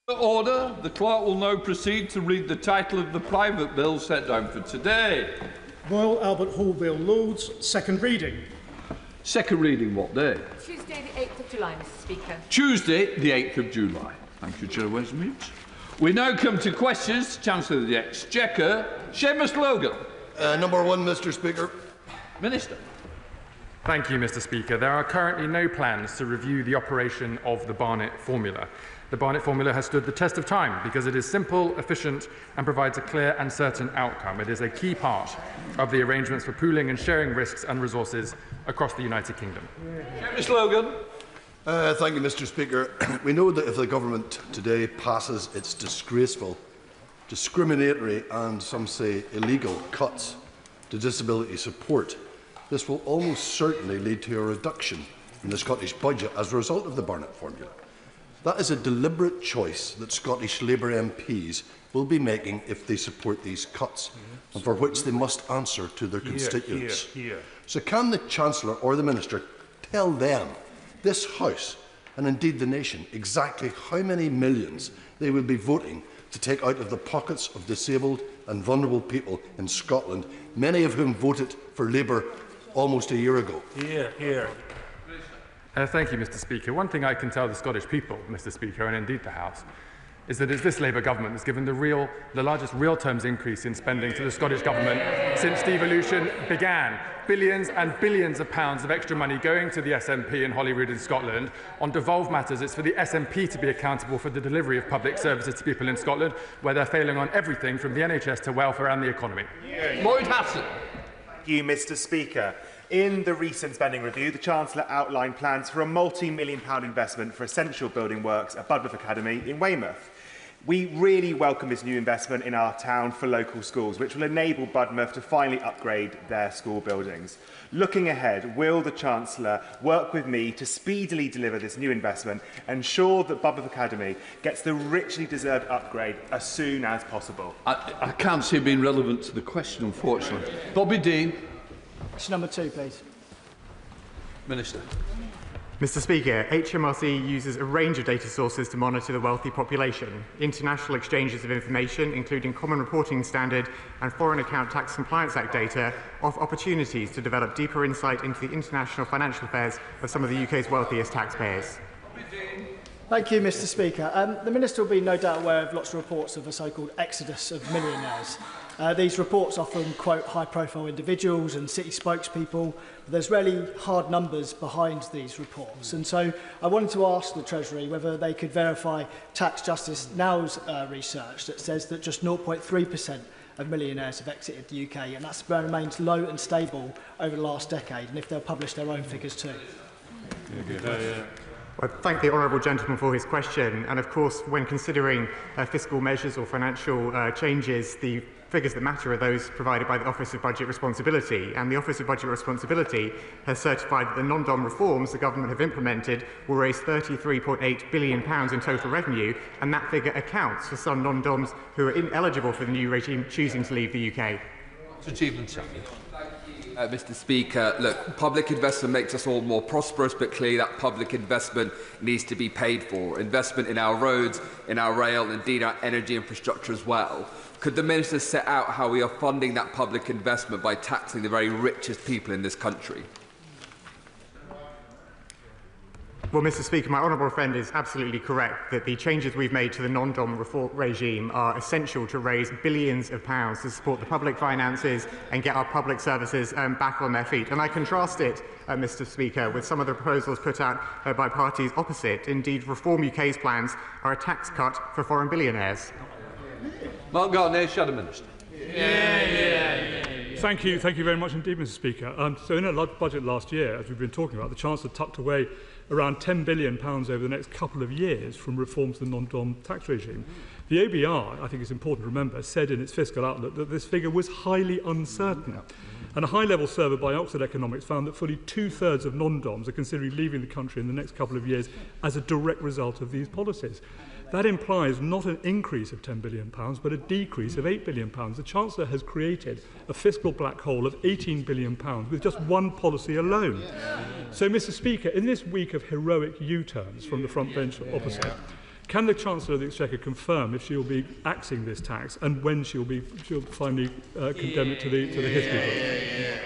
Order. The clerk will now proceed to read the title of the private bill set down for today. Royal Albert Hall Bill Lords, second reading. Second reading what day? Tuesday the 8th of July, Mr Speaker. Tuesday the 8th of July. Thank you, Chair Westmeads. We now come to questions. Chancellor of the Exchequer, Seamus Logan. Number one, Mr Speaker. Minister. Thank you, Mr Speaker. There are currently no plans to review the operation of the Barnet formula. The Barnet formula has stood the test of time because it is simple, efficient and provides a clear and certain outcome. It is a key part of the arrangements for pooling and sharing risks and resources across the United Kingdom. Seamus Logan. Thank you, Mr Speaker. We know that if the government today passes its disgraceful, discriminatory and some say illegal cuts to disability support, this will almost certainly lead to a reduction in the Scottish budget as a result of the Barnet formula. That is a deliberate choice that Scottish Labour MPs will be making if they support these cuts, and for which they must answer to their constituents. So can the Chancellor or the Minister tell them, this House, and indeed the nation, exactly how many millions they will be voting to take out of the pockets of disabled and vulnerable people in Scotland, many of whom voted for Labour almost a year ago? Thank you, Mr Speaker. One thing I can tell the Scottish people, Mr Speaker, and indeed the House, is that it's this Labour government that's given the largest real terms increase in spending to the Scottish government since devolution began. Billions and billions of pounds of extra money going to the SNP in Holyrood in Scotland. On devolved matters, it's for the SNP to be accountable for the delivery of public services to people in Scotland, where they're failing on everything from the NHS to welfare and the economy. Lloyd Hassan. Thank you, Mr Speaker. In the recent spending review, the Chancellor outlined plans for a multi-million-pound investment for essential building works at Budmouth Academy in Weymouth. We really welcome this new investment in our town for local schools, which will enable Budmouth to finally upgrade their school buildings. Looking ahead, will the Chancellor work with me to speedily deliver this new investment and ensure that Budmouth Academy gets the richly deserved upgrade as soon as possible? I can't see it being relevant to the question, unfortunately. Bobby Dean. Question number two, please. Minister. Mr Speaker, HMRC uses a range of data sources to monitor the wealthy population. International exchanges of information, including Common Reporting Standard and Foreign Account Tax Compliance Act data, offer opportunities to develop deeper insight into the international financial affairs of some of the UK's wealthiest taxpayers. Thank you, Mr Speaker. The Minister will be no doubt aware of lots of reports of a so-called exodus of millionaires. These reports often quote high-profile individuals and city spokespeople, but there's rarely hard numbers behind these reports. And so I wanted to ask the Treasury whether they could verify Tax Justice Now's research that says that just 0.3% of millionaires have exited the UK, and that's remained low and stable over the last decade, and if they'll publish their own figures too. I thank the honourable gentleman for his question, and of course when considering fiscal measures or financial changes, the figures that matter are those provided by the Office of Budget Responsibility, and the Office of Budget Responsibility has certified that the non-dom reforms the government have implemented will raise £33.8 billion in total revenue, and that figure accounts for some non-doms who are ineligible for the new regime choosing to leave the UK. Mr Speaker, look, public investment makes us all more prosperous, but clearly that public investment needs to be paid for. Investment in our roads, in our rail, and indeed our energy infrastructure as well. Could the Minister set out how we are funding that public investment by taxing the very richest people in this country? Well, Mr Speaker, my honourable friend is absolutely correct that the changes we've made to the non-dom reform regime are essential to raise billions of pounds to support the public finances and get our public services back on their feet. And I contrast it, Mr Speaker, with some of the proposals put out by parties opposite. Indeed, Reform UK's plans are a tax cut for foreign billionaires. Mark Garnier, Shadow Minister. Thank you very much indeed, Mr Speaker. So in a budget last year, as we've been talking about, the Chancellor tucked away around £10 billion over the next couple of years from reforms to the non-dom tax regime. The OBR, I think it's important to remember, said in its fiscal outlook that this figure was highly uncertain. And a high-level survey by Oxford Economics found that fully two-thirds of non-doms are considering leaving the country in the next couple of years as a direct result of these policies. That implies not an increase of £10 billion, but a decrease of £8 billion. The Chancellor has created a fiscal black hole of £18 billion with just one policy alone. So, Mr Speaker, in this week of heroic U-turns from the front bench opposite, Can the Chancellor of the Exchequer confirm if she will be axing this tax and when she'll finally condemn it to the history books?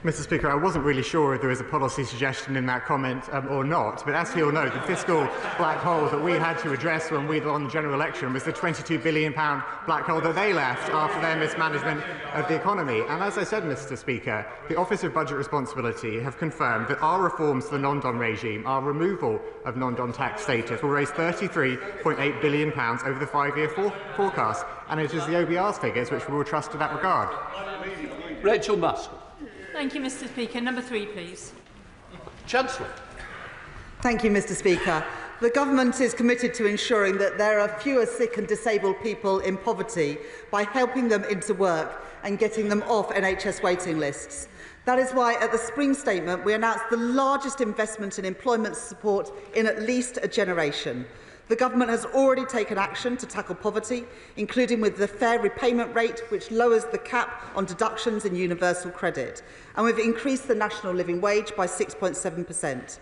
Mr. Speaker, I wasn't really sure if there was a policy suggestion in that comment or not, but as he'll know, the fiscal black hole that we had to address when we won the general election was the £22 billion black hole that they left after their mismanagement of the economy. And as I said, Mr. Speaker, the Office of Budget Responsibility have confirmed that our reforms to the non-dom regime, our removal of non-dom tax status, will raise £33.8 billion over the 5-year forecast. And it is the OBR's figures which we will trust in that regard. Rachel Musk. Thank you, Mr. Speaker. Number 3, please. Chancellor. Thank you, Mr. Speaker. The Government is committed to ensuring that there are fewer sick and disabled people in poverty by helping them into work and getting them off NHS waiting lists. That is why, at the Spring Statement, we announced the largest investment in employment support in at least a generation. The Government has already taken action to tackle poverty, including with the fair repayment rate, which lowers the cap on deductions in universal credit. And we've increased the national living wage by 6.7%.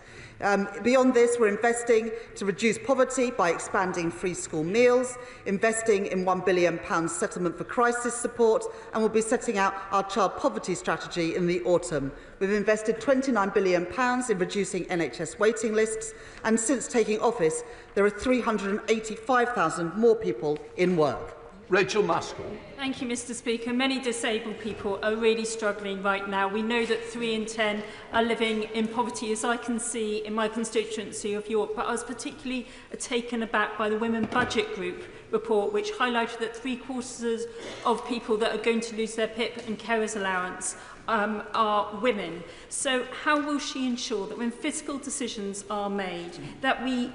Beyond this, we're investing to reduce poverty by expanding free school meals, investing in £1 billion settlement for crisis support, and we'll be setting out our child poverty strategy in the autumn. We've invested £29 billion in reducing NHS waiting lists, and since taking office, there are 385,000 more people in work. Rachel Muskell. Thank you, Mr. Speaker. Many disabled people are really struggling right now. We know that 3 in 10 are living in poverty, as I can see in my constituency of York. But I was particularly taken aback by the Women Budget Group report, which highlighted that 3/4 of people that are going to lose their PIP and carers allowance are women. So how will she ensure that when fiscal decisions are made, that we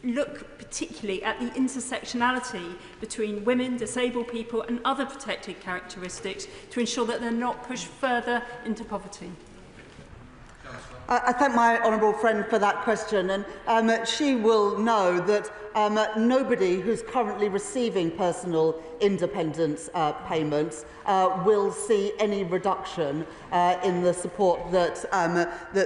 look particularly at the intersectionality between women, disabled people and other protected characteristics to ensure that they're not pushed further into poverty? I thank my honourable friend for that question, and she will know that nobody who's currently receiving personal independence payments will see any reduction in the support that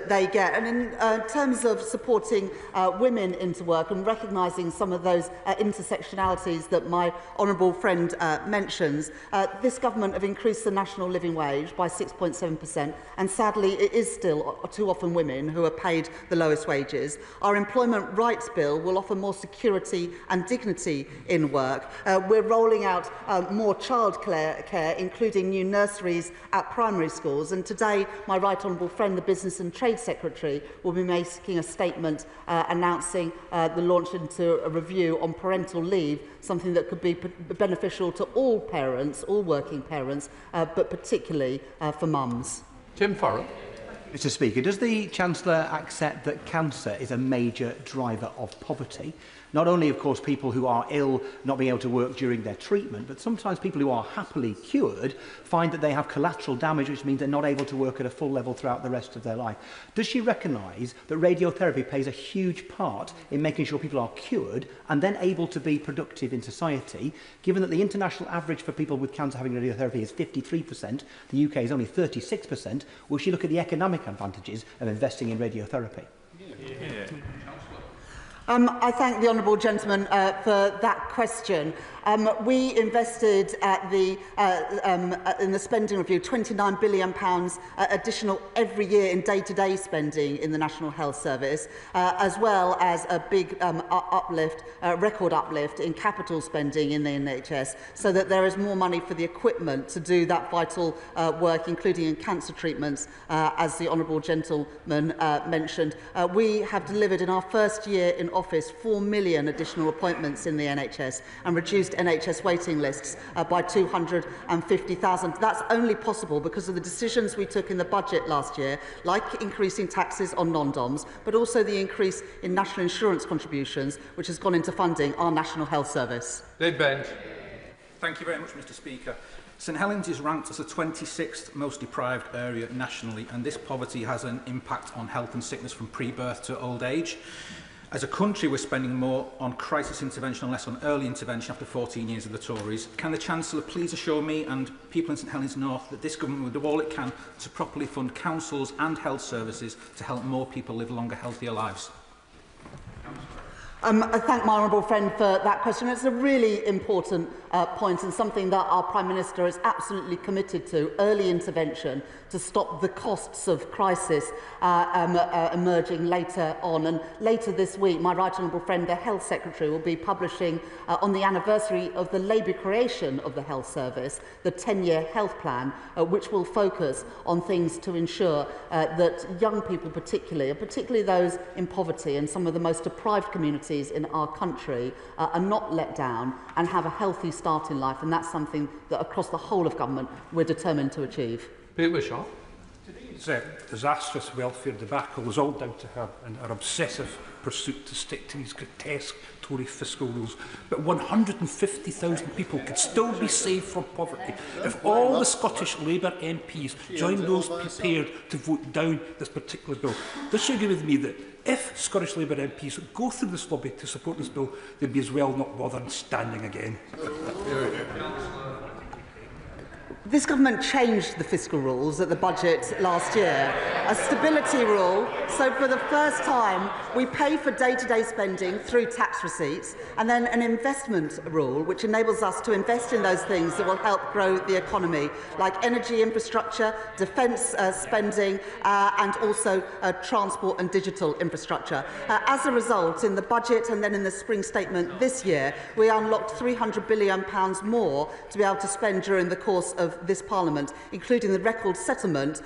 they get. And in terms of supporting women into work and recognising some of those intersectionalities that my honourable friend mentions, this government have increased the national living wage by 6.7%, and sadly it is still too often women who are paid the lowest wages. Our employment rights bill will offer more security and dignity in work. We're rolling out more childcare, including new nurseries at primary schools. And today, my right honourable friend, the Business and Trade Secretary, will be making a statement announcing the launch into a review on parental leave, something that could be beneficial to all parents, all working parents, but particularly for mums. Tim Farrell. Mr. Speaker, does the Chancellor accept that cancer is a major driver of poverty? Not only, of course, people who are ill not being able to work during their treatment, but sometimes people who are happily cured find that they have collateral damage, which means they're not able to work at a full level throughout the rest of their life. Does she recognise that radiotherapy plays a huge part in making sure people are cured and then able to be productive in society, given that the international average for people with cancer having radiotherapy is 53%, the UK is only 36%? Will she look at the economic advantages of investing in radiotherapy? Yeah. I thank the honourable gentleman for that question. We invested at in the spending review £29 billion additional every year in day-to-day spending in the National Health Service, as well as a big record uplift in capital spending in the NHS, so that there is more money for the equipment to do that vital work, including in cancer treatments, as the honourable gentleman mentioned. We have delivered in our first year in office 4 million additional appointments in the NHS and reduced NHS waiting lists by 250,000. That's only possible because of the decisions we took in the budget last year, like increasing taxes on non-DOMs, but also the increase in national insurance contributions, which has gone into funding our National Health Service. Dave Bent. Thank you very much, Mr. Speaker. St Helens is ranked as the 26th most deprived area nationally, and this poverty has an impact on health and sickness from pre-birth to old age. As a country, we're spending more on crisis intervention and less on early intervention after 14 years of the Tories. Can the Chancellor please assure me and people in St Helens North that this government will do all it can to properly fund councils and health services to help more people live longer, healthier lives? I thank my honourable friend for that question. It's a really important point and something that our Prime Minister is absolutely committed to, early intervention to stop the costs of crisis emerging later on. And later this week, my right honourable friend, the Health Secretary, will be publishing on the anniversary of the Labour creation of the Health Service, the 10-year health plan, which will focus on things to ensure that young people particularly those in poverty and some of the most deprived communities in our country are not let down and have a healthy start in life, and that's something that across the whole of government we're determined to achieve. Peter Wishart. Today's disastrous welfare debacle is all down to her and her obsessive pursuit to stick to these grotesque Tory fiscal rules. But 150,000 people could still be saved from poverty if all the Scottish Labour MPs joined those prepared to vote down this particular bill. Does she agree with me that if Scottish Labour MPs go through this lobby to support this bill, they'd be as well not bothered standing again? This government changed the fiscal rules at the budget last year, a stability rule, so for the first time we pay for day-to-day spending through tax receipts, and then an investment rule which enables us to invest in those things that will help grow the economy, like energy infrastructure, defence spending and also transport and digital infrastructure. As a result, in the budget and then in the spring statement this year, we unlocked £300 billion more to be able to spend during the course of this Parliament, including the record settlement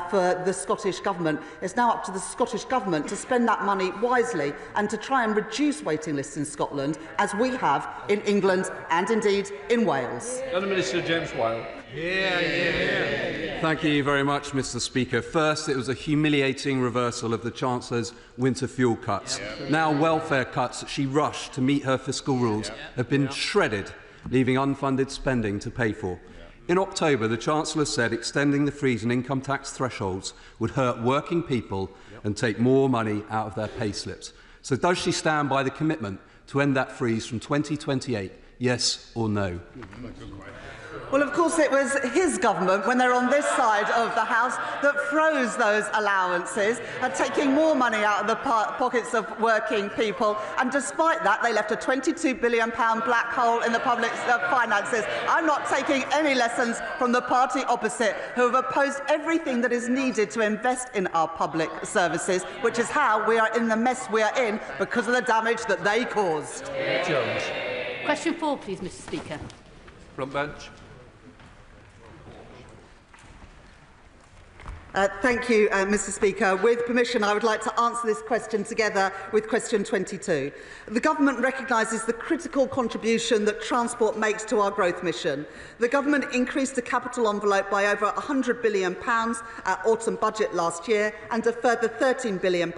for the Scottish Government. It's now up to the Scottish Government to spend that money wisely and to try and reduce waiting lists in Scotland, as we have in England and indeed in Wales. Minister James Whale. Thank you very much, Mr. Speaker. First, it was a humiliating reversal of the Chancellor's winter fuel cuts. Now, welfare cuts that she rushed to meet her fiscal rules have been shredded, leaving unfunded spending to pay for. In October, the Chancellor said extending the freeze and income tax thresholds would hurt working people and take more money out of their pay slips. So does she stand by the commitment to end that freeze from 2028, yes or no? Well, of course, it was his government, when they're on this side of the House, that froze those allowances, taking more money out of the pockets of working people. And despite that, they left a £22 billion black hole in the public finances. I'm not taking any lessons from the party opposite, who have opposed everything that is needed to invest in our public services, which is how we are in the mess we are in because of the damage that they caused. Jones. Question 4, please, Mr. Speaker. Front bench. Thank you, Mr. Speaker. With permission, I would like to answer this question together with question 22. The Government recognises the critical contribution that transport makes to our growth mission. The Government increased the capital envelope by over £100 billion at autumn budget last year and a further £13 billion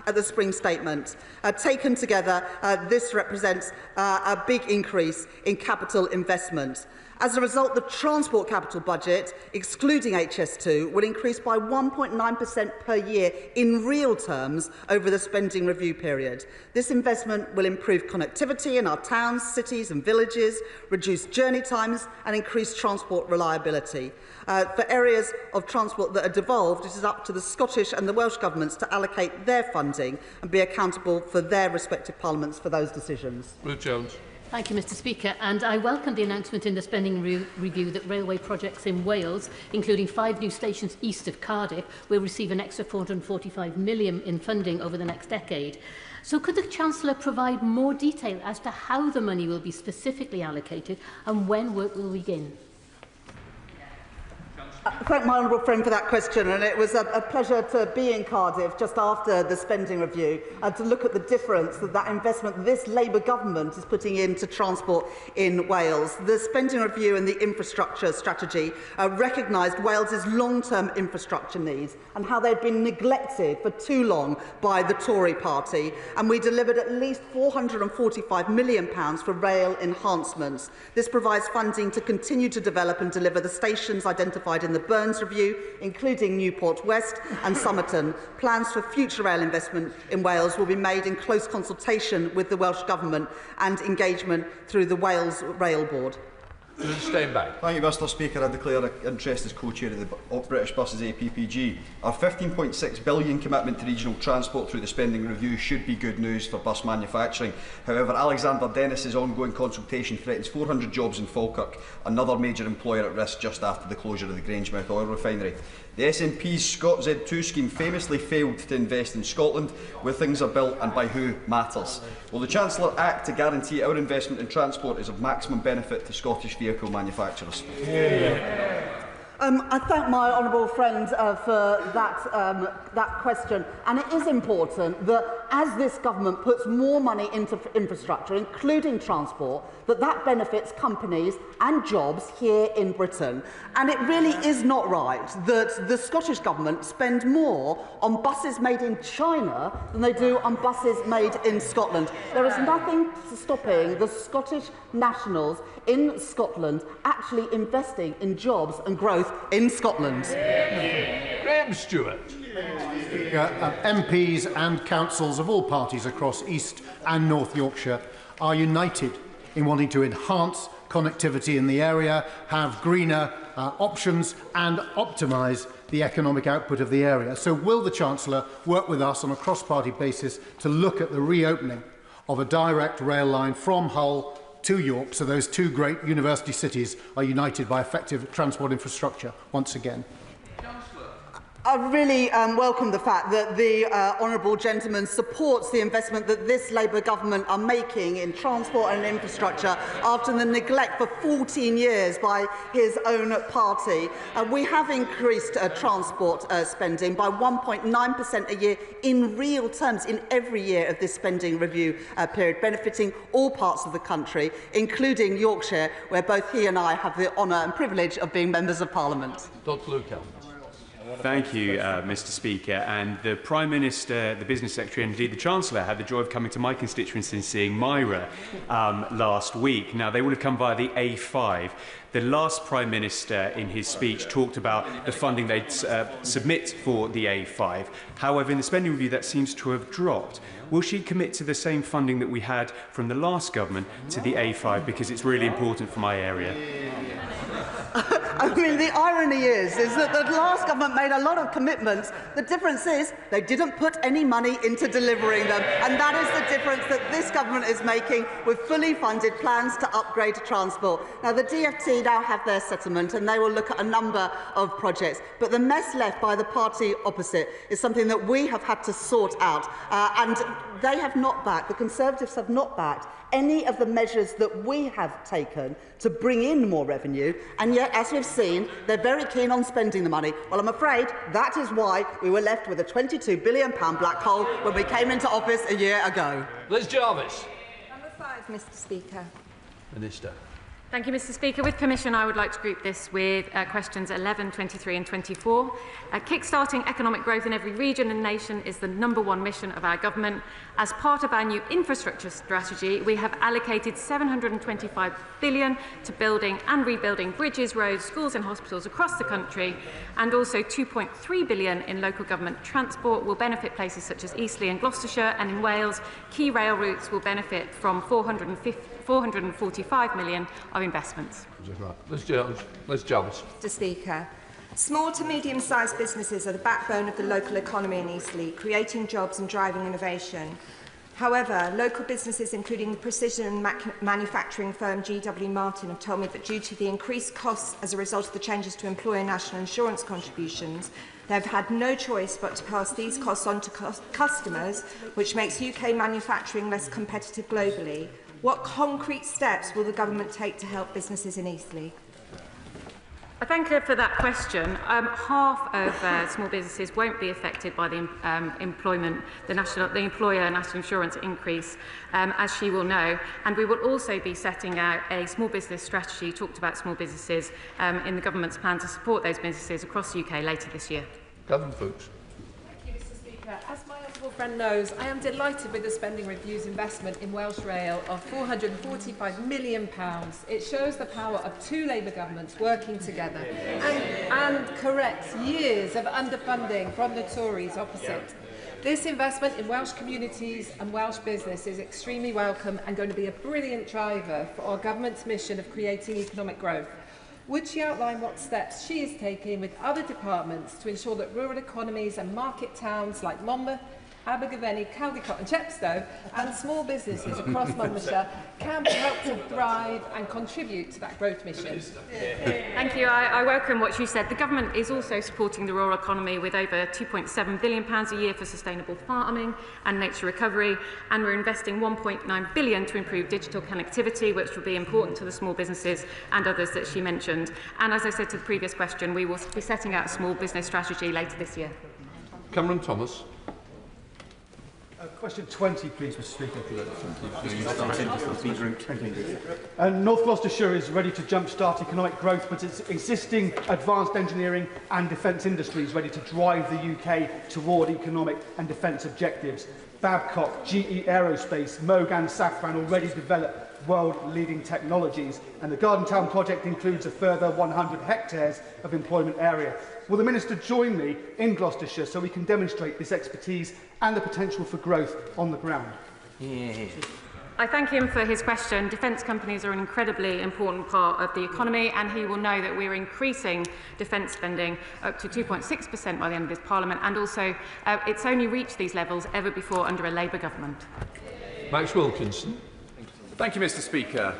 at the spring statement. Taken together, this represents a big increase in capital investment. As a result, the transport capital budget, excluding HS2, will increase by 1.9% per year in real terms over the spending review period. This investment will improve connectivity in our towns, cities and villages, reduce journey times and increase transport reliability. For areas of transport that are devolved, it is up to the Scottish and the Welsh governments to allocate their funding and be accountable for their respective parliaments for those decisions. Ruth Jones. Thank you, Mr. Speaker. And I welcome the announcement in the spending review that railway projects in Wales, including 5 new stations east of Cardiff, will receive an extra £445 million in funding over the next decade. So could the Chancellor provide more detail as to how the money will be specifically allocated and when work will begin? Thank my honourable friend for that question, and it was a pleasure to be in Cardiff just after the spending review and to look at the difference that investment this Labour government is putting into transport in Wales. The spending review and the infrastructure strategy recognised Wales's long-term infrastructure needs and how they'd been neglected for too long by the Tory party, and we delivered at least £445 million for rail enhancements. This provides funding to continue to develop and deliver the stations identified in the Burns Review, including Newport West and Somerton. Plans for future rail investment in Wales will be made in close consultation with the Welsh Government and engagement through the Wales Rail Board. Stand back. Thank you, Mr Speaker. I declare interest as co-chair of the British Buses APPG. Our £15.6 billion commitment to regional transport through the spending review should be good news for bus manufacturing. However, Alexander Dennis's ongoing consultation threatens 400 jobs in Falkirk, another major employer at risk just after the closure of the Grangemouth oil refinery. The SNP's Scot Z2 scheme famously failed to invest in Scotland, where things are built and by who matters. Will the Chancellor act to guarantee our investment in transport is of maximum benefit to Scottish vehicle manufacturers? I thank my honourable friend for that question, and it is important that as this government puts more money into infrastructure, including transport, that benefits companies and jobs here in Britain. And it really is not right that the Scottish Government spend more on buses made in China than they do on buses made in Scotland. There is nothing stopping the Scottish nationals in Scotland actually investing in jobs and growth in Scotland. Graham Stewart. MPs and councils of all parties across East and North Yorkshire are united in wanting to enhance connectivity in the area, have greener options and optimise the economic output of the area. So will the Chancellor work with us on a cross-party basis to look at the reopening of a direct rail line from Hull to York, so those two great university cities are united by effective transport infrastructure once again? I really welcome the fact that the honourable gentleman supports the investment that this Labour government are making in transport and infrastructure after the neglect for 14 years by his own party. We have increased transport spending by 1.9% a year in real terms in every year of this spending review period, benefiting all parts of the country, including Yorkshire, where both he and I have the honour and privilege of being members of Parliament. Dr. Lucan. Thank you, Mr Speaker. And the Prime Minister, the Business Secretary and indeed the Chancellor had the joy of coming to my constituency and seeing Myra last week. Now, they would have come via the A5. The last Prime Minister in his speech talked about the funding they'd submit for the A5. However, in the spending review, that seems to have dropped. Will she commit to the same funding that we had from the last government to the A5, because it's really important for my area? I mean, the irony is that the last government made a lot of commitments. The difference is they didn't put any money into delivering them, and that is the difference that this government is making with fully funded plans to upgrade transport. Now, the DfT now have their settlement, and they will look at a number of projects. But the mess left by the party opposite is something that we have had to sort out, and they have not backed, the Conservatives have not backed any of the measures that we have taken to bring in more revenue, and yet, as we've seen, they're very keen on spending the money. Well, I'm afraid that is why we were left with a £22 billion black hole when we came into office a year ago. Liz Jarvis. Number 5, Mr Speaker. Minister. Thank you, Mr Speaker. With permission, I would like to group this with questions 11, 23 and 24. Kickstarting economic growth in every region and nation is the #1 mission of our government. As part of our new infrastructure strategy, we have allocated £725 billion to building and rebuilding bridges, roads, schools and hospitals across the country, and also £2.3 billion in local government transport will benefit places such as Eastleigh and Gloucestershire, and in Wales, key rail routes will benefit from £445 million of investments. Liz Jarvis. Mr Speaker, small to medium-sized businesses are the backbone of the local economy in Eastleigh, creating jobs and driving innovation. However, local businesses, including the precision manufacturing firm GW Martin, have told me that due to the increased costs as a result of the changes to employer national insurance contributions, they have had no choice but to pass these costs on to customers, which makes UK manufacturing less competitive globally. What concrete steps will the government take to help businesses in Eastleigh? I thank her for that question. Half of small businesses won't be affected by the employer national insurance increase, as she will know. And we will also be setting out a small business strategy, talked about small businesses, in the government's plan to support those businesses across the UK later this year. Government Fuchs. Thank you, Mr Speaker. As my honourable friend knows, I am delighted with the Spending Review's investment in Welsh Rail of £445 million. It shows the power of two Labour governments working together and corrects years of underfunding from the Tories opposite. This investment in Welsh communities and Welsh business is extremely welcome and going to be a brilliant driver for our government's mission of creating economic growth. Would she outline what steps she is taking with other departments to ensure that rural economies and market towns like Monmouth, Abergavenny, Caldicott and Chepstow and small businesses across Monmouthshire can be helped to thrive and contribute to that growth mission? Thank you. I welcome what you said. The government is also supporting the rural economy with over £2.7 billion a year for sustainable farming and nature recovery, and we're investing £1.9 billion to improve digital connectivity, which will be important to the small businesses and others that she mentioned. And as I said to the previous question, we will be setting out a small business strategy later this year. Cameron Thomas. Question 20, please, Mr. Speaker. North Gloucestershire is ready to jumpstart economic growth, but its existing advanced engineering and defence industry is ready to drive the UK toward economic and defence objectives. Babcock, GE Aerospace, Moog and Safran already develop world-leading technologies, and the Garden Town project includes a further 100 hectares of employment area. Will the Minister join me in Gloucestershire so we can demonstrate this expertise and the potential for growth on the ground? I thank him for his question. Defence companies are an incredibly important part of the economy, and he will know that we're increasing defence spending up to 2.6% by the end of this Parliament, and also it's only reached these levels ever before under a Labour government. Max Wilkinson. Thank you, Mr. Speaker.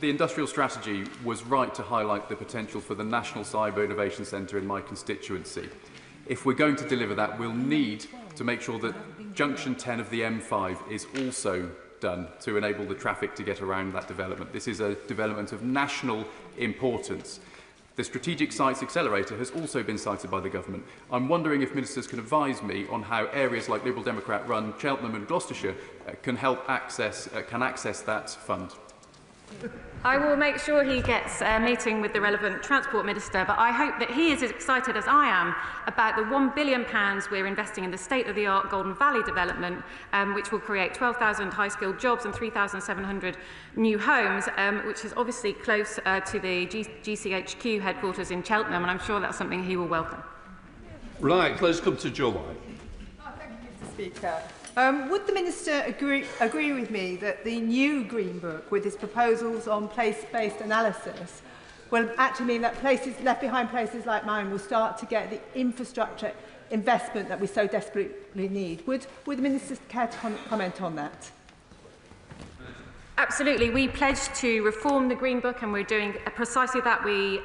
The industrial strategy was right to highlight the potential for the National Cyber Innovation Centre in my constituency. If we're going to deliver that, we'll need to make sure that Junction 10 of the M5 is also done to enable the traffic to get around that development. This is a development of national importance. The Strategic Sites Accelerator has also been cited by the government. I'm wondering if ministers can advise me on how areas like Liberal Democrat-run Cheltenham and Gloucestershire can access that fund. I will make sure he gets a meeting with the relevant Transport Minister, but I hope that he is as excited as I am about the £1 billion we're investing in the state-of-the-art Golden Valley development, which will create 12,000 high-skilled jobs and 3,700 new homes, which is obviously close to the GCHQ headquarters in Cheltenham, and I'm sure that's something he will welcome. Right, let's come to July. Thank you, Mr. Speaker. Would the Minister agree with me that the new Green Book, with its proposals on place-based analysis, will actually mean that left behind places like mine will start to get the infrastructure investment that we so desperately need? Would the Minister care to comment on that? Absolutely. We pledged to reform the Green Book, and we're doing precisely that. We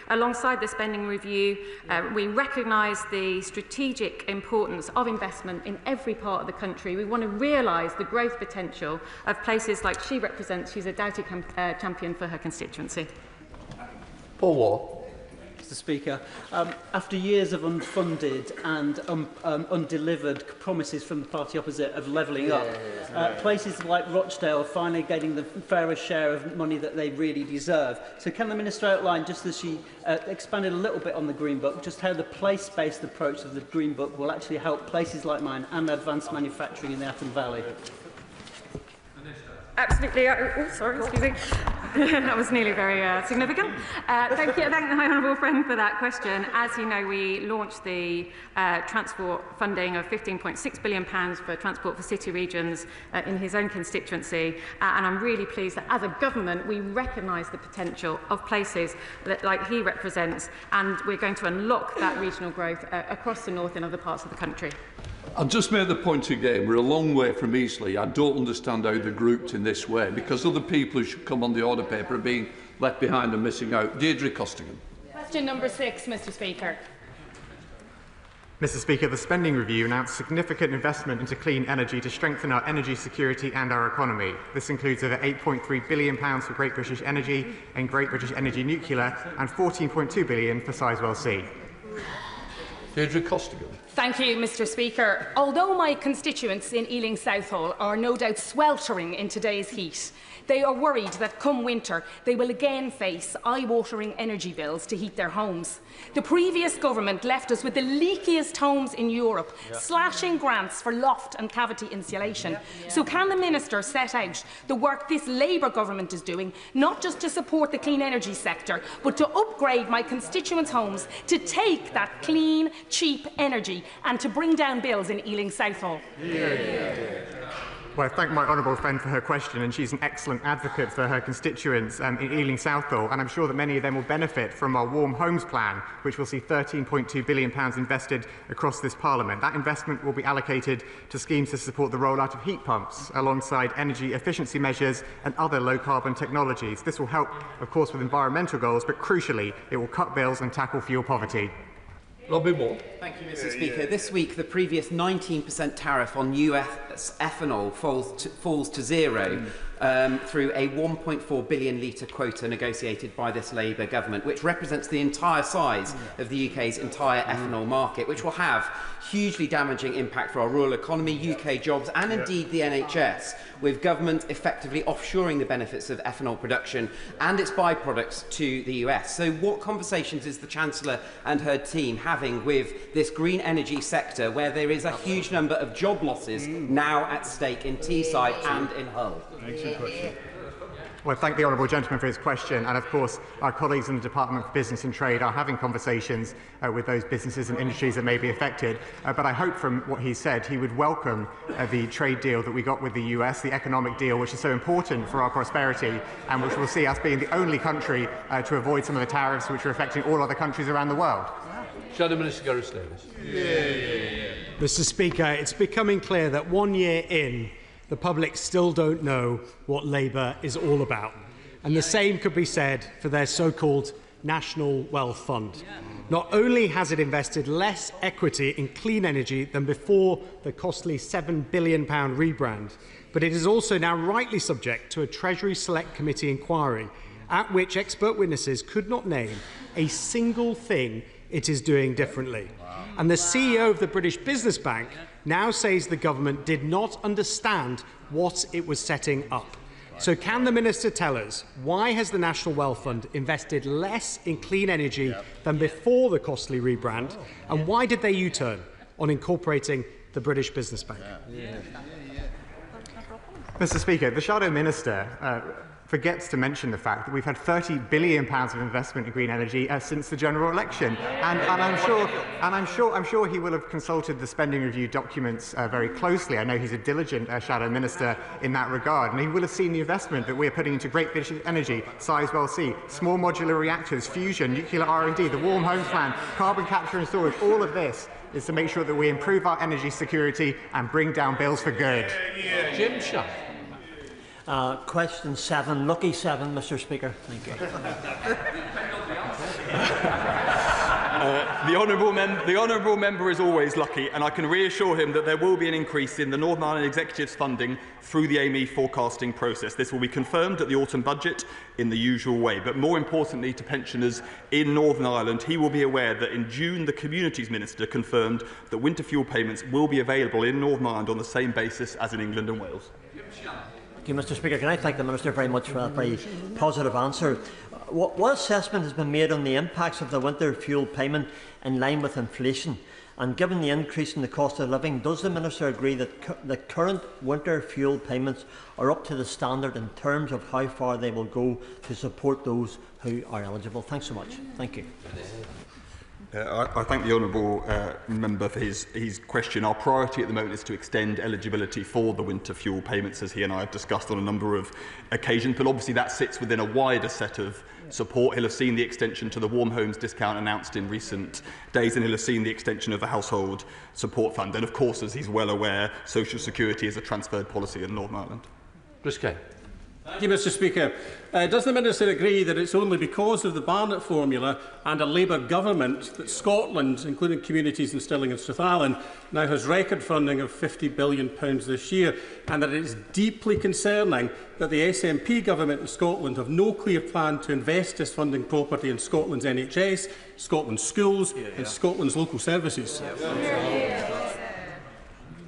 alongside the spending review, we recognise the strategic importance of investment in every part of the country. We want to realise the growth potential of places like she represents. She's a doughty champion for her constituency. Paul Waugh. Mr. Speaker, after years of unfunded and undelivered promises from the party opposite of levelling up, places like Rochdale are finally getting the fairest share of money that they really deserve. So can the Minister outline, just as she expanded a little bit on the Green Book, just how the place-based approach of the Green Book will actually help places like mine and advanced manufacturing in the Afton Valley? Absolutely. Sorry, excuse me. That was nearly very significant. Thank the honourable friend for that question. As you know, we launched the transport funding of £15.6 billion for transport for city regions in his own constituency, and I'm really pleased that as a government we recognise the potential of places like he represents, and we're going to unlock that regional growth across the north and other parts of the country. I'll just make the point again, we're a long way from Eastleigh. I don't understand how they're grouped in this way, because other people who should come on the order paper are being left behind and missing out. Deirdre Costigan. Question number 6, Mr. Speaker. Mr. Speaker, the spending review announced significant investment into clean energy to strengthen our energy security and our economy. This includes over £8.3 billion for Great British Energy and Great British Energy Nuclear, and £14.2 billion for Sizewell C. Deirdre Costigan. Thank you, Mr. Speaker. Although my constituents in Ealing Southall are no doubt sweltering in today's heat, They are worried that come winter they will again face eye-watering energy bills to heat their homes. The previous government left us with the leakiest homes in Europe, slashing grants for loft and cavity insulation. So can the Minister set out the work this Labour government is doing, not just to support the clean energy sector, but to upgrade my constituents' homes, to take that clean, cheap energy and to bring down bills in Ealing Southall? Well, I thank my honourable friend for her question, and she's an excellent advocate for her constituents in Ealing Southall, and I'm sure that many of them will benefit from our Warm Homes Plan, which will see £13.2 billion invested across this Parliament. That investment will be allocated to schemes to support the rollout of heat pumps, alongside energy efficiency measures and other low-carbon technologies. This will help, of course, with environmental goals, but crucially, it will cut bills and tackle fuel poverty. Robbie Moore. Thank you, Mr. Speaker. This week, the previous 19% tariff on US ethanol falls to zero through a 1.4 billion litre quota negotiated by this Labour government, which represents the entire size of the UK's entire ethanol market, which will have hugely damaging impact for our rural economy, UK jobs and indeed the NHS, with government effectively offshoring the benefits of ethanol production and its byproducts to the US. So what conversations is the Chancellor and her team having with this green energy sector, where there is a huge number of job losses now at stake in Teesside and in Hull? Well, thank the honourable gentleman for his question, and of course our colleagues in the Department for Business and Trade are having conversations with those businesses and industries that may be affected. But I hope from what he said he would welcome the trade deal that we got with the US, the economic deal which is so important for our prosperity and which will see us being the only country to avoid some of the tariffs which are affecting all other countries around the world. Shadow Minister Gareth Davis. Mr. Speaker, it's becoming clear that 1 year in, the public still don't know what Labour is all about. And the same could be said for their so-called National Wealth Fund. Not only has it invested less equity in clean energy than before the costly £7 billion rebrand, but it is also now rightly subject to a Treasury Select Committee inquiry, at which expert witnesses could not name a single thing it is doing differently. And the CEO of the British Business Bank now says the government did not understand what it was setting up. So can the Minister tell us, why has the National Wealth Fund invested less in clean energy than before the costly rebrand, and why did they U-turn on incorporating the British Business Bank? Mr. Speaker, the Shadow Minister forgets to mention the fact that we've had £30 billion of investment in green energy since the general election, and I'm sure he will have consulted the spending review documents very closely. I know he's a diligent Shadow Minister in that regard, and he will have seen the investment that we're putting into Great British Energy, Sizewell C, small modular reactors, fusion, nuclear R&D, the Warm Homes Plan, carbon capture and storage. All of this is to make sure that we improve our energy security and bring down bills for good. Jim Shaw. Question 7, lucky 7, Mr. Speaker. Thank you. The honourable member is always lucky, and I can reassure him that there will be an increase in the Northern Ireland Executive's funding through the AME forecasting process. This will be confirmed at the autumn budget in the usual way. But more importantly to pensioners in Northern Ireland, he will be aware that in June the Communities Minister confirmed that winter fuel payments will be available in Northern Ireland on the same basis as in England and Wales. Thank you, Mr. Speaker. Can I thank the Minister very much for that very positive answer? What assessment has been made on the impacts of the winter fuel payment in line with inflation? And given the increase in the cost of living, does the Minister agree that the current winter fuel payments are up to the standard in terms of how far they will go to support those who are eligible? Thanks so much. Thank you. I thank the honourable member for his question. Our priority at the moment is to extend eligibility for the winter fuel payments, as he and I have discussed on a number of occasions. But obviously that sits within a wider set of support. He'll have seen the extension to the Warm Homes discount announced in recent days, and he'll have seen the extension of the Household Support Fund. And of course, as he's well aware, social security is a transferred policy in Northern Ireland. Chris Kane. Thank you, Mr. Speaker. Does the Minister agree that it's only because of the Barnet formula and a Labour government that Scotland, including communities in Stirling and Strathallan, now has record funding of £50 billion this year, and that it is deeply concerning that the SNP government in Scotland have no clear plan to invest this funding property in Scotland's NHS, Scotland's schools and Scotland's local services?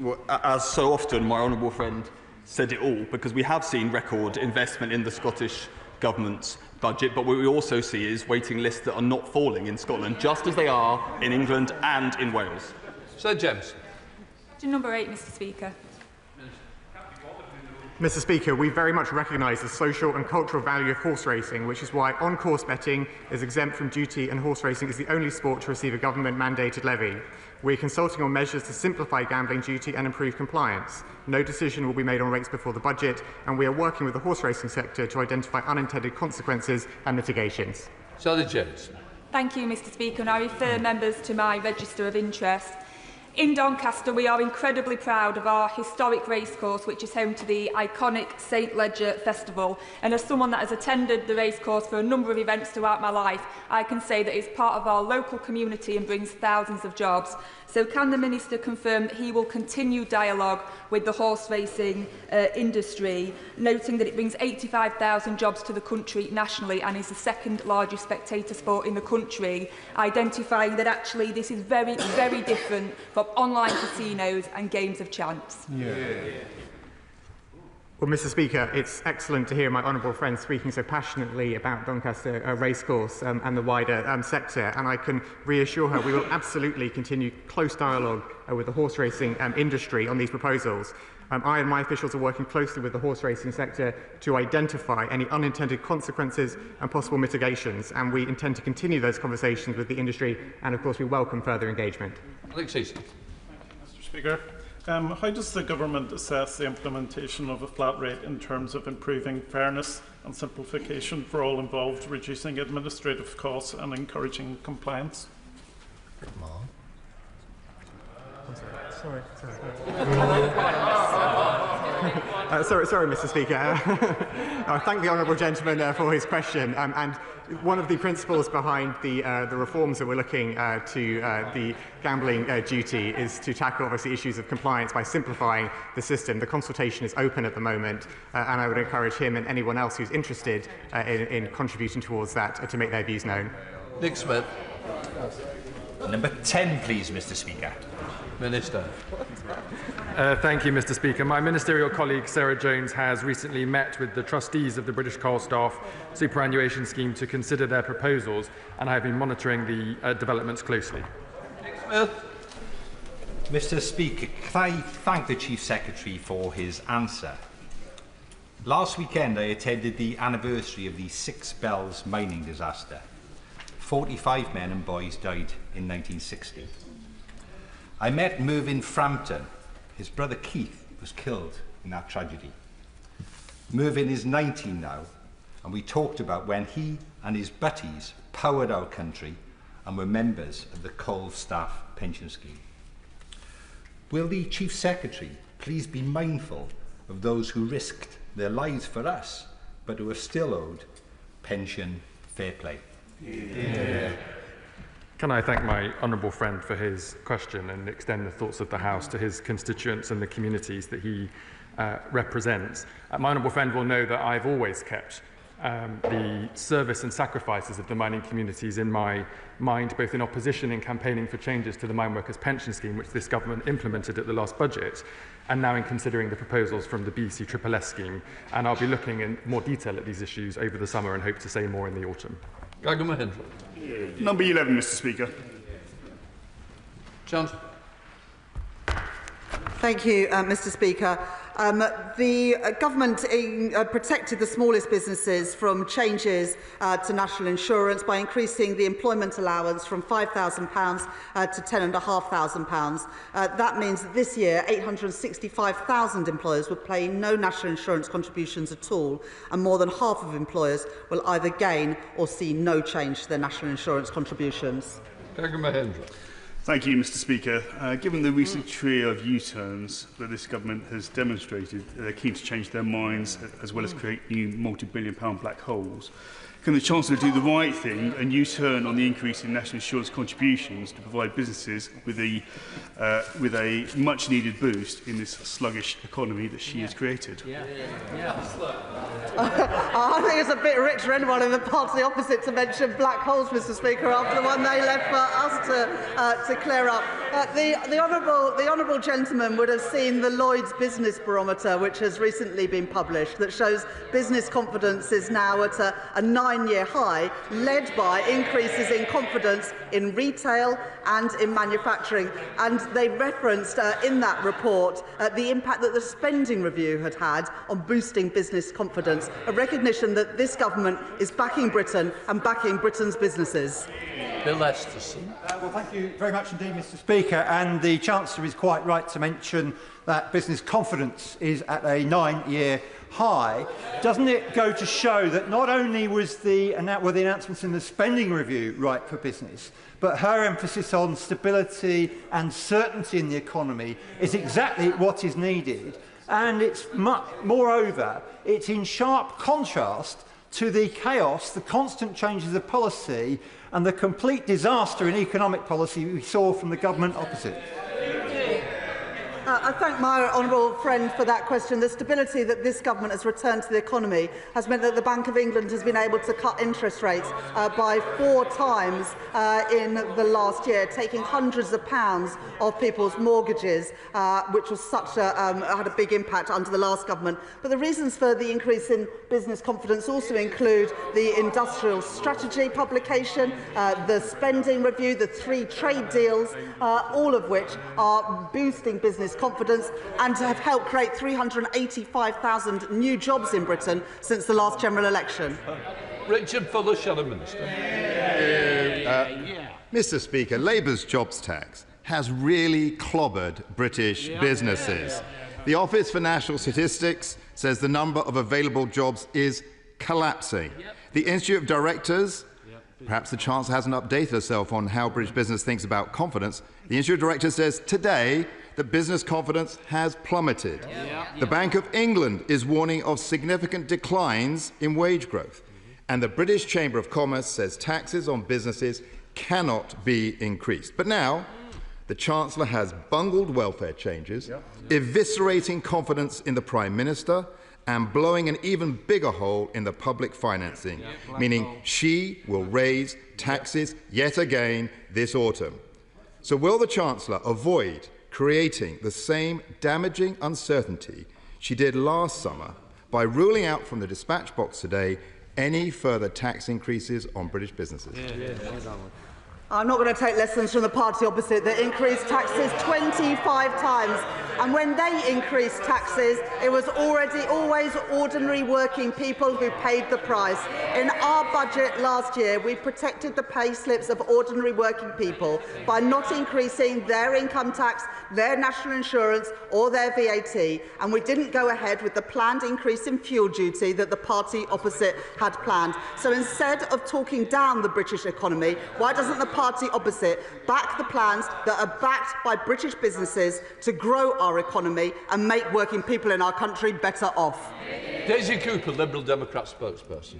Well, as so often, my honourable friend said it all, because we have seen record investment in the Scottish Government's budget, but what we also see is waiting lists that are not falling in Scotland, just as they are in England and in Wales. Sir James. Question number 8, Mr Speaker. Mr Speaker, we very much recognise the social and cultural value of horse racing, which is why on-course betting is exempt from duty and horse racing is the only sport to receive a government-mandated levy. We're consulting on measures to simplify gambling duty and improve compliance. No decision will be made on rates before the budget, and we are working with the horse racing sector to identify unintended consequences and mitigations. Sir James. Thank you, Mr Speaker, and I refer members to my register of interest. In Doncaster, we are incredibly proud of our historic racecourse, which is home to the iconic St Leger Festival. And as someone that has attended the racecourse for a number of events throughout my life, I can say that it's part of our local community and brings thousands of jobs. So can the Minister confirm that he will continue dialogue with the horse racing industry, noting that it brings 85,000 jobs to the country nationally and is the second largest spectator sport in the country, identifying that actually this is very, very different from online casinos and games of chance? Well, Mr Speaker, it's excellent to hear my honourable friend speaking so passionately about Doncaster Racecourse and the wider sector, and I can reassure her we will absolutely continue close dialogue with the horse racing industry on these proposals. I and my officials are working closely with the horse racing sector to identify any unintended consequences and possible mitigations, and we intend to continue those conversations with the industry, and of course we welcome further engagement. Mr Speaker. How does the Government assess the implementation of a flat rate in terms of improving fairness and simplification for all involved, reducing administrative costs and encouraging compliance? Sorry, Mr Speaker. I thank the honourable gentleman for his question. And one of the principles behind the reforms that we're looking to the gambling duty is to tackle, obviously, issues of compliance by simplifying the system. The consultation is open at the moment, and I would encourage him and anyone else who's interested in contributing towards that to make their views known. Nick Smith. Number 10, please, Mr Speaker. Minister. Thank you, Mr Speaker. My ministerial colleague Sarah Jones has recently met with the trustees of the British Coal Staff Superannuation Scheme to consider their proposals, and I have been monitoring the developments closely. Mr Speaker, can I thank the Chief Secretary for his answer? Last weekend I attended the anniversary of the Six Bells mining disaster. 45 men and boys died in 1960. I met Mervyn Frampton. His brother Keith was killed in that tragedy. Mervyn is 19 now, and we talked about when he and his buddies powered our country and were members of the Coal Staff Pension Scheme. Will the Chief Secretary please be mindful of those who risked their lives for us, but who are still owed pension fair play? Yeah. Can I thank my honourable friend for his question and extend the thoughts of the House to his constituents and the communities that he represents. My honourable friend will know that I've always kept the service and sacrifices of the mining communities in my mind, both in opposition and campaigning for changes to the mine workers' pension scheme, which this government implemented at the last budget, and now in considering the proposals from the BCSS scheme. And I'll be looking in more detail at these issues over the summer and hope to say more in the autumn. Number 11, Mr Speaker. Johnson. Thank you, Mr Speaker. The government protected the smallest businesses from changes to national insurance by increasing the employment allowance from £5,000 to £10,500. That means that this year 865,000 employers will pay no national insurance contributions at all, and more than half of employers will either gain or see no change to their national insurance contributions. Thank you, Mr Speaker. Given the recent trio of U-turns that this government has demonstrated, they're keen to change their minds as well as create new multi-billion-pound black holes. Can the Chancellor do the right thing and U-turn on the increase in national insurance contributions to provide businesses with a much-needed boost in this sluggish economy that she has created? I think it's a bit rich for anyone in the party opposite to mention black holes, Mr. Speaker, after the one they left for us to clear up. The honourable gentleman would have seen the Lloyd's Business Barometer, which has recently been published, that shows business confidence is now at a 9-year high, led by increases in confidence in retail and in manufacturing. And they referenced in that report the impact that the spending review had on boosting business confidence, a recognition that this government is backing Britain and backing Britain's businesses. Bill Esterson. Well, thank you very much indeed, Mr. Speaker. And the Chancellor is quite right to mention that business confidence is at a 9-year high. Doesn't it go to show that not only were the announcements in the spending review right for business, but her emphasis on stability and certainty in the economy is exactly what is needed. And it's moreover, it's in sharp contrast to the chaos, the constant changes of policy and the complete disaster in economic policy we saw from the government opposite. I thank my honourable friend for that question. The stability that this government has returned to the economy has meant that the Bank of England has been able to cut interest rates by 4 times in the last year, taking hundreds of pounds off people's mortgages, which was had a big impact under the last government. But the reasons for the increase in business confidence also include the industrial strategy publication, the spending review, the 3 trade deals, all of which are boosting business confidence and have helped create 385,000 new jobs in Britain since the last general election. Richard Fuller, Shadow Minister. Mr. Speaker, Labour's jobs tax has really clobbered British businesses. The Office for National Statistics says the number of available jobs is collapsing. The Institute of Directors, perhaps the Chancellor hasn't updated herself on how British business thinks about confidence. The Institute of Directors says today that business confidence has plummeted. The Bank of England is warning of significant declines in wage growth. And the British Chamber of Commerce says taxes on businesses cannot be increased. But now, the Chancellor has bungled welfare changes, eviscerating confidence in the Prime Minister, and blowing an even bigger hole in the public financing, meaning she will raise taxes yet again this autumn. So will the Chancellor avoid creating the same damaging uncertainty she did last summer by ruling out from the dispatch box today any further tax increases on British businesses? I'm not going to take lessons from the party opposite that increased taxes 25 times. And when they increased taxes, it was always ordinary working people who paid the price. In our budget last year, we protected the pay slips of ordinary working people by not increasing their income tax, their national insurance or their VAT. And we didn't go ahead with the planned increase in fuel duty that the party opposite had planned. So instead of talking down the British economy, why doesn't the party opposite back the plans that are backed by British businesses to grow our economy and make working people in our country better off? Daisy Cooper, Liberal Democrat spokesperson.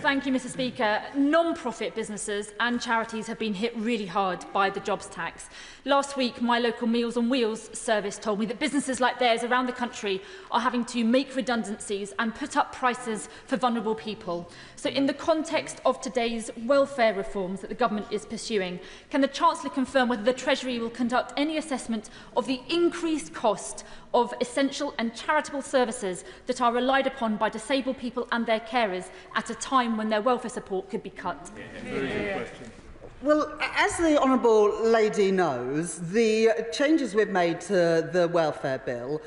Thank you, Mr. Speaker. Non-profit businesses and charities have been hit really hard by the jobs tax. Last week, my local Meals on Wheels service told me that businesses like theirs around the country are having to make redundancies and put up prices for vulnerable people. So in the context of today's welfare reforms that the government is pursuing, can the Chancellor confirm whether the Treasury will conduct any assessment of the increased cost of essential and charitable services that are relied upon by disabled people and their carers at a time when their welfare support could be cut? Very good question. Well, as the honourable lady knows, the changes we've made to the welfare bill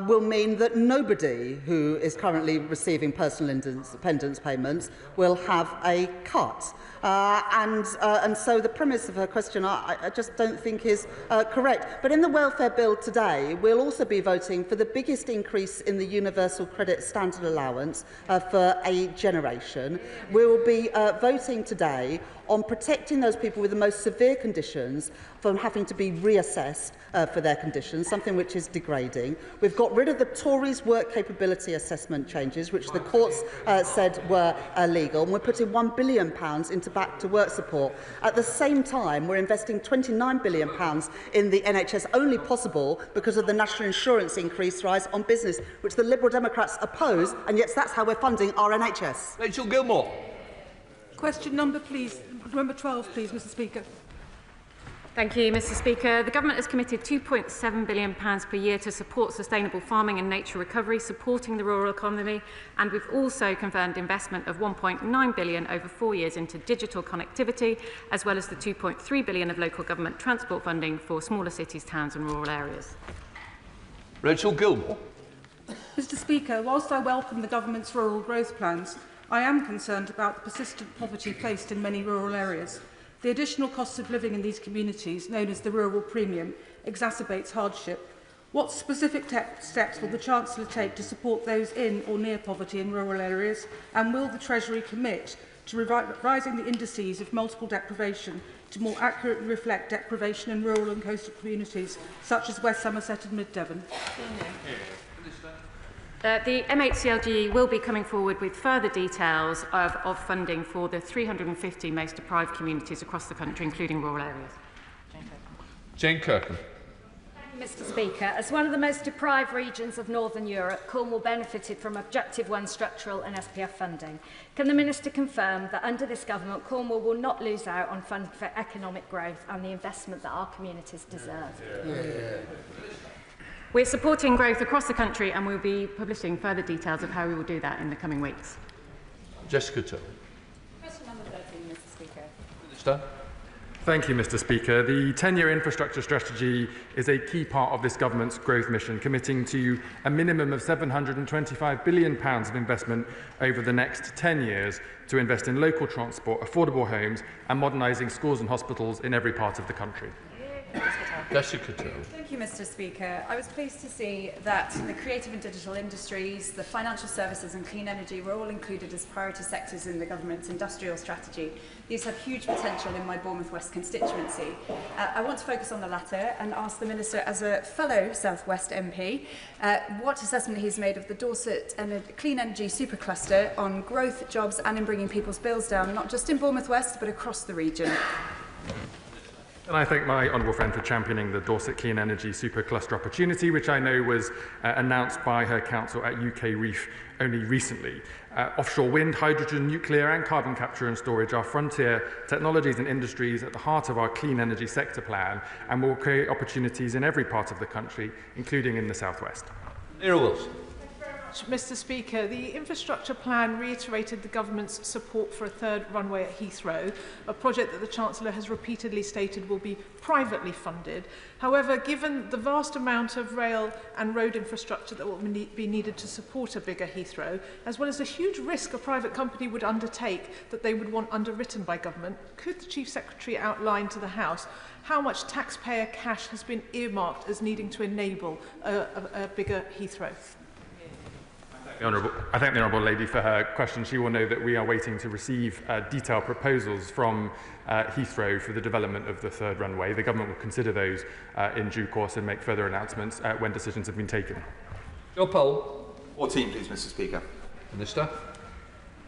will mean that nobody who is currently receiving personal independence payments will have a cut. And so the premise of her question I just don't think is correct. But in the welfare bill today, we'll also be voting for the biggest increase in the Universal Credit Standard Allowance for a generation. We will be voting today on protecting those people with the most severe conditions from having to be reassessed for their conditions, something which is degrading. We've got rid of the Tories' work capability assessment changes, which the courts said were illegal, and we're putting £1 billion into back-to-work support. At the same time, we're investing £29 billion in the NHS, only possible because of the national insurance increase rise on business, which the Liberal Democrats oppose, and yet that's how we're funding our NHS. Rachel Gilmore. Question number 12, please, Mr. Speaker. Thank you, Mr. Speaker. The Government has committed £2.7 billion per year to support sustainable farming and nature recovery, supporting the rural economy, and we've also confirmed investment of £1.9 billion over 4 years into digital connectivity, as well as the £2.3 billion of local government transport funding for smaller cities, towns and rural areas. Rachel Gilmore. Mr. Speaker, whilst I welcome the Government's rural growth plans, I am concerned about the persistent poverty faced in many rural areas. The additional cost of living in these communities, known as the rural premium, exacerbates hardship. What specific steps will the Chancellor take to support those in or near poverty in rural areas? And will the Treasury commit to revising the indices of multiple deprivation to more accurately reflect deprivation in rural and coastal communities, such as West Somerset and Mid Devon? The MHCLGE will be coming forward with further details of funding for the 350 most deprived communities across the country, including rural areas. Jane Kirkham. Mr. Speaker, as one of the most deprived regions of Northern Europe, Cornwall benefited from Objective 1 structural and SPF funding. Can the Minister confirm that under this government, Cornwall will not lose out on funds for economic growth and the investment that our communities deserve? We're supporting growth across the country, and we'll be publishing further details of how we will do that in the coming weeks. Jessica Turner. Question number 13, Mr. Speaker. Minister. Thank you, Mr. Speaker. The 10-year infrastructure strategy is a key part of this government's growth mission, committing to a minimum of £725 billion of investment over the next 10 years to invest in local transport, affordable homes and modernising schools and hospitals in every part of the country. Jessica Turner. Thank you, Mr. Speaker. I was pleased to see that the creative and digital industries, the financial services and clean energy were all included as priority sectors in the government's industrial strategy. These have huge potential in my Bournemouth West constituency. I want to focus on the latter and ask the Minister, as a fellow South West MP, what assessment he's made of the Dorset and clean energy supercluster on growth, jobs and in bringing people's bills down, not just in Bournemouth West but across the region. And I thank my honourable friend for championing the Dorset Clean Energy Supercluster opportunity, which I know was announced by her council at UK Reef only recently. Offshore wind, hydrogen, nuclear and carbon capture and storage are frontier technologies and industries at the heart of our clean energy sector plan and will create opportunities in every part of the country, including in the South West. Neil Wilson. Mr. Speaker, the infrastructure plan reiterated the government's support for a third runway at Heathrow, a project that the Chancellor has repeatedly stated will be privately funded. However, given the vast amount of rail and road infrastructure that will be needed to support a bigger Heathrow, as well as the huge risk a private company would undertake that they would want underwritten by government, could the Chief Secretary outline to the House how much taxpayer cash has been earmarked as needing to enable a bigger Heathrow? I thank the Honourable Lady for her question. She will know that we are waiting to receive detailed proposals from Heathrow for the development of the third runway. The Government will consider those in due course and make further announcements when decisions have been taken. Joe Powell. 14, please, Mr. Speaker. Minister.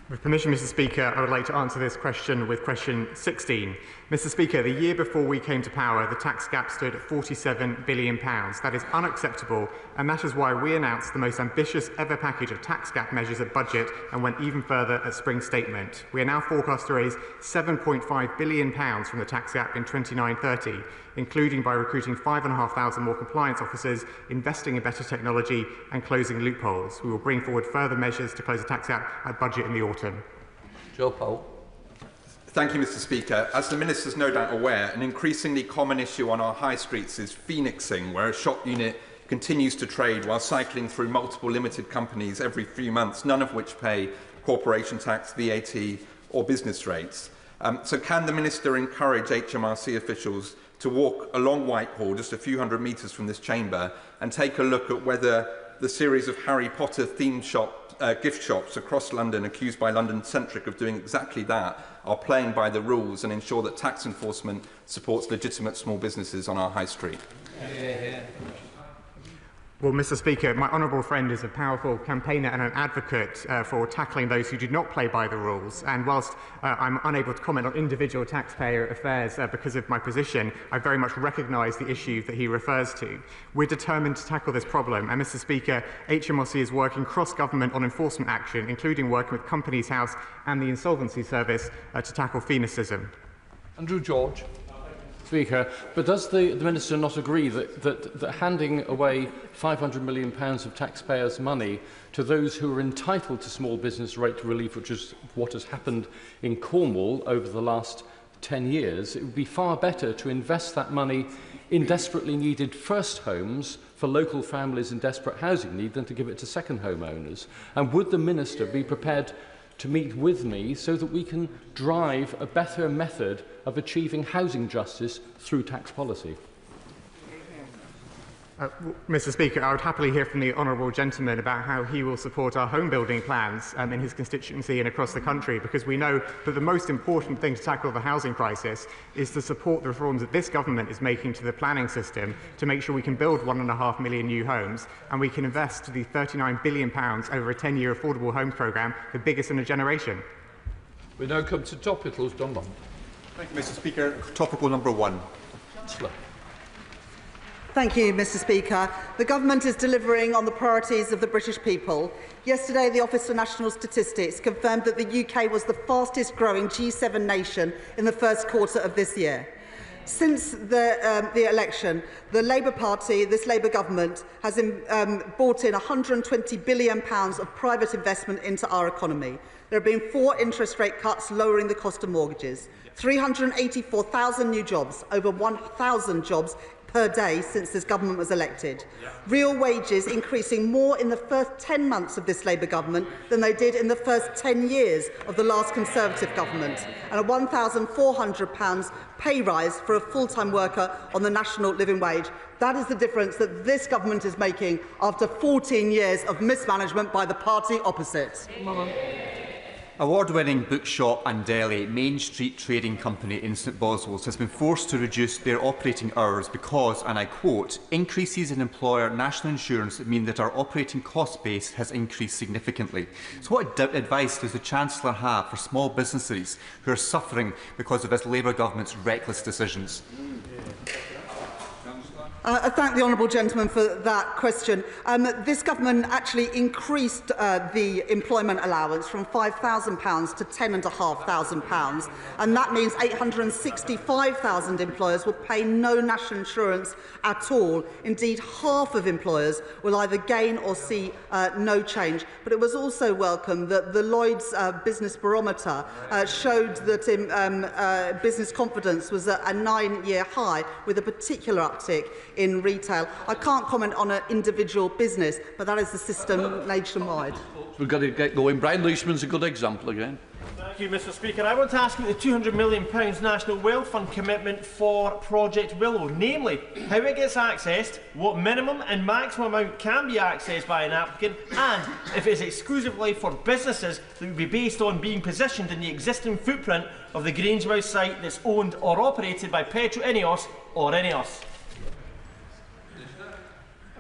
With permission, Mr. Speaker, I would like to answer this question with question 16. Mr. Speaker, the year before we came to power, the tax gap stood at £47 billion. That is unacceptable, and that is why we announced the most ambitious ever package of tax gap measures at budget and went even further at spring statement. We are now forecast to raise £7.5 billion from the tax gap in 29-30, including by recruiting 5,500 more compliance officers, investing in better technology and closing loopholes. We will bring forward further measures to close the tax gap at budget in the autumn. Joe Powell. Thank you, Mr. Speaker. As the Minister is no doubt aware, an increasingly common issue on our high streets is phoenixing, where a shop unit continues to trade while cycling through multiple limited companies every few months, none of which pay corporation tax, VAT or business rates. So can the Minister encourage HMRC officials to walk along Whitehall, just a few hundred metres from this chamber, and take a look at whether the series of Harry Potter themed gift shops across London, accused by London Centric of doing exactly that, are playing by the rules and ensure that tax enforcement supports legitimate small businesses on our high street? Well, Mr. Speaker, my honourable friend is a powerful campaigner and an advocate for tackling those who do not play by the rules. And whilst I'm unable to comment on individual taxpayer affairs because of my position, I very much recognise the issue that he refers to. We're determined to tackle this problem. And, Mr. Speaker, HMRC is working cross-government on enforcement action, including working with Companies House and the Insolvency Service to tackle phoenicism. Andrew George. Speaker, but does the Minister not agree that handing away £500 million of taxpayers' money to those who are entitled to small business rate relief, which is what has happened in Cornwall over the last 10 years, it would be far better to invest that money in desperately needed first homes for local families in desperate housing need than to give it to second home owners? And would the Minister be prepared to meet with me so that we can drive a better method of achieving housing justice through tax policy? Mr. Speaker, I would happily hear from the honourable gentleman about how he will support our home building plans in his constituency and across the country, because we know that the most important thing to tackle the housing crisis is to support the reforms that this government is making to the planning system to make sure we can build 1.5 million new homes and we can invest the £39 billion over a 10-year affordable homes programme, the biggest in a generation. We now come to Topicals. Dunlop. Thank you, Mr. Speaker. Topical number 1. Chancellor. Thank you, Mr. Speaker. The Government is delivering on the priorities of the British people. Yesterday, the Office for National Statistics confirmed that the UK was the fastest growing G7 nation in the first quarter of this year. Since the election, the Labour Party, this Labour government, has brought in £120 billion of private investment into our economy. There have been 4 interest rate cuts lowering the cost of mortgages, 384,000 new jobs, over 1,000 jobs per day since this government was elected. Real wages increasing more in the first 10 months of this Labour government than they did in the first 10 years of the last Conservative government, and a £1,400 pay rise for a full-time worker on the national living wage. That is the difference that this government is making after 14 years of mismanagement by the party opposite. Award-winning bookshop and deli Main Street Trading Company in St Boswells has been forced to reduce their operating hours because, and I quote, increases in employer national insurance mean that our operating cost base has increased significantly. So what advice does the Chancellor have for small businesses who are suffering because of this Labour government's reckless decisions? I thank the honourable gentleman for that question. This government actually increased the employment allowance from £5,000 to £10,500, and that means 865,000 employers will pay no national insurance at all. Indeed, half of employers will either gain or see no change. But it was also welcome that the Lloyd's Business Barometer showed that business confidence was at a 9-year high, with a particular uptick in retail. I can't comment on an individual business, but that is the system nationwide. We've got to get going. Brian Leishman's a good example again. Thank you, Mr. Speaker. I want to ask you the £200 million National Wealth Fund commitment for Project Willow, namely how it gets accessed, what minimum and maximum amount can be accessed by an applicant, and if it is exclusively for businesses that would be based on being positioned in the existing footprint of the Grangemouth site that's owned or operated by Petro Ineos or Ineos.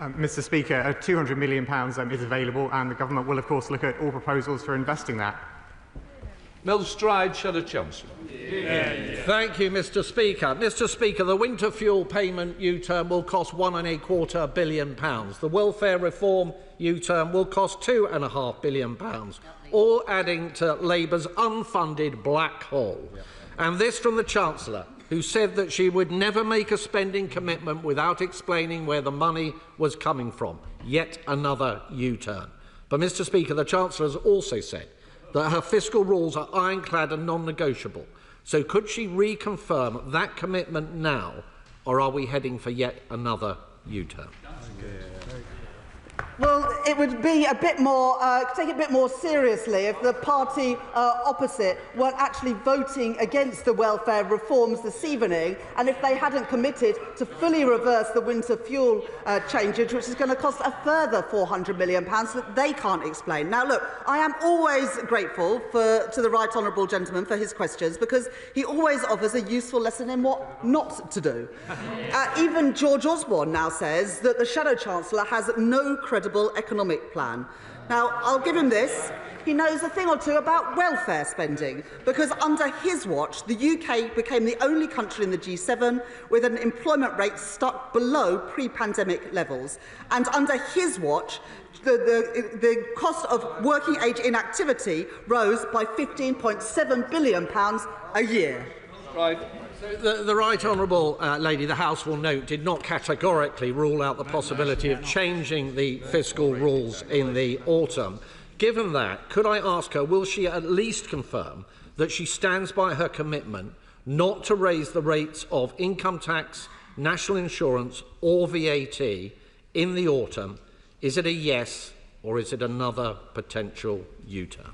Mr. Speaker, £200 million is available, and the Government will, of course, look at all proposals for investing that. Mel Stride, Shadow Chancellor. Thank you, Mr. Speaker. Mr. Speaker, the winter fuel payment U-turn will cost £1.25 billion. The welfare reform U-turn will cost £2.5 billion, all adding to Labour's unfunded black hole. And this from the Chancellor, who said that she would never make a spending commitment without explaining where the money was coming from. Yet another U-turn. But, Mr. Speaker, the Chancellor has also said that her fiscal rules are ironclad and non-negotiable. So could she reconfirm that commitment now, or are we heading for yet another U-turn? Well, it would be a bit more, take it a bit more seriously if the party opposite weren't actually voting against the welfare reforms this evening, and if they hadn't committed to fully reverse the winter fuel changes, which is going to cost a further £400 million that they can't explain. Now, look, I am always grateful to the right honourable gentleman for his questions, because he always offers a useful lesson in what not to do. Even George Osborne now says that the Shadow Chancellor has no credible economic plan. Now, I'll give him this. He knows a thing or two about welfare spending, because under his watch, the UK became the only country in the G7 with an employment rate stuck below pre-pandemic levels. And under his watch, the cost of working age inactivity rose by £15.7 billion a year. Right. The Right Honourable Lady, the House will note, did not categorically rule out the possibility of changing the fiscal rules in the autumn. Given that, could I ask her, will she at least confirm that she stands by her commitment not to raise the rates of income tax, national insurance or VAT in the autumn? Is it a yes, or is it another potential U-turn?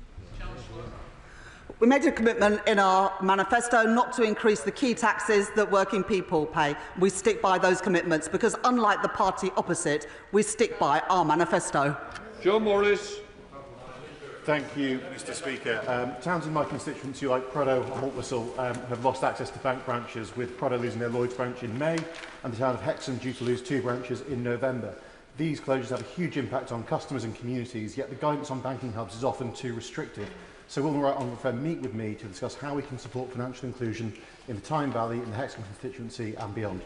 We made a commitment in our manifesto not to increase the key taxes that working people pay. We stick by those commitments because, unlike the party opposite, we stick by our manifesto. Joe Morris. Thank you, Mr Speaker. Towns in my constituency, like Prudhoe and Haltwhistle, have lost access to bank branches, with Prudhoe losing their Lloyds branch in May and the town of Hexham due to lose 2 branches in November. These closures have a huge impact on customers and communities, yet the guidance on banking hubs is often too restrictive. So will the Right Honourable Friend meet with me to discuss how we can support financial inclusion in the Tyne Valley, in the Hexham constituency and beyond?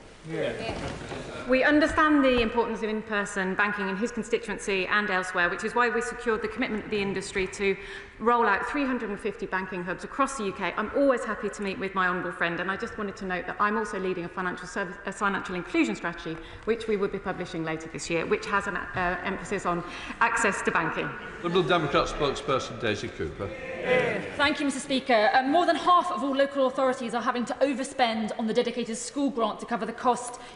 We understand the importance of in-person banking in his constituency and elsewhere, which is why we secured the commitment of the industry to roll out 350 banking hubs across the UK. I'm always happy to meet with my honourable friend, and I just wanted to note that I'm also leading a financial inclusion strategy, which we will be publishing later this year, which has an emphasis on access to banking. Liberal Democrat spokesperson Daisy Cooper. Thank you, Mr Speaker. More than half of all local authorities are having to overspend on the dedicated school grant to cover the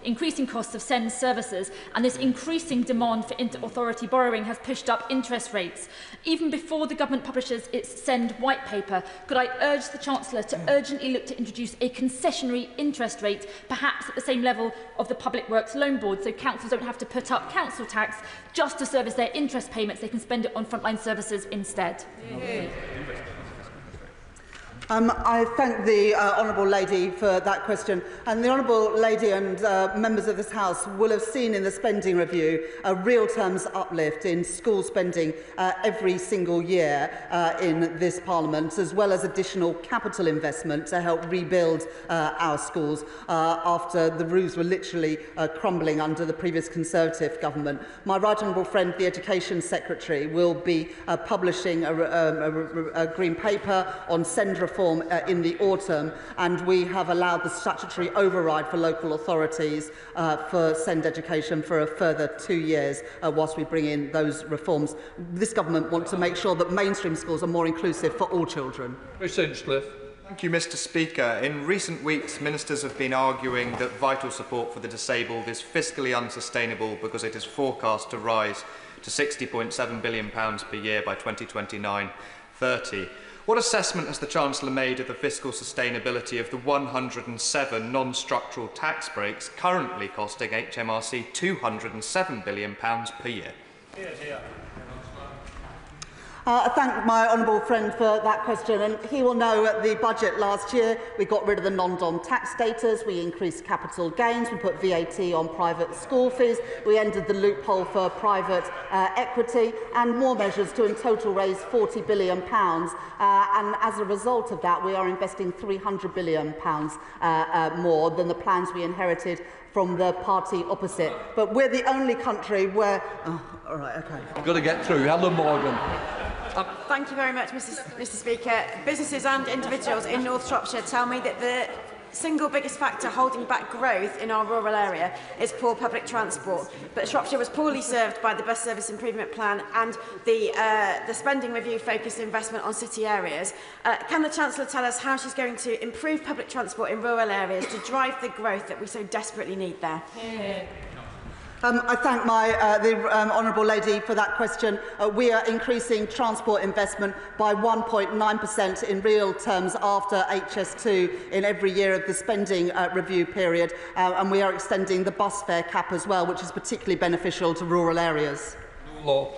increasing costs of SEND services, and this increasing demand for inter-authority borrowing has pushed up interest rates. Even before the government publishes its SEND white paper, could I urge the Chancellor to urgently look to introduce a concessionary interest rate, perhaps at the same level of the Public Works Loan Board, so councils don't have to put up council tax just to service their interest payments. They can spend it on frontline services instead. I thank the Honourable Lady for that question. And the Honourable Lady and members of this House will have seen in the spending review a real terms uplift in school spending every single year in this Parliament, as well as additional capital investment to help rebuild our schools after the roofs were literally crumbling under the previous Conservative government. My right honourable friend, the Education Secretary, will be publishing a green paper on SEND reform in the autumn, and we have allowed the statutory override for local authorities for SEND education for a further 2 years whilst we bring in those reforms. This government wants to make sure that mainstream schools are more inclusive for all children. Thank you, Mr Speaker. In recent weeks, ministers have been arguing that vital support for the disabled is fiscally unsustainable because it is forecast to rise to £60.7 billion per year by 2029-30. What assessment has the Chancellor made of the fiscal sustainability of the 107 non-structural tax breaks currently costing HMRC £207 billion per year? I thank my honourable friend for that question, and he will know at the budget last year we got rid of the non-dom tax status, we increased capital gains, we put VAT on private school fees, we ended the loophole for private equity, and more measures to in total raise £40 billion. And as a result of that, we are investing £300 billion more than the plans we inherited from the party opposite. But we're the only country where... Oh, all right, OK. Got to get through. Helen Morgan. Thank you very much, Mr Speaker. Businesses and individuals in North Shropshire tell me that the single biggest factor holding back growth in our rural area is poor public transport. But Shropshire was poorly served by the Bus Service Improvement Plan and the spending review focused investment on city areas. Can the Chancellor tell us how she's going to improve public transport in rural areas to drive the growth that we so desperately need there? I thank the honourable lady for that question. We are increasing transport investment by 1.9% in real terms after HS2 in every year of the spending review period, and we are extending the bus fare cap as well, which is particularly beneficial to rural areas. Law.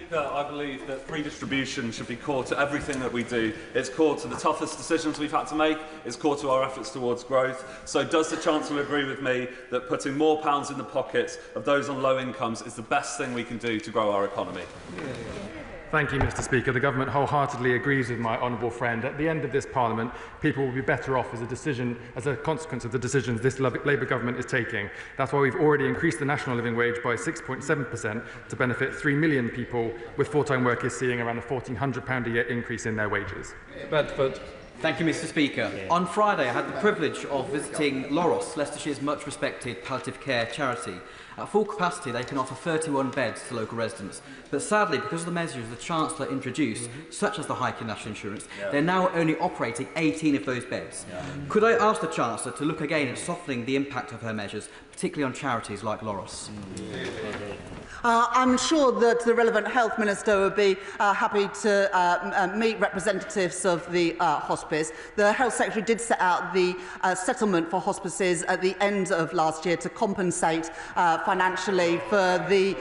I believe that free distribution should be core to everything that we do. It's core to the toughest decisions we've had to make. It's core to our efforts towards growth. So does the Chancellor agree with me that putting more pounds in the pockets of those on low incomes is the best thing we can do to grow our economy? Thank you, Mr. Speaker. The government wholeheartedly agrees with my honourable friend. At the end of this Parliament, people will be better off as a consequence of the decisions this Labour government is taking. That's why we've already increased the national living wage by 6.7% to benefit 3 million people, with full-time workers seeing around a £1,400 a year increase in their wages. Bedford. Thank you, Mr. Speaker. On Friday, I had the privilege of visiting Loros, Leicestershire's much-respected palliative care charity. At full capacity, they can offer 31 beds to local residents. But sadly, because of the measures the Chancellor introduced, such as the hike in national insurance, they're now only operating 18 of those beds. Could I ask the Chancellor to look again at softening the impact of her measures, particularly on charities like Loros? I'm sure that the relevant health minister would be happy to meet representatives of the hospice. The health secretary did set out the settlement for hospices at the end of last year to compensate financially for the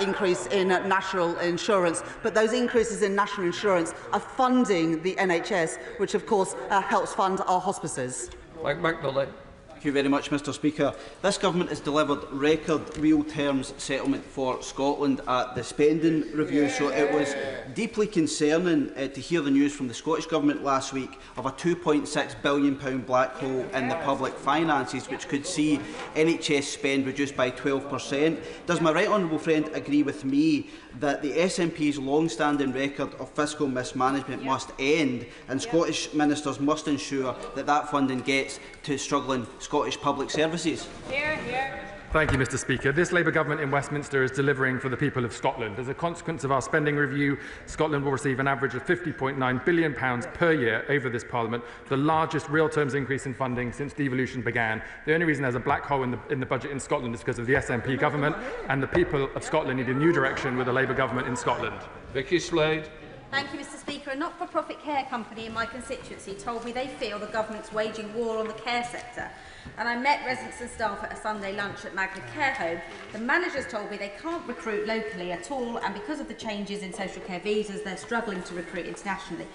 increase in national insurance. But those increases in national insurance are funding the NHS, which of course helps fund our hospices. Mike McNulty. Thank you very much, Mr. Speaker. This government has delivered record real terms settlement for Scotland at the spending review, so it was deeply concerning to hear the news from the Scottish Government last week of a £2.6 billion black hole in the public finances, which could see NHS spend reduced by 12%. Does my right honourable friend agree with me that the SNP's long-standing record of fiscal mismanagement must end, and Scottish ministers must ensure that that funding gets to struggling Scottish public services? Hear, hear. Thank you, Mr. Speaker. This Labour government in Westminster is delivering for the people of Scotland. As a consequence of our spending review, Scotland will receive an average of £50.9 billion per year over this Parliament, the largest real terms increase in funding since devolution began. The only reason there's a black hole in the budget in Scotland is because of the SNP government, and the people of Scotland need a new direction with a Labour government in Scotland. Vicky Slade. Thank you, Mr. Speaker. A not-for-profit care company in my constituency told me they feel the government's waging war on the care sector. And I met residents and staff at a Sunday lunch at Magna Care Home. The managers told me they can't recruit locally at all, and because of the changes in social care visas, they're struggling to recruit internationally.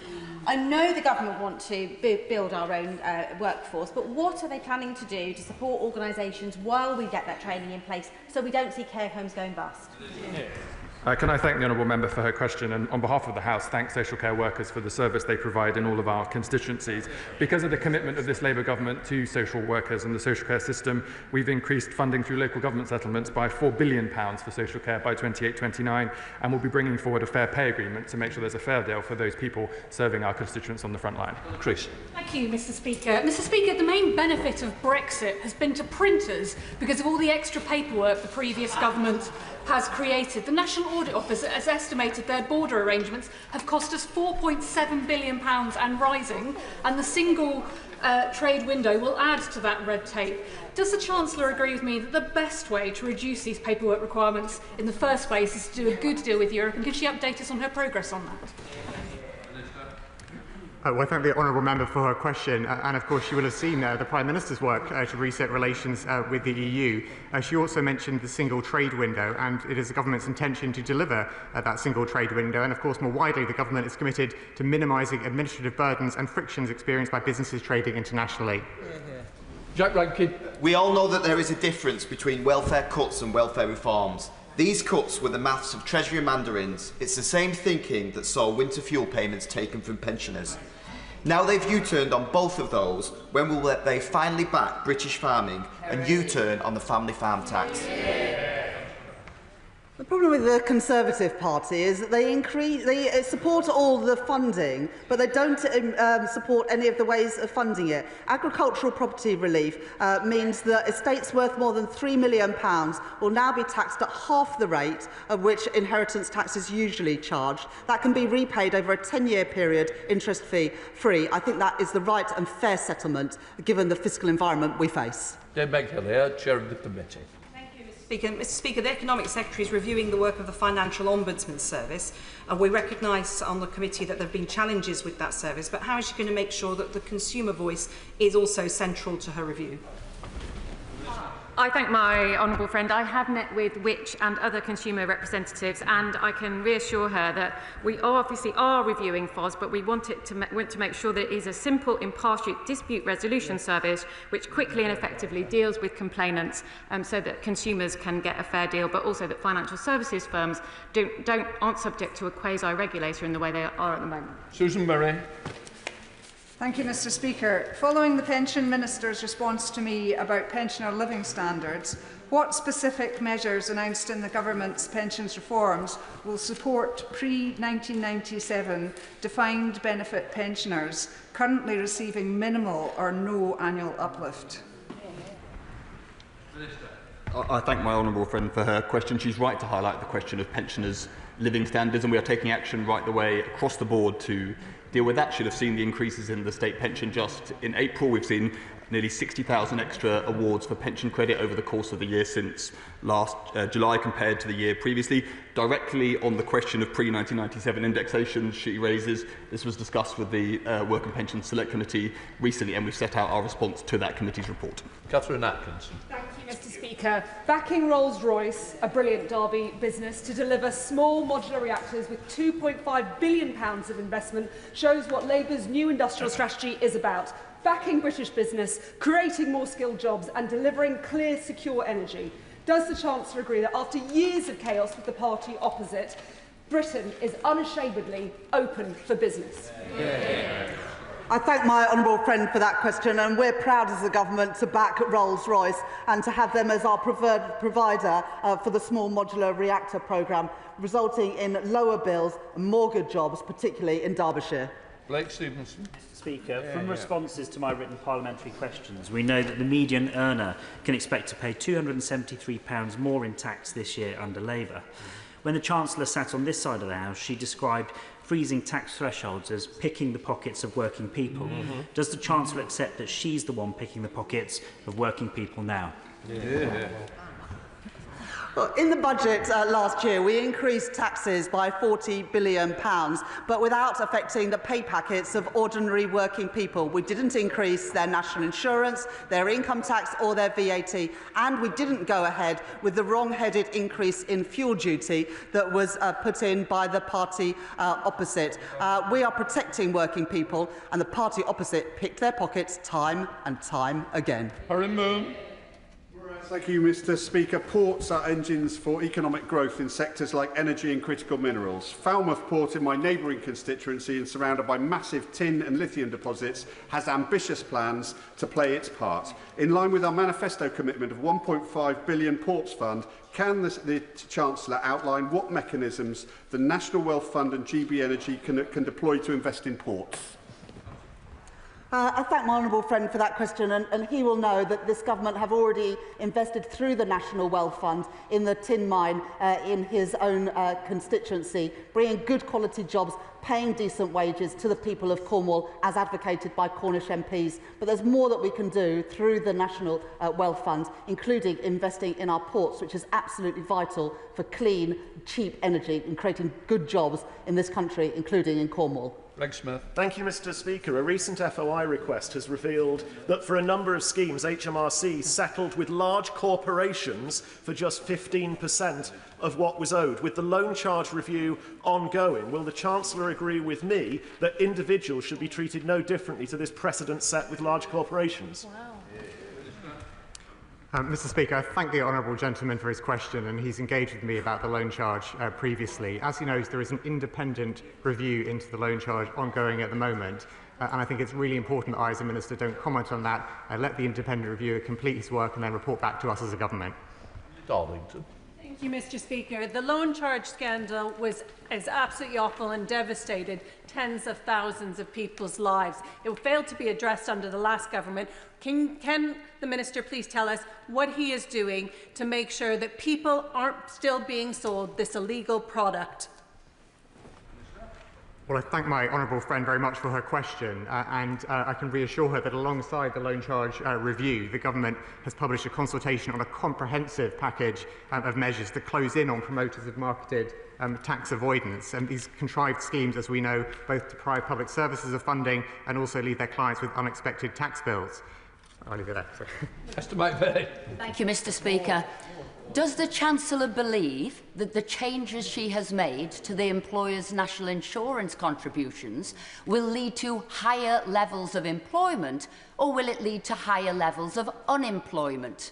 I know the government want to build our own workforce, but what are they planning to do to support organisations while we get that training in place so we don't see care homes going bust? Can I thank the honourable member for her question, and on behalf of the House thank social care workers for the service they provide in all of our constituencies. Because of the commitment of this Labour government to social workers and the social care system, we've increased funding through local government settlements by £4 billion for social care by 28-29, and we'll be bringing forward a fair pay agreement to make sure there's a fair deal for those people serving our constituents on the front line. Chris. Thank you, Mr. Speaker. Mr. Speaker, the main benefit of Brexit has been to printers because of all the extra paperwork the previous government has created. The National Audit Office has estimated their border arrangements have cost us £4.7 billion and rising, and the single trade window will add to that red tape. Does the Chancellor agree with me that the best way to reduce these paperwork requirements in the first place is to do a good deal with Europe, and can she update us on her progress on that? Well, I thank the honourable member for her question, and of course she will have seen the Prime Minister's work to reset relations with the EU. She also mentioned the single trade window, and it is the government's intention to deliver that single trade window, and of course more widely the government is committed to minimising administrative burdens and frictions experienced by businesses trading internationally. Jack Rankin. We all know that there is a difference between welfare cuts and welfare reforms. These cuts were the maths of Treasury mandarins. It's the same thinking that saw winter fuel payments taken from pensioners. Now they've U-turned on both of those. When will they finally back British farming and U-turn on the family farm tax? The problem with the Conservative Party is that they support all the funding, but they don't support any of the ways of funding it. Agricultural property relief means that estates worth more than £3 million will now be taxed at half the rate at which inheritance tax is usually charged. That can be repaid over a 10-year period, interest-free. I think that is the right and fair settlement, given the fiscal environment we face. Dave McNulty, Chair of the Committee. Mr Speaker, the Economic Secretary is reviewing the work of the Financial Ombudsman Service. We recognise on the committee that there have been challenges with that service, but how is she going to make sure that the consumer voice is also central to her review? I thank my honourable friend. I have met with Which and other consumer representatives, and I can reassure her that we obviously are reviewing FOS, but we want to make sure that it is a simple, impartial dispute resolution service which quickly and effectively deals with complainants, so that consumers can get a fair deal, but also that financial services firms aren't subject to a quasi-regulator in the way they are at the moment. Susan Murray. Thank you, Mr Speaker. Following the Pension Minister's response to me about pensioner living standards, what specific measures announced in the Government's pensions reforms will support pre-1997 defined benefit pensioners currently receiving minimal or no annual uplift? I thank my honourable friend for her question. She's right to highlight the question of pensioners' living standards, and we are taking action right the way across the board to deal with that. Should have seen the increases in the state pension just in April. We've seen nearly 60,000 extra awards for pension credit over the course of the year since last July compared to the year previously. Directly on the question of pre-1997 indexation she raises, this was discussed with the Work and Pension Select Committee recently, and we've set out our response to that committee's report. Catherine Atkinson. Thank you, Mr Speaker. Backing Rolls-Royce, a brilliant Derby business, to deliver small modular reactors with £2.5 billion of investment shows what Labour's new industrial strategy is about. Backing British business, creating more skilled jobs and delivering clear, secure energy. Does the Chancellor agree that after years of chaos with the party opposite, Britain is unashamedly open for business? I thank my honourable friend for that question, and we're proud as a government to back Rolls-Royce and to have them as our preferred provider for the small modular reactor programme, resulting in lower bills and more good jobs, particularly in Derbyshire. Blake Stevenson. Mr Speaker, from responses to my written parliamentary questions, we know that the median earner can expect to pay £273 more in tax this year under Labour. When the Chancellor sat on this side of the House, she described freezing tax thresholds as picking the pockets of working people. Does the Chancellor accept that she's the one picking the pockets of working people now? Well, in the budget last year, we increased taxes by £40 billion, but without affecting the pay packets of ordinary working people. We didn't increase their national insurance, their income tax or their VAT, and we didn't go ahead with the wrong-headed increase in fuel duty that was put in by the party opposite. We are protecting working people, and the party opposite picked their pockets time and time again. Thank you, Mr Speaker. Ports are engines for economic growth in sectors like energy and critical minerals. Falmouth Port in my neighbouring constituency and surrounded by massive tin and lithium deposits has ambitious plans to play its part. In line with our manifesto commitment of £1.5 billion Ports Fund, can the Chancellor outline what mechanisms the National Wealth Fund and GB Energy can deploy to invest in ports? I thank my honourable friend for that question, and he will know that this government have already invested through the National Wealth Fund in the tin mine in his own constituency, bringing good quality jobs, paying decent wages to the people of Cornwall, as advocated by Cornish MPs. But there's more that we can do through the National Wealth Fund, including investing in our ports, which is absolutely vital for clean, cheap energy and creating good jobs in this country, including in Cornwall. Greg Smith. Thank you, Mr Speaker. A recent FOI request has revealed that for a number of schemes, HMRC settled with large corporations for just 15% of what was owed. With the loan charge review ongoing, will the Chancellor agree with me that individuals should be treated no differently to this precedent set with large corporations? Wow. Mr Speaker, I thank the honourable gentleman for his question, and he's engaged with me about the loan charge previously. As he knows, there is an independent review into the loan charge ongoing at the moment, and I think it's really important that I as a minister don't comment on that. Let the independent reviewer complete his work and then report back to us as a government. Darlington. Thank you, Mr Speaker. The loan charge scandal is absolutely awful and devastated tens of thousands of people's lives. It failed to be addressed under the last government. Can the Minister please tell us what he is doing to make sure that people aren't still being sold this illegal product? Well, I thank my honourable friend very much for her question, and I can reassure her that alongside the loan charge review, the government has published a consultation on a comprehensive package of measures that close in on promoters of marketed tax avoidance. And these contrived schemes, as we know, both deprive public services of funding and also leave their clients with unexpected tax bills. I'll leave it there. Mr. McVeigh. Thank you, Mr. Speaker. Does the Chancellor believe that the changes she has made to the employers' national insurance contributions will lead to higher levels of employment, or will it lead to higher levels of unemployment?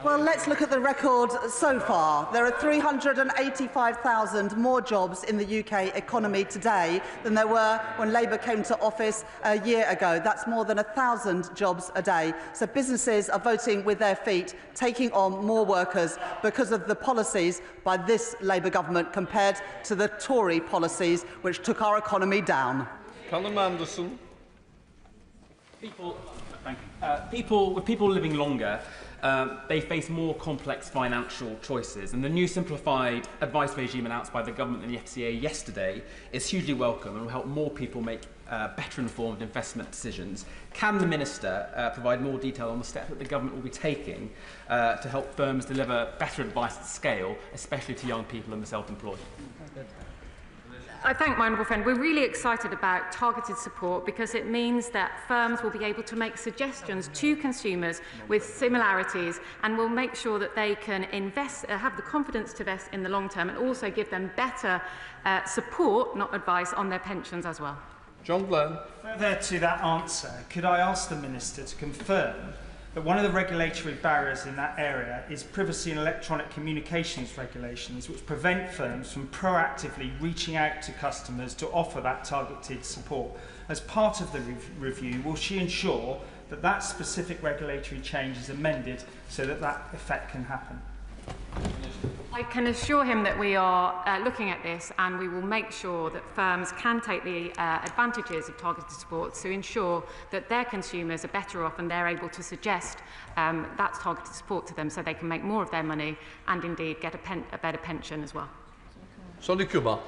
Well, let's look at the record so far. There are 385,000 more jobs in the UK economy today than there were when Labour came to office a year ago. That's more than 1,000 jobs a day. So businesses are voting with their feet, taking on more workers because of the policies by this Labour government compared to the Tory policies which took our economy down. Callum Anderson. People living longer, they face more complex financial choices, and the new simplified advice regime announced by the government and the FCA yesterday is hugely welcome and will help more people make better informed investment decisions. Can the Minister provide more detail on the steps that the government will be taking to help firms deliver better advice at scale, especially to young people and the self-employed? I thank my honourable friend. We're really excited about targeted support because it means that firms will be able to make suggestions to consumers with similarities, and will make sure that they can invest, have the confidence to invest in the long term, and also give them better support, not advice, on their pensions as well. John Glenn. Further to that answer, could I ask the Minister to confirm that one of the regulatory barriers in that area is privacy and electronic communications regulations, which prevent firms from proactively reaching out to customers to offer that targeted support? As part of the review, will she ensure that that specific regulatory change is amended so that that effect can happen? I can assure him that we are looking at this, and we will make sure that firms can take the advantages of targeted support to ensure that their consumers are better off and they're able to suggest that targeted support to them so they can make more of their money and indeed get a better pension as well. Sonny Kumar.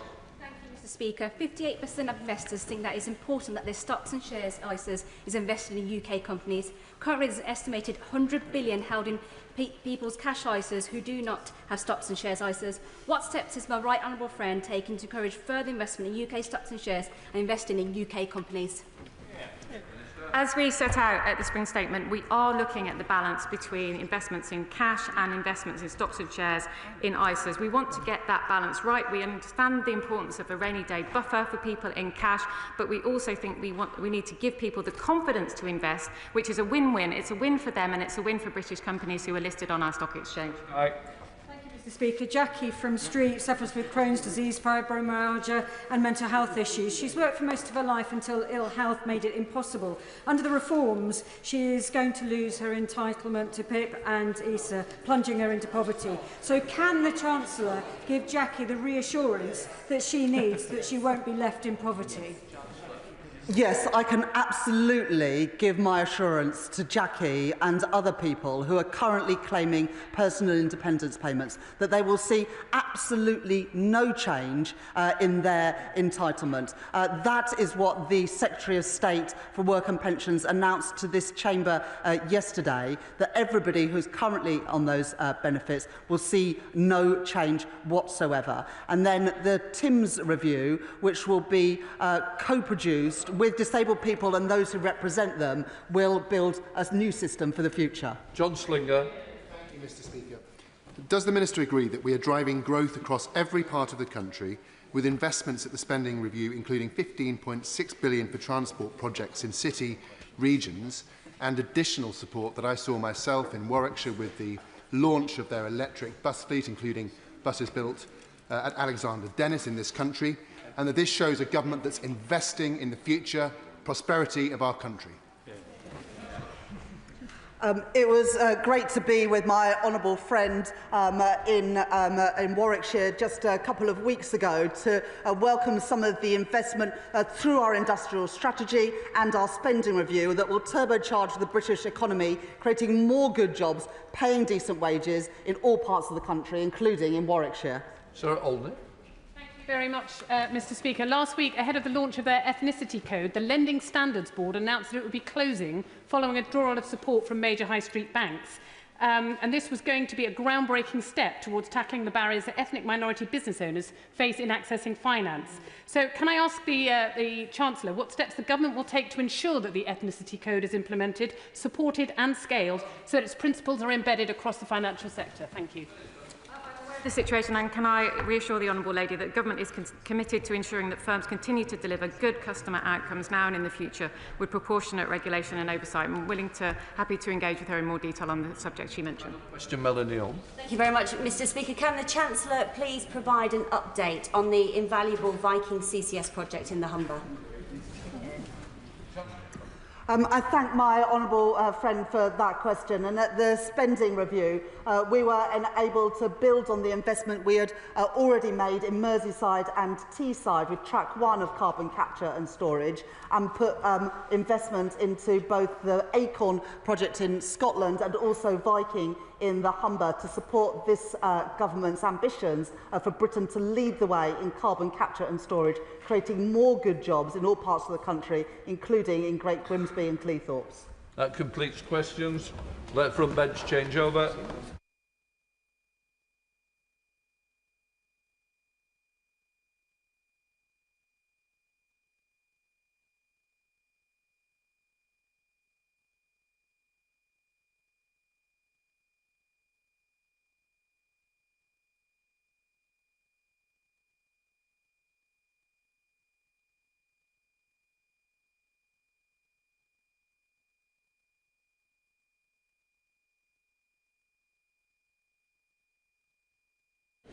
Mr. Speaker, 58% of investors think that it's important that their stocks and shares ISAs is invested in UK companies. Currently, there's an estimated 100 billion held in people's cash ISAs who do not have stocks and shares ISAs. What steps is my right honourable friend taking to encourage further investment in UK stocks and shares and investing in UK companies? As we set out at the Spring Statement, we are looking at the balance between investments in cash and investments in stocks and shares in ISAs. We want to get that balance right. We understand the importance of a rainy day buffer for people in cash, but we also think we need to give people the confidence to invest, which is a win-win. It's a win for them and it's a win for British companies who are listed on our stock exchange. Mr. Speaker, Jackie from Street suffers with Crohn's disease, fibromyalgia and mental health issues. She's worked for most of her life until ill health made it impossible. Under the reforms, she is going to lose her entitlement to PIP and ISA, plunging her into poverty. So can the Chancellor give Jackie the reassurance that she needs, that she won't be left in poverty? Yes, I can absolutely give my assurance to Jackie and other people who are currently claiming personal independence payments that they will see absolutely no change in their entitlement. That is what the Secretary of State for Work and Pensions announced to this chamber yesterday, that everybody who's currently on those benefits will see no change whatsoever. And then the TIMS review, which will be co-produced with disabled people and those who represent them, will build a new system for the future. John Slinger. Thank you, Mr. Speaker. Does the Minister agree that we are driving growth across every part of the country with investments at the spending review, including £15.6 billion for transport projects in city regions, and additional support that I saw myself in Warwickshire with the launch of their electric bus fleet, including buses built at Alexander Dennis in this country, and that this shows a government that's investing in the future prosperity of our country? It was great to be with my honourable friend in Warwickshire just a couple of weeks ago to welcome some of the investment through our industrial strategy and our spending review that will turbocharge the British economy, creating more good jobs, paying decent wages in all parts of the country, including in Warwickshire. Sir Olney. Very much, Mr. Speaker. Last week, ahead of the launch of their ethnicity code, the Lending Standards Board announced that it would be closing following a withdrawal of support from major high street banks. And this was going to be a groundbreaking step towards tackling the barriers that ethnic minority business owners face in accessing finance. So can I ask the Chancellor what steps the government will take to ensure that the ethnicity code is implemented, supported and scaled so that its principles are embedded across the financial sector? Thank you. The situation, and can I reassure the Honourable Lady that the Government is committed to ensuring that firms continue to deliver good customer outcomes now and in the future with proportionate regulation and oversight. I'm happy to engage with her in more detail on the subject she mentioned. Question Melanie on. Thank you very much, Mr. Speaker. Can the Chancellor please provide an update on the invaluable Viking CCS project in the Humber? I thank my honourable friend for that question. And at the spending review, we were able to build on the investment we had already made in Merseyside and Teesside with track 1 of carbon capture and storage, and put investment into both the Acorn project in Scotland and also Viking in the Humber to support this government's ambitions for Britain to lead the way in carbon capture and storage, creating more good jobs in all parts of the country, including in Great Grimsby and Cleethorpes. That completes questions. Let front bench change over.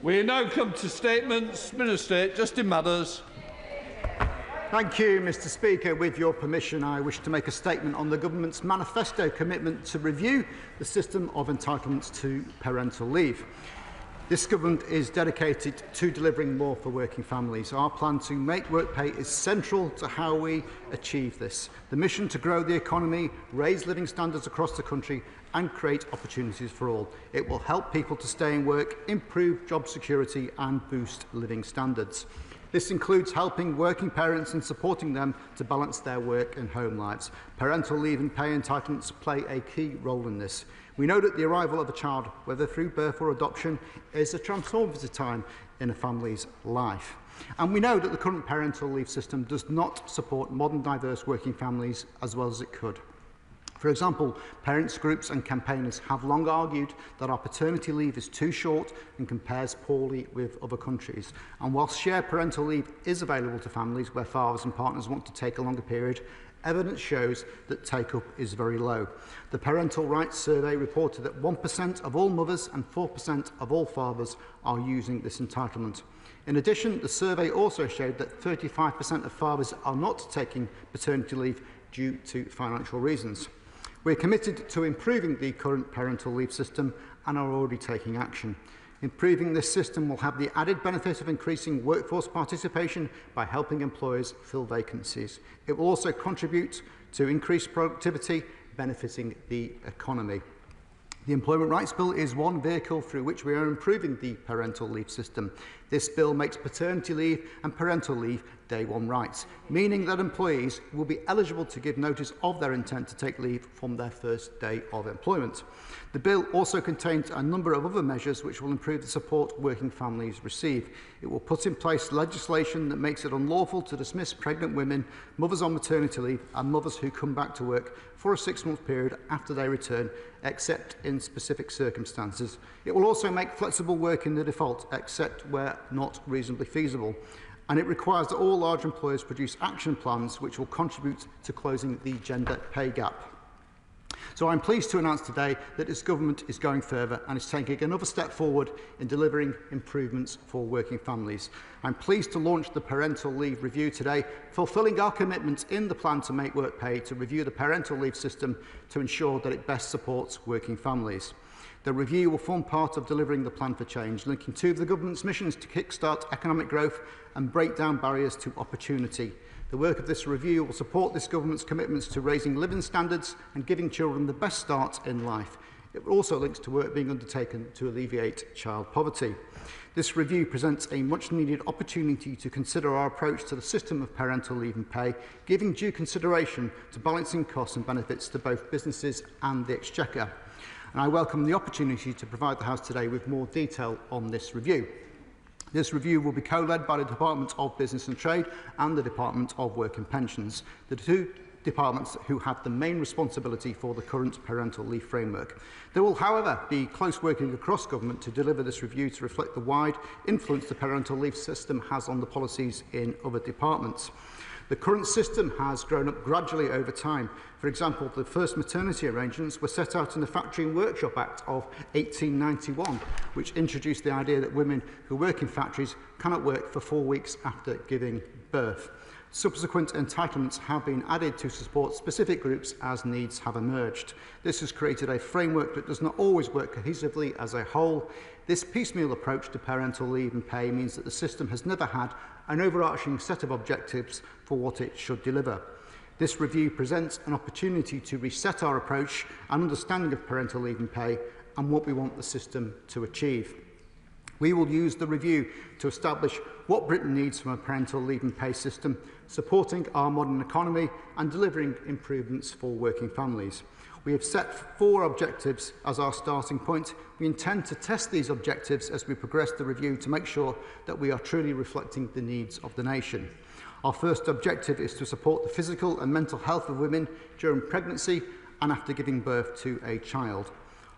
We now come to statements. Minister, Justin Matters. Thank you, Mr. Speaker. With your permission, I wish to make a statement on the Government's manifesto commitment to review the system of entitlements to parental leave. This Government is dedicated to delivering more for working families. Our plan to make work pay is central to how we achieve this. The mission to grow the economy, raise living standards across the country and create opportunities for all. It will help people to stay in work, improve job security and boost living standards. This includes helping working parents and supporting them to balance their work and home lives. Parental leave and pay entitlements play a key role in this. We know that the arrival of a child, whether through birth or adoption, is a transformative time in a family's life. And we know that the current parental leave system does not support modern diverse working families as well as it could. For example, parents groups and campaigners have long argued that our paternity leave is too short and compares poorly with other countries. And whilst shared parental leave is available to families where fathers and partners want to take a longer period, evidence shows that take-up is very low. The Parental Rights Survey reported that 1% of all mothers and 4% of all fathers are using this entitlement. In addition, the survey also showed that 35% of fathers are not taking paternity leave due to financial reasons. We are committed to improving the current parental leave system and are already taking action. Improving this system will have the added benefit of increasing workforce participation by helping employers fill vacancies. It will also contribute to increased productivity, benefiting the economy. The Employment Rights Bill is one vehicle through which we are improving the parental leave system. This bill makes paternity leave and parental leave day one rights, meaning that employees will be eligible to give notice of their intent to take leave from their first day of employment. The bill also contains a number of other measures which will improve the support working families receive. It will put in place legislation that makes it unlawful to dismiss pregnant women, mothers on maternity leave and mothers who come back to work for a 6-month period after they return, except in specific circumstances. It will also make flexible working the default, except where not reasonably feasible. And it requires that all large employers produce action plans which will contribute to closing the gender pay gap. So I'm pleased to announce today that this government is going further and is taking another step forward in delivering improvements for working families. I'm pleased to launch the parental leave review today, fulfilling our commitments in the plan to make work pay to review the parental leave system to ensure that it best supports working families. The review will form part of delivering the plan for change, linking two of the government's missions to kickstart economic growth and break down barriers to opportunity. The work of this review will support this government's commitments to raising living standards and giving children the best start in life. It also links to work being undertaken to alleviate child poverty. This review presents a much-needed opportunity to consider our approach to the system of parental leave and pay, giving due consideration to balancing costs and benefits to both businesses and the Exchequer. And I welcome the opportunity to provide the House today with more detail on this review. This review will be co-led by the Department of Business and Trade and the Department of Work and Pensions, the two departments who have the main responsibility for the current parental leave framework. There will, however, be close working across government to deliver this review to reflect the wide influence the parental leave system has on the policies in other departments. The current system has grown up gradually over time. For example, the first maternity arrangements were set out in the Factory and Workshop Act of 1891, which introduced the idea that women who work in factories cannot work for 4 weeks after giving birth. Subsequent entitlements have been added to support specific groups as needs have emerged. This has created a framework that does not always work cohesively as a whole. This piecemeal approach to parental leave and pay means that the system has never had an overarching set of objectives for what it should deliver. This review presents an opportunity to reset our approach and understanding of parental leave and pay and what we want the system to achieve. We will use the review to establish what Britain needs from a parental leave and pay system, supporting our modern economy and delivering improvements for working families. We have set 4 objectives as our starting point. We intend to test these objectives as we progress the review to make sure that we are truly reflecting the needs of the nation. Our first objective is to support the physical and mental health of women during pregnancy and after giving birth to a child.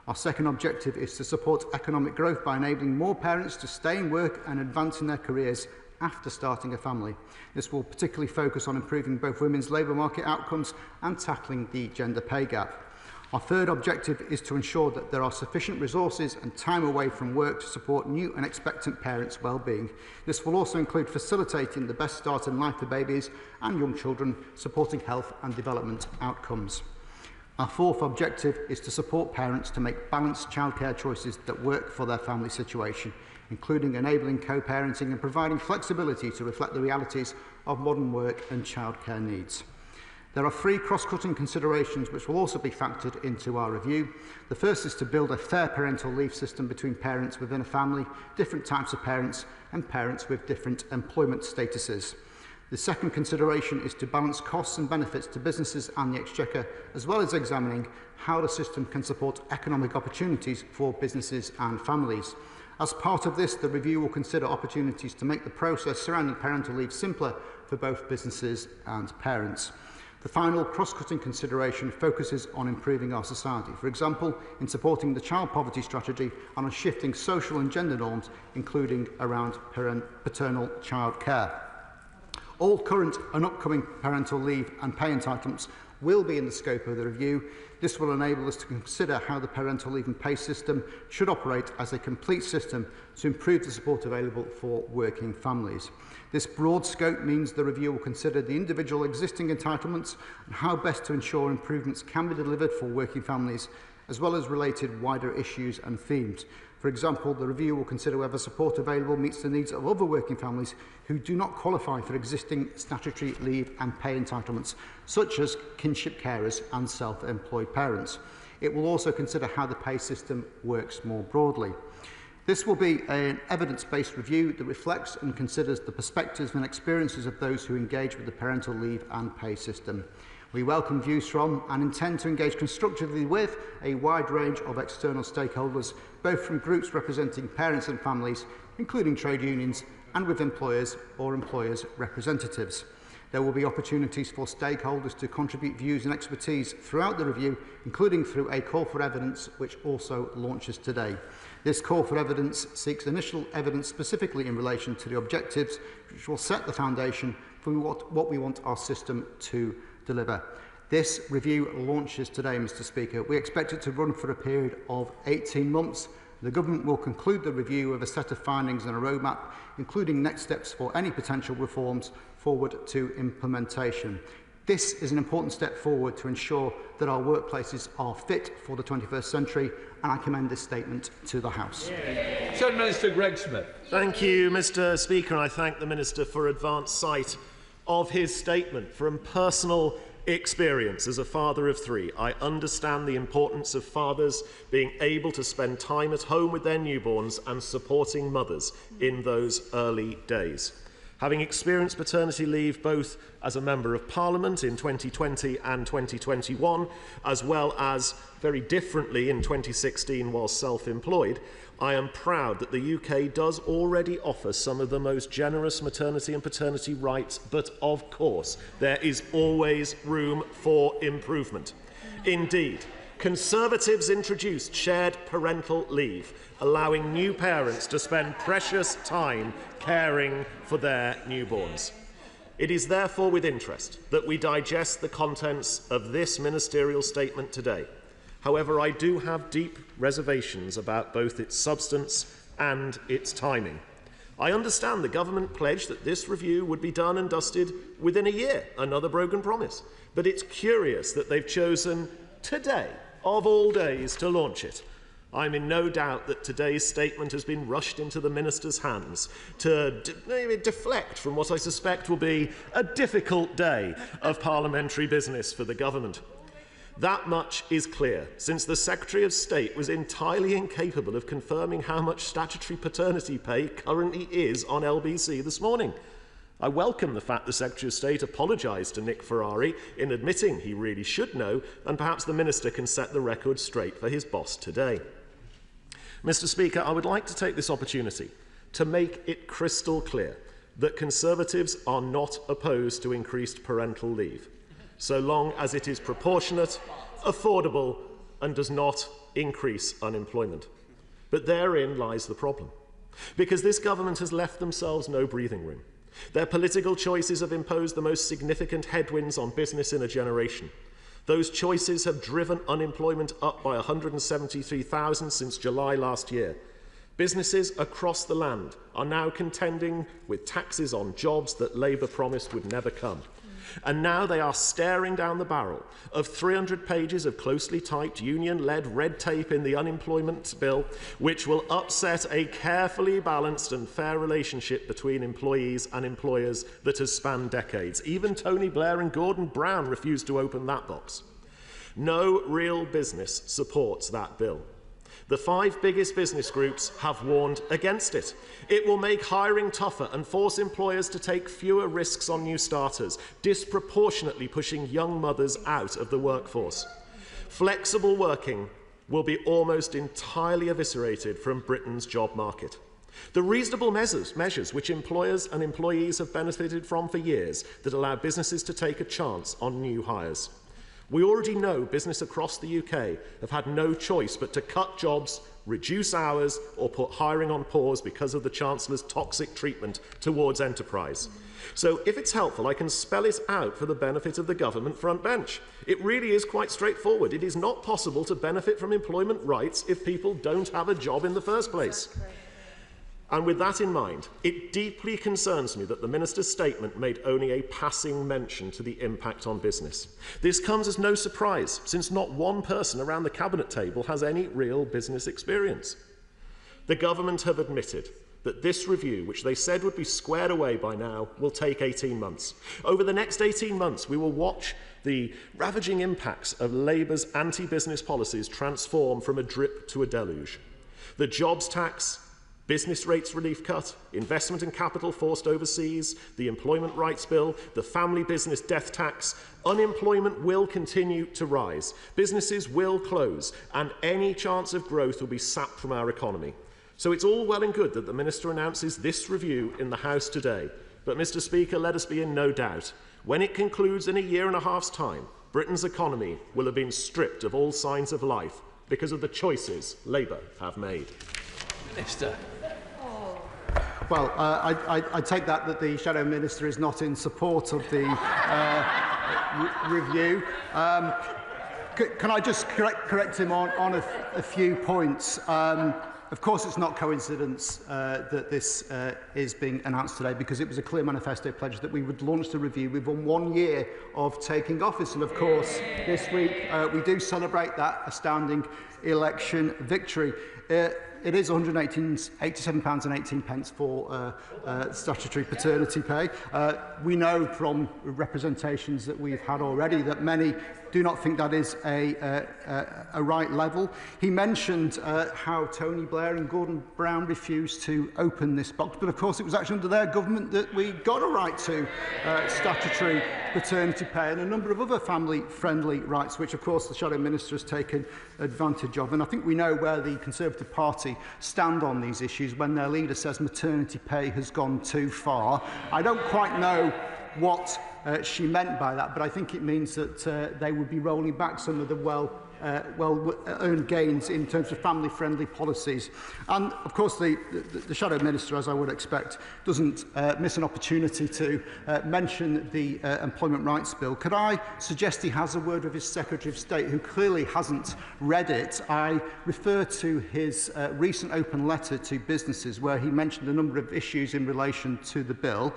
Our second objective is to support economic growth by enabling more parents to stay in work and advance in their careers after starting a family. This will particularly focus on improving both women's labour market outcomes and tackling the gender pay gap. Our third objective is to ensure that there are sufficient resources and time away from work to support new and expectant parents' well-being. This will also include facilitating the best start in life for babies and young children, supporting health and development outcomes. Our fourth objective is to support parents to make balanced childcare choices that work for their family situation, including enabling co-parenting and providing flexibility to reflect the realities of modern work and childcare needs. There are 3 cross-cutting considerations which will also be factored into our review. The first is to build a fair parental leave system between parents within a family, different types of parents, and parents with different employment statuses. The second consideration is to balance costs and benefits to businesses and the Exchequer, as well as examining how the system can support economic opportunities for businesses and families. As part of this, the review will consider opportunities to make the process surrounding parental leave simpler for both businesses and parents. The final cross-cutting consideration focuses on improving our society, for example, in supporting the child poverty strategy and on shifting social and gender norms, including around paternal child care. All current and upcoming parental leave and pay entitlements will be in the scope of the review. This will enable us to consider how the parental leave and pay system should operate as a complete system to improve the support available for working families. This broad scope means the review will consider the individual existing entitlements and how best to ensure improvements can be delivered for working families, as well as related wider issues and themes. For example, the review will consider whether support available meets the needs of other working families who do not qualify for existing statutory leave and pay entitlements, such as kinship carers and self-employed parents. It will also consider how the pay system works more broadly. This will be an evidence-based review that reflects and considers the perspectives and experiences of those who engage with the parental leave and pay system. We welcome views from and intend to engage constructively with a wide range of external stakeholders, both from groups representing parents and families, including trade unions, and with employers or employers' representatives. There will be opportunities for stakeholders to contribute views and expertise throughout the review, including through a call for evidence, which also launches today. This call for evidence seeks initial evidence specifically in relation to the objectives, which will set the foundation for what we want our system to deliver. This review launches today, Mr. Speaker. We expect it to run for a period of 18 months. The Government will conclude the review with a set of findings and a roadmap, including next steps for any potential reforms forward to implementation. This is an important step forward to ensure that our workplaces are fit for the 21st century, and I commend this statement to the House. Second Minister Greg Smith. Thank you, Mr. Speaker, and I thank the Minister for advance sight of his statement. From personal experience as a father of 3, I understand the importance of fathers being able to spend time at home with their newborns and supporting mothers in those early days. Having experienced paternity leave both as a Member of Parliament in 2020 and 2021, as well as very differently in 2016 while self-employed, I am proud that the UK does already offer some of the most generous maternity and paternity rights, but of course, there is always room for improvement. Indeed, Conservatives introduced shared parental leave, allowing new parents to spend precious time caring for their newborns. It is therefore with interest that we digest the contents of this ministerial statement today. However, I do have deep reservations about both its substance and its timing. I understand the government pledged that this review would be done and dusted within a year, another broken promise. But it's curious that they've chosen today, of all days, to launch it. I'm in no doubt that today's statement has been rushed into the minister's hands to deflect from what I suspect will be a difficult day of parliamentary business for the government. That much is clear, since the Secretary of State was entirely incapable of confirming how much statutory paternity pay currently is on LBC this morning. I welcome the fact the Secretary of State apologised to Nick Ferrari in admitting he really should know, and perhaps the Minister can set the record straight for his boss today. Mr. Speaker, I would like to take this opportunity to make it crystal clear that Conservatives are not opposed to increased parental leave, so long as it is proportionate, affordable, and does not increase unemployment. But therein lies the problem, because this government has left themselves no breathing room. Their political choices have imposed the most significant headwinds on business in a generation. Those choices have driven unemployment up by 173,000 since July last year. Businesses across the land are now contending with taxes on jobs that Labour promised would never come. And now they are staring down the barrel of 300 pages of closely typed union-led red tape in the unemployment bill, which will upset a carefully balanced and fair relationship between employees and employers that has spanned decades. Even Tony Blair and Gordon Brown refused to open that box. No real business supports that bill. The 5 biggest business groups have warned against it. It will make hiring tougher and force employers to take fewer risks on new starters, disproportionately pushing young mothers out of the workforce. Flexible working will be almost entirely eviscerated from Britain's job market. The reasonable measures which employers and employees have benefited from for years that allow businesses to take a chance on new hires. We already know business across the UK have had no choice but to cut jobs, reduce hours, or put hiring on pause because of the Chancellor's toxic treatment towards enterprise. So if it's helpful, I can spell it out for the benefit of the government front bench. It really is quite straightforward. It is not possible to benefit from employment rights if people don't have a job in the first place. And with that in mind, it deeply concerns me that the Minister's statement made only a passing mention to the impact on business. This comes as no surprise, since not one person around the Cabinet table has any real business experience. The government have admitted that this review, which they said would be squared away by now, will take 18 months. Over the next 18 months, we will watch the ravaging impacts of Labour's anti-business policies transform from a drip to a deluge. The jobs tax, business rates relief cut, investment in capital forced overseas, the employment rights bill, the family business death tax, unemployment will continue to rise, businesses will close, and any chance of growth will be sapped from our economy. So it's all well and good that the Minister announces this review in the House today. But, Mr. Speaker, let us be in no doubt. When it concludes in a year and a half's time, Britain's economy will have been stripped of all signs of life because of the choices Labour have made. Minister. Well, I take that the Shadow Minister is not in support of the review. Can I just correct him on a few points? Of course, it's not coincidence that this is being announced today, because it was a clear manifesto pledge that we would launch the review within 1 year of taking office. And of course, this week we do celebrate that astounding election victory. It is £187.18 for statutory paternity pay. We know from representations that we've had already that many do not think that is a right level. He mentioned how Tony Blair and Gordon Brown refused to open this box, but of course it was actually under their government that we got a right to statutory paternity pay and a number of other family-friendly rights, which of course the Shadow Minister has taken advantage of. And I think we know where the Conservative Party stand on these issues when their leader says maternity pay has gone too far. I don't quite know what she meant by that, but I think it means that they would be rolling back some of the well-earned gains in terms of family-friendly policies. And of course the Shadow Minister, as I would expect, doesn't miss an opportunity to mention the Employment Rights Bill. Could I suggest he has a word with his Secretary of State, who clearly hasn't read it? I refer to his recent open letter to businesses where he mentioned a number of issues in relation to the bill.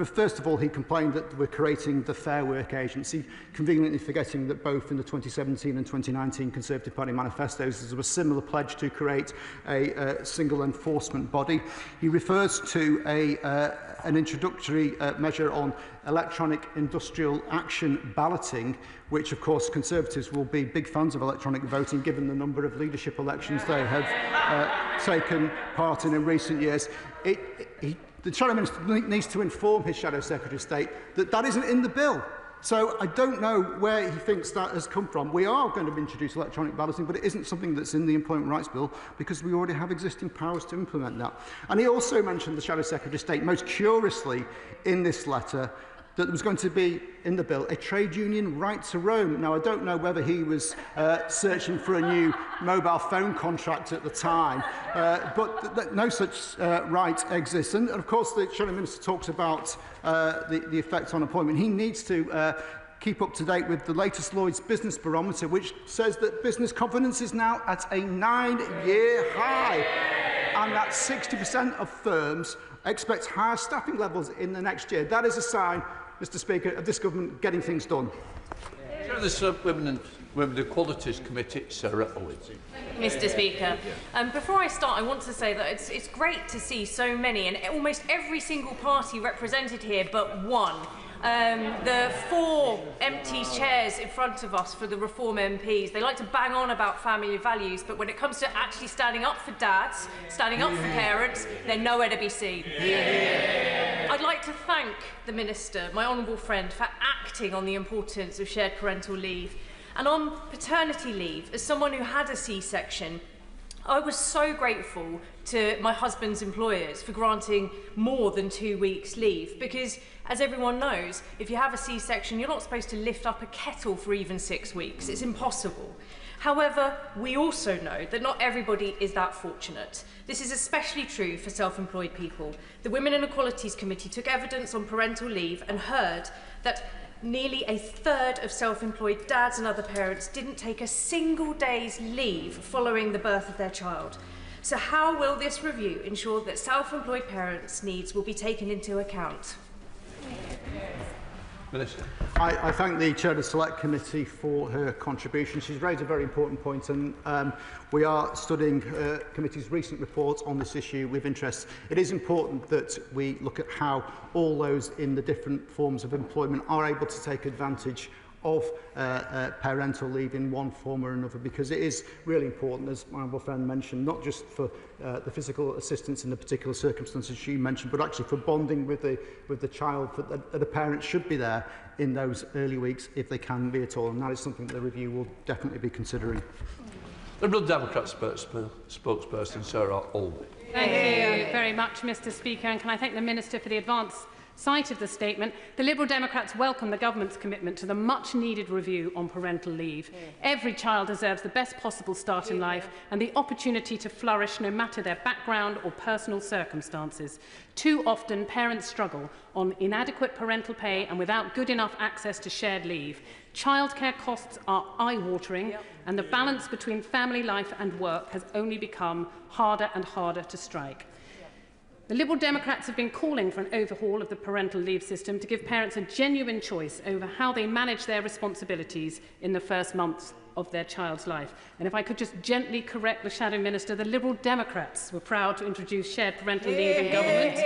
First of all, he complained that we're creating the Fair Work Agency, conveniently forgetting that both in the 2017 and 2019 Conservative Party manifestos there was a similar pledge to create a single enforcement body. He refers to an introductory measure on electronic industrial action balloting, which of course Conservatives will be big fans of electronic voting given the number of leadership elections they have taken part in recent years. The Shadow Minister needs to inform his Shadow Secretary of State that that isn't in the bill. So I don't know where he thinks that has come from. We are going to introduce electronic balloting, but it isn't something that's in the Employment Rights Bill because we already have existing powers to implement that. And he also mentioned the Shadow Secretary of State, most curiously in this letter, that there was going to be in the bill a trade union right to roam. Now, I don't know whether he was searching for a new mobile phone contract at the time, but no such right exists. And of course, the Shadow Minister talks about the effect on employment. He needs to keep up to date with the latest Lloyd's Business Barometer, which says that business confidence is now at a 9-year high, and that 60% of firms expect higher staffing levels in the next year. That is a sign, Mr. Speaker, of this government getting things done. Chair of the Women and Equalities Committee, Sarah Owens. Mr. Speaker, before I start, I want to say that it's great to see so many and almost every single party represented here but one. The 4 empty chairs in front of us for the Reform MPs, they like to bang on about family values, but when it comes to actually standing up for dads, standing up for parents, they're nowhere to be seen. I'd like to thank the Minister, my honourable friend, for acting on the importance of shared parental leave. And on paternity leave, as someone who had a C-section, I was so grateful to my husband's employers for granting more than 2 weeks leave because, as everyone knows, if you have a C-section, you're not supposed to lift up a kettle for even 6 weeks. It's impossible. However, we also know that not everybody is that fortunate. This is especially true for self-employed people. The Women and Equalities Committee took evidence on parental leave and heard that nearly a third of self-employed dads and other parents didn't take a single day's leave following the birth of their child. So how will this review ensure that self-employed parents' needs will be taken into account? Minister. I thank the Chair of the Select Committee for her contribution. She's raised a very important point, and we are studying the committee's recent report on this issue with interest. It is important that we look at how all those in the different forms of employment are able to take advantage of parental leave in one form or another, because it is really important, as my honourable friend mentioned, not just for the physical assistance in the particular circumstances she mentioned, but actually for bonding with the child, that the parents should be there in those early weeks if they can be at all, and that is something that the review will definitely be considering. Liberal Democrat spokesperson Sarah Olney. Thank you very much, Mr. Speaker, and can I thank the Minister for the advance sight of the statement. The Liberal Democrats welcome the government's commitment to the much-needed review on parental leave. Every child deserves the best possible start in life and the opportunity to flourish no matter their background or personal circumstances. Too often, parents struggle on inadequate parental pay and without good enough access to shared leave. Childcare costs are eye-watering, and the balance between family life and work has only become harder and harder to strike. The Liberal Democrats have been calling for an overhaul of the parental leave system to give parents a genuine choice over how they manage their responsibilities in the first months of their child's life. And if I could just gently correct the Shadow Minister, the Liberal Democrats were proud to introduce shared parental leave in government.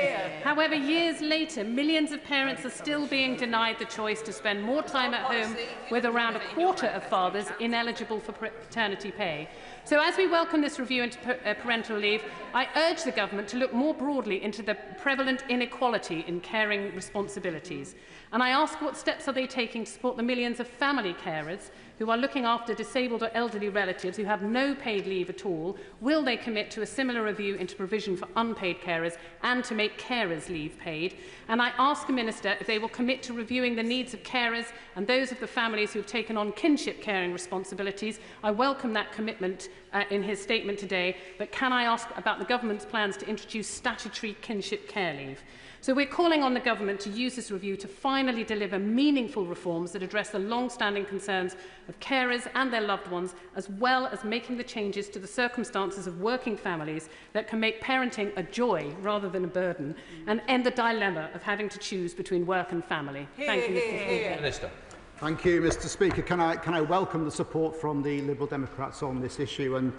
However, years later, millions of parents are still being denied the choice to spend more time at home, with around a quarter of fathers ineligible for paternity pay. So as we welcome this review into parental leave, I urge the government to look more broadly into the prevalent inequality in caring responsibilities. And I ask, what steps are they taking to support the millions of family carers who are looking after disabled or elderly relatives who have no paid leave at all? Will they commit to a similar review into provision for unpaid carers and to make carers' leave paid? And I ask the Minister if they will commit to reviewing the needs of carers and those of the families who have taken on kinship caring responsibilities. I welcome that commitment in his statement today, but can I ask about the government's plans to introduce statutory kinship care leave? So we're calling on the government to use this review to finally deliver meaningful reforms that address the long-standing concerns of carers and their loved ones, as well as making the changes to the circumstances of working families that can make parenting a joy rather than a burden, and end the dilemma of having to choose between work and family. Thank you, Mr. Speaker. Minister. Thank you, Mr. Speaker. Can I welcome the support from the Liberal Democrats on this issue? And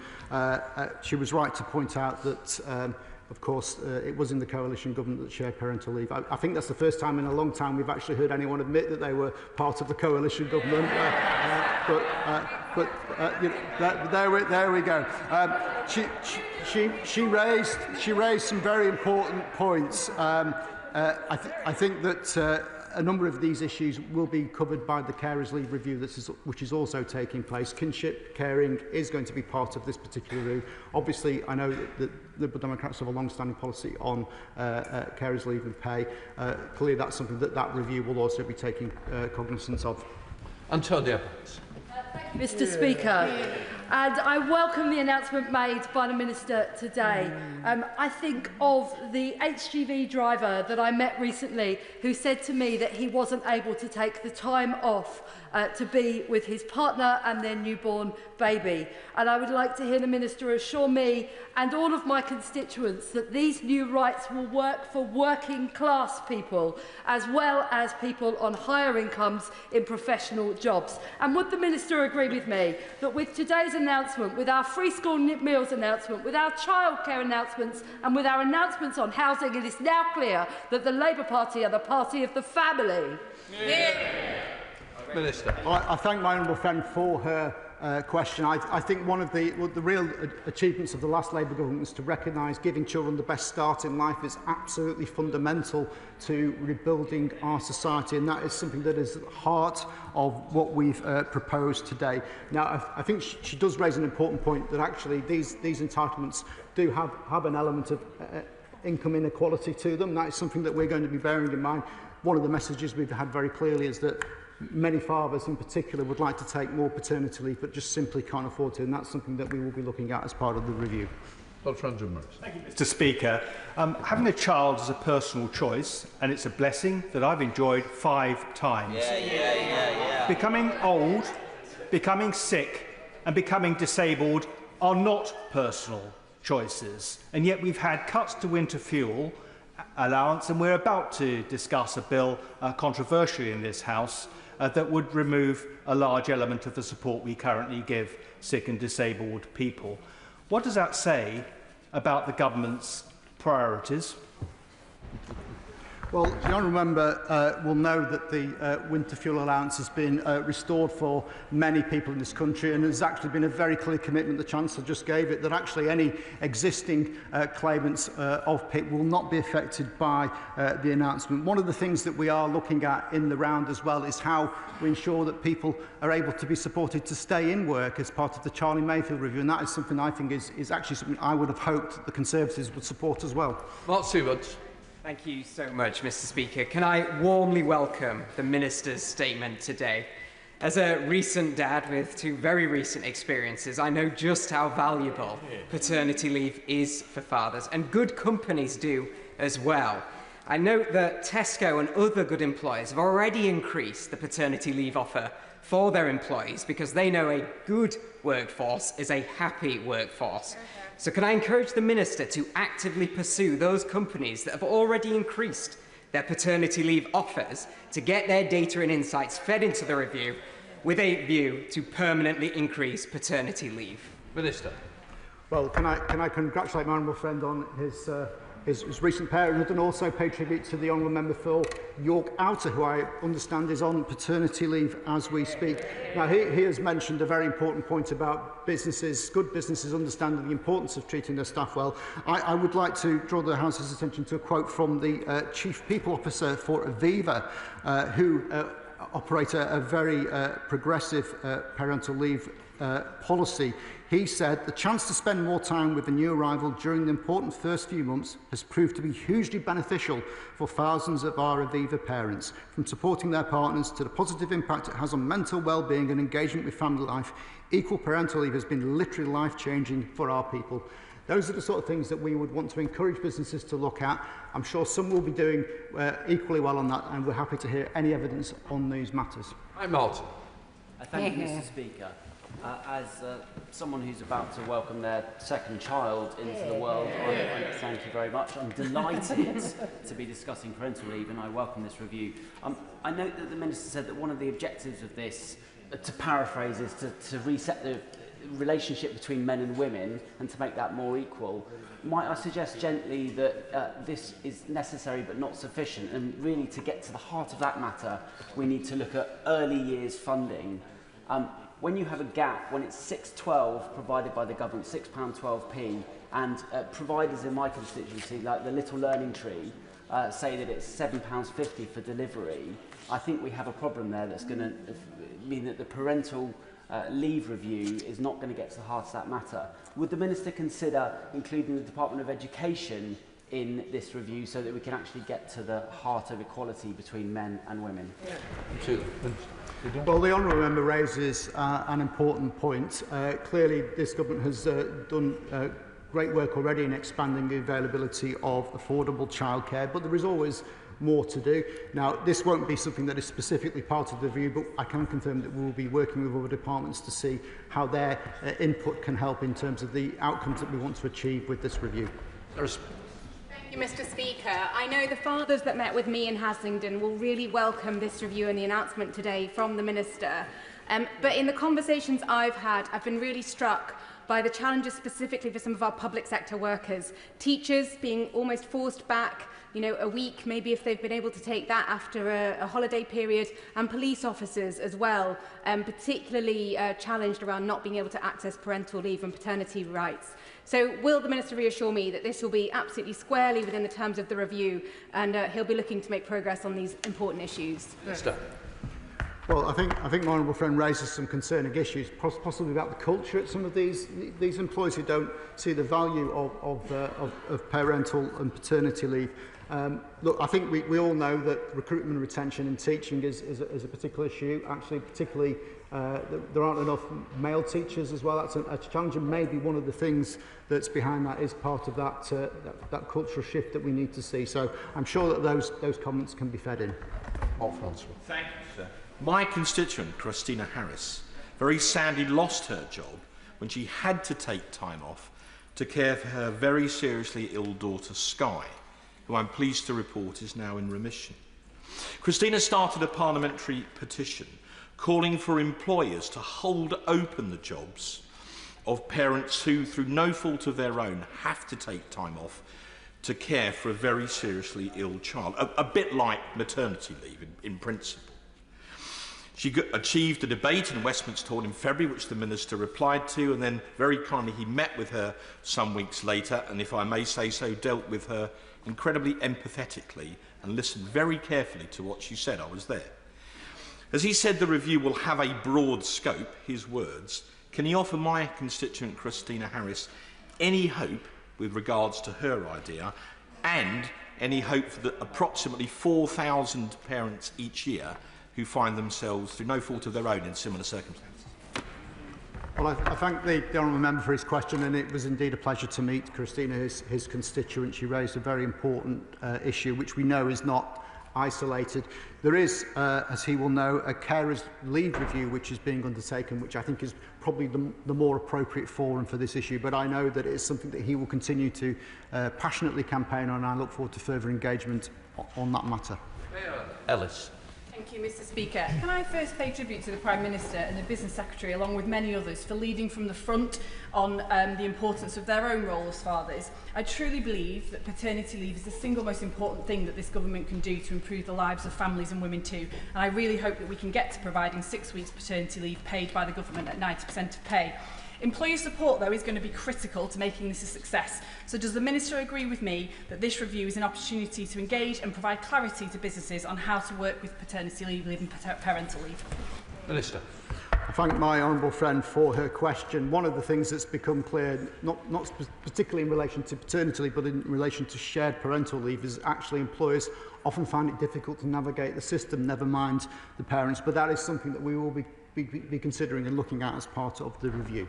she was right to point out that of course, it was in the coalition government that shared parental leave. I think that's the first time in a long time we've actually heard anyone admit that they were part of the coalition government. There we go. She raised some very important points. I think that a number of these issues will be covered by the Carers Leave review which is also taking place. Kinship caring is going to be part of this particular review. Obviously, I know that the Liberal Democrats have a long-standing policy on Carers Leave and pay. Clearly, that's something that review will also be taking cognizance of. Antonia. Mr. Speaker, and I welcome the announcement made by the Minister today. I think of the HGV driver that I met recently who said to me that he wasn't able to take the time off to be with his partner and their newborn baby. And I would like to hear the Minister assure me and all of my constituents that these new rights will work for working class people as well as people on higher incomes in professional jobs. And would the Minister agree with me that with today's announcement, with our free school meals announcement, with our childcare announcements and with our announcements on housing, it is now clear that the Labour Party are the party of the family? Minister. Well, I thank my honourable friend for her question. I think one of the real achievements of the last Labour government is to recognise giving children the best start in life is absolutely fundamental to rebuilding our society, and that is something that is at the heart of what we've proposed today. Now, I think she does raise an important point that actually these entitlements do have an element of income inequality to them. That is something that we're going to be bearing in mind. One of the messages we've had very clearly is that many fathers in particular would like to take more paternity leave but just simply can't afford to, and that's something that we will be looking at as part of the review. Thank you, Mr. Speaker. Having a child is a personal choice, and it's a blessing that I've enjoyed 5 times. Becoming old, becoming sick and becoming disabled are not personal choices, and yet we've had cuts to winter fuel allowance, and we're about to discuss a bill controversially in this House that would remove a large element of the support we currently give sick and disabled people. What does that say about the government's priorities? Well, the honourable member will know that the winter fuel allowance has been restored for many people in this country, and there's actually been a very clear commitment, the Chancellor just gave it, that actually any existing claimants of PIP will not be affected by the announcement. One of the things that we are looking at in the round as well is how we ensure that people are able to be supported to stay in work as part of the Charlie Mayfield review, and that is something I think is actually something I would have hoped the Conservatives would support as well. Mark Seward. Thank you so much, Mr. Speaker. Can I warmly welcome the Minister's statement today? As a recent dad with 2 very recent experiences, I know just how valuable paternity leave is for fathers, and good companies do as well. I note that Tesco and other good employers have already increased the paternity leave offer for their employees because they know a good workforce is a happy workforce. So can I encourage the Minister to actively pursue those companies that have already increased their paternity leave offers to get their data and insights fed into the review with a view to permanently increase paternity leave? Minister. Well, can I congratulate my honourable friend on his recent parenthood and also pay tribute to the honourable member for York Outer, who I understand is on paternity leave as we speak. Now, he has mentioned a very important point about businesses, good businesses understanding the importance of treating their staff well. I would like to draw the House's attention to a quote from the Chief People Officer for Aviva, who operate a very progressive parental leave policy. He said, "The chance to spend more time with the new arrival during the important first few months has proved to be hugely beneficial for thousands of our Aviva parents. From supporting their partners to the positive impact it has on mental well-being and engagement with family life, equal parental leave has been literally life-changing for our people." Those are the sort of things that we would want to encourage businesses to look at. I'm sure some will be doing equally well on that, and we're happy to hear any evidence on these matters. I'm Martin. Thank you, Mr. Speaker. As someone who's about to welcome their second child into the world, thank you very much. I'm delighted to be discussing parental leave, and I welcome this review. I note that the Minister said that one of the objectives of this, to paraphrase, is to reset the relationship between men and women and to make that more equal. Might I suggest gently that this is necessary but not sufficient, and really to get to the heart of that matter, we need to look at early years funding. When you have a gap, when it's £6.12 provided by the government, £6.12p, and providers in my constituency, like the Little Learning Tree, say that it's £7.50 for delivery, I think we have a problem there that's going to mean that the parental leave review is not going to get to the heart of that matter. Would the Minister consider including the Department of Education in this review so that we can actually get to the heart of equality between men and women? Well, the honourable member raises an important point. Clearly, this government has done great work already in expanding the availability of affordable childcare, but there is always more to do. Now, this won't be something that is specifically part of the review, but I can confirm that we will be working with other departments to see how their input can help in terms of the outcomes that we want to achieve with this review. Thank you, Mr. Speaker. I know the fathers that met with me in Haslingden will really welcome this review and the announcement today from the Minister. But in the conversations I've had, I've been really struck by the challenges specifically for some of our public sector workers. Teachers being almost forced back, a week, maybe if they've been able to take that after a holiday period, and police officers as well, particularly challenged around not being able to access parental leave and paternity rights. So will the Minister reassure me that this will be absolutely squarely within the terms of the review, and he'll be looking to make progress on these important issues? Minister. Well, I think my honourable friend raises some concerning issues, possibly about the culture at some of these employees who don't see the value of parental and paternity leave. Look, I think we all know that recruitment and retention in teaching is a particular issue. Actually, particularly, there aren't enough male teachers as well. That's a challenge, and maybe one of the things that's behind that is part of that cultural shift that we need to see. So I'm sure that those comments can be fed in. Thank you, sir. My constituent, Christina Harris, very sadly lost her job when she had to take time off to care for her very seriously ill daughter, Sky, who I'm pleased to report is now in remission. Christina started a parliamentary petition calling for employers to hold open the jobs of parents who, through no fault of their own, have to take time off to care for a very seriously ill child, a bit like maternity leave in principle. She achieved a debate in Westminster Hall in February, which the Minister replied to, and then very kindly he met with her some weeks later, and if I may say so, dealt with her incredibly empathetically and listened very carefully to what she said. I was there. As he said the review will have a broad scope, his words, can he offer my constituent Christina Harris any hope with regards to her idea, and any hope for the approximately 4,000 parents each year who find themselves, through no fault of their own, in similar circumstances? Well, I thank the honourable member for his question, and it was indeed a pleasure to meet Christina, his constituent. She raised a very important issue, which we know is not isolated. There is, as he will know, a carers leave review which is being undertaken, which I think is probably the more appropriate forum for this issue, but I know that it is something that he will continue to passionately campaign on, and I look forward to further engagement on that matter. Ellis. Thank you, Mr. Speaker. Can I first pay tribute to the Prime Minister and the Business Secretary, along with many others, for leading from the front on the importance of their own role as fathers. I truly believe that paternity leave is the single most important thing that this government can do to improve the lives of families and women too. And I really hope that we can get to providing 6 weeks paternity leave paid by the government at 90% of pay. Employer support, though, is going to be critical to making this a success. So does the Minister agree with me that this review is an opportunity to engage and provide clarity to businesses on how to work with paternity leave and parental leave? Minister. I thank my honourable friend for her question. One of the things that's become clear, not particularly in relation to paternity leave, but in relation to shared parental leave, is actually employers often find it difficult to navigate the system, never mind the parents. But that is something that we will be considering and looking at as part of the review.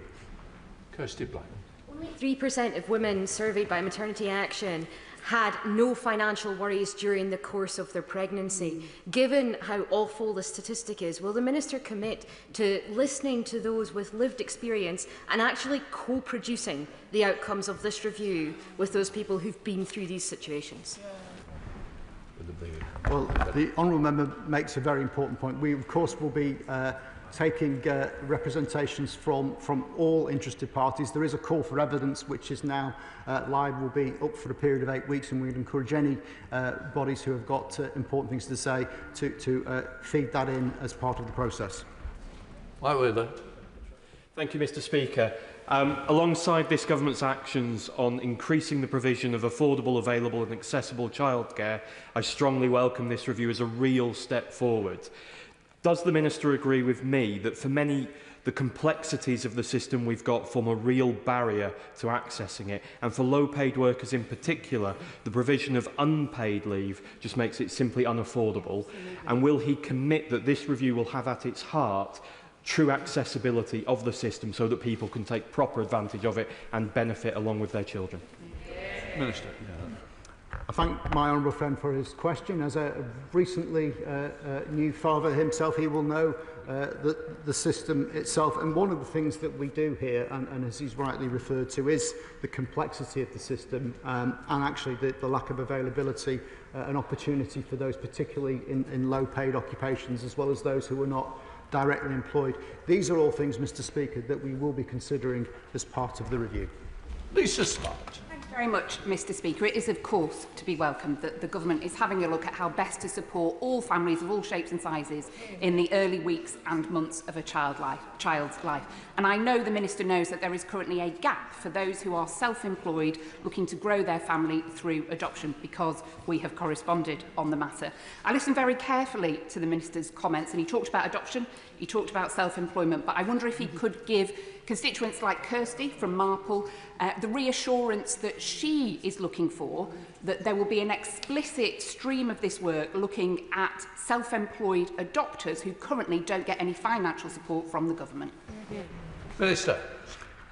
Kirsty Black. Only 3% of women surveyed by Maternity Action had no financial worries during the course of their pregnancy. Given how awful the statistic is, will the Minister commit to listening to those with lived experience and actually co-producing the outcomes of this review with those people who've been through these situations? Well, the honourable member makes a very important point. We, of course, will be taking representations from all interested parties. There is a call for evidence which is now live, will be up for a period of 8 weeks, and we'd encourage any bodies who have got important things to say to feed that in as part of the process. Thank you, Mr. Speaker. Alongside this government's actions on increasing the provision of affordable, available and accessible childcare, I strongly welcome this review as a real step forward. Does the Minister agree with me that for many, the complexities of the system we've got form a real barrier to accessing it, and for low-paid workers in particular, the provision of unpaid leave just makes it simply unaffordable? And will he commit that this review will have at its heart true accessibility of the system so that people can take proper advantage of it and benefit along with their children? Minister. I thank my honourable friend for his question. As a recently new father himself, he will know the system itself. And one of the things that we do here, and as he's rightly referred to, is the complexity of the system and actually the lack of availability and opportunity for those particularly in low-paid occupations, as well as those who are not directly employed. These are all things, Mr. Speaker, that we will be considering as part of the review. Lisa Scott. Thank you very much, Mr. Speaker. It is, of course, to be welcomed that the Government is having a look at how best to support all families of all shapes and sizes in the early weeks and months of a child's life. And I know the Minister knows that there is currently a gap for those who are self-employed looking to grow their family through adoption, because we have corresponded on the matter. I listened very carefully to the Minister's comments, and he talked about adoption, he talked about self-employment, but I wonder if he could give constituents like Kirsty from Marple the reassurance that she is looking for, that there will be an explicit stream of this work looking at self-employed adopters who currently don't get any financial support from the government. Minister.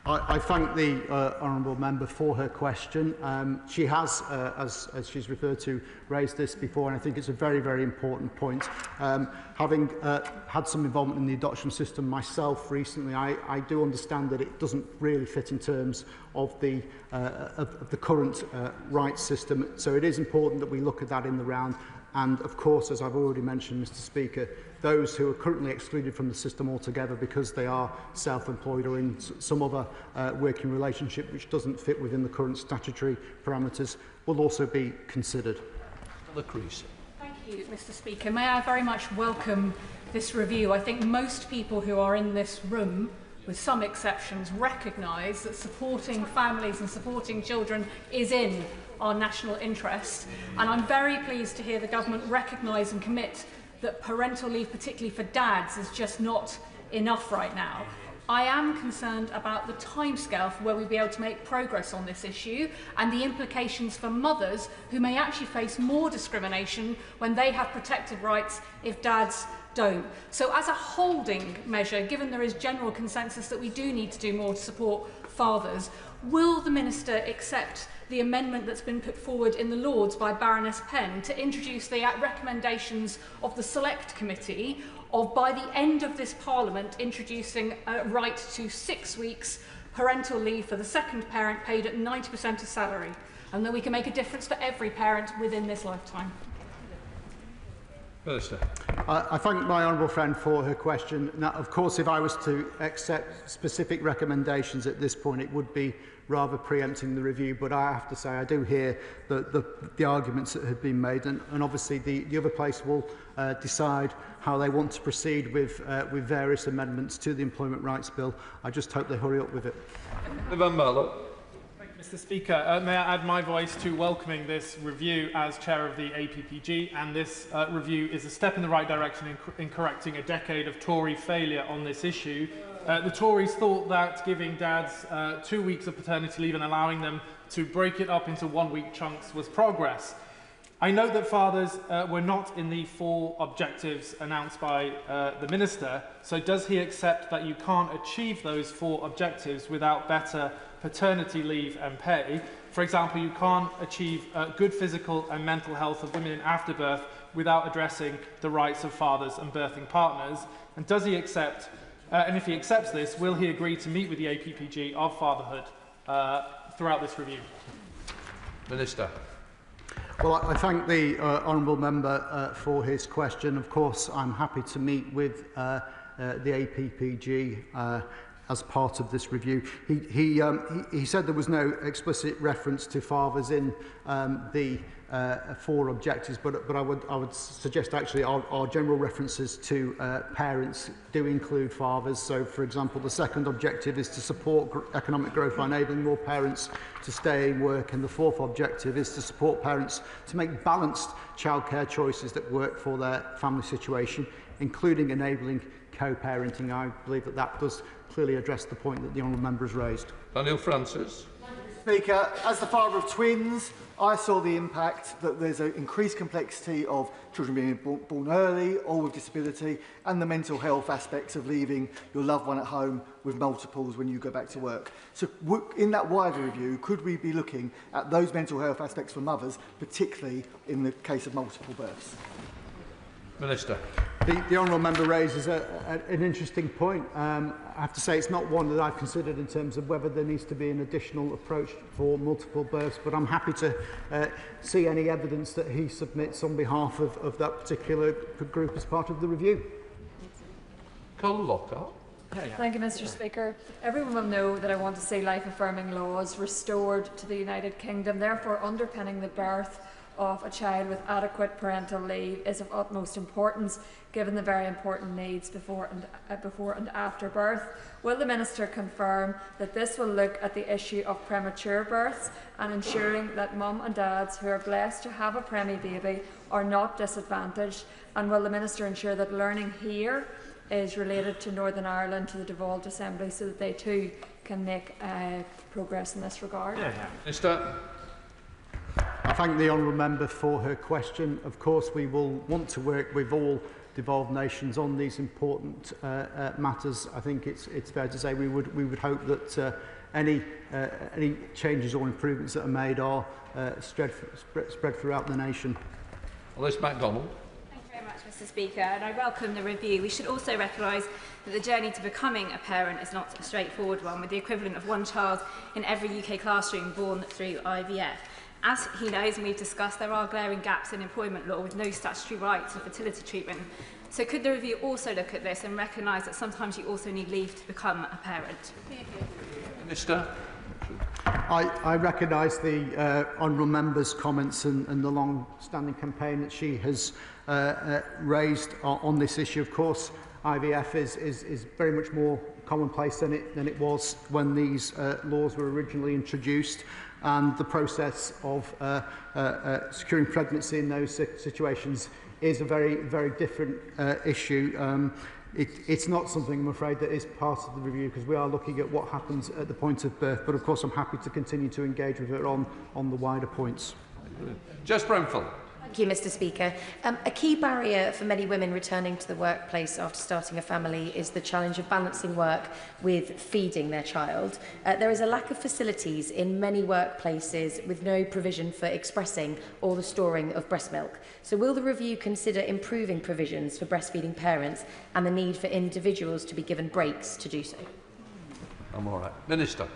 I thank the honourable member for her question. She has, as she's referred to, raised this before, and I think it's a very, very important point. Having had some involvement in the adoption system myself recently, I do understand that it doesn't really fit in terms of the current rights system. So it is important that we look at that in the round. And of course, as I've already mentioned, Mr. Speaker, those who are currently excluded from the system altogether because they are self-employed or in some other working relationship which doesn't fit within the current statutory parameters will also be considered. Thank you, Mr. Speaker. May I very much welcome this review. I think most people who are in this room, with some exceptions, recognise that supporting families and supporting children is in our national interest. And I'm very pleased to hear the government recognise and commit that parental leave, particularly for dads, is just not enough right now. I am concerned about the timescale for where we'll be able to make progress on this issue and the implications for mothers who may actually face more discrimination when they have protected rights if dads don't. So as a holding measure, given there is general consensus that we do need to do more to support fathers, will the Minister accept the amendment that's been put forward in the Lords by Baroness Penn to introduce the recommendations of the Select Committee of, by the end of this Parliament, introducing a right to 6 weeks parental leave for the second parent paid at 90% of salary, and that we can make a difference for every parent within this lifetime? Minister. I thank my honourable friend for her question. Now, of course, if I was to accept specific recommendations at this point, it would be rather preempting the review, but I have to say I do hear the arguments that have been made, and obviously the other place will decide how they want to proceed with various amendments to the Employment Rights Bill. I just hope they hurry up with it. Van Marlow. Mr. Speaker, may I add my voice to welcoming this review as chair of the APPG, and this review is a step in the right direction in correcting a decade of Tory failure on this issue. The Tories thought that giving dads 2 weeks of paternity leave and allowing them to break it up into 1 week chunks was progress. I note that fathers were not in the 4 objectives announced by the Minister, so does he accept that you can't achieve those 4 objectives without better paternity leave and pay? For example, you can't achieve good physical and mental health of women in afterbirth without addressing the rights of fathers and birthing partners. And does he accept, and if he accepts this, will he agree to meet with the APPG of fatherhood throughout this review? Minister. Well, I thank the honourable member for his question. Of course, I'm happy to meet with the APPG as part of this review. He said there was no explicit reference to fathers in the 4 objectives, but I would suggest actually our general references to parents do include fathers. So, for example, the second objective is to support economic growth by enabling more parents to stay in work, and the 4th objective is to support parents to make balanced childcare choices that work for their family situation, including enabling co-parenting. I believe that does clearly address the point that the honourable member has raised. Daniel Francis. Speaker, as the father of twins, I saw the impact that there's an increased complexity of children being born early or with disability, and the mental health aspects of leaving your loved one at home with multiples when you go back to work. So in that wider review, could we be looking at those mental health aspects for mothers, particularly in the case of multiple births? Minister. The honourable member raises an interesting point. I have to say it's not one that I've considered in terms of whether there needs to be an additional approach for multiple births, but I'm happy to see any evidence that he submits on behalf of that particular group as part of the review. Colin Lockhart. Thank you, Mr. Speaker. Everyone will know that I want to see life-affirming laws restored to the United Kingdom. Therefore, underpinning the birth of a child with adequate parental leave is of utmost importance, given the very important needs before and after birth. Will the Minister confirm that this will look at the issue of premature births and ensuring that mum and dads who are blessed to have a preemie baby are not disadvantaged? And will the Minister ensure that learning here is related to Northern Ireland, to the devolved Assembly, so that they too can make progress in this regard? Minister. I thank the honourable member for her question. Of course, we will want to work with all devolved nations on these important matters. I think it's fair to say we would hope that any changes or improvements that are made are spread throughout the nation. Liz MacDonald. Thank you very much, Mr. Speaker, and I welcome the review. We should also recognise that the journey to becoming a parent is not a straightforward one, with the equivalent of 1 child in every UK classroom born through IVF. As he knows, and we've discussed, there are glaring gaps in employment law with no statutory rights to fertility treatment. So could the review also look at this and recognise that sometimes you also need leave to become a parent? Minister. I recognise the honourable member's comments and the long-standing campaign that she has raised on this issue. Of course, IVF is very much more commonplace than it was when these laws were originally introduced. And the process of securing pregnancy in those situations is a very, very different issue. It's not something, I'm afraid, that is part of the review, because we are looking at what happens at the point of birth. But of course, I'm happy to continue to engage with her on the wider points. Jess Brenfell. Thank you, Mr. Speaker. A key barrier for many women returning to the workplace after starting a family is the challenge of balancing work with feeding their child. There is a lack of facilities in many workplaces with no provision for expressing or the storing of breast milk. So will the review consider improving provisions for breastfeeding parents and the need for individuals to be given breaks to do so? I'm all right. Minister.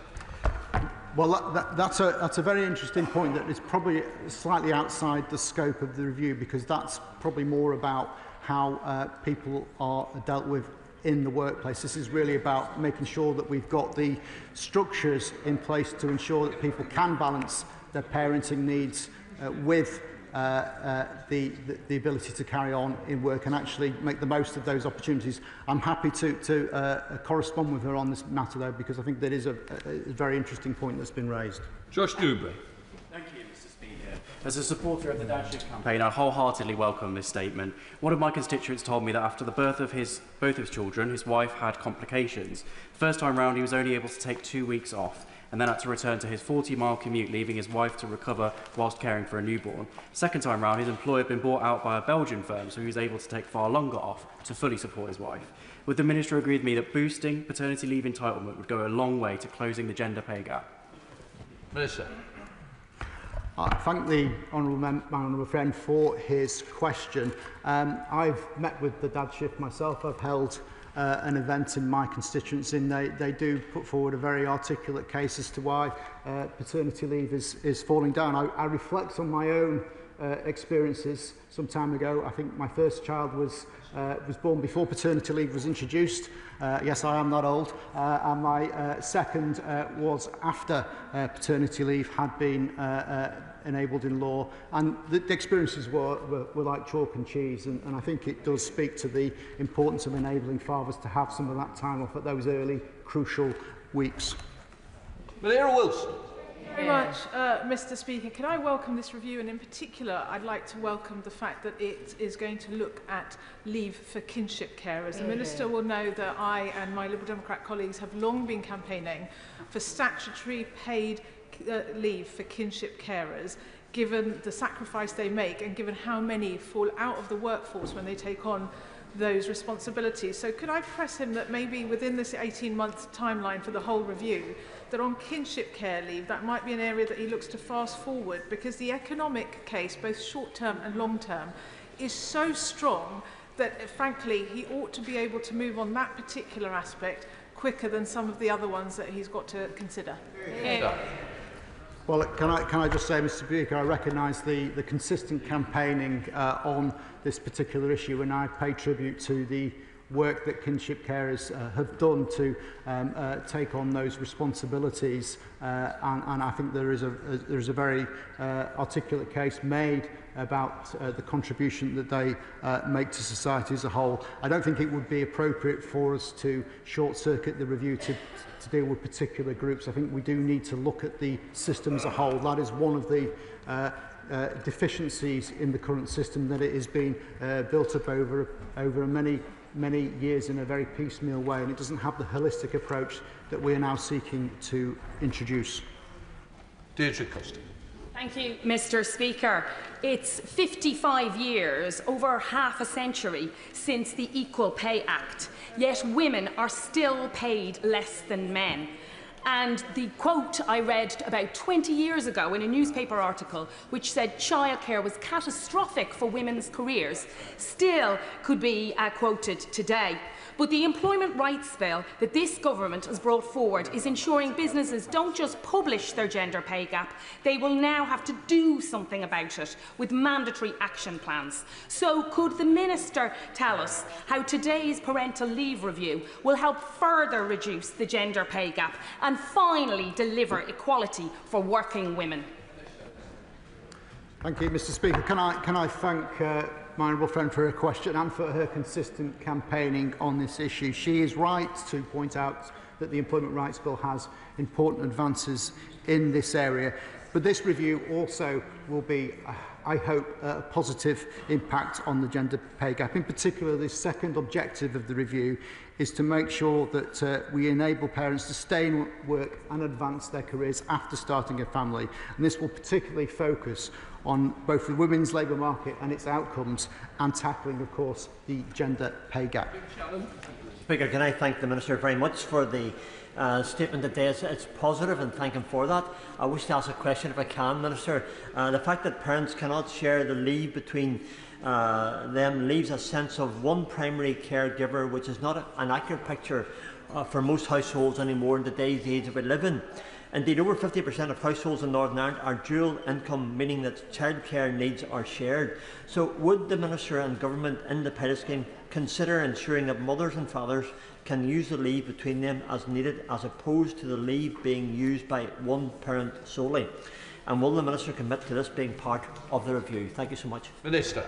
Well, that's a very interesting point that is probably slightly outside the scope of the review, because that's probably more about how people are dealt with in the workplace. This is really about making sure that we've got the structures in place to ensure that people can balance their parenting needs with the ability to carry on in work and actually make the most of those opportunities. I'm happy to correspond with her on this matter, though, because I think that is a very interesting point that's been raised. Josh Newbury. Thank you, Mr. Speaker. As a supporter of the Dad Shift campaign, I wholeheartedly welcome this statement. One of my constituents told me that after the birth of both his children, his wife had complications. The first time round, he was only able to take 2 weeks off, and then had to return to his 40-mile commute, leaving his wife to recover whilst caring for a newborn. Second time round, his employer had been bought out by a Belgian firm, so he was able to take far longer off to fully support his wife. Would the Minister agree with me that boosting paternity leave entitlement would go a long way to closing the gender pay gap? Minister. I thank the honourable friend for his question. I've met with the Dad Shift myself. I've held an event in my constituency, and they do put forward a very articulate case as to why paternity leave is falling down. I reflect on my own experiences some time ago. I think my first child was born before paternity leave was introduced. Yes, I am that old. And my second was after paternity leave had been enabled in law, and the experiences were like chalk and cheese, and I think it does speak to the importance of enabling fathers to have some of that time off at those early crucial weeks. Madeira Wilson. Thank you very much, Mr. Speaker. Can I welcome this review, and in particular I'd like to welcome the fact that it is going to look at leave for kinship carers. The Minister will know that I and my Liberal Democrat colleagues have long been campaigning for statutory paid leave for kinship carers, given the sacrifice they make and given how many fall out of the workforce when they take on those responsibilities. So could I press him that maybe within this 18-month timeline for the whole review, that on kinship care leave, that might be an area that he looks to fast forward, because the economic case, both short-term and long-term, is so strong that, frankly, he ought to be able to move on that particular aspect quicker than some of the other ones that he's got to consider. Yeah. Well, can I just say, Mr. Speaker, I recognise the consistent campaigning on this particular issue, and I pay tribute to the work that kinship carers have done to take on those responsibilities, and I think there is a very articulate case made about the contribution that they make to society as a whole. I don't think it would be appropriate for us to short-circuit the review to deal with particular groups. I think we do need to look at the system as a whole. That is one of the deficiencies in the current system, that it is being built up over many years in a very piecemeal way, and it doesn't have the holistic approach that we are now seeking to introduce. Deirdre Custin. Thank you, Mr. Speaker. It's 55 years, over half a century, since the Equal Pay Act, yet women are still paid less than men. And the quote I read about 20 years ago in a newspaper article, which said childcare was catastrophic for women's careers, still could be quoted today. But the employment rights bill that this government has brought forward is ensuring businesses don't just publish their gender pay gap, they will now have to do something about it with mandatory action plans. So could the Minister tell us how today's parental leave review will help further reduce the gender pay gap and finally deliver equality for working women? Thank you, Mr. Speaker. Can I thank my honourable friend for her question and for her consistent campaigning on this issue. She is right to point out that the Employment Rights Bill has important advances in this area, but this review also will be I hope, a positive impact on the gender pay gap. In particular, the second objective of the review is to make sure that we enable parents to stay in work and advance their careers after starting a family. And this will particularly focus on both the women's labour market and its outcomes, and tackling, of course, the gender pay gap. Speaker, can I thank the Minister very much for the statement today. It's positive, and thank him for that. I wish to ask a question, if I can, Minister. The fact that parents cannot share the leave between them leaves a sense of one primary caregiver, which is not an accurate picture for most households anymore in today's age that we live in. Indeed, over 50% of households in Northern Ireland are dual income, meaning that childcare needs are shared. So would the Minister and Government in the pilot scheme consider ensuring that mothers and fathers can use the leave between them as needed, as opposed to the leave being used by one parent solely? And will the Minister commit to this being part of the review? Thank you so much. Minister.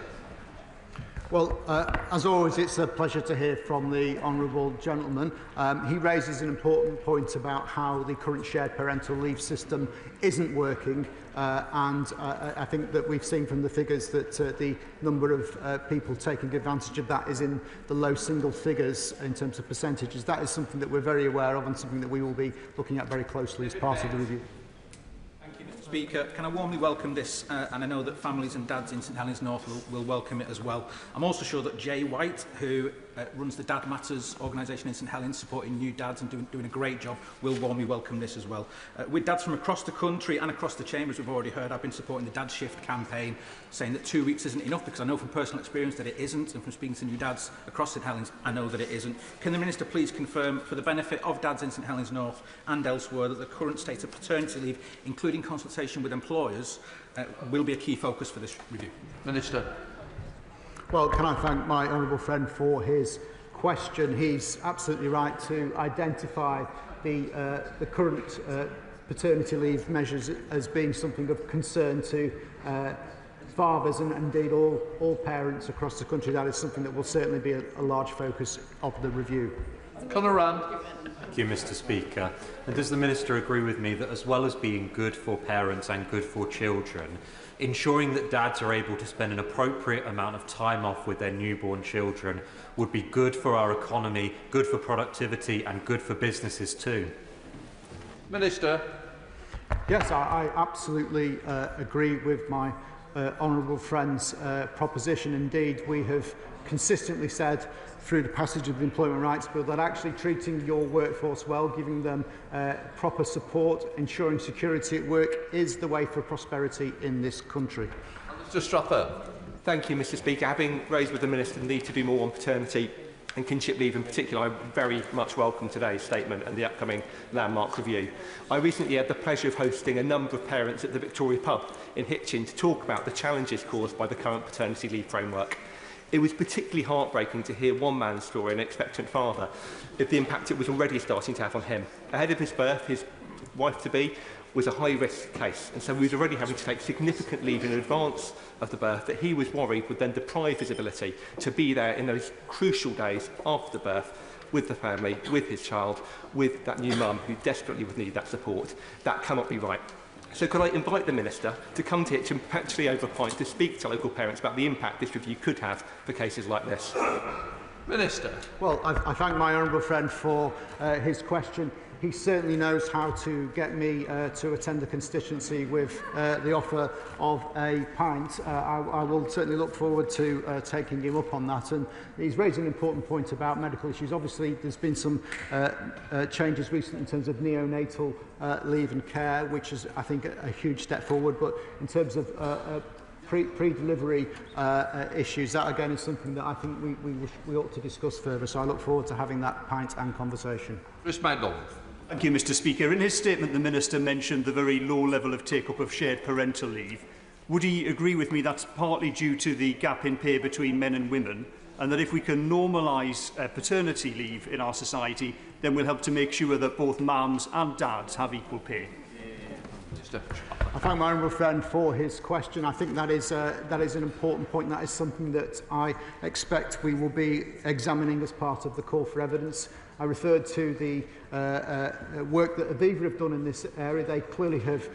Well, as always, it's a pleasure to hear from the honourable gentleman. He raises an important point about how the current shared parental leave system isn't working, and I think that we've seen from the figures that the number of people taking advantage of that is in the low single figures in terms of percentages. That is something that we're very aware of and something that we will be looking at very closely as part of the review. Speaker, can I warmly welcome this, and I know that families and dads in St Helens North will welcome it as well. I'm also sure that Jay White, who runs the Dad Matters organisation in St Helens, supporting new dads and doing a great job, will warmly welcome this as well. With dads from across the country and across the chambers, we've already heard, I've been supporting the Dad Shift campaign, saying that 2 weeks isn't enough, because I know from personal experience that it isn't, and from speaking to new dads across St Helens, I know that it isn't. Can the Minister please confirm, for the benefit of dads in St Helens North and elsewhere, that the current state of paternity leave, including consultation with employers, will be a key focus for this review? Minister. Well, can I thank my honourable friend for his question. He's absolutely right to identify the current paternity leave measures as being something of concern to fathers and indeed all parents across the country. That is something that will certainly be a large focus of the review. Conor. Thank you, Mr. Speaker. And does the Minister agree with me that, as well as being good for parents and good for children, ensuring that dads are able to spend an appropriate amount of time off with their newborn children would be good for our economy, good for productivity and good for businesses too? Minister. Yes, I absolutely agree with my honourable friend's proposition. Indeed, we have consistently said through the passage of the Employment Rights Bill that actually treating your workforce well, giving them proper support, ensuring security at work is the way for prosperity in this country. Mr. Strother. Thank you, Mr. Speaker. Having raised with the Minister the need to do more on paternity and kinship leave in particular, I very much welcome today's statement and the upcoming landmark review. I recently had the pleasure of hosting a number of parents at the Victoria Pub in Hitchin to talk about the challenges caused by the current paternity leave framework. It was particularly heartbreaking to hear one man's story, an expectant father, of the impact it was already starting to have on him. Ahead of his birth, his wife-to-be was a high-risk case, and so he was already having to take significant leave in advance of the birth that he was worried would then deprive his ability to be there in those crucial days after the birth with the family, with his child, with that new mum who desperately would need that support. That cannot be right. So could I invite the Minister to come to Hitchin, actually over a pint, to speak to local parents about the impact this review could have for cases like this? Minister. Well, I thank my honourable friend for his question. He certainly knows how to get me to attend the constituency with the offer of a pint. I will certainly look forward to taking him up on that. And he's raised an important point about medical issues. Obviously, there's been some changes recently in terms of neonatal leave and care, which is, I think, a huge step forward. But in terms of pre-delivery issues, that again is something that I think we ought to discuss further. So I look forward to having that pint and conversation. Chris MacDonald. Thank you, Mr. Speaker. In his statement, the Minister mentioned the very low level of take-up of shared parental leave. Would he agree with me that's partly due to the gap in pay between men and women, and that if we can normalise paternity leave in our society, then we'll help to make sure that both mums and dads have equal pay? I thank my honourable friend for his question. I think that is an important point. That is something that I expect we will be examining as part of the call for evidence. I referred to the work that Aviva have done in this area. They clearly have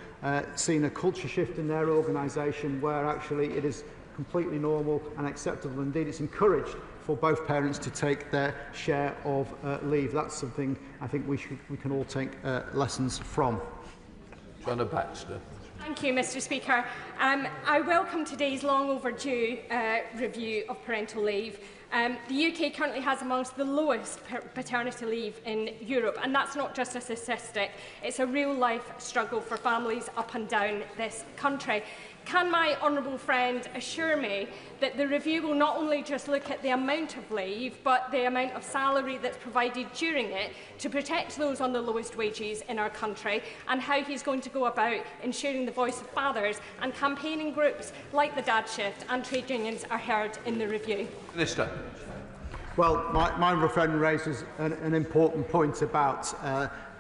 seen a culture shift in their organisation where actually it is completely normal and acceptable. Indeed, it's encouraged for both parents to take their share of leave. That's something I think we can all take lessons from. Joanna Baxter. Thank you, Mr. Speaker. I welcome today's long overdue review of parental leave. The UK currently has amongst the lowest paternity leave in Europe, and that's not just a statistic, it's a real-life struggle for families up and down this country. Can my honourable friend assure me that the review will not only just look at the amount of leave, but the amount of salary that's provided during it to protect those on the lowest wages in our country, and how he's going to go about ensuring the voice of fathers and campaigning groups like the Dad Shift and trade unions are heard in the review? Minister. Well, my honourable friend raises an important point about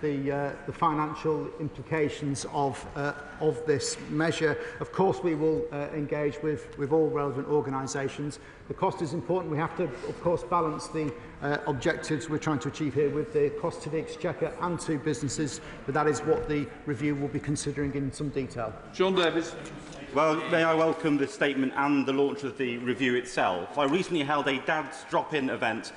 the financial implications of this measure. Of course, we will engage with all relevant organisations. The cost is important. We have to, of course, balance the objectives we're trying to achieve here with the cost to the Exchequer and to businesses, but that is what the review will be considering in some detail. Sean Davis. Well, may I welcome the statement and the launch of the review itself. I recently held a Dad's Drop-In event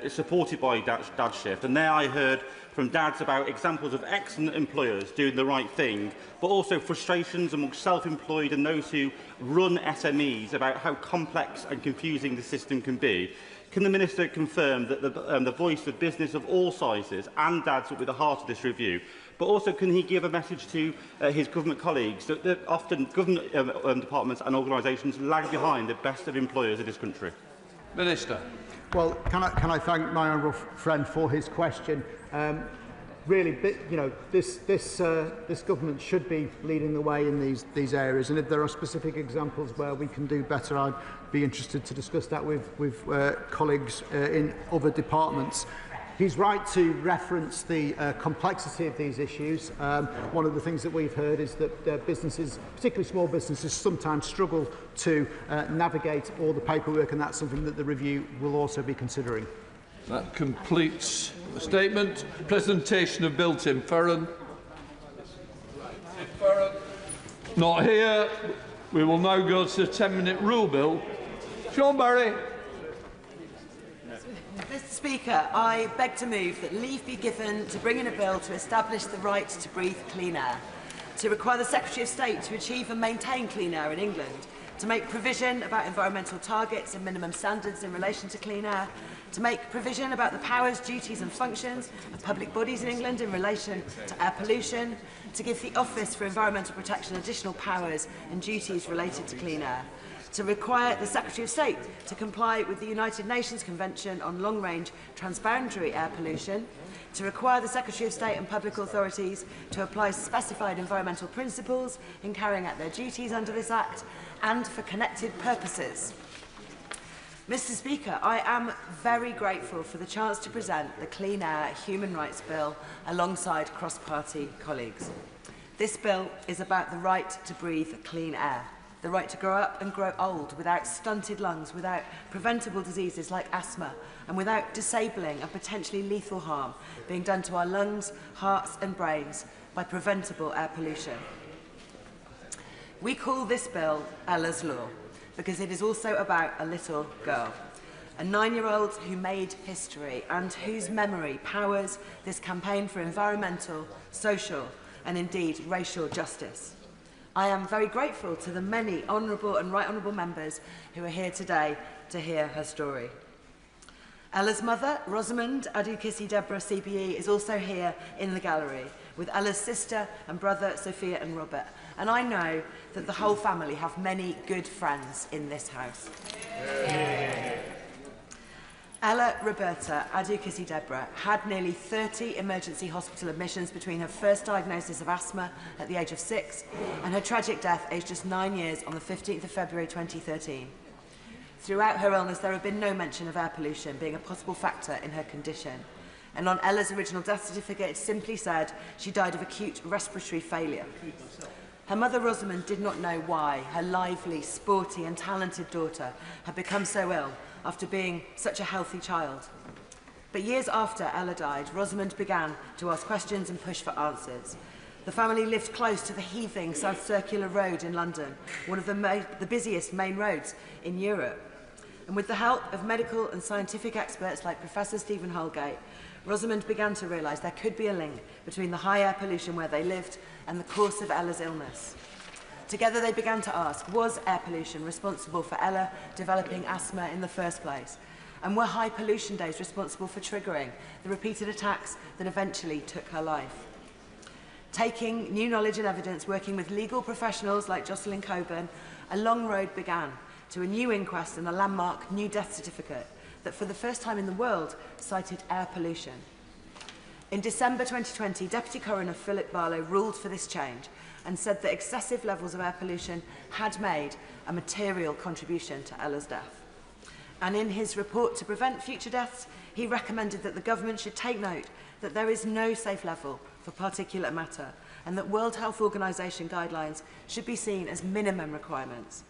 supported by Dad Shift, and there I heard from dads about examples of excellent employers doing the right thing, but also frustrations amongst self-employed and those who run SMEs about how complex and confusing the system can be. Can the Minister confirm that the voice of business of all sizes and dads will be the heart of this review? But also, can he give a message to his government colleagues that often government departments and organisations lag behind the best of employers in this country? Minister. Well, can I thank my honourable friend for his question? Really, you know, this government should be leading the way in these areas, and if there are specific examples where we can do better, I'd be interested to discuss that with colleagues in other departments. He's right to reference the complexity of these issues. One of the things that we've heard is that businesses, particularly small businesses, sometimes struggle to navigate all the paperwork, and that's something that the review will also be considering. That completes the statement. Presentation of Bill Tim Farron. Not here. We will now go to the 10-minute rule bill. Sean Barry. Mr. Speaker, I beg to move that leave be given to bring in a bill to establish the right to breathe clean air, to require the Secretary of State to achieve and maintain clean air in England, to make provision about environmental targets and minimum standards in relation to clean air, to make provision about the powers, duties and functions of public bodies in England in relation to air pollution, to give the Office for Environmental Protection additional powers and duties related to clean air, to require the Secretary of State to comply with the United Nations Convention on Long-Range Transboundary Air Pollution, to require the Secretary of State and public authorities to apply specified environmental principles in carrying out their duties under this Act, and for connected purposes. Mr. Speaker, I am very grateful for the chance to present the Clean Air Human Rights Bill alongside cross-party colleagues. This bill is about the right to breathe clean air, the right to grow up and grow old without stunted lungs, without preventable diseases like asthma, and without disabling and potentially lethal harm being done to our lungs, hearts and brains by preventable air pollution. We call this bill Ella's Law because it is also about a little girl, a 9-year-old who made history and whose memory powers this campaign for environmental, social and indeed racial justice. I am very grateful to the many honourable and right honourable members who are here today to hear her story. Ella's mother, Rosamond Adukisi Deborah CBE, is also here in the gallery with Ella's sister and brother, Sophia and Robert. And I know that the whole family have many good friends in this house. Yeah. Ella Roberta Adukisi Deborah had nearly 30 emergency hospital admissions between her first diagnosis of asthma at the age of 6 and her tragic death aged just 9 years on the 15th of February 2013. Throughout her illness, there have been no mention of air pollution being a possible factor in her condition. And on Ella's original death certificate, it simply said she died of acute respiratory failure. Her mother, Rosamond, did not know why her lively, sporty and talented daughter had become so ill after being such a healthy child. But years after Ella died, Rosamond began to ask questions and push for answers. The family lived close to the heaving South Circular Road in London, one of the busiest main roads in Europe. And with the help of medical and scientific experts like Professor Stephen Holgate, Rosamond began to realise there could be a link between the high air pollution where they lived and the course of Ella's illness. Together they began to ask, was air pollution responsible for Ella developing asthma in the first place? And were high pollution days responsible for triggering the repeated attacks that eventually took her life? Taking new knowledge and evidence, working with legal professionals like Jocelyn Coburn, a long road began to a new inquest and a landmark new death certificate that for the first time in the world cited air pollution. In December 2020, Deputy Coroner Philip Barlow ruled for this change and said that excessive levels of air pollution had made a material contribution to Ella's death. And in his report to prevent future deaths, he recommended that the government should take note that there is no safe level for particulate matter and that World Health Organization guidelines should be seen as minimum requirements.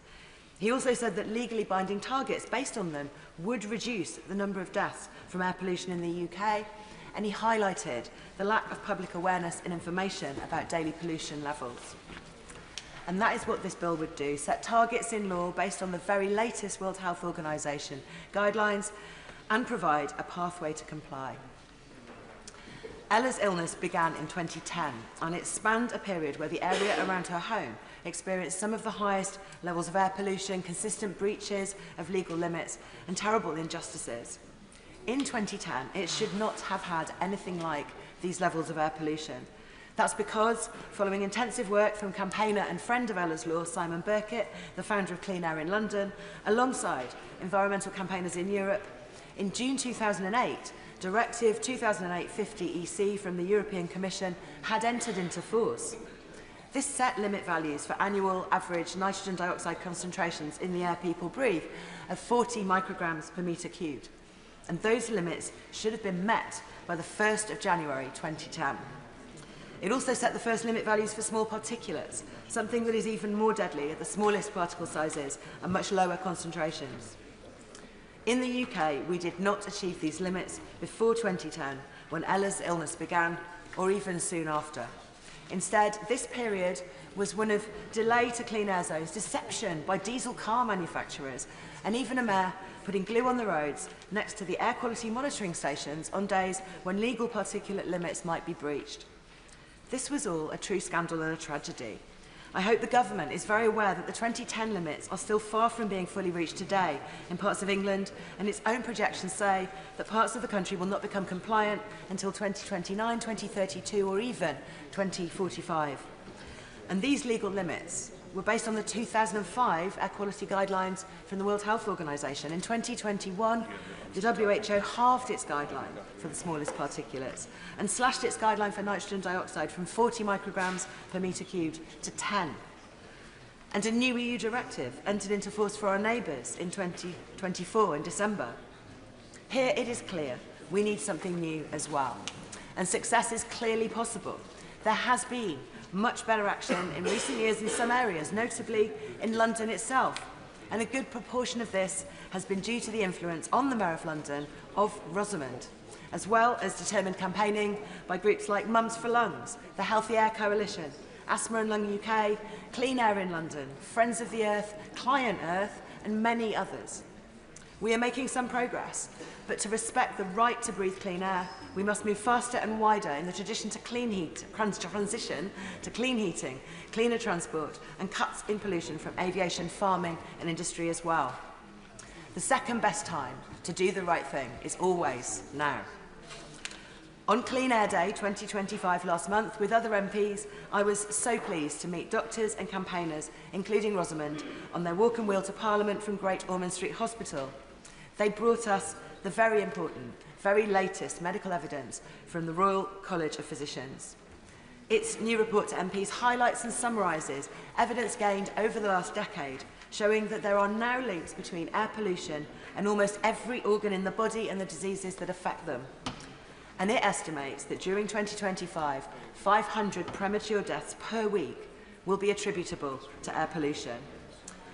He also said that legally binding targets based on them would reduce the number of deaths from air pollution in the UK, and he highlighted the lack of public awareness and information about daily pollution levels. And that is what this bill would do, set targets in law based on the very latest World Health Organization guidelines and provide a pathway to comply. Ella's illness began in 2010, and it spanned a period where the area around her home experienced some of the highest levels of air pollution, consistent breaches of legal limits, and terrible injustices. In 2010, it should not have had anything like these levels of air pollution. That's because, following intensive work from campaigner and friend of Ella's Law, Simon Birkett, the founder of Clean Air in London, alongside environmental campaigners in Europe, in June 2008, Directive 2008-50-EC from the European Commission had entered into force. This set limit values for annual average nitrogen dioxide concentrations in the air people breathe of 40 micrograms per metre cubed. And those limits should have been met by the 1st of January 2010. It also set the first limit values for small particulates, something that is even more deadly at the smallest particle sizes and much lower concentrations. In the UK, we did not achieve these limits before 2010, when Ella's illness began, or even soon after. Instead, this period was one of delay to clean air zones, deception by diesel car manufacturers, and even a mayor putting glue on the roads next to the air quality monitoring stations on days when legal particulate limits might be breached. This was all a true scandal and a tragedy. I hope the government is very aware that the 2010 limits are still far from being fully reached today in parts of England, and its own projections say that parts of the country will not become compliant until 2029, 2032 or even 2045. And these legal limits were based on the 2005 air quality guidelines from the World Health Organization. In 2021, the WHO halved its guideline for the smallest particulates and slashed its guideline for nitrogen dioxide from 40 micrograms per metre cubed to 10. And a new EU directive entered into force for our neighbours in 2024 in December. Here it is clear we need something new as well. And success is clearly possible. There has been much better action in recent years in some areas, notably in London itself. And a good proportion of this has been due to the influence on the Mayor of London of Rosamond, as well as determined campaigning by groups like Mums for Lungs, the Healthy Air Coalition, Asthma and Lung UK, Clean Air in London, Friends of the Earth, Client Earth, and many others. We are making some progress, but to respect the right to breathe clean air, we must move faster and wider in the transition to clean heating, cleaner transport, and cuts in pollution from aviation, farming, and industry as well. The second best time to do the right thing is always now. On Clean Air Day 2025 last month, with other MPs, I was so pleased to meet doctors and campaigners, including Rosamond, on their walk and wheel to Parliament from Great Ormond Street Hospital. They brought us the very important, very latest medical evidence from the Royal College of Physicians. Its new report to MPs highlights and summarises evidence gained over the last decade, showing that there are now links between air pollution and almost every organ in the body and the diseases that affect them. And it estimates that during 2025, 500 premature deaths per week will be attributable to air pollution,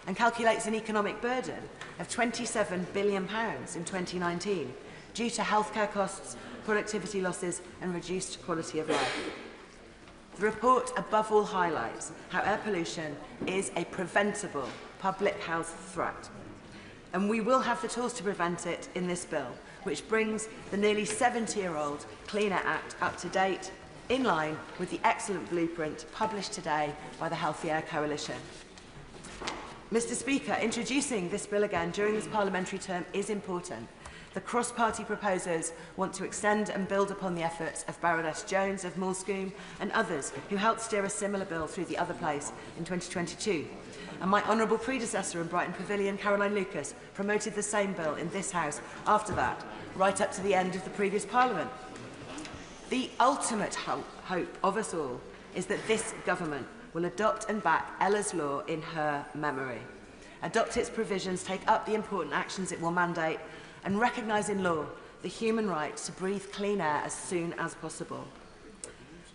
and calculates an economic burden of £27 billion in 2019 due to healthcare costs, productivity losses and reduced quality of life. The report above all highlights how air pollution is a preventable public health threat, and we will have the tools to prevent it in this bill, which brings the nearly 70-year-old Clean Air Act up to date, in line with the excellent blueprint published today by the Healthy Air Coalition. Mr. Speaker, introducing this bill again during this parliamentary term is important. The cross-party proposers want to extend and build upon the efforts of Baroness Jones of Moulscombe and others who helped steer a similar bill through the other place in 2022. And my honourable predecessor in Brighton Pavilion, Caroline Lucas, promoted the same bill in this House after that, right up to the end of the previous Parliament. The ultimate hope of us all is that this government will adopt and back Ella's Law in her memory, adopt its provisions, take up the important actions it will mandate, and recognise in law the human right to breathe clean air as soon as possible.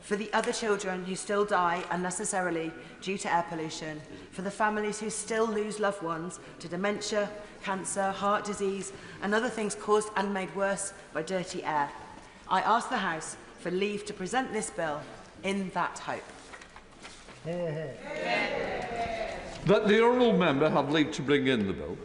For the other children who still die unnecessarily due to air pollution, for the families who still lose loved ones to dementia, cancer, heart disease, and other things caused and made worse by dirty air, I ask the House for leave to present this bill in that hope. That the honourable member have leave to bring in the bill.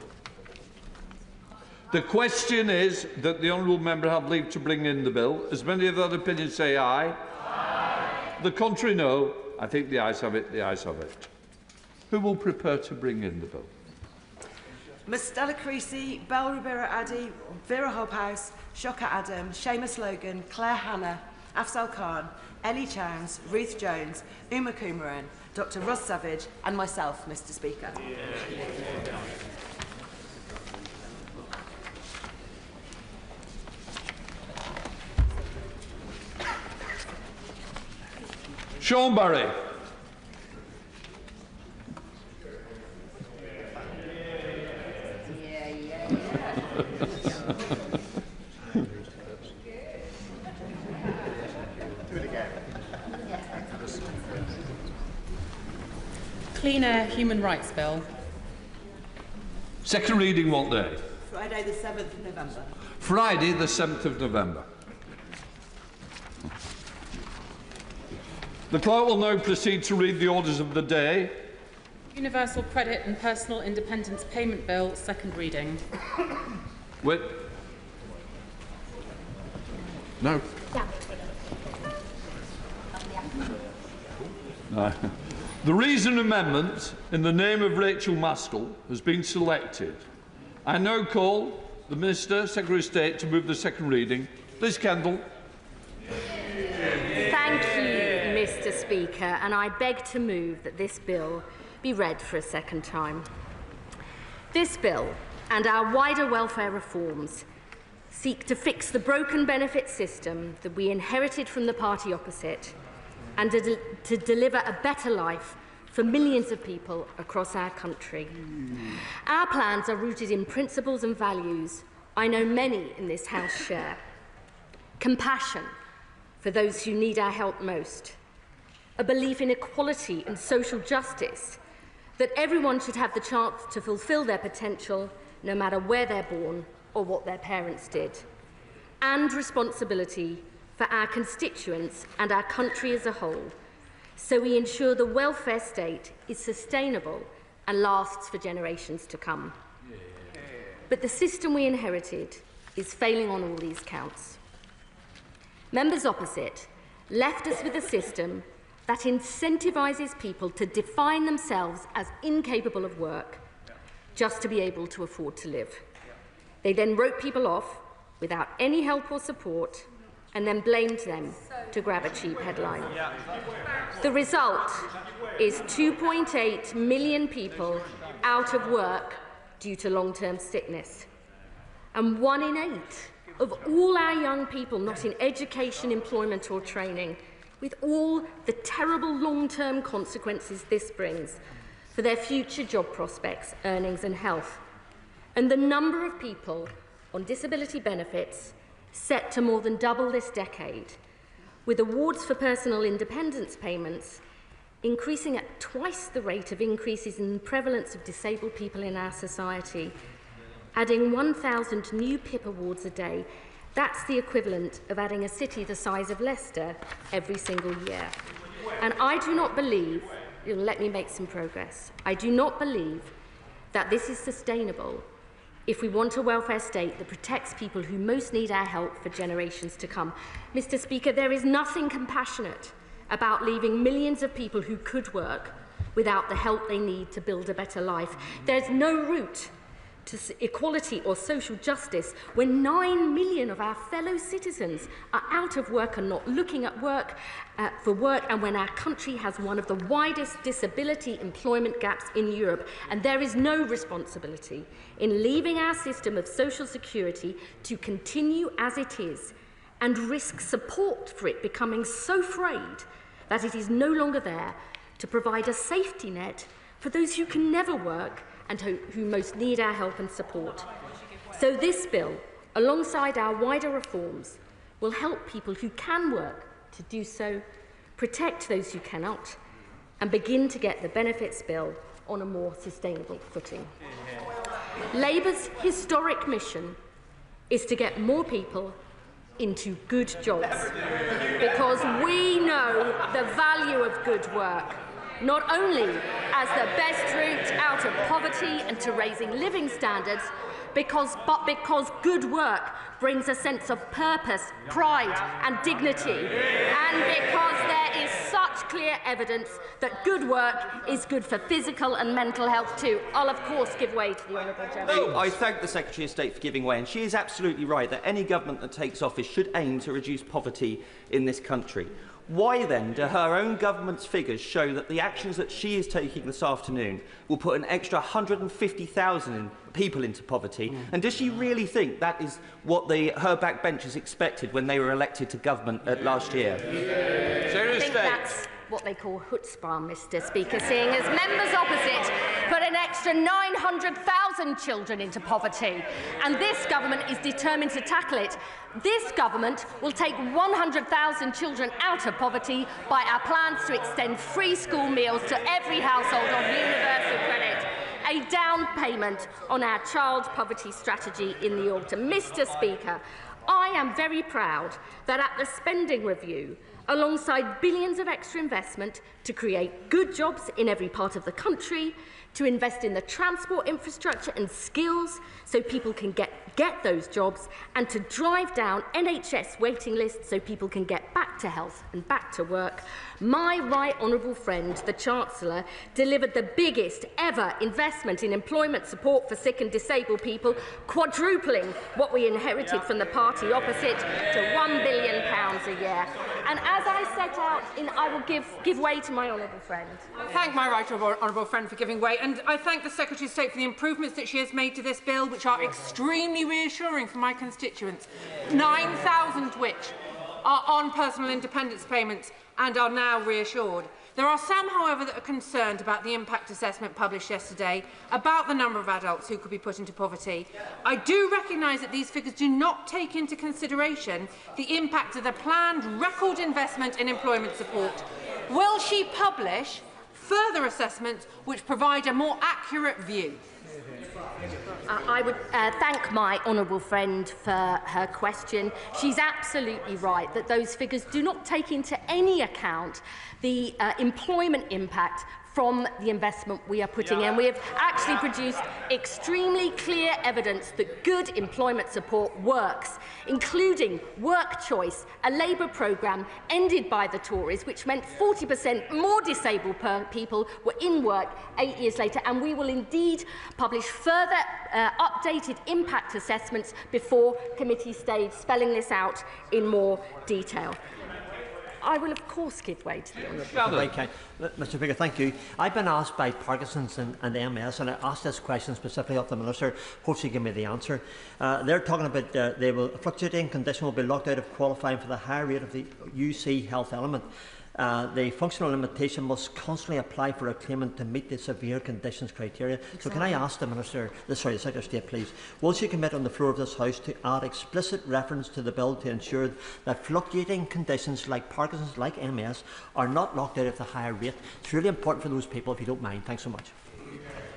The question is that the honourable member have leave to bring in the bill. As many of that opinion say aye. Aye. The contrary no. I think the ayes have it. The ayes have it. Who will prepare to bring in the bill? Ms Stella Creasy, Belle Rubira Addy, Vera Hobhouse, Shoka Adam, Seamus Logan, Claire Hanna, Afzal Khan, Ellie Chowns, Ruth Jones, Uma Kumaran, Dr Ross Savage and myself, Mr Speaker. Sean Barry. Clean Air Human Rights Bill. Second reading what day? Friday the 7th of November. Friday the 7th of November. The clerk will now proceed to read the orders of the day. Universal Credit and Personal Independence Payment Bill, second reading. Wait. No. No. The reason amendment in the name of Rachel Maskell has been selected. I now call the Minister, Secretary of State, to move the second reading. Liz Kendall. Thank you, Mr Speaker, and I beg to move that this bill be read for a second time. This bill and our wider welfare reforms seek to fix the broken benefit system that we inherited from the party opposite and to deliver a better life for millions of people across our country. Our plans are rooted in principles and values I know many in this House share. Compassion for those who need our help most, a belief in equality and social justice, that everyone should have the chance to fulfil their potential no matter where they're born or what their parents did, and responsibility for our constituents and our country as a whole, so we ensure the welfare state is sustainable and lasts for generations to come. But the system we inherited is failing on all these counts. Members opposite left us with a system that incentivises people to define themselves as incapable of work just to be able to afford to live. They then wrote people off without any help or support and then blamed them to grab a cheap headline. The result is 2.8 million people out of work due to long-term sickness. And 1 in 8 of all our young people not in education, employment or training, with all the terrible long-term consequences this brings for their future job prospects, earnings and health. And the number of people on disability benefits set to more than double this decade, with awards for personal independence payments increasing at twice the rate of increases in the prevalence of disabled people in our society, adding 1,000 new PIP awards a day. That's the equivalent of adding a city the size of Leicester every single year. And I do not believe, you'll let me make some progress, I do not believe that this is sustainable if we want a welfare state that protects people who most need our help for generations to come. Mr. Speaker, there is nothing compassionate about leaving millions of people who could work without the help they need to build a better life. There's no route to equality or social justice when 9 million of our fellow citizens are out of work and not looking at work for work, and when our country has one of the widest disability employment gaps in Europe. And there is no responsibility in leaving our system of social security to continue as it is and risk support for it becoming so frayed that it is no longer there to provide a safety net for those who can never work and who most need our help and support. So this bill, alongside our wider reforms, will help people who can work to do so, protect those who cannot, and begin to get the benefits bill on a more sustainable footing. Labour's historic mission is to get more people into good jobs, because we know the value of good work, not only as the best route out of poverty and to raising living standards, but because good work brings a sense of purpose, pride and dignity, and because there is such clear evidence that good work is good for physical and mental health too. I'll of course give way to the Honourable Gentleman. I thank the Secretary of State for giving way, and she is absolutely right that any government that takes office should aim to reduce poverty in this country. Why then do her own government's figures show that the actions that she is taking this afternoon will put an extra 150,000 people into poverty? And does she really think that is what her backbenchers expected when they were elected to government last year? I think that's what they call chutzpah, Mr. Speaker, seeing as members opposite put an extra 900,000 children into poverty. And this government is determined to tackle it. This government will take 100,000 children out of poverty by our plans to extend free school meals to every household on universal credit, a down payment on our child poverty strategy in the autumn. Mr. Speaker, I am very proud that at the spending review, alongside billions of extra investment to create good jobs in every part of the country, to invest in the transport infrastructure and skills so people can get those jobs, and to drive down NHS waiting lists so people can get back to health and back to work, my right honourable friend, the Chancellor, delivered the biggest ever investment in employment support for sick and disabled people, quadrupling what we inherited from the party opposite to £1 billion a year. And as I set out, I will give way to my honourable friend. I thank my right honourable friend for giving way, and I thank the Secretary of State for the improvements that she has made to this bill, which are extremely reassuring for my constituents, 9,000 which are on personal independence payments and are now reassured. There are some, however, that are concerned about the impact assessment published yesterday about the number of adults who could be put into poverty. I do recognise that these figures do not take into consideration the impact of the planned record investment in employment support. Will she publish further assessments which provide a more accurate view? I would thank my honourable friend for her question. She's absolutely right that those figures do not take into any account the employment impact from the investment we are putting in. We have actually produced extremely clear evidence that good employment support works, including Work Choice, a Labour programme ended by the Tories, which meant 40% more disabled people were in work 8 years later, and we will indeed publish further updated impact assessments before committee stage, spelling this out in more detail. I will, of course, give way to the honourable. Okay. Mr. Speaker, thank you. I've been asked by Parkinson's and MS, and I asked this question specifically of the Minister. Hope she give me the answer. They're talking about a fluctuating condition will be locked out of qualifying for the high rate of the UC health element. the functional limitation must constantly apply for a claimant to meet the severe conditions criteria. Exactly. So can I ask the Secretary of State, please, will she commit on the floor of this House to add explicit reference to the bill to ensure that fluctuating conditions like Parkinson's, like MS, are not locked out at the higher rate? It's really important for those people, if you don't mind. Thanks so much.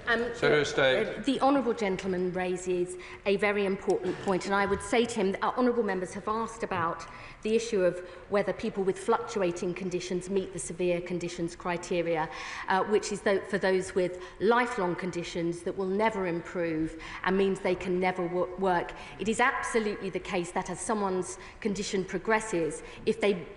The honourable gentleman raises a very important point, and I would say to him that our honourable members have asked about the issue of whether people with fluctuating conditions meet the severe conditions criteria, which is for those with lifelong conditions that will never improve and means they can never work. It is absolutely the case that as someone's condition progresses, if they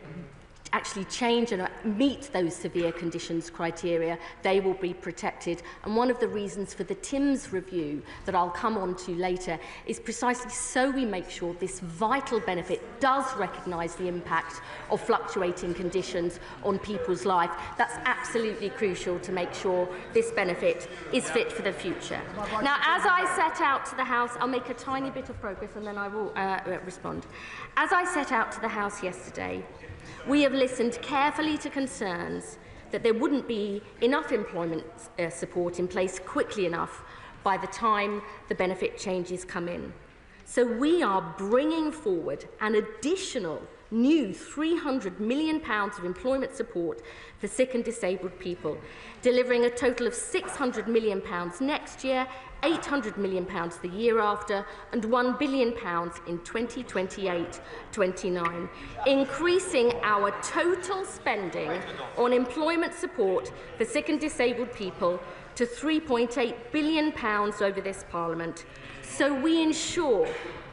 actually change and meet those severe conditions criteria, they will be protected. And one of the reasons for the TIMS review that I'll come on to later is precisely so we make sure this vital benefit does recognise the impact of fluctuating conditions on people's life. That's absolutely crucial to make sure this benefit is fit for the future. Now, as I set out to the House, I'll make a tiny bit of progress and then I will respond. As I set out to the House yesterday, we have listened carefully to concerns that there wouldn't be enough employment support in place quickly enough by the time the benefit changes come in. So we are bringing forward an additional new £300 million of employment support for sick and disabled people, delivering a total of £600 million next year, £800 million the year after, and £1 billion in 2028-29, increasing our total spending on employment support for sick and disabled people to £3.8 billion over this Parliament. So we ensure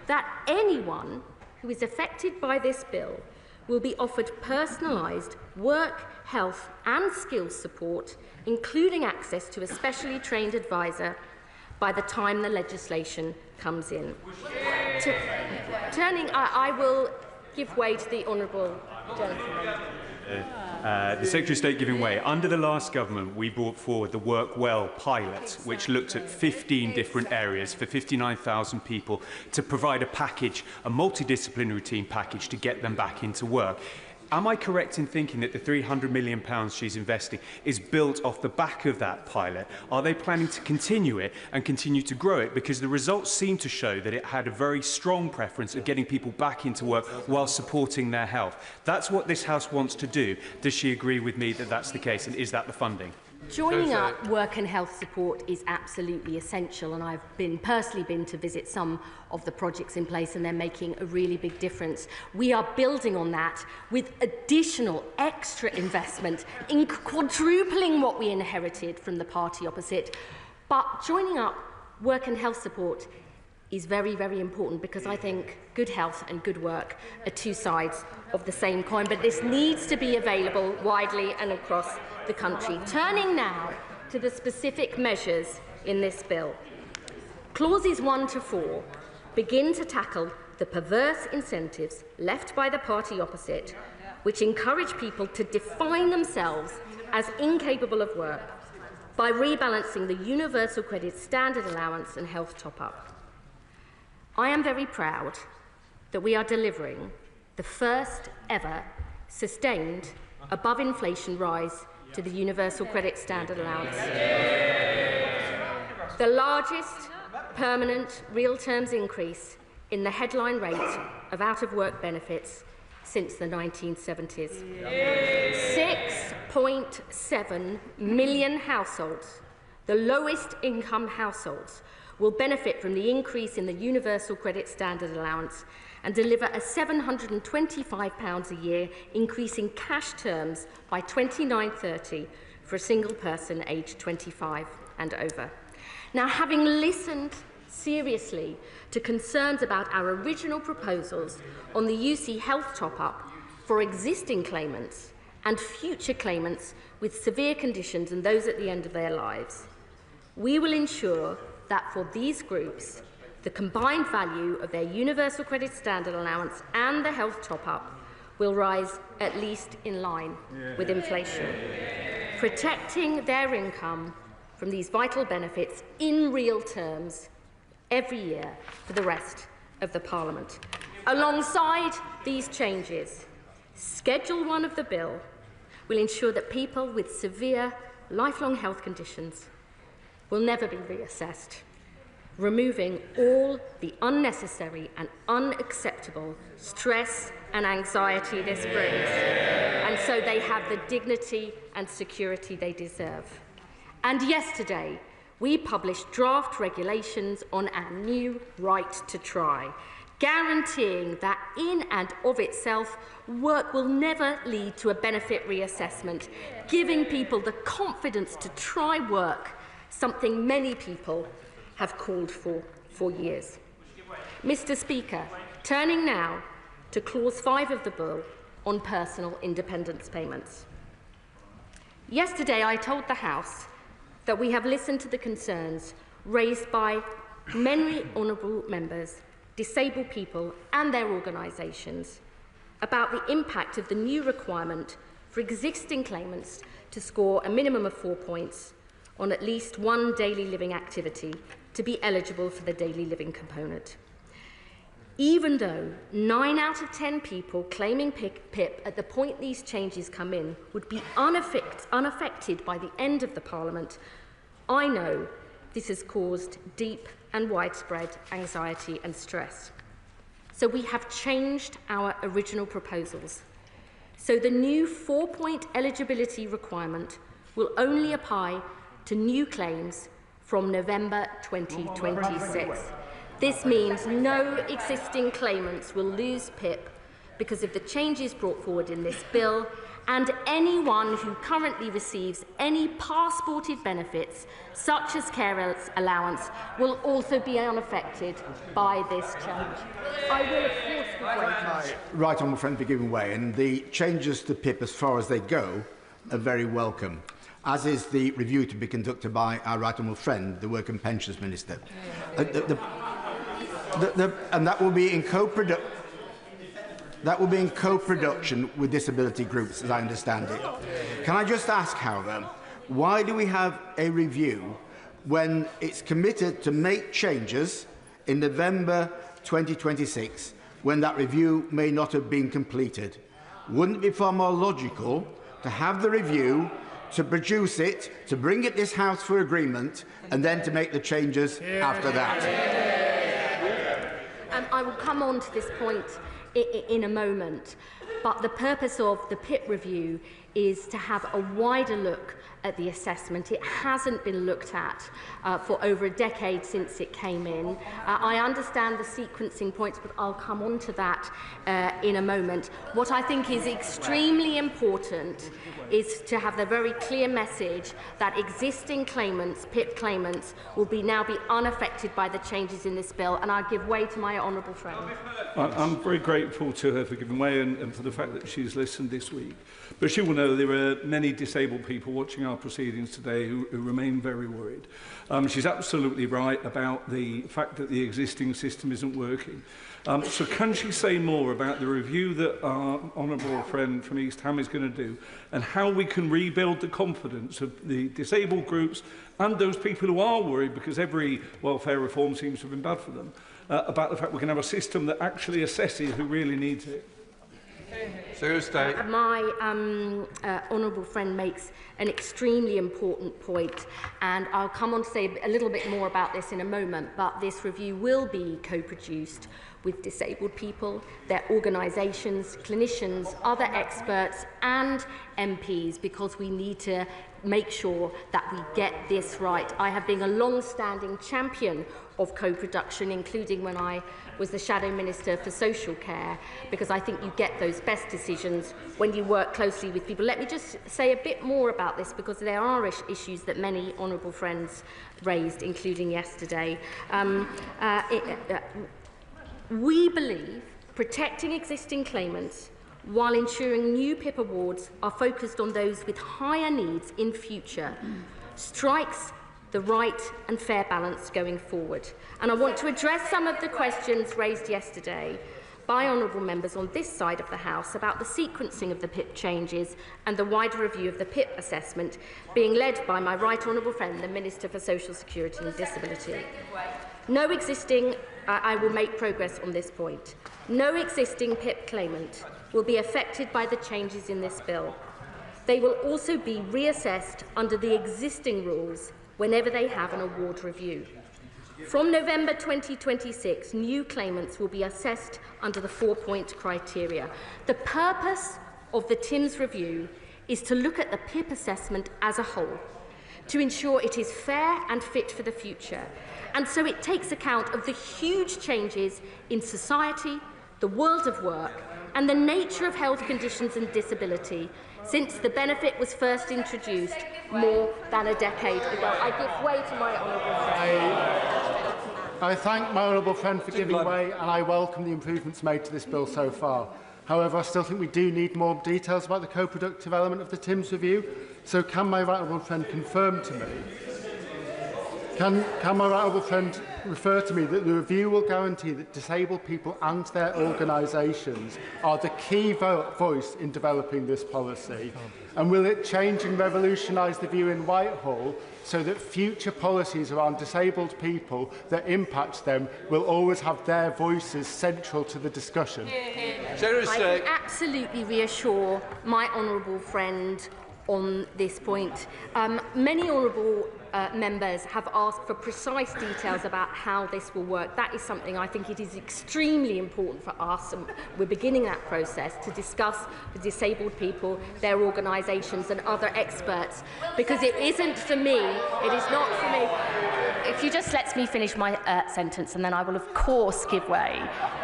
that anyone who is affected by this bill will be offered personalised work, health and skills support, including access to a specially trained advisor, by the time the legislation comes in. I will give way to the honourable gentleman. The Secretary of State giving way. Under the last government, we brought forward the Work Well pilot, which looked at 15 different areas for 59,000 people to provide a package, a multidisciplinary team package to get them back into work. Am I correct in thinking that the £300 million she's investing is built off the back of that pilot? Are they planning to continue it and continue to grow it? Because the results seem to show that it had a very strong preference of getting people back into work while supporting their health. That's what this House wants to do. Does she agree with me that that's the case, and is that the funding? Joining up work and health support is absolutely essential, and I've personally been to visit some of the projects in place, and they're making a really big difference. We are building on that with additional extra investment, in quadrupling what we inherited from the party opposite. But joining up work and health support is very, very important, because I think good health and good work are two sides of the same coin, but this needs to be available widely and across the country. Turning now to the specific measures in this bill. Clauses 1 to 4 begin to tackle the perverse incentives left by the party opposite, which encourage people to define themselves as incapable of work by rebalancing the universal credit standard allowance and health top-up. I am very proud that we are delivering the first ever sustained above-inflation rise to the universal credit standard allowance. The largest permanent real terms increase in the headline rate of out-of-work benefits since the 1970s. 6.7 million households, the lowest income households, will benefit from the increase in the universal credit standard allowance and deliver a £725 a year increase in cash terms by 29/30 for a single person aged 25 and over. Now, having listened seriously to concerns about our original proposals on the UC health top-up for existing claimants and future claimants with severe conditions and those at the end of their lives, we will ensure that for these groups, the combined value of their universal credit standard allowance and the health top-up will rise at least in line with inflation, protecting their income from these vital benefits in real terms every year for the rest of the Parliament. Alongside these changes, Schedule 1 of the bill, will ensure that people with severe lifelong health conditions will never be reassessed, removing all the unnecessary and unacceptable stress and anxiety this brings, and so they have the dignity and security they deserve. And yesterday, we published draft regulations on our new right to try, guaranteeing that in and of itself, work will never lead to a benefit reassessment, giving people the confidence to try work, something many people have called for years. Mr. Speaker, turning now to Clause 5 of the Bill on personal independence payments. Yesterday, I told the House that we have listened to the concerns raised by many honourable members, disabled people and their organisations about the impact of the new requirement for existing claimants to score a minimum of 4 points on at least one daily living activity to be eligible for the daily living component. Even though 9 out of 10 people claiming PIP at the point these changes come in would be unaffected by the end of the Parliament, I know this has caused deep and widespread anxiety and stress. So we have changed our original proposals. So the new 4-point eligibility requirement will only apply to new claims from November 2026. This means no existing claimants will lose PIP because of the changes brought forward in this bill, and anyone who currently receives any passported benefits, such as care allowance, will also be unaffected by this change. I will, of course, give way to my right honourable friend for giving way, and the changes to PIP, as far as they go, are very welcome, as is the review to be conducted by our right honourable friend, the Work and Pensions Minister. And that will be in co-production with disability groups, as I understand it. Can I just ask, however, why do we have a review when it's committed to make changes in November 2026, when that review may not have been completed? Wouldn't it be far more logical to have the review, to produce it, to bring it this House for agreement, and then to make the changes after that? I will come on to this point in a moment, but the purpose of the PIP review is to have a wider look at the assessment. It hasn't been looked at for over a decade since it came in. I understand the sequencing points, but I'll come on to that in a moment. What I think is extremely important is to have the very clear message that existing claimants, PIP claimants, will now be unaffected by the changes in this bill, and I give way to my honourable friend. I'm very grateful to her for giving way and for the fact that she's listened this week. But she will know there are many disabled people watching our proceedings today who remain very worried. She's absolutely right about the fact that the existing system isn't working. So can she say more about the review that our honourable friend from East Ham is going to do, and how we can rebuild the confidence of the disabled groups and those people who are worried, because every welfare reform seems to have been bad for them, about the fact we can have a system that actually assesses who really needs it? My honourable friend makes an extremely important point, and I'll come on to say a little bit more about this in a moment, but this review will be co-produced with disabled people, their organisations, clinicians, other experts and MPs, because we need to make sure that we get this right. I have been a long-standing champion of co-production, including when I was the Shadow Minister for Social Care, because I think you get those best decisions when you work closely with people. Let me just say a bit more about this, because there are issues that many honourable friends raised, including yesterday. We believe protecting existing claimants while ensuring new PIP awards are focused on those with higher needs in future strikes the right and fair balance going forward. And I want to address some of the questions raised yesterday by honourable members on this side of the House about the sequencing of the PIP changes and the wider review of the PIP assessment being led by my right honourable friend, the Minister for Social Security and Disability. I will make progress on this point. No existing PIP claimant will be affected by the changes in this bill. They will also be reassessed under the existing rules whenever they have an award review. From November 2026, new claimants will be assessed under the 4-point criteria. The purpose of the TIMS review is to look at the PIP assessment as a whole, to ensure it is fair and fit for the future, and so it takes account of the huge changes in society, the world of work, and the nature of health conditions and disability since the benefit was first introduced more than a decade ago. I give way to my honourable friend. I thank my honourable friend for giving way, and I welcome the improvements made to this bill so far. However, I still think we do need more details about the co-productive element of the TIMS review. So can my right honourable friend confirm to me, can my right honourable friend refer to me that the review will guarantee that disabled people and their organisations are the key voice in developing this policy? And will it change and revolutionise the view in Whitehall so that future policies around disabled people that impact them will always have their voices central to the discussion? I can absolutely reassure my honourable friend on this point. Many honourable members have asked for precise details about how this will work. That is something I think it is extremely important for us, and we're beginning that process, to discuss with disabled people, their organisations and other experts, because it isn't for me, it is not for me. If you just let me finish my sentence, and then I will of course give way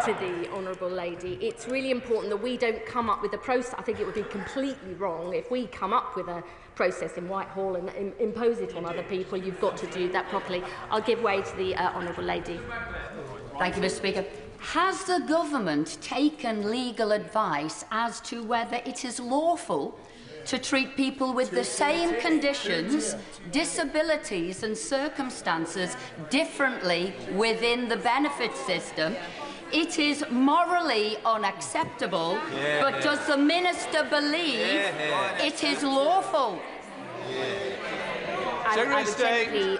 to the honourable lady. It's really important that we don't come up with a process. I think it would be completely wrong if we come up with a process in Whitehall and impose it on other people. You've got to do that properly. I'll give way to the honourable lady. Thank you, Mr. Speaker. Has the government taken legal advice as to whether it is lawful to treat people with the same conditions, disabilities and circumstances differently within the benefit system? It is morally unacceptable, but does the Minister believe it is lawful? I would gently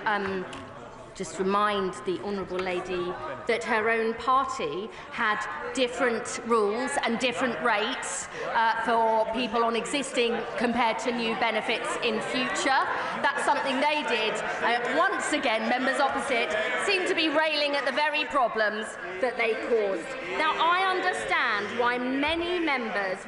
just remind the honourable lady that her own party had different rules and different rates for people on existing compared to new benefits in future. That's something they did. Once again, members opposite seem to be railing at the very problems that they caused. Now, I understand why many members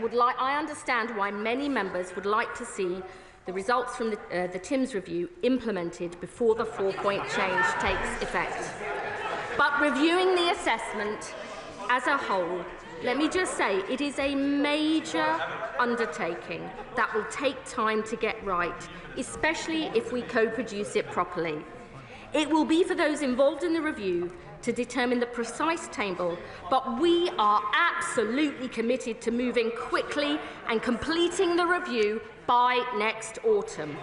would like to see the results from the TIMS review implemented before the 4-point change takes effect. But reviewing the assessment as a whole, let me just say, it is a major undertaking that will take time to get right, especially if we co-produce it properly. It will be for those involved in the review to determine the precise table, but we are absolutely committed to moving quickly and completing the review by next autumn.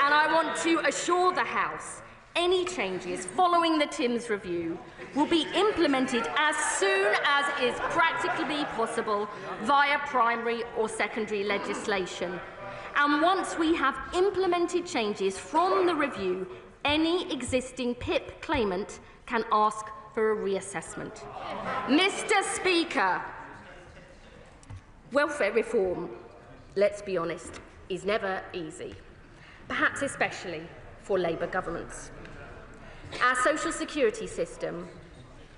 And I want to assure the House any changes following the TIMS review will be implemented as soon as is practically possible via primary or secondary legislation. And once we have implemented changes from the review, any existing PIP claimant can ask for a reassessment. Mr. Speaker, welfare reform, let's be honest, is never easy, perhaps especially for Labour governments. Our social security system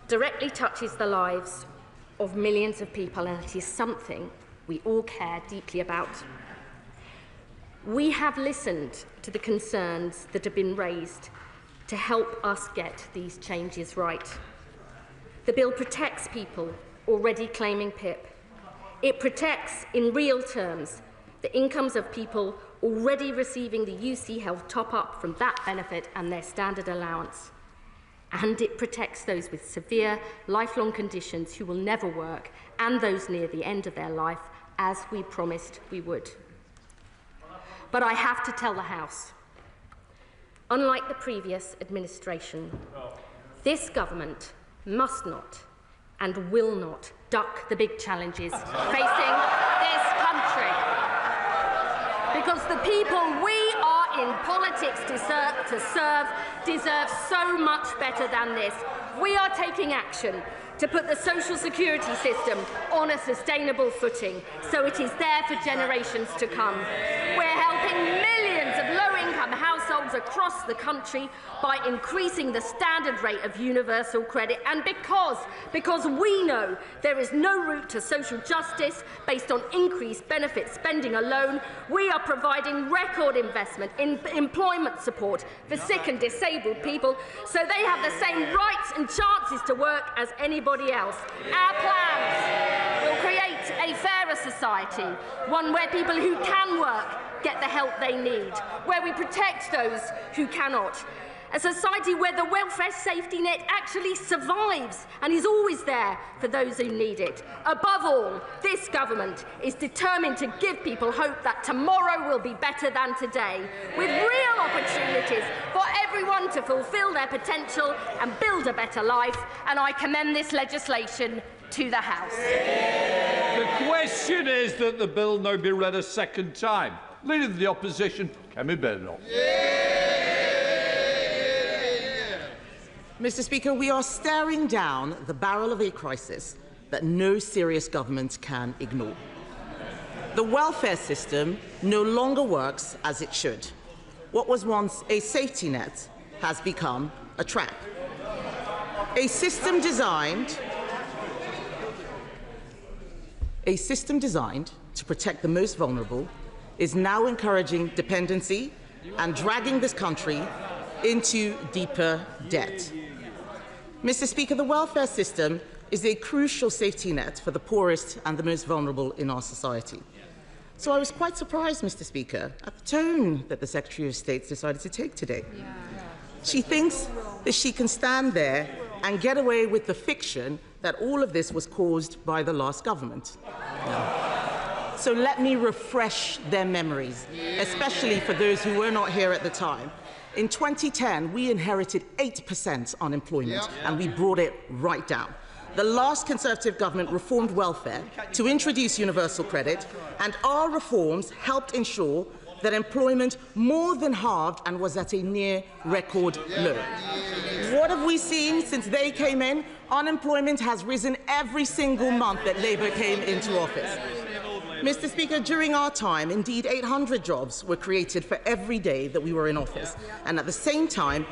directly touches the lives of millions of people, and it is something we all care deeply about. We have listened to the concerns that have been raised to help us get these changes right. The bill protects people already claiming PIP. It protects, in real terms, the incomes of people already receiving the UC Health top-up from that benefit and their standard allowance. And it protects those with severe, lifelong conditions who will never work, and those near the end of their life, as we promised we would. But I have to tell the House, unlike the previous administration, this government must not and will not duck the big challenges facing this country. Because the people we are in politics to serve deserve so much better than this. We are taking action to put the social security system on a sustainable footing so it is there for generations to come. We're helping millions of low-income households across the country by increasing the standard rate of universal credit, and because we know there is no route to social justice based on increased benefit spending alone, we are providing record investment in employment support for sick and disabled people so they have the same rights and chances to work as anybody else. Our plans will create a fairer society, one where people who can work get the help they need, where we protect those who cannot. A society where the welfare safety net actually survives and is always there for those who need it. Above all, this government is determined to give people hope that tomorrow will be better than today, with real opportunities for everyone to fulfil their potential and build a better life. And I commend this legislation to the House. The question is that the bill now be read a second time. Leader of the Opposition, Keir Starmer. Mr. Speaker, we are staring down the barrel of a crisis that no serious government can ignore. The welfare system no longer works as it should. What was once a safety net has become a trap. A system designed to protect the most vulnerable is now encouraging dependency and dragging this country into deeper debt. Mr. Speaker, the welfare system is a crucial safety net for the poorest and the most vulnerable in our society. So I was quite surprised, Mr. Speaker, at the tone that the Secretary of State decided to take today. She thinks that she can stand there and get away with the fiction that all of this was caused by the last government. So let me refresh their memories, especially for those who were not here at the time. In 2010, we inherited 8% unemployment, and we brought it right down. The last Conservative government reformed welfare to introduce universal credit, and our reforms helped ensure that employment more than halved and was at a near record low. What have we seen since they came in? Unemployment has risen every single month that Labour came into office. Mr. Speaker, during our time, indeed 800 jobs were created for every day that we were in office. And at the same time,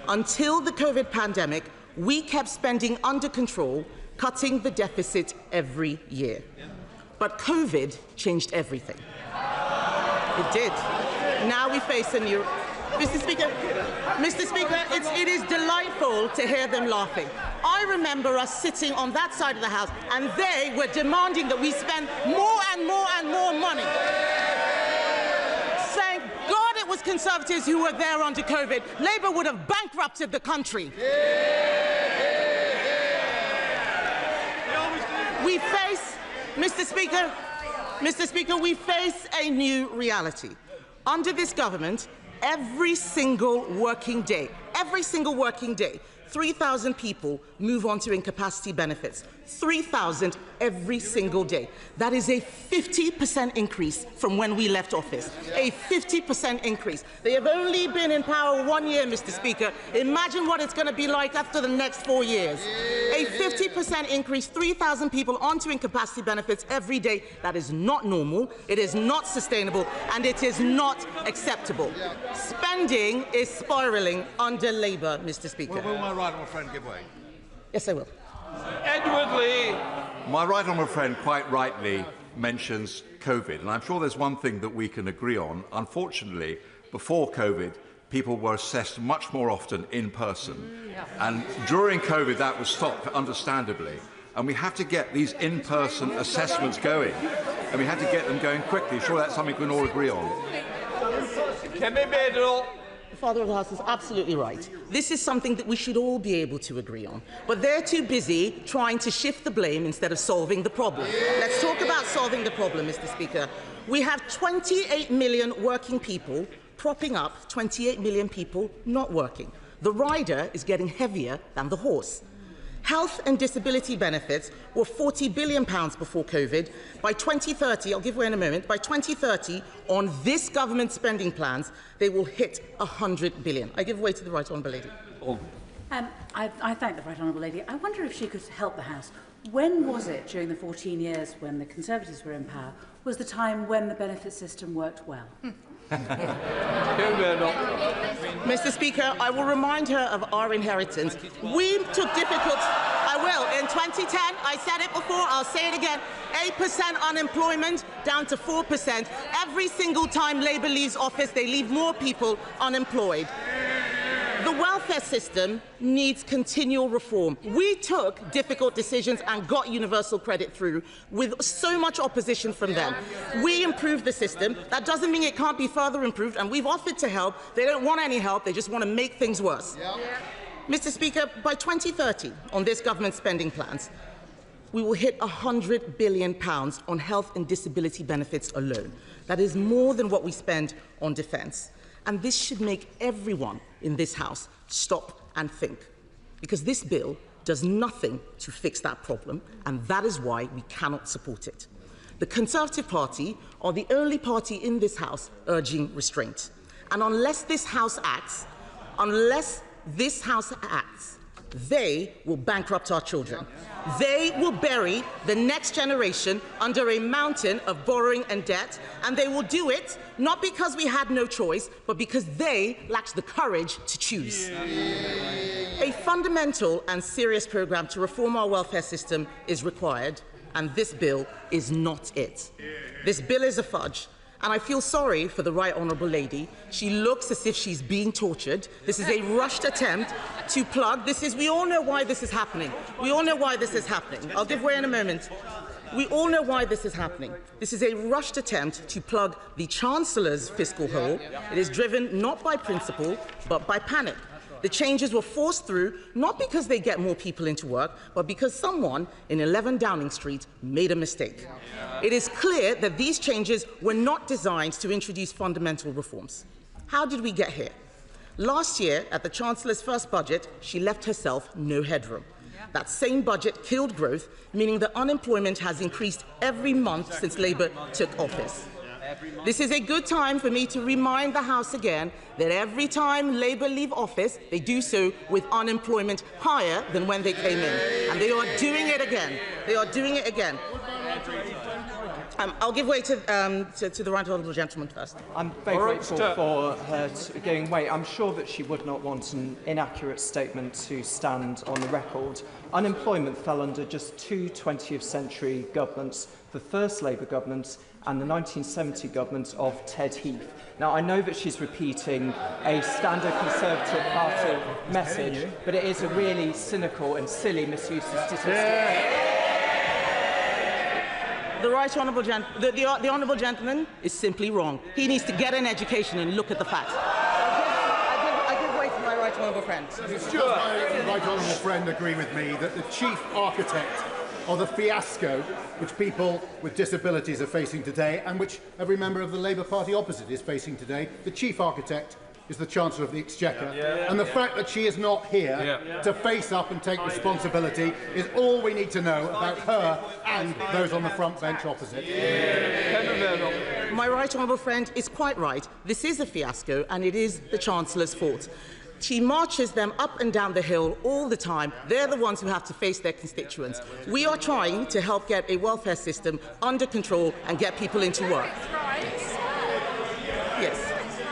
until the COVID pandemic, we kept spending under control, cutting the deficit every year. But COVID changed everything. It did. Now we face a new... Mr. Speaker, it is delightful to hear them laughing. I remember us sitting on that side of the House, and they were demanding that we spend more and more and more money. Thank God it was Conservatives who were there under COVID. Labour would have bankrupted the country. We face, Mr. Speaker, we face a new reality. Under this government, every single working day, 3,000 people move on to incapacity benefits. 3,000 every single day. That is a 50% increase from when we left office. A 50% increase. They have only been in power 1 year, Mr. Speaker. Imagine what it's going to be like after the next 4 years. A 50% increase, 3,000 people onto incapacity benefits every day. That is not normal, it is not sustainable, and it is not acceptable. Spending is spiralling under Labour, Mr. Speaker. Will my right honourable friend give way? Yes, I will. Edward Lee. My right honourable friend quite rightly mentions COVID, and I'm sure there's one thing that we can agree on. Unfortunately, before COVID, people were assessed much more often in person. And during COVID, that was stopped, understandably. And we have to get these in-person assessments going. And we have to get them going quickly. Sure, that's something we can all agree on. The Father of the House is absolutely right. This is something that we should all be able to agree on. But they're too busy trying to shift the blame instead of solving the problem. Let's talk about solving the problem, Mr. Speaker. We have 28 million working people propping up 28 million people not working. The rider is getting heavier than the horse. Health and disability benefits were £40 billion before COVID. By 2030, I'll give way in a moment, by 2030, on this government spending plans, they will hit £100 billion. I give way to the right honourable lady. I thank the Right Honourable Lady. I wonder if she could help the House. When was it, during the 14 years when the Conservatives were in power, was the time when the benefit system worked well? Mr. Speaker, I will remind her of our inheritance. We took difficult... I will. In 2010, I said it before, I'll say it again, 8% unemployment down to 4%. Every single time Labour leaves office, they leave more people unemployed. The welfare system needs continual reform. We took difficult decisions and got universal credit through with so much opposition from them. We improved the system. That doesn't mean it can't be further improved, and we've offered to help. They don't want any help. They just want to make things worse. Mr. Speaker, by 2030, on this government's spending plans, we will hit £100 billion on health and disability benefits alone. That is more than what we spend on defence. And this should make everyone in this House stop and think, because this bill does nothing to fix that problem, and that is why we cannot support it. The Conservative Party are the only party in this House urging restraint. And unless this House acts, they will bankrupt our children. They will bury the next generation under a mountain of borrowing and debt, and they will do it not because we had no choice, but because they lacked the courage to choose. A fundamental and serious programme to reform our welfare system is required, and this bill is not it. This bill is a fudge. And I feel sorry for the Right Honourable Lady. She looks as if she's being tortured. This is a rushed attempt to plug. We all know why this is happening. We all know why this is happening. I'll give way in a moment. We all know why this is happening. This is a rushed attempt to plug the Chancellor's fiscal hole. It is driven not by principle, but by panic. The changes were forced through not because they get more people into work, but because someone in 11 Downing Street made a mistake. It is clear that these changes were not designed to introduce fundamental reforms. How did we get here? Last year, at the Chancellor's first budget, she left herself no headroom. That same budget killed growth, meaning that unemployment has increased every month since Labour took office. This is a good time for me to remind the House again that every time Labour leave office, they do so with unemployment higher than when they came in. And they are doing it again. They are doing it again. I'll give way to the Right Honourable Gentleman first. I'm very grateful for her giving way. I'm sure that she would not want an inaccurate statement to stand on the record. Unemployment fell under just two 20th century governments, the first Labour government and the 1970 government of Ted Heath. Now, I know that she's repeating a standard Conservative Party message, but it is a really cynical and silly misuse of statistics. The the honourable gentleman is simply wrong. He needs to get an education and look at the facts. I give way to my right honourable friend. Does my right honourable friend agree with me that the chief architect of the fiasco which people with disabilities are facing today, and which every member of the Labour Party opposite is facing today, the chief architect is the Chancellor of the Exchequer, and the fact that she is not here to face up and take responsibility is all we need to know about her and those on the front bench opposite. My right honourable friend is quite right. This is a fiasco, and it is the Chancellor's fault. She marches them up and down the hill all the time. They're the ones who have to face their constituents. We are trying to help get a welfare system under control and get people into work. Yes.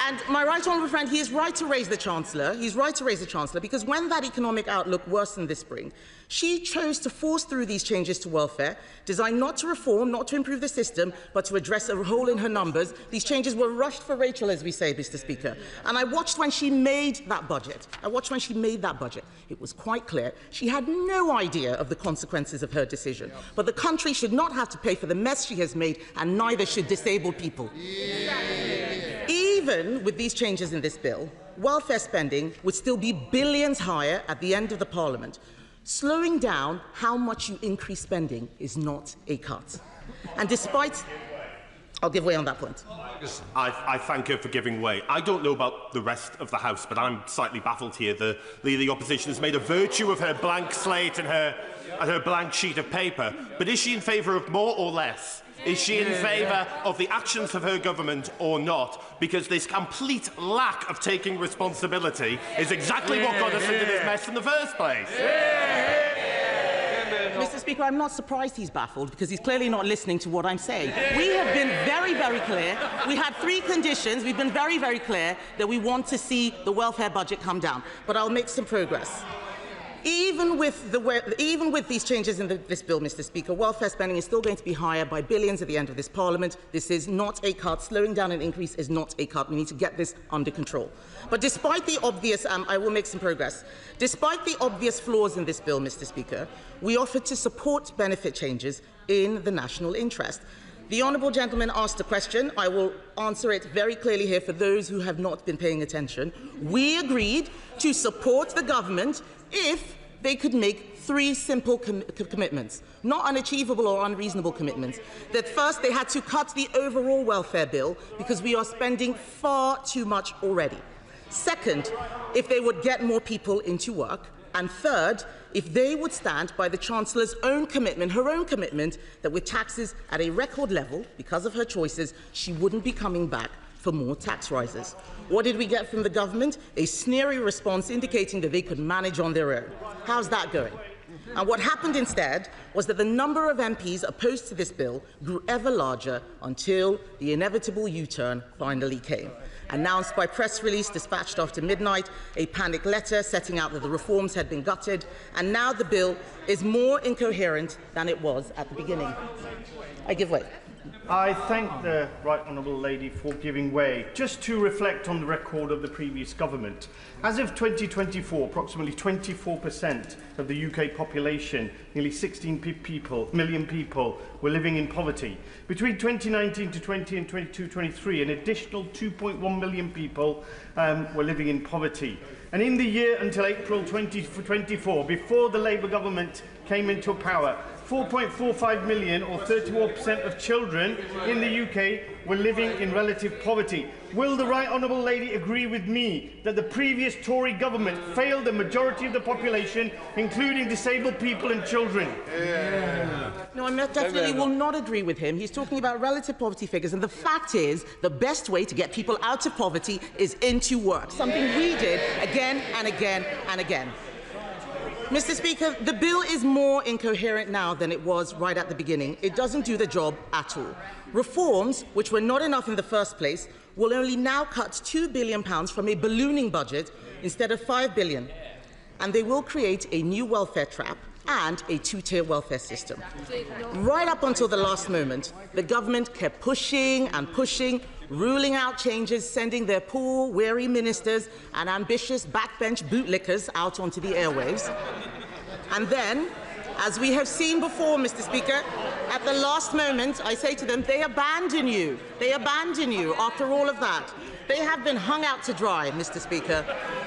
And my right honourable friend, he is right to raise the Chancellor. He's right to raise the Chancellor because when that economic outlook worsened this spring, she chose to force through these changes to welfare, designed not to reform, not to improve the system, but to address a hole in her numbers. These changes were rushed for Rachel, as we say, Mr. Speaker. And I watched when she made that budget. It was quite clear she had no idea of the consequences of her decision. But the country should not have to pay for the mess she has made, and neither should disabled people. Even with these changes in this bill, welfare spending would still be billions higher at the end of the Parliament. Slowing down how much you increase spending is not a cut. And despite... I'll give way on that point. I thank her for giving way. I don't know about the rest of the House, but I'm slightly baffled here. The opposition has made a virtue of her blank slate and her blank sheet of paper. But is she in favour of more or less? Is she in favour of the actions of her government or not? Because this complete lack of taking responsibility is exactly what got us into this mess in the first place. Mr. Speaker, I'm not surprised he's baffled, because he's clearly not listening to what I'm saying. We have been very, very clear. We had 3 conditions. We've been very, very clear that we want to see the welfare budget come down. But I'll make some progress. Even with these changes in this bill, Mr. Speaker, welfare spending is still going to be higher by billions at the end of this Parliament. This is not a cut. Slowing down an increase is not a cut. We need to get this under control. But despite the obvious, I will make some progress. Despite the obvious flaws in this bill, Mr. Speaker, we offered to support benefit changes in the national interest. The honourable gentleman asked a question. I will answer it very clearly here for those who have not been paying attention. We agreed to support the government if they could make 3 simple commitments, not unachievable or unreasonable commitments. That first, they had to cut the overall welfare bill because we are spending far too much already. Second, if they would get more people into work. And third, if they would stand by the Chancellor's own commitment, her own commitment, that with taxes at a record level, because of her choices, she wouldn't be coming back for more tax rises. What did we get from the government? A sneery response indicating that they could manage on their own. How's that going? And what happened instead was that the number of MPs opposed to this bill grew ever larger until the inevitable U-turn finally came. Announced by press release dispatched after midnight, a panic letter setting out that the reforms had been gutted, and now the bill is more incoherent than it was at the beginning. I give way. I thank the Right Honourable Lady for giving way. Just to reflect on the record of the previous government, as of 2024, approximately 24% of the UK population, nearly 16 million people, were living in poverty. Between 2019 to 22-23, an additional 2.1 million people were living in poverty. And in the year until April 2024, before the Labour government came into power, 4.45 million, or 31% of children in the UK, were living in relative poverty. Will the Right Honourable Lady agree with me that the previous Tory government failed the majority of the population, including disabled people and children? No, I definitely will not agree with him. He's talking about relative poverty figures, and the fact is the best way to get people out of poverty is into work, something we did again and again and again. Mr. Speaker, the bill is more incoherent now than it was right at the beginning. It doesn't do the job at all. Reforms, which were not enough in the first place, will only now cut £2 billion from a ballooning budget instead of £5 billion. And they will create a new welfare trap and a 2-tier welfare system. Right up until the last moment, the government kept pushing and pushing, ruling out changes, sending their poor, weary ministers and ambitious backbench bootlickers out onto the airwaves. And then, as we have seen before, Mr. Speaker, at the last moment, I say to them, they abandon you. They abandon you after all of that. They have been hung out to dry, Mr. Speaker.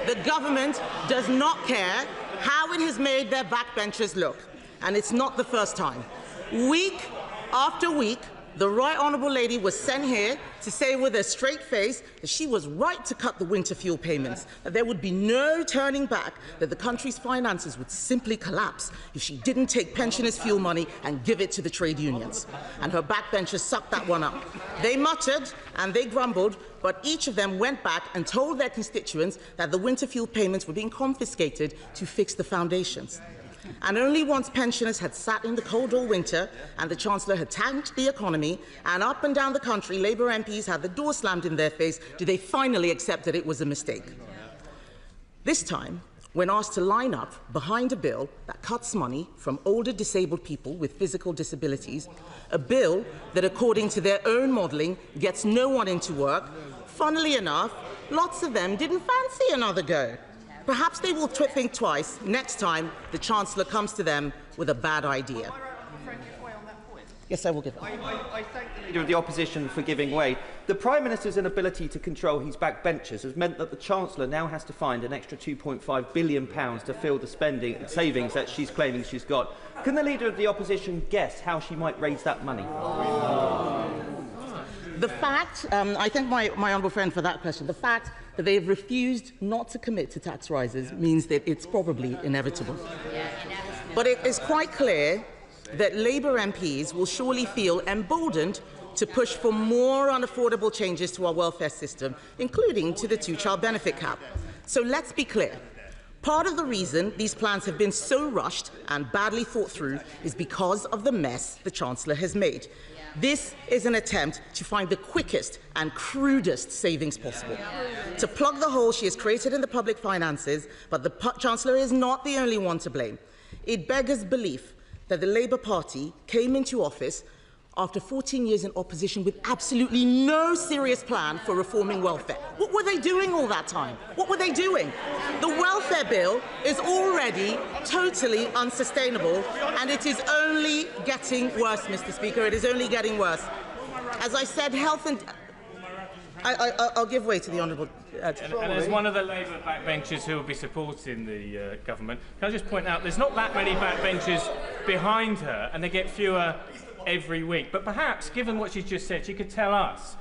The government does not care how it has made their backbenchers look. And it's not the first time. Week after week, the Right Honourable Lady was sent here to say with a straight face that she was right to cut the winter fuel payments, that there would be no turning back, that the country's finances would simply collapse if she didn't take pensioners' fuel money and give it to the trade unions. And her backbenchers sucked that one up. They muttered and they grumbled, but each of them went back and told their constituents that the winter fuel payments were being confiscated to fix the foundations. And only once pensioners had sat in the cold all winter and the Chancellor had tanked the economy and up and down the country Labour MPs had the door slammed in their face did they finally accept that it was a mistake. This time, when asked to line up behind a bill that cuts money from older disabled people with physical disabilities, a bill that, according to their own modelling, gets no one into work, funnily enough, lots of them didn't fancy another go. Perhaps they will think twice next time the Chancellor comes to them with a bad idea. Yes, I will give it. I thank the Leader of the Opposition for giving way. The Prime Minister's inability to control his backbenchers has meant that the Chancellor now has to find an extra £2.5 billion to fill the savings that she's claiming she's got. Can the Leader of the Opposition guess how she might raise that money? The fact, I thank my honourable friend for that question, the fact that they have refused not to commit to tax rises means that it's probably inevitable. But it is quite clear that Labour MPs will surely feel emboldened to push for more unaffordable changes to our welfare system, including to the two-child benefit cap. So let's be clear. Part of the reason these plans have been so rushed and badly thought through is because of the mess the Chancellor has made. This is an attempt to find the quickest and crudest savings possible, to plug the hole she has created in the public finances, but the Chancellor is not the only one to blame. It beggars belief that the Labour Party came into office after 14 years in opposition with absolutely no serious plan for reforming welfare. What were they doing all that time? What were they doing? The welfare bill is already totally unsustainable, and it is only getting worse, Mr. Speaker. It is only getting worse. As I said, health and... I'll give way to the Honourable... And as one of the Labour backbenchers who will be supporting the government, can I just point out there's not that many backbenchers behind her, and they get fewer every week. But perhaps, given what she's just said, she could tell us.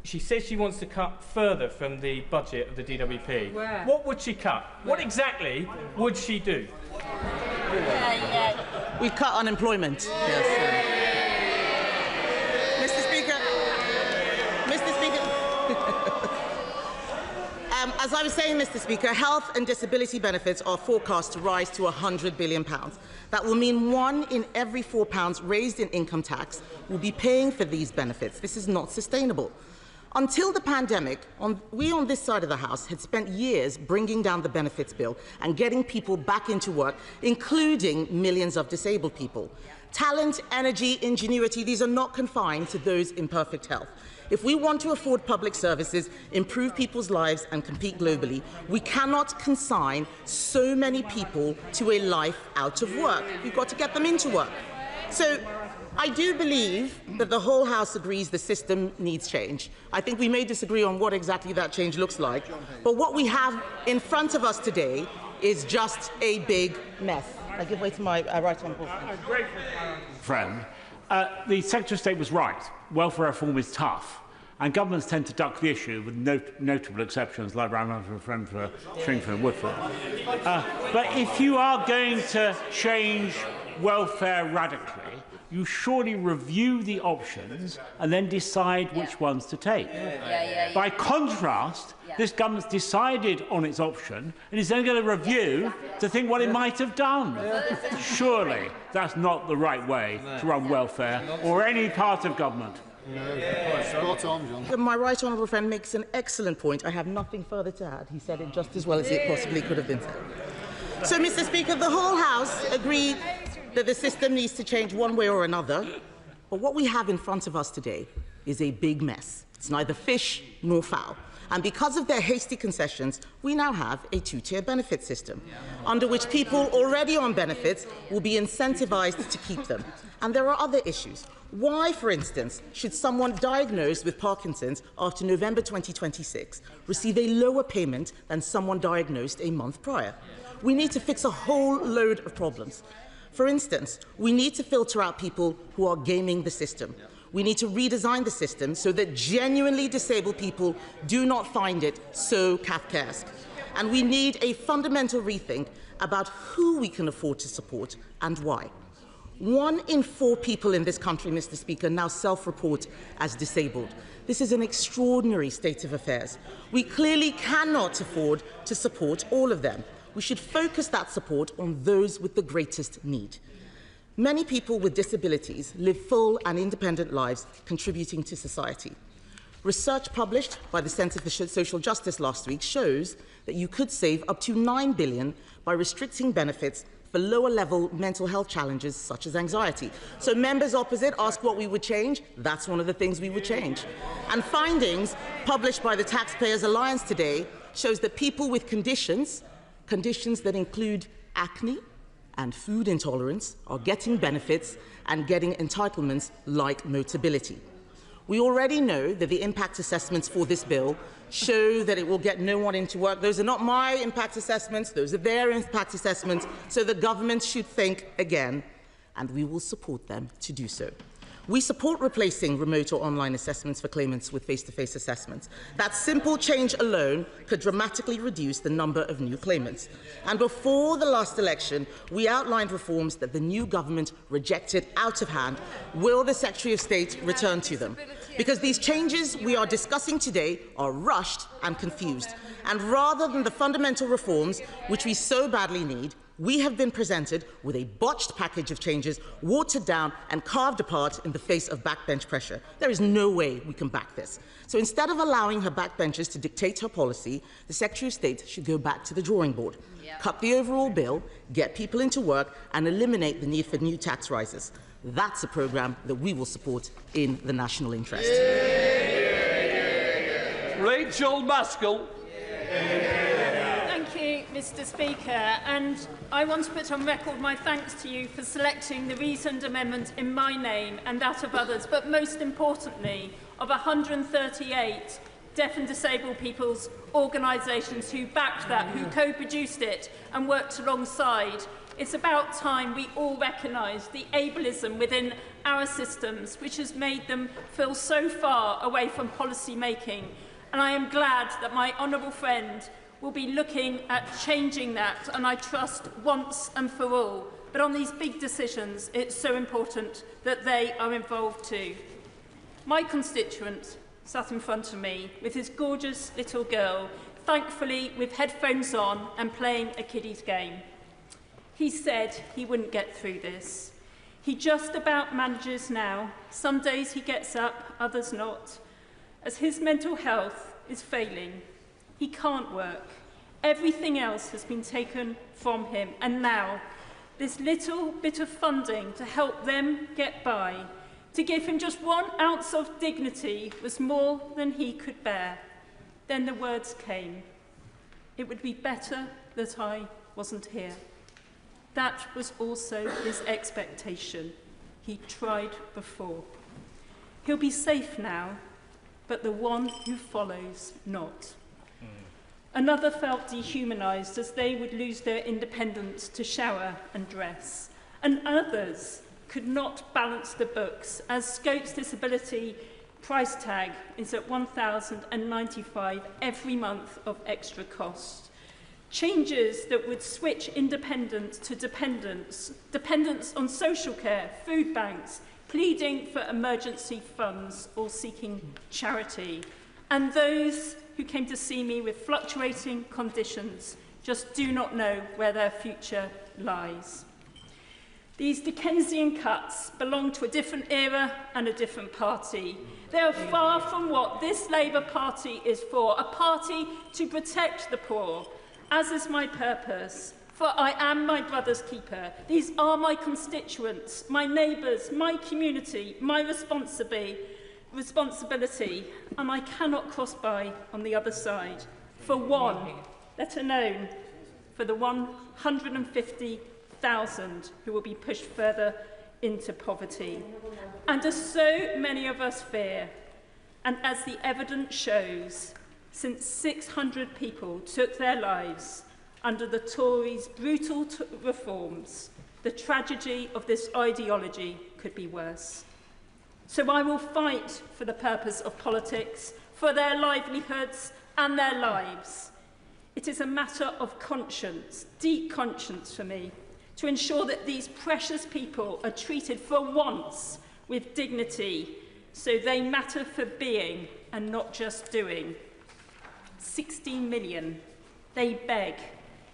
She says she wants to cut further from the budget of the DWP. Where? What would she cut? What exactly would she do? We'd cut unemployment. Yes, Mr. Speaker. As I was saying, Mr. Speaker, health and disability benefits are forecast to rise to £100 billion. That will mean £1 in every £4 raised in income tax will be paying for these benefits. This is not sustainable. Until the pandemic, we on this side of the House had spent years bringing down the benefits bill and getting people back into work, including millions of disabled people. Talent, energy, ingenuity, these are not confined to those in perfect health. If we want to afford public services, improve people's lives and compete globally, we cannot consign so many people to a life out of work. We've got to get them into work. So I do believe that the whole House agrees the system needs change. I think we may disagree on what exactly that change looks like, but what we have in front of us today is just a big mess. I give way to my right honourable friend. The Secretary of State was right. Welfare reform is tough, and governments tend to duck the issue, with notable exceptions like Barnet, friend for Shringford and Woodford. But if you are going to change welfare radically, you surely review the options and then decide which ones to take. By contrast, this government's decided on its option and is then going to review to think what it might have done. Surely that's not the right way to run welfare or any part of government. Spot on, John. My right honourable friend makes an excellent point. I have nothing further to add. He said it just as well as it possibly could have been said. So, Mr. Speaker, the whole House agreed that the system needs to change one way or another. But what we have in front of us today is a big mess. It's neither fish nor fowl. And because of their hasty concessions, we now have a two-tier benefit system, under which people already on benefits will be incentivised to keep them. And there are other issues. Why, for instance, should someone diagnosed with Parkinson's after November 2026 receive a lower payment than someone diagnosed a month prior? We need to fix a whole load of problems. For instance, we need to filter out people who are gaming the system. We need to redesign the system so that genuinely disabled people do not find it so Kafkaesque. And we need a fundamental rethink about who we can afford to support and why. 1 in 4 people in this country, Mr. Speaker, now self-report as disabled. This is an extraordinary state of affairs. We clearly cannot afford to support all of them. We should focus that support on those with the greatest need. Many people with disabilities live full and independent lives, contributing to society. Research published by the Centre for Social Justice last week shows that you could save up to £9 billion by restricting benefits for lower-level mental health challenges such as anxiety. So members opposite ask what we would change. That's one of the things we would change. And findings published by the Taxpayers Alliance today shows that people with conditions that include acne and food intolerance are getting benefits and getting entitlements like Motability. We already know that the impact assessments for this bill show that it will get no one into work. Those are not my impact assessments, those are their impact assessments, so the government should think again, and we will support them to do so. We support replacing remote or online assessments for claimants with face-to-face assessments. That simple change alone could dramatically reduce the number of new claimants. And before the last election, we outlined reforms that the new government rejected out of hand. Will the Secretary of State return to them? Because these changes we are discussing today are rushed and confused. And rather than the fundamental reforms which we so badly need, we have been presented with a botched package of changes, watered down and carved apart in the face of backbench pressure. There is no way we can back this. So instead of allowing her backbenchers to dictate her policy, the Secretary of State should go back to the drawing board, cut the overall bill, get people into work and eliminate the need for new tax rises. That's a programme that we will support in the national interest. Rachel Maskell. Thank you, Mr. Speaker, and I want to put on record my thanks to you for selecting the reasoned amendment in my name and that of others, but most importantly, of 138 deaf and disabled people's organisations who backed that, who co-produced it and worked alongside. It's about time we all recognise the ableism within our systems, which has made them feel so far away from policy making. And I am glad that my honourable friend will be looking at changing that, and I trust once and for all. But on these big decisions, it's so important that they are involved too. My constituent sat in front of me with his gorgeous little girl, thankfully with headphones on and playing a kiddie's game. He said he wouldn't get through this. He just about manages now. Some days he gets up, others not. As his mental health is failing, he can't work. Everything else has been taken from him. And now, this little bit of funding to help them get by, to give him just 1 ounce of dignity, was more than he could bear. Then the words came. It would be better that I wasn't here. That was also his expectation. He tried before. He'll be safe now, but the one who follows not. Another felt dehumanised as they would lose their independence to shower and dress. And others could not balance the books as Scope's disability price tag is at £1,095 every month of extra cost. Changes that would switch independence to dependence, dependence on social care, food banks, pleading for emergency funds or seeking charity. And those who came to see me with fluctuating conditions just do not know where their future lies. These Dickensian cuts belong to a different era and a different party. They are far from what this Labour Party is for, a party to protect the poor, as is my purpose, for I am my brother's keeper. These are my constituents, my neighbours, my community, my responsibility, and I cannot cross by on the other side. For one, let alone for the 150,000 who will be pushed further into poverty. And as so many of us fear, and as the evidence shows, since 600 people took their lives under the Tories' brutal reforms, the tragedy of this ideology could be worse. So I will fight for the purpose of politics, for their livelihoods and their lives. It is a matter of conscience, deep conscience for me, to ensure that these precious people are treated for once with dignity, so they matter for being and not just doing. 16 million, they beg,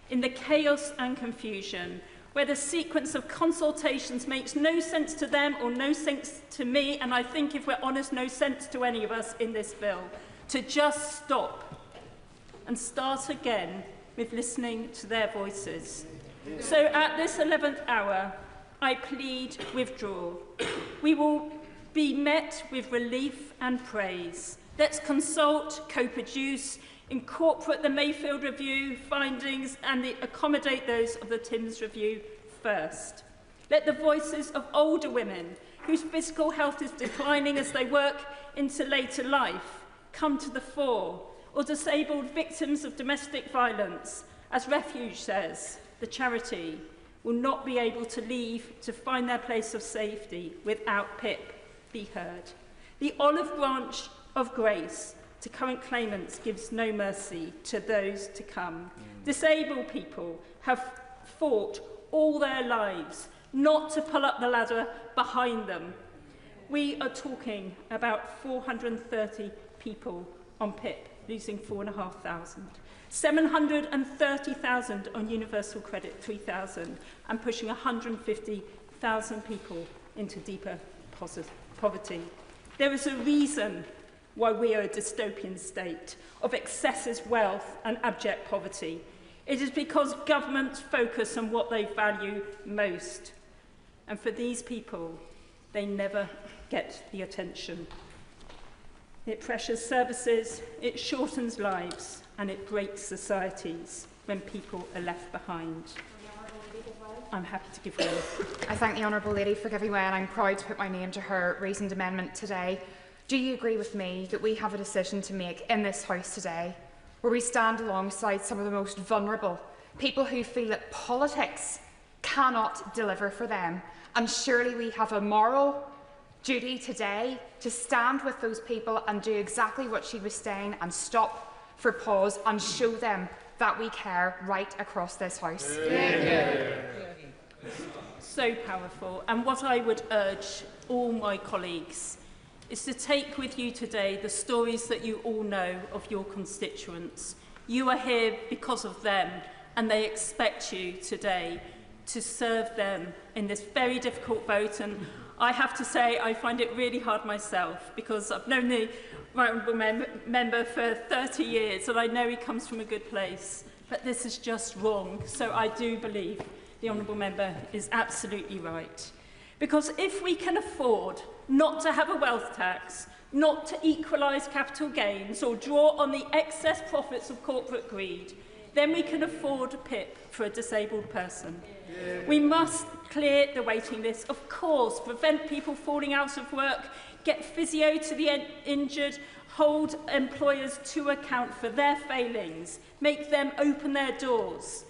in the chaos and confusion, where the sequence of consultations makes no sense to them or no sense to me, and I think, if we're honest, no sense to any of us in this bill, to just stop and start again with listening to their voices. So at this 11th hour, I plead withdrawal. We will be met with relief and praise. Let's consult, co-produce, incorporate the Mayfield Review findings and accommodate those of the Timms Review first. Let the voices of older women whose physical health is declining as they work into later life come to the fore, or disabled victims of domestic violence. As Refuge says, the charity will not be able to leave to find their place of safety without PIP. be heard. The olive branch of grace to current claimants gives no mercy to those to come. Disabled people have fought all their lives not to pull up the ladder behind them. We are talking about 430 people on PIP, losing 4,500. 730,000 on universal credit, 3,000, and pushing 150,000 people into deeper poverty. There is a reason why we are a dystopian state of excessive wealth and abject poverty. It is because governments focus on what they value most. And for these people, they never get the attention. It pressures services, it shortens lives, and it breaks societies when people are left behind. I'm happy to give way. I thank the Honourable Lady for giving way, and I'm proud to put my name to her reasoned amendment today. Do you agree with me that we have a decision to make in this House today, where we stand alongside some of the most vulnerable, people who feel that politics cannot deliver for them, and surely we have a moral duty today to stand with those people and do exactly what she was saying and stop for pause and show them that we care right across this House. So powerful. And what I would urge all my colleagues is to take with you today the stories that you all know of your constituents. You are here because of them, and they expect you today to serve them in this very difficult vote. And I have to say, I find it really hard myself, because I've known the right honourable member for 30 years, and I know he comes from a good place. But this is just wrong. So I do believe the honourable member is absolutely right. Because if we can afford not to have a wealth tax, not to equalise capital gains or draw on the excess profits of corporate greed, then we can afford a PIP for a disabled person. We must clear the waiting list, of course, prevent people falling out of work, get physio to the injured, hold employers to account for their failings, make them open their doors.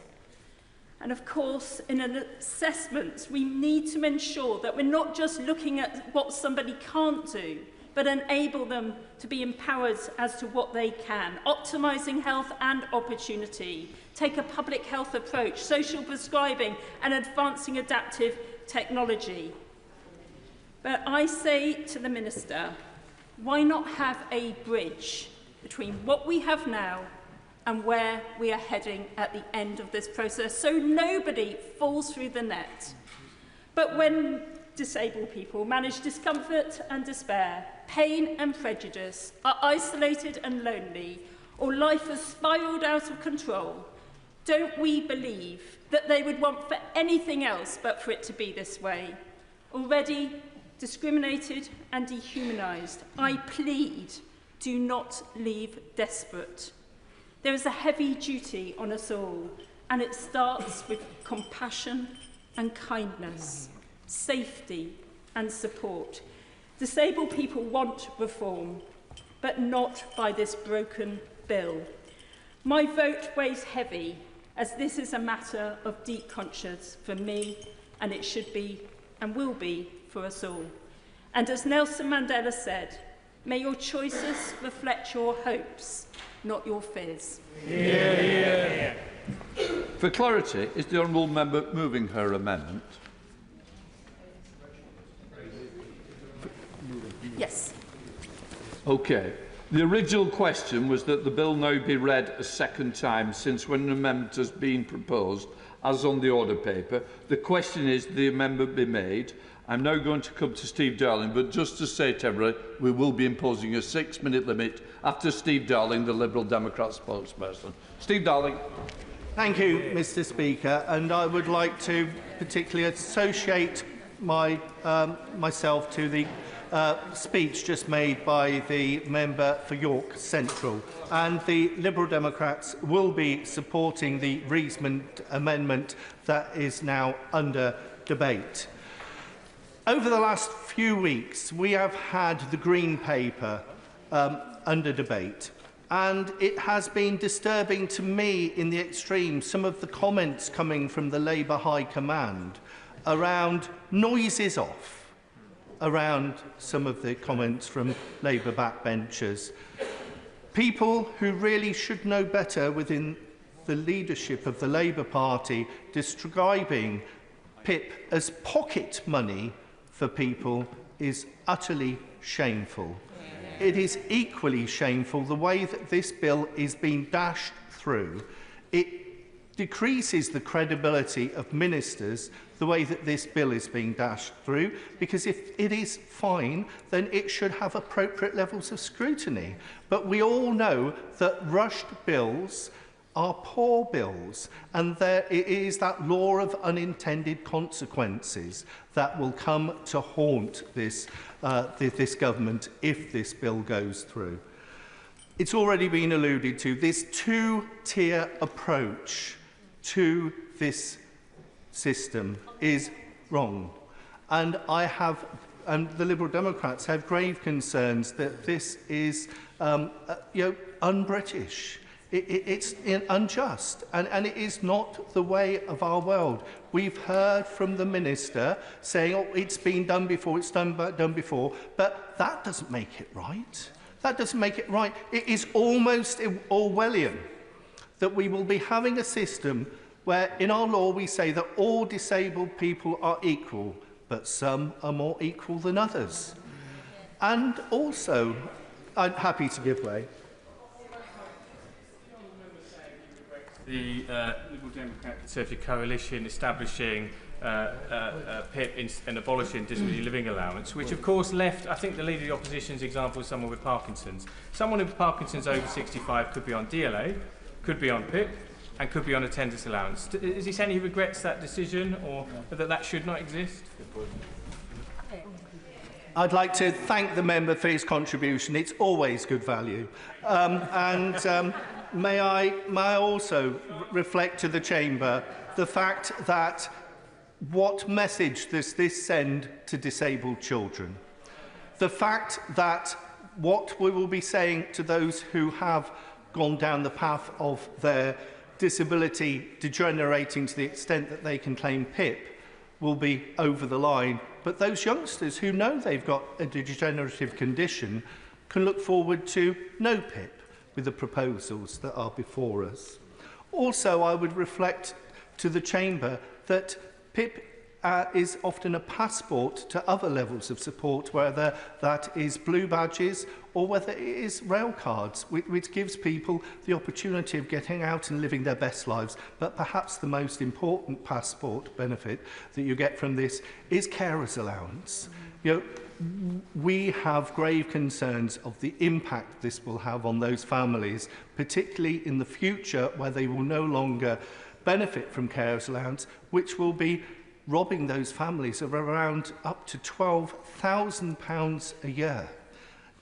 And of course, in an assessment, we need to ensure that we're not just looking at what somebody can't do, but enable them to be empowered as to what they can, optimising health and opportunity, take a public health approach, social prescribing and advancing adaptive technology. But I say to the Minister, why not have a bridge between what we have now and where we are heading at the end of this process, so nobody falls through the net? But when disabled people manage discomfort and despair, pain and prejudice, are isolated and lonely, or life has spiralled out of control, don't we believe that they would want for anything else but for it to be this way? Already discriminated and dehumanised, I plead, do not leave desperate. There is a heavy duty on us all, and it starts with compassion and kindness, safety and support. Disabled people want reform, but not by this broken bill. My vote weighs heavy, as this is a matter of deep conscience for me, and it should be and will be for us all. And as Nelson Mandela said, may your choices reflect your hopes, not your fears. For clarity, is the honourable member moving her amendment? Yes. Okay. The original question was that the bill now be read a second time, since when an amendment has been proposed, as on the order paper, the question is the amendment be made. I'm now going to come to Steve Darling, but just to say to everybody, we will be imposing a 6-minute limit after Steve Darling, the Liberal Democrat spokesperson. Steve Darling. Thank you, Mr. Speaker, and I would like to particularly associate myself to the speech just made by the member for York Central, and the Liberal Democrats will be supporting the reasoned amendment that is now under debate. Over the last few weeks, we have had the Green Paper under debate, and it has been disturbing to me in the extreme some of the comments coming from the Labour High Command around noises off, around some of the comments from Labour backbenchers. People who really should know better within the leadership of the Labour Party describing PIP as pocket money for people is utterly shameful. It is equally shameful the way that this bill is being dashed through. It decreases the credibility of ministers the way that this bill is being dashed through, because if it is fine, then it should have appropriate levels of scrutiny. But we all know that rushed bills are poor bills, and there it is that law of unintended consequences that will come to haunt this government if this bill goes through. It's already been alluded to, this two-tier approach to this system is wrong. And the Liberal Democrats have grave concerns that this is un-British. It's unjust, and it is not the way of our world. We've heard from the Minister saying, oh, it's been done before, it's done before, but that doesn't make it right. That doesn't make it right. It is almost Orwellian that we will be having a system where in our law we say that all disabled people are equal, but some are more equal than others. And also, I'm happy to give way. The Liberal Democrat Conservative coalition establishing PIP and abolishing disability living allowance, which of course left, I think the Leader of the Opposition's example is someone with Parkinson's. Someone with Parkinson's over 65 could be on DLA, could be on PIP, and could be on attendance allowance. Is he saying he regrets that decision, or that should not exist? I'd like to thank the member for his contribution. It's always good value. May I also reflect to the Chamber the fact that what message does this send to disabled children? The fact that what we will be saying to those who have gone down the path of their disability degenerating to the extent that they can claim PIP will be over the line. But those youngsters who know they've got a degenerative condition can look forward to no PIP with the proposals that are before us. Also, I would reflect to the Chamber that PIP is often a passport to other levels of support, whether that is blue badges or whether it is rail cards, which gives people the opportunity of getting out and living their best lives. But perhaps the most important passport benefit that you get from this is carers allowance. You know, we have grave concerns of the impact this will have on those families, particularly in the future where they will no longer benefit from carers allowance, which will be robbing those families of around up to £12,000 a year.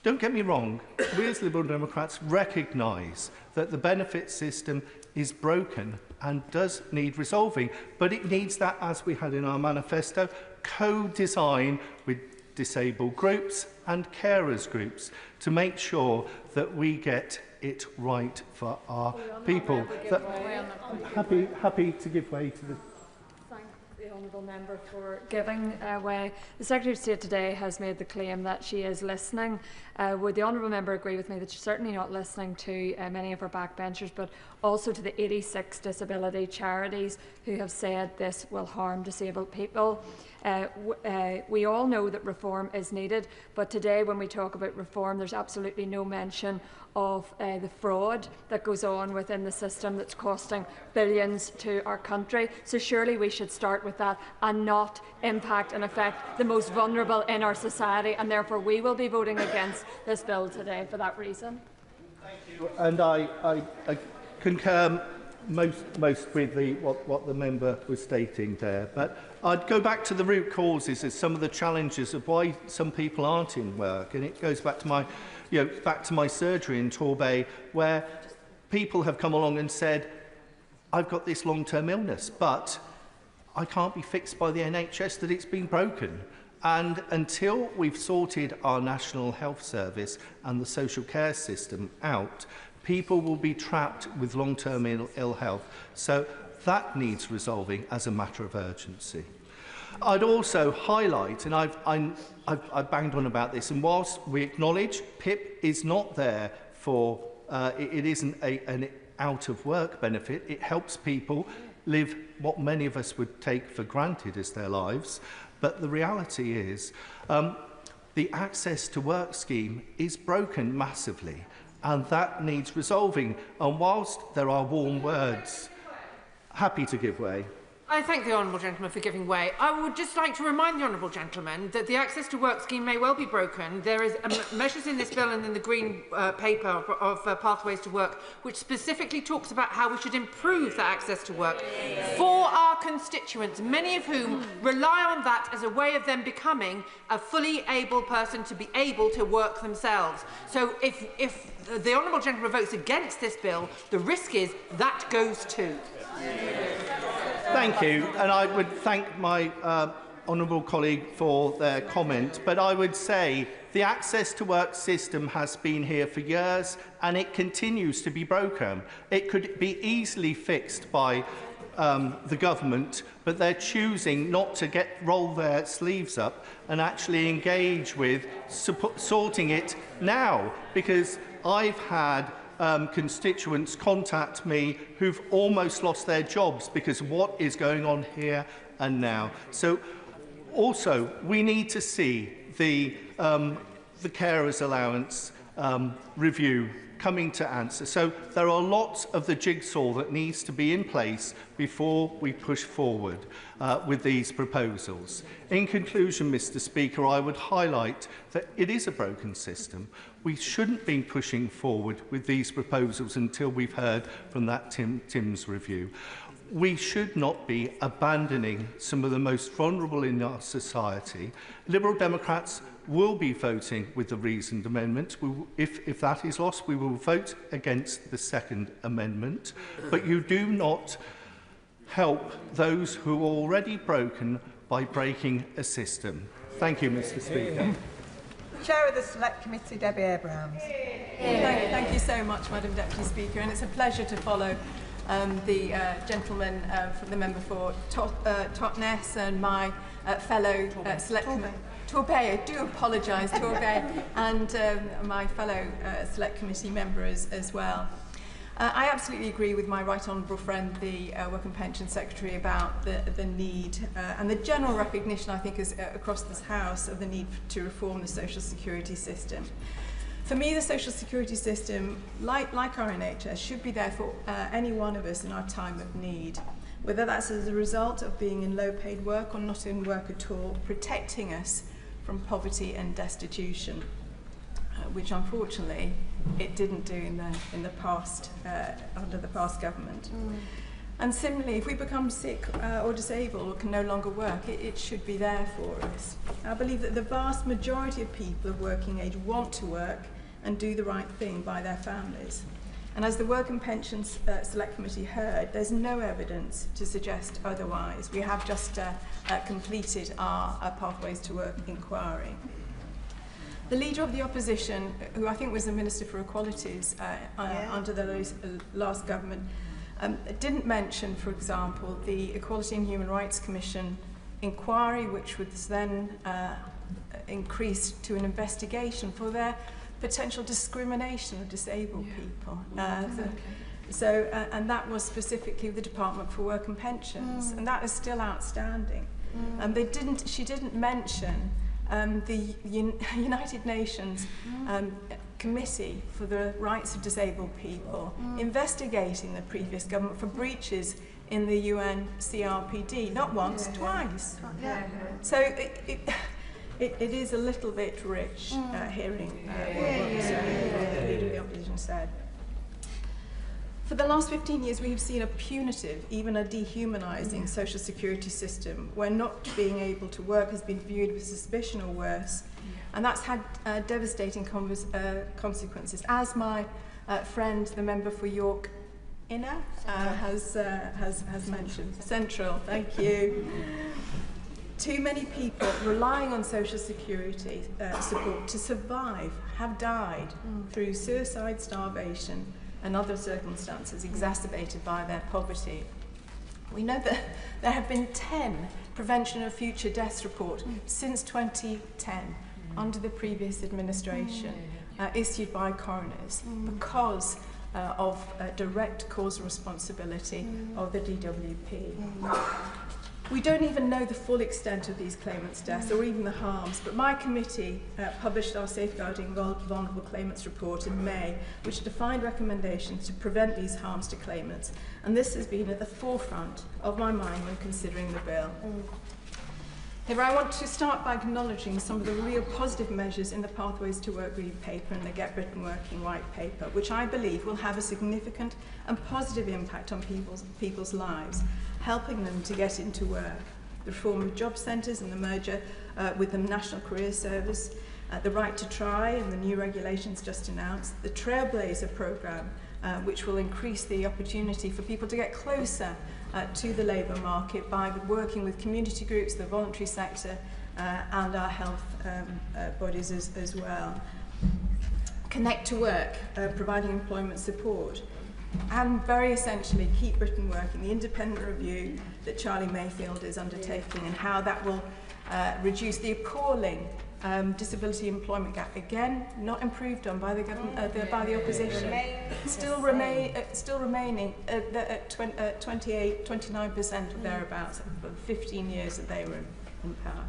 Don't get me wrong, we as Liberal Democrats recognise that the benefit system is broken and does need resolving, but it needs that, as we had in our manifesto, co-design with disabled groups and carers groups to make sure that we get it right for our people. Happy to give way to the... The honourable member for giving way. The Secretary of State today has made the claim that she is listening. Would the honourable member agree with me that she's certainly not listening to many of her backbenchers, but also to the 86 disability charities who have said this will harm disabled people? We all know that reform is needed, but today when we talk about reform, there's absolutely no mention of the fraud that goes on within the system that's costing billions to our country. So surely we should start with that and not impact and affect the most vulnerable in our society, and therefore we will be voting against this bill today for that reason. Thank you. And I concur most with what the member was stating there. But I'd go back to the root causes of some of the challenges of why some people aren't in work, and it goes back to my surgery in Torbay, where people have come along and said, I've got this long-term illness, but I can't be fixed by the NHS, that it's been broken. And until we've sorted our National Health Service and the social care system out, people will be trapped with long-term ill health. So that needs resolving as a matter of urgency. I'd also highlight, and I've banged on about this, and whilst we acknowledge PIP is not there for, it isn't an out-of-work benefit, it helps people live what many of us would take for granted as their lives, but the reality is the Access to Work scheme is broken massively, and that needs resolving. And whilst there are warm words, happy to give way. I thank the honourable gentleman for giving way. I would just like to remind the honourable gentleman that the Access to Work scheme may well be broken. There is measures in this bill and in the Green Paper of Pathways to Work which specifically talks about how we should improve that access to work for our constituents, many of whom rely on that as a way of them becoming a fully able person to be able to work themselves. So if the honourable gentleman votes against this bill, the risk is that goes too. Thank you, and I would thank my honourable colleague for their comment, but I would say the Access to Work system has been here for years and it continues to be broken. It could be easily fixed by the government, but they're choosing not to roll their sleeves up and actually engage with sorting it now, because I've had constituents contact me who've almost lost their jobs because of what is going on here and now. So also we need to see the carers allowance review coming to answer. So there are lots of the jigsaw that needs to be in place before we push forward with these proposals. In conclusion, Mr. Speaker, I would highlight that it is a broken system. We shouldn't be pushing forward with these proposals until we've heard from that Tim's review. We should not be abandoning some of the most vulnerable in our society. Liberal Democrats will be voting with the reasoned amendment. If that is lost, we will vote against the second amendment. But you do not help those who are already broken by breaking a system. Thank you, Mr. Speaker. Chair of the Select Committee, Debbie Abrahams. Thank you so much, Madam Deputy Speaker, and it's a pleasure to follow the gentleman from the member for Totnes and my fellow Select Committee. Torbay, I do apologise, Torbay, and my fellow Select Committee members as well. I absolutely agree with my right honourable friend, the Work and Pension Secretary, about the need and the general recognition, I think, is across this House of the need to reform the social security system. For me, the social security system, like our NHS, should be there for any one of us in our time of need, whether that's as a result of being in low-paid work or not in work at all, protecting us from poverty and destitution, which unfortunately it didn't do in the past under the past government. And similarly, if we become sick or disabled or can no longer work, it should be there for us. I believe that the vast majority of people of working age want to work and do the right thing by their families. And as the Work and Pensions Select Committee heard, there's no evidence to suggest otherwise. We have just completed our Pathways to Work inquiry. The Leader of the Opposition, who I think was the Minister for Equalities under the last government, didn't mention, for example, the Equality and Human Rights Commission inquiry, which was then increased to an investigation for their potential discrimination of disabled people. And that was specifically the Department for Work and Pensions, and that is still outstanding. She didn't mention the United Nations Committee for the Rights of Disabled People investigating the previous government for breaches in the UN CRPD, not once, twice. So it is a little bit rich hearing what the Leader of the Opposition said. For the last 15 years, we have seen a punitive, even a dehumanising social security system where not being able to work has been viewed with suspicion or worse. And that's had devastating consequences. As my friend, the member for York Inner, has mentioned. Central, thank you. Too many people relying on social security support to survive have died through suicide, starvation, and other circumstances exacerbated by their poverty. We know that there have been 10 prevention of future deaths reports since 2010 under the previous administration issued by coroners because of direct causal responsibility of the DWP. We don't even know the full extent of these claimants' deaths or even the harms, but my committee published our Safeguarding Vulnerable Claimants report in May, which defined recommendations to prevent these harms to claimants, and this has been at the forefront of my mind when considering the bill. Here, I want to start by acknowledging some of the real positive measures in the Pathways to Work Green Paper and the Get Britain Working White Paper, which I believe will have a significant and positive impact on people's lives, helping them to get into work. The reform of job centres and the merger with the National Career Service, the right to try and the new regulations just announced, the Trailblazer programme, which will increase the opportunity for people to get closer to the labour market by working with community groups, the voluntary sector and our health bodies as well. Connect to Work, providing employment support. And very essentially, Keep Britain Working, the independent review that Charlie Mayfield is undertaking and how that will reduce the appalling disability employment gap, again not improved on by the government, by the opposition, still remaining at 29% or thereabouts for 15 years that they were in power.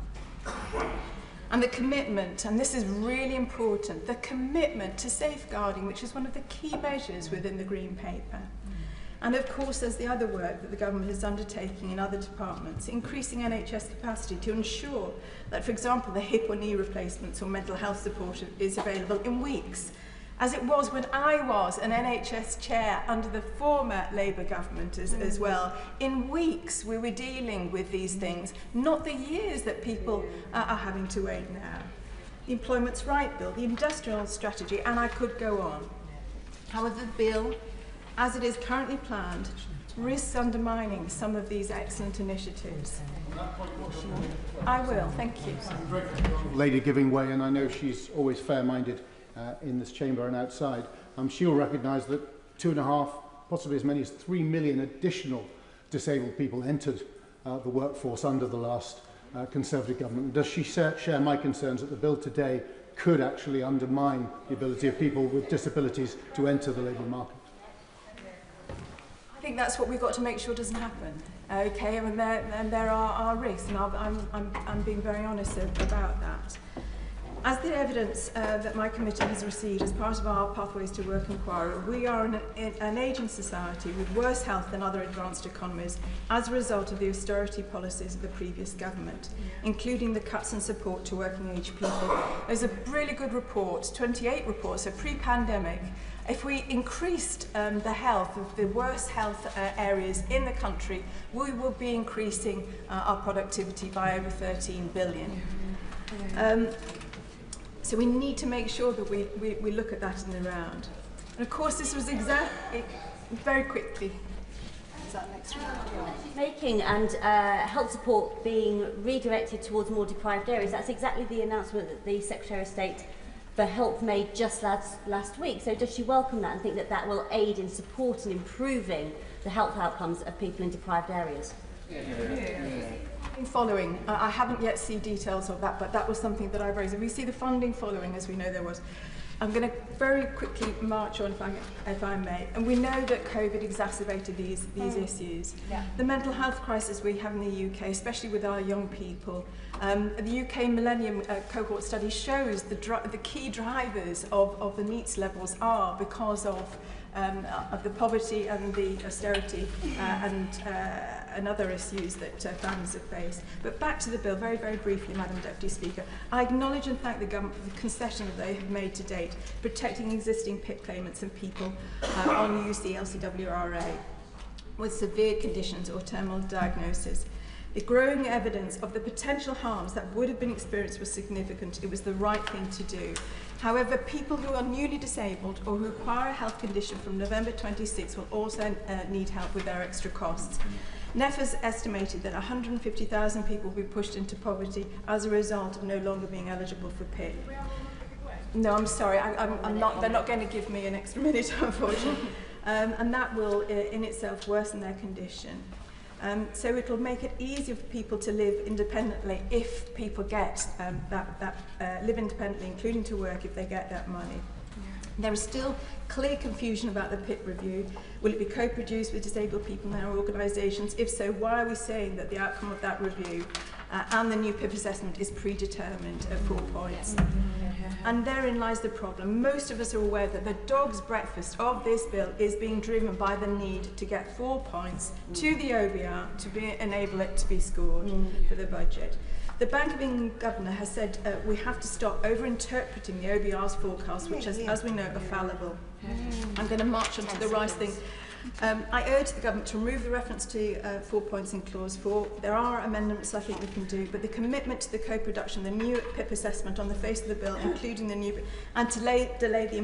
And the commitment, and this is really important, the commitment to safeguarding, which is one of the key measures within the Green Paper. And of course, there's the other work that the government is undertaking in other departments, increasing NHS capacity to ensure that, for example, the hip or knee replacements or mental health support is available in weeks, as it was when I was an NHS chair under the former Labour government as well. In weeks we were dealing with these things, not the years that people are having to wait now. The Employment's Right Bill, the industrial strategy, and I could go on. However, the bill, as it is currently planned, risks undermining some of these excellent initiatives. I will, thank you. Lady giving way, and I know she's always fair-minded in this chamber and outside. She'll recognise that 2.5, possibly as many as 3 million additional disabled people entered the workforce under the last Conservative government. Does she share my concerns that the bill today could actually undermine the ability of people with disabilities to enter the labour market? I think that's what we've got to make sure doesn't happen. Okay, and there are risks, and I'm being very honest about that. As the evidence that my committee has received as part of our Pathways to Work inquiry, we are an ageing society with worse health than other advanced economies as a result of the austerity policies of the previous government, including the cuts in support to working age people. There's a really good report, 28 reports, so pre-pandemic. If we increased the health of the worst health areas in the country, we will be increasing our productivity by over 13 billion. So we need to make sure that we look at that in the round. And of course, this was very quickly. Is that next round? Making and health support being redirected towards more deprived areas. That's exactly the announcement that the Secretary of State for Health made just last week. So does she welcome that and think that that will aid in supporting and improving the health outcomes of people in deprived areas? Following, I haven't yet seen details of that, but that was something that I raised. And we see the funding following, as we know there was. I'm going to very quickly march on, if I may. And we know that COVID exacerbated these issues. Yeah. The mental health crisis we have in the UK, especially with our young people. The UK Millennium Cohort Study shows the key drivers of the NEETs levels are because of the poverty and the austerity and other issues that families have faced. But back to the bill, very, very briefly, Madam Deputy Speaker. I acknowledge and thank the government for the concession that they have made to date, protecting existing PIP claimants and people on UC LCWRA with severe conditions or terminal diagnosis. The growing evidence of the potential harms that would have been experienced was significant. It was the right thing to do. However, people who are newly disabled or who acquire a health condition from November 26 will also need help with their extra costs. NEF has estimated that 150,000 people will be pushed into poverty as a result of no longer being eligible for PIP. No, I'm sorry, I'm not, they're not going to give me an extra minute, unfortunately. And that will in itself worsen their condition. So it'll make it easier for people to live independently if people get live independently, including to work, if they get that money. There is still clear confusion about the PIP review. Will it be co-produced with disabled people in our organisations? If so, why are we saying that the outcome of that review and the new PIP assessment is predetermined at 4 points? And therein lies the problem. Most of us are aware that the dog's breakfast of this bill is being driven by the need to get 4 points to the OBR to enable it to be scored for the budget. The Bank of England Governor has said we have to stop over-interpreting the OBR's forecast, which, as we know, are fallible. I'm going to march on to the rice thing. I urge the Government to remove the reference to 4 points in Clause 4. There are amendments I think we can do, but the commitment to the co-production, the new PIP assessment on the face of the bill, including the new, and to delay the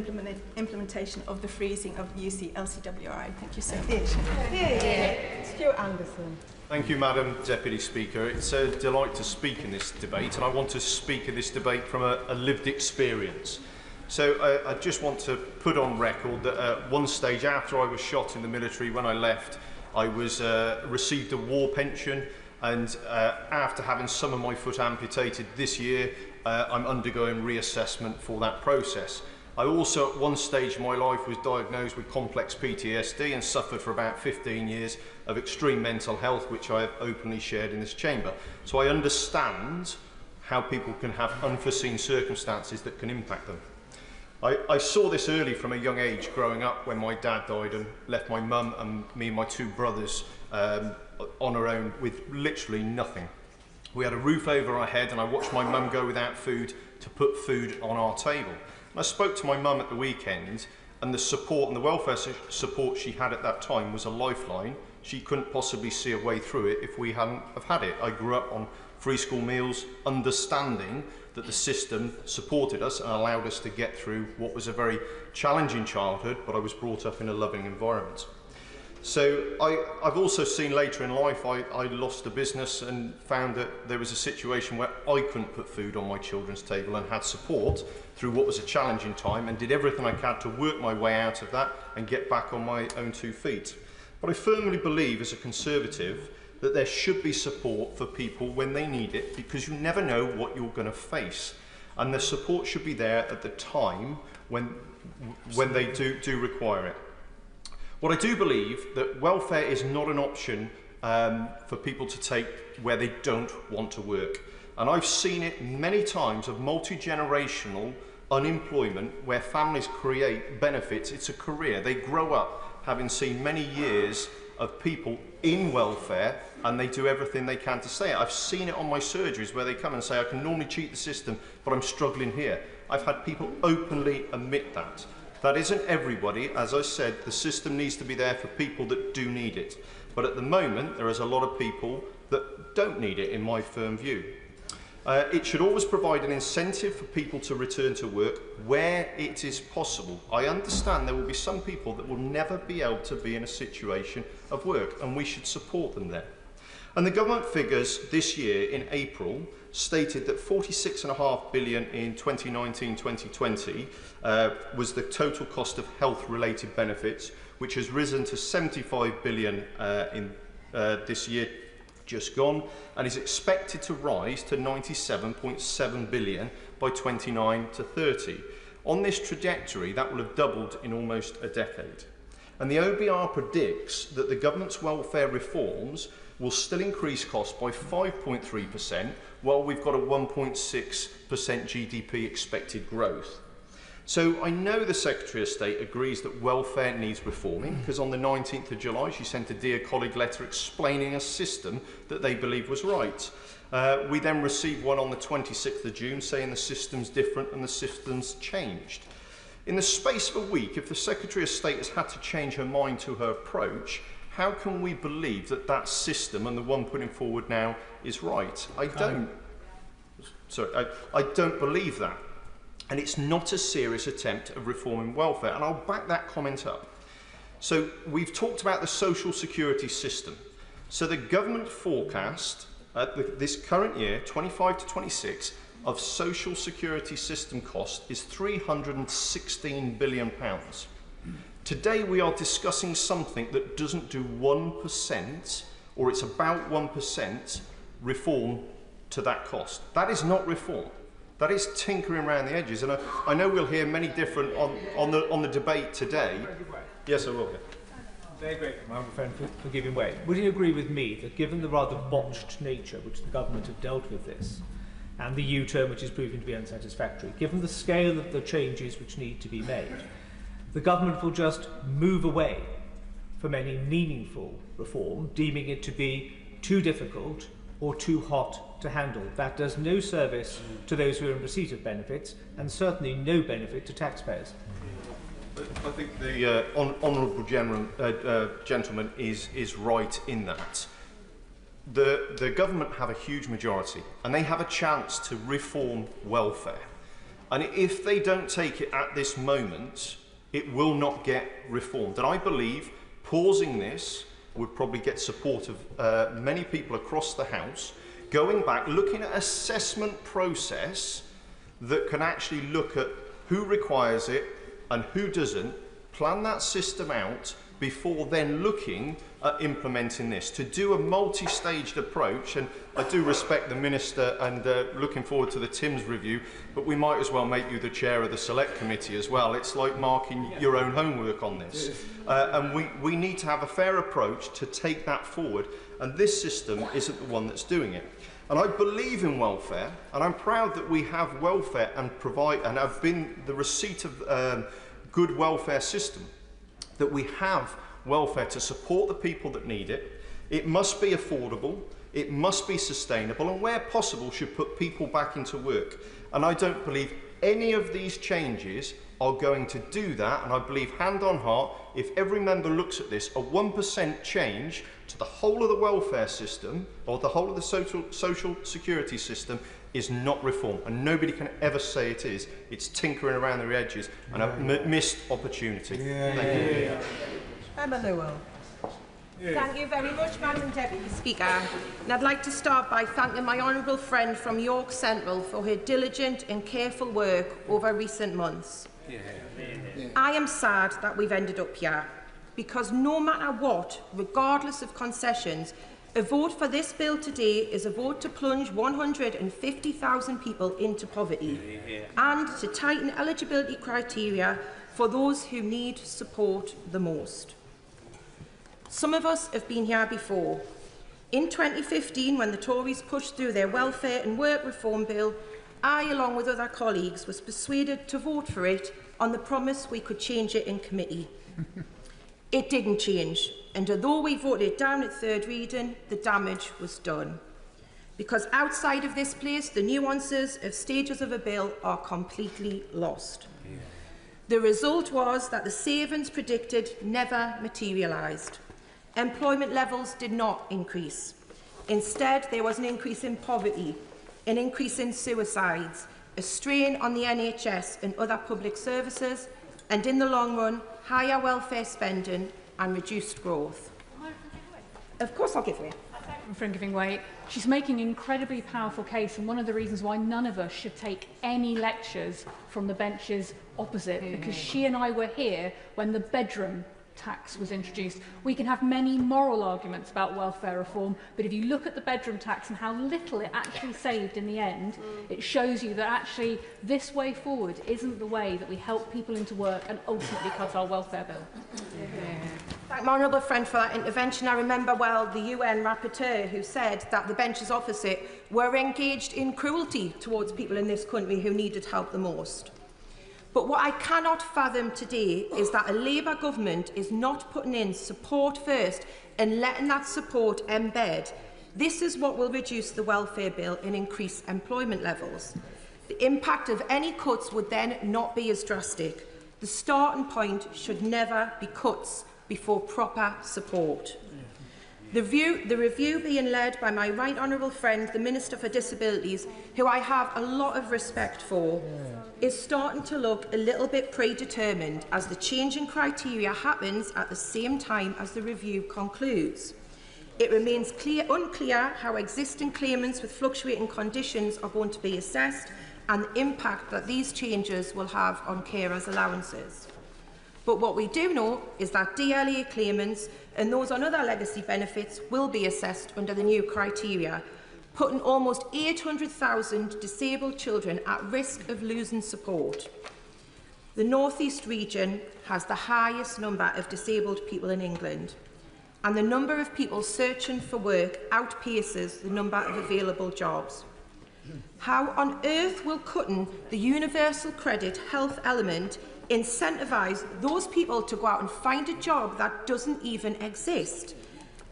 implementation of the freezing of the UC LCWRI. Thank you so much. Stuart Anderson. Thank you, Madam Deputy Speaker. It's a delight to speak in this debate, and I want to speak in this debate from a lived experience. So I just want to put on record that at one stage after I was shot in the military, when I left, I received a war pension, and after having some of my foot amputated this year, I'm undergoing reassessment for that process. I also at one stage in my life was diagnosed with complex PTSD and suffered for about 15 years of extreme mental health, which I have openly shared in this chamber. So I understand how people can have unforeseen circumstances that can impact them. I saw this early from a young age, growing up when my dad died and left my mum and me and my 2 brothers on our own with literally nothing. We had a roof over our head, and I watched my mum go without food to put food on our table. And I spoke to my mum at the weekend, and the support and the welfare support she had at that time was a lifeline. She couldn't possibly see a way through it if we hadn't have had it. I grew up on free school meals, understanding that the system supported us and allowed us to get through what was a very challenging childhood, but I was brought up in a loving environment. So I've also seen later in life, I lost a business and found that there was a situation where I couldn't put food on my children's table, and had support through what was a challenging time, and did everything I could to work my way out of that and get back on my own 2 feet. But I firmly believe as a Conservative that there should be support for people when they need it, because you never know what you're going to face. And the support should be there at the time when they do require it. What I do believe that welfare is not an option for people to take where they don't want to work. And I've seen it many times of multi-generational unemployment where families create benefits. It's a career. They grow up having seen many years of people in welfare, and they do everything they can to stay. I've seen it on my surgeries where they come and say, I can normally cheat the system, but I'm struggling here. I've had people openly admit that. That isn't everybody. As I said, the system needs to be there for people that do need it. But at the moment, there is a lot of people that don't need it, in my firm view. It should always provide an incentive for people to return to work where it is possible. I understand there will be some people that will never be able to be in a situation of work, and we should support them there. And the government figures this year in April stated that 46.5 billion in 2019-2020 was the total cost of health-related benefits, which has risen to 75 billion in this year just gone, and is expected to rise to 97.7 billion by 29-30. On this trajectory, that will have doubled in almost a decade. And the OBR predicts that the government's welfare reforms will still increase costs by 5.3%, while we've got a 1.6% GDP expected growth. So I know the Secretary of State agrees that welfare needs reforming, because on the 19th of July she sent a Dear Colleague letter explaining a system that they believe was right. We then received one on the 26th of June saying the system's different and the system's changed. In the space of a week, if the Secretary of State has had to change her mind to her approach, how can we believe that that system and the one putting forward now is right? I don't believe that. And it's not a serious attempt of reforming welfare. And I'll back that comment up. So we've talked about the social security system. So the government forecast this current year, 25 to 26, of social security system cost is £316 billion. Today we are discussing something that doesn't do 1% or it's about 1% reform to that cost. That is not reform. That is tinkering around the edges. And I know we'll hear many different on the debate today. Yes, I will. Very grateful, my honourable friend, for giving way. Would you agree with me that given the rather botched nature which the government have dealt with this, and the U-turn which is proving to be unsatisfactory, given the scale of the changes which need to be made, the government will just move away from any meaningful reform, deeming it to be too difficult or too hot to handle? That does no service to those who are in receipt of benefits, and certainly no benefit to taxpayers. I think the honourable gentleman is right in that. The government have a huge majority, and they have a chance to reform welfare. And if they don't take it at this moment, it will not get reformed. And I believe pausing this would probably get support of many people across the House, going back, looking at assessment process that can actually look at who requires it and who doesn't, plan that system out before then looking at implementing this, to do a multi-staged approach. And I do respect the Minister and looking forward to the Timms review, but we might as well make you the chair of the Select Committee as well. It's like marking your own homework on this. And we need to have a fair approach to take that forward, and this system isn't the one that's doing it. And I believe in welfare, and I'm proud that we have welfare and provide, and have been the receipt of good welfare system, that we have welfare to support the people that need it. It must be affordable, it must be sustainable, and where possible should put people back into work. And I don't believe any of these changes are going to do that, and I believe, hand on heart, if every member looks at this, a 1% change to the whole of the welfare system, or the whole of the social security system, is not reform, and nobody can ever say it is. It's tinkering around the edges and a missed opportunity. Thank you. Emma Lewell. Thank you very much, Madam Deputy Speaker. And I'd like to start by thanking my honourable friend from York Central for her diligent and careful work over recent months. I am sad that we've ended up here, because no matter what, regardless of concessions, a vote for this bill today is a vote to plunge 150,000 people into poverty and to tighten eligibility criteria for those who need support the most. Some of us have been here before. In 2015, when the Tories pushed through their welfare and work reform bill, I, along with other colleagues, was persuaded to vote for it on the promise we could change it in committee. It didn't change, and although we voted it down at third reading, the damage was done. Because outside of this place, the nuances of stages of a bill are completely lost. The result was that the savings predicted never materialised. Employment levels did not increase. Instead, there was an increase in poverty, an increase in suicides, a strain on the NHS and other public services, and in the long run, higher welfare spending and reduced growth. Of course I'll give way. For giving way. She's making an incredibly powerful case, and one of the reasons why none of us should take any lectures from the benches opposite, because she and I were here when the bedroom tax was introduced. We can have many moral arguments about welfare reform, but if you look at the bedroom tax and how little it actually saved in the end, it shows you that actually this way forward isn't the way that we help people into work and ultimately cut our welfare bill. Thank my honourable friend for that intervention. I remember well the UN rapporteur who said that the benches opposite were engaged in cruelty towards people in this country who needed help the most. But what I cannot fathom today is that a Labour government is not putting in support first and letting that support embed. This is what will reduce the welfare bill and increase employment levels. The impact of any cuts would then not be as drastic. The starting point should never be cuts before proper support. The review being led by my right honourable friend, the Minister for Disabilities, who I have a lot of respect for, is starting to look a little bit predetermined as the change in criteria happens at the same time as the review concludes. It remains unclear how existing claimants with fluctuating conditions are going to be assessed and the impact that these changes will have on carers' allowances. But what we do know is that DLA claimants and those on other legacy benefits will be assessed under the new criteria, putting almost 800,000 disabled children at risk of losing support. The North East region has the highest number of disabled people in England, and the number of people searching for work outpaces the number of available jobs. How on earth will cutting the universal credit health element incentivise those people to go out and find a job that doesn't even exist?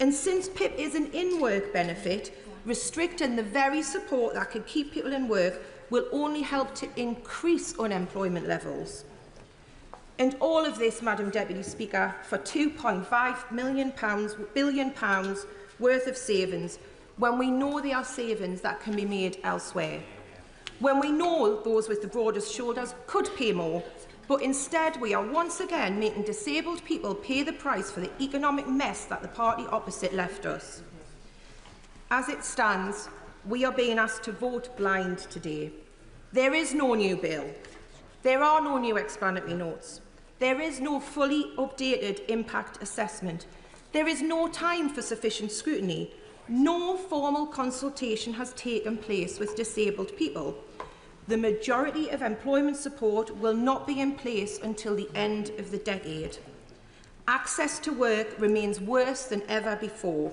And since PIP is an in-work benefit, restricting the very support that can keep people in work will only help to increase unemployment levels. And all of this, Madam Deputy Speaker, for £2.5 billion worth of savings, when we know they are savings that can be made elsewhere. When we know those with the broadest shoulders could pay more, but instead we are once again making disabled people pay the price for the economic mess that the party opposite left us. As it stands, we are being asked to vote blind today. There is no new bill. There are no new explanatory notes. There is no fully updated impact assessment. There is no time for sufficient scrutiny. No formal consultation has taken place with disabled people. The majority of employment support will not be in place until the end of the decade. Access to work remains worse than ever before,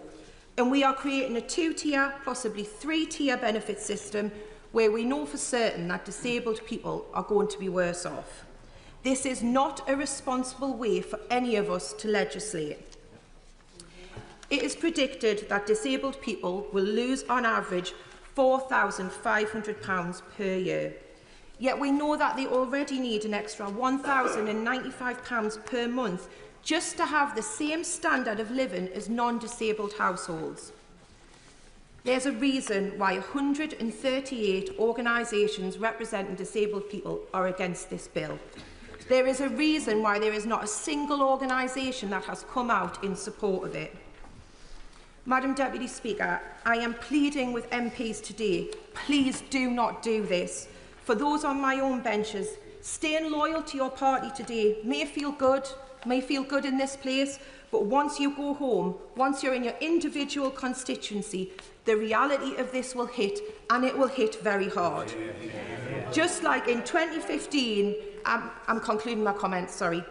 and we are creating a two-tier, possibly three-tier benefit system where we know for certain that disabled people are going to be worse off. This is not a responsible way for any of us to legislate. It is predicted that disabled people will lose on average £4,500 per year. Yet we know that they already need an extra £1,095 per month just to have the same standard of living as non-disabled households. There's a reason why 138 organisations representing disabled people are against this bill. There is a reason why there is not a single organisation that has come out in support of it. Madam Deputy Speaker, I am pleading with MPs today, please do not do this. For those on my own benches, staying loyal to your party today may feel good in this place, but once you go home, once you're in your individual constituency, the reality of this will hit, and it will hit very hard. Just like in 2015, I'm concluding my comments, sorry.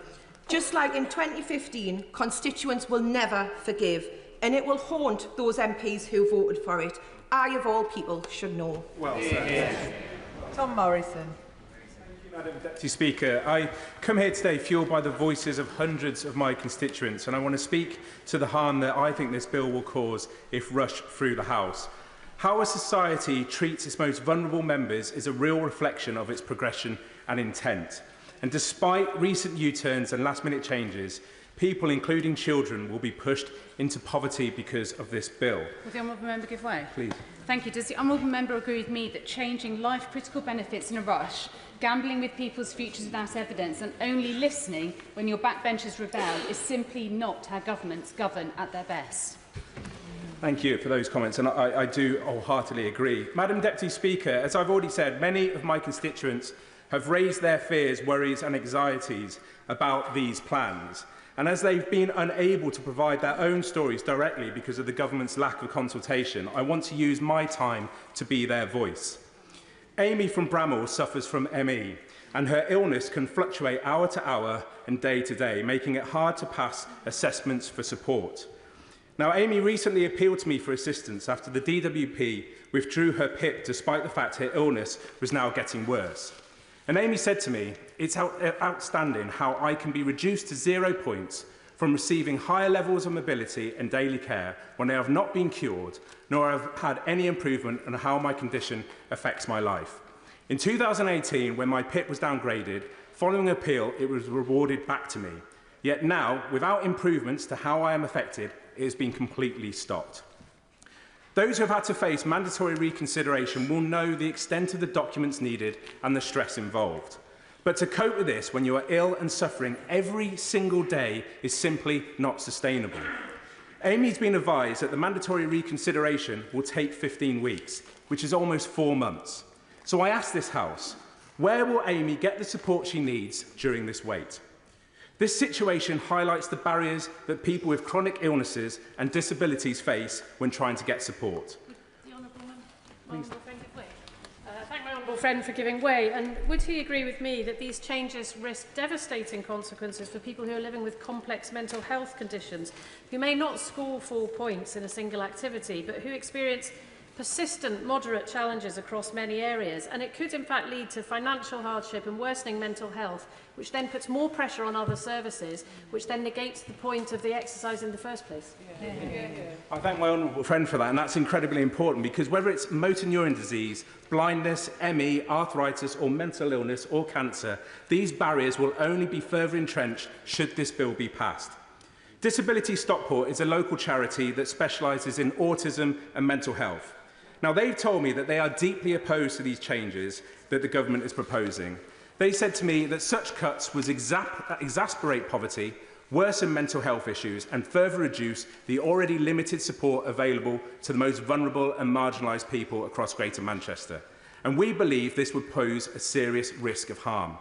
Just like in 2015, constituents will never forgive, and it will haunt those MPs who voted for it. I, of all people, should know. Well said. Tom Morrison. Madam Deputy Speaker, I come here today fuelled by the voices of hundreds of my constituents, and I want to speak to the harm that I think this bill will cause if rushed through the House. How a society treats its most vulnerable members is a real reflection of its progression and intent. And despite recent U-turns and last-minute changes, people, including children, will be pushed into poverty because of this bill. Will the honourable member give way? Please. Thank you. Does the honourable member agree with me that changing life-critical benefits in a rush, gambling with people's futures without evidence, and only listening when your backbenchers rebel is simply not how governments govern at their best? Thank you for those comments, and I do wholeheartedly agree. Madam Deputy Speaker, as I've already said, many of my constituents have raised their fears, worries and anxieties about these plans. And as they've been unable to provide their own stories directly because of the government's lack of consultation, I want to use my time to be their voice. Amy from Bramall suffers from ME, and her illness can fluctuate hour to hour and day to day, making it hard to pass assessments for support. Now, Amy recently appealed to me for assistance after the DWP withdrew her PIP despite the fact her illness was now getting worse. And Amy said to me, "It's outstanding how I can be reduced to 0 points from receiving higher levels of mobility and daily care when I have not been cured, nor have had any improvement on how my condition affects my life. In 2018, when my PIP was downgraded, following appeal, it was rewarded back to me. Yet now, without improvements to how I am affected, it has been completely stopped." Those who have had to face mandatory reconsideration will know the extent of the documents needed and the stress involved. But to cope with this when you are ill and suffering every single day is simply not sustainable. Amy's been advised that the mandatory reconsideration will take 15 weeks, which is almost 4 months. So I ask this House, where will Amy get the support she needs during this wait? This situation highlights the barriers that people with chronic illnesses and disabilities face when trying to get support. Thank my honourable friend for giving way. And would he agree with me that these changes risk devastating consequences for people who are living with complex mental health conditions, who may not score 4 points in a single activity, but who experience persistent, moderate challenges across many areas, and it could in fact lead to financial hardship and worsening mental health, which then puts more pressure on other services, which then negates the point of the exercise in the first place? I thank my honourable friend for that, and that's incredibly important, because whether it's motor neuron disease, blindness, ME, arthritis or mental illness or cancer, these barriers will only be further entrenched should this bill be passed. Disability Stockport is a local charity that specialises in autism and mental health. Now, they've told me that they are deeply opposed to these changes that the government is proposing. They said to me that such cuts would exacerbate poverty, worsen mental health issues and further reduce the already limited support available to the most vulnerable and marginalised people across Greater Manchester. And we believe this would pose a serious risk of harm.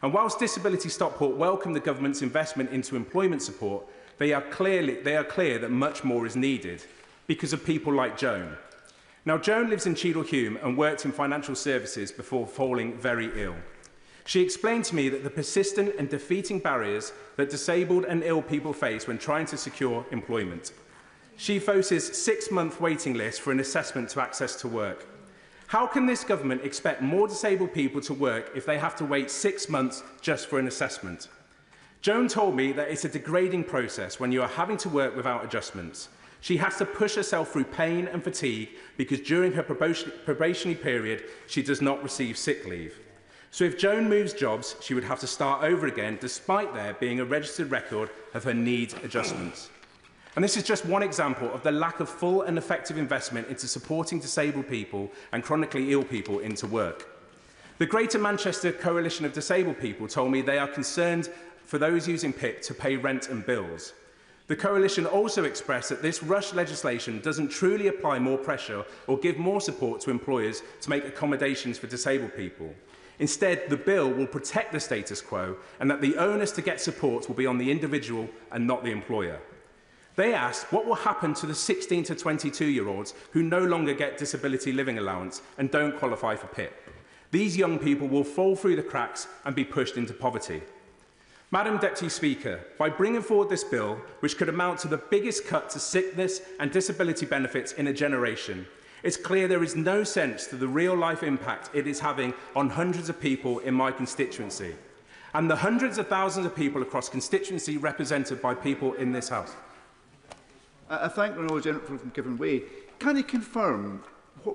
And whilst Disability Stockport welcome the government's investment into employment support, they are clear that much more is needed because of people like Joan. Now, Joan lives in Cheadle-Hulme and worked in financial services before falling very ill. She explained to me that the persistent and defeating barriers that disabled and ill people face when trying to secure employment. She faces 6-month waiting lists for an assessment to access to work. How can this government expect more disabled people to work if they have to wait 6 months just for an assessment? Joan told me that it's a degrading process when you are having to work without adjustments. She has to push herself through pain and fatigue because during her probationary period, she does not receive sick leave. So if Joan moves jobs, she would have to start over again, despite there being a registered record of her needs adjustments. And this is just one example of the lack of full and effective investment into supporting disabled people and chronically ill people into work. The Greater Manchester Coalition of Disabled People told me they are concerned for those using PIP to pay rent and bills. The Coalition also expressed that this rush legislation doesn't truly apply more pressure or give more support to employers to make accommodations for disabled people. Instead, the bill will protect the status quo and that the onus to get support will be on the individual and not the employer. They asked what will happen to the 16 to 22-year-olds who no longer get disability living allowance and don't qualify for PIP. These young people will fall through the cracks and be pushed into poverty. Madam Deputy Speaker, by bringing forward this bill, which could amount to the biggest cut to sickness and disability benefits in a generation, it's clear there is no sense to the real-life impact it is having on hundreds of people in my constituency, and the hundreds of thousands of people across constituency represented by people in this House. I thank the Honourable Gentleman for giving way. Can he confirm to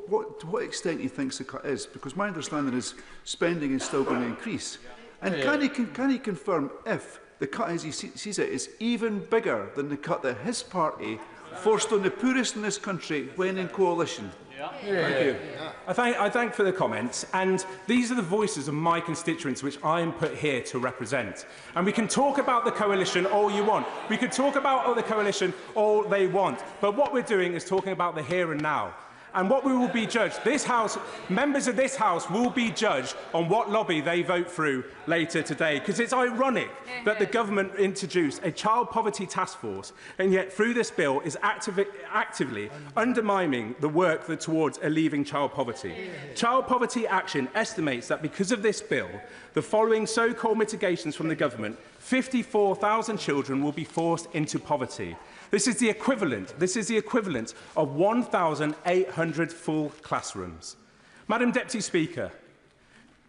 what extent he thinks the cut is? Because my understanding is spending is still going to increase. And can he confirm if the cut, as he sees it, is even bigger than the cut that his party forced on the poorest in this country when in coalition? Thank you. I thank for the comments, and these are the voices of my constituents which I am put here to represent. And we can talk about the coalition all you want. We could talk about the coalition all they want. But what we're doing is talking about the here and now. And what we will be judged, this House, members of this House will be judged on what lobby they vote through later today. Because it's ironic that the government introduced a child poverty task force, and yet through this bill is actively undermining the work towards alleviating child poverty. Child Poverty Action estimates that because of this bill, the following so-called mitigations from the government, 54,000 children will be forced into poverty. This is the equivalent of 1,800 full classrooms. Madam Deputy Speaker,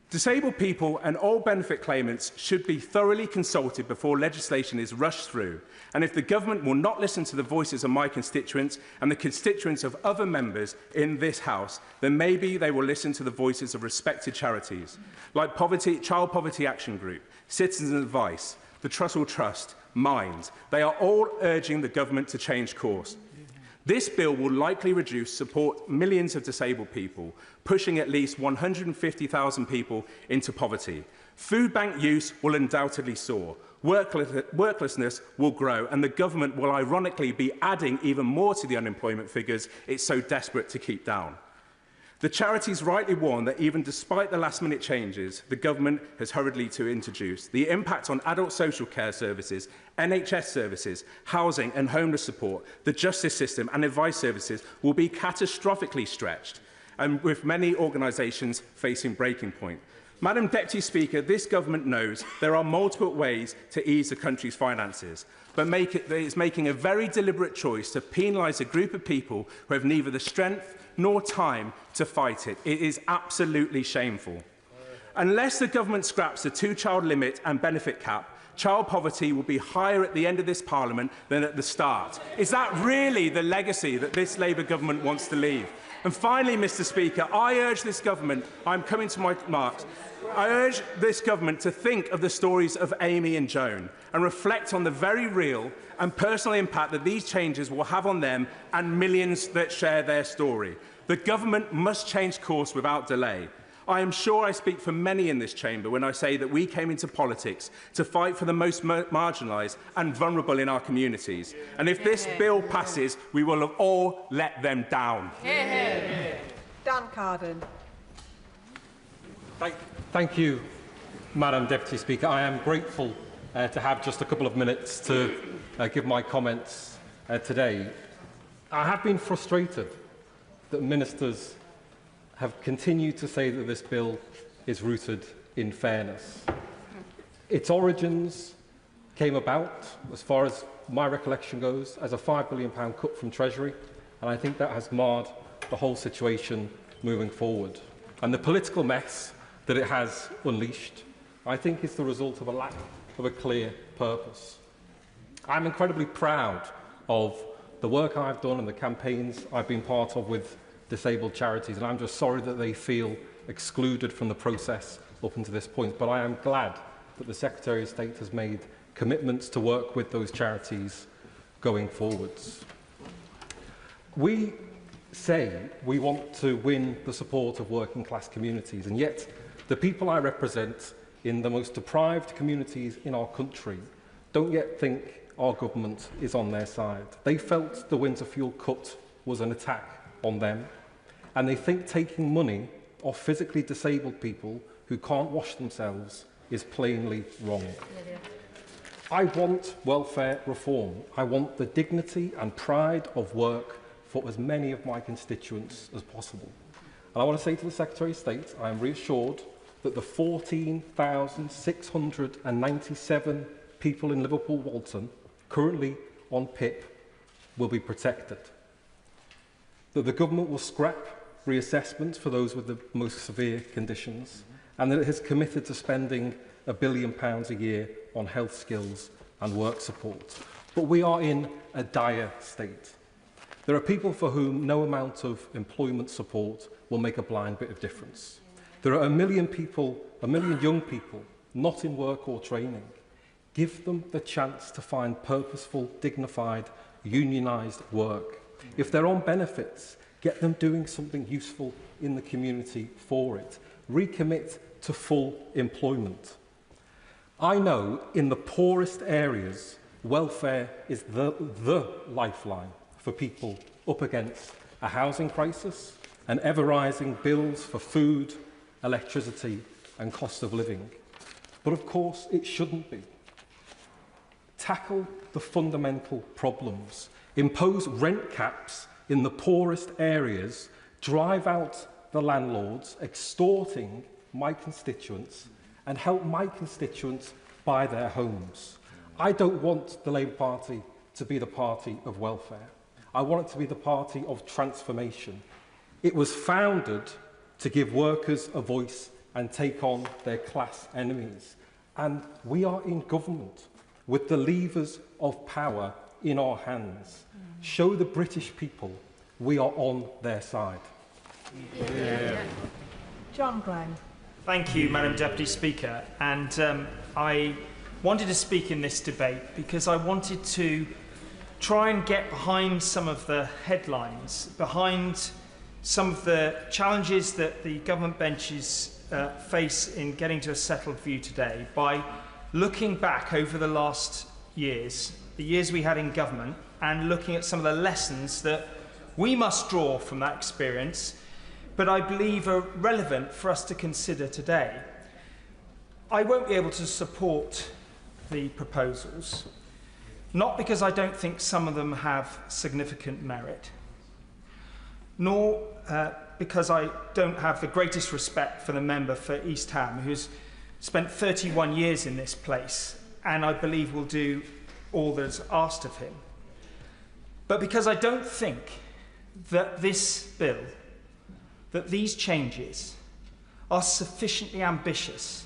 disabled people and all benefit claimants should be thoroughly consulted before legislation is rushed through. And if the government will not listen to the voices of my constituents and the constituents of other members in this House, then maybe they will listen to the voices of respected charities like Child Poverty Action Group, Citizens Advice, the Trussell Trust, Minds. They are all urging the government to change course. This bill will likely support millions of disabled people, pushing at least 150,000 people into poverty. Food bank use will undoubtedly soar. Worklessness will grow, and the government will ironically be adding even more to the unemployment figures it's so desperate to keep down. The charities rightly warn that even despite the last-minute changes the government has hurriedly to introduce, the impact on adult social care services, NHS services, housing and homeless support, the justice system and advice services will be catastrophically stretched, and with many organisations facing breaking point. Madam Deputy Speaker, this government knows there are multiple ways to ease the country's finances, but it's making a very deliberate choice to penalise a group of people who have neither the strength nor time to fight it. It is absolutely shameful. Unless the government scraps the two-child limit and benefit cap, child poverty will be higher at the end of this Parliament than at the start. Is that really the legacy that this Labour government wants to leave? And finally, Mr Speaker, I urge this government, I'm coming to my marks, I urge this government to think of the stories of Amy and Joan and reflect on the very real and personal impact that these changes will have on them and millions that share their story. The government must change course without delay. I am sure I speak for many in this chamber when I say that we came into politics to fight for the most marginalised and vulnerable in our communities. And if this bill passes, we will have all let them down. Dan Carden. Thank you, Madam Deputy Speaker. I am grateful to have just a couple of minutes to give my comments today. I have been frustrated that ministers have continued to say that this bill is rooted in fairness. Its origins came about, as far as my recollection goes, as a £5 billion cut from Treasury, and I think that has marred the whole situation moving forward. And the political mess that it has unleashed, I think, is the result of a lack of a clear purpose. I'm incredibly proud of the work I've done and the campaigns I've been part of with disabled charities, and I'm just sorry that they feel excluded from the process up until this point. But I am glad that the Secretary of State has made commitments to work with those charities going forwards. We say we want to win the support of working class communities, and yet the people I represent in the most deprived communities in our country don't yet think our government is on their side. They felt the winter fuel cut was an attack on them, and they think taking money off physically disabled people who can't wash themselves is plainly wrong. I want welfare reform. I want the dignity and pride of work for as many of my constituents as possible. And I want to say to the Secretary of State, I am reassured that the 14,697 people in Liverpool Walton currently on PIP will be protected, that the government will scrap reassessment for those with the most severe conditions, and that it has committed to spending £1 billion a year on health skills and work support. But we are in a dire state. There are people for whom no amount of employment support will make a blind bit of difference. There are a million young people not in work or training. Give them the chance to find purposeful, dignified, unionised work. If they're on benefits, get them doing something useful in the community for it. Recommit to full employment. I know in the poorest areas, welfare is the lifeline for people up against a housing crisis and ever-rising bills for food, electricity and cost of living. But of course, it shouldn't be. Tackle the fundamental problems. Impose rent caps in the poorest areas. Drive out the landlords, extorting my constituents, and help my constituents buy their homes. I don't want the Labour Party to be the party of welfare. I want it to be the party of transformation. It was founded to give workers a voice and take on their class enemies. And we are in government with the levers of power in our hands. Show the British people we are on their side. John Glenn. Thank you, Madam Deputy Speaker. And I wanted to speak in this debate because I wanted to try and get behind some of the headlines, behind some of the challenges that the government benches face in getting to a settled view today by looking back over the last years, the years we had in government, and looking at some of the lessons that we must draw from that experience but I believe are relevant for us to consider today. I won't be able to support the proposals, not because I don't think some of them have significant merit, nor because I don't have the greatest respect for the member for East Ham, who's spent 31 years in this place, and I believe will do all that is asked of him. But because I don't think that this bill, that these changes are sufficiently ambitious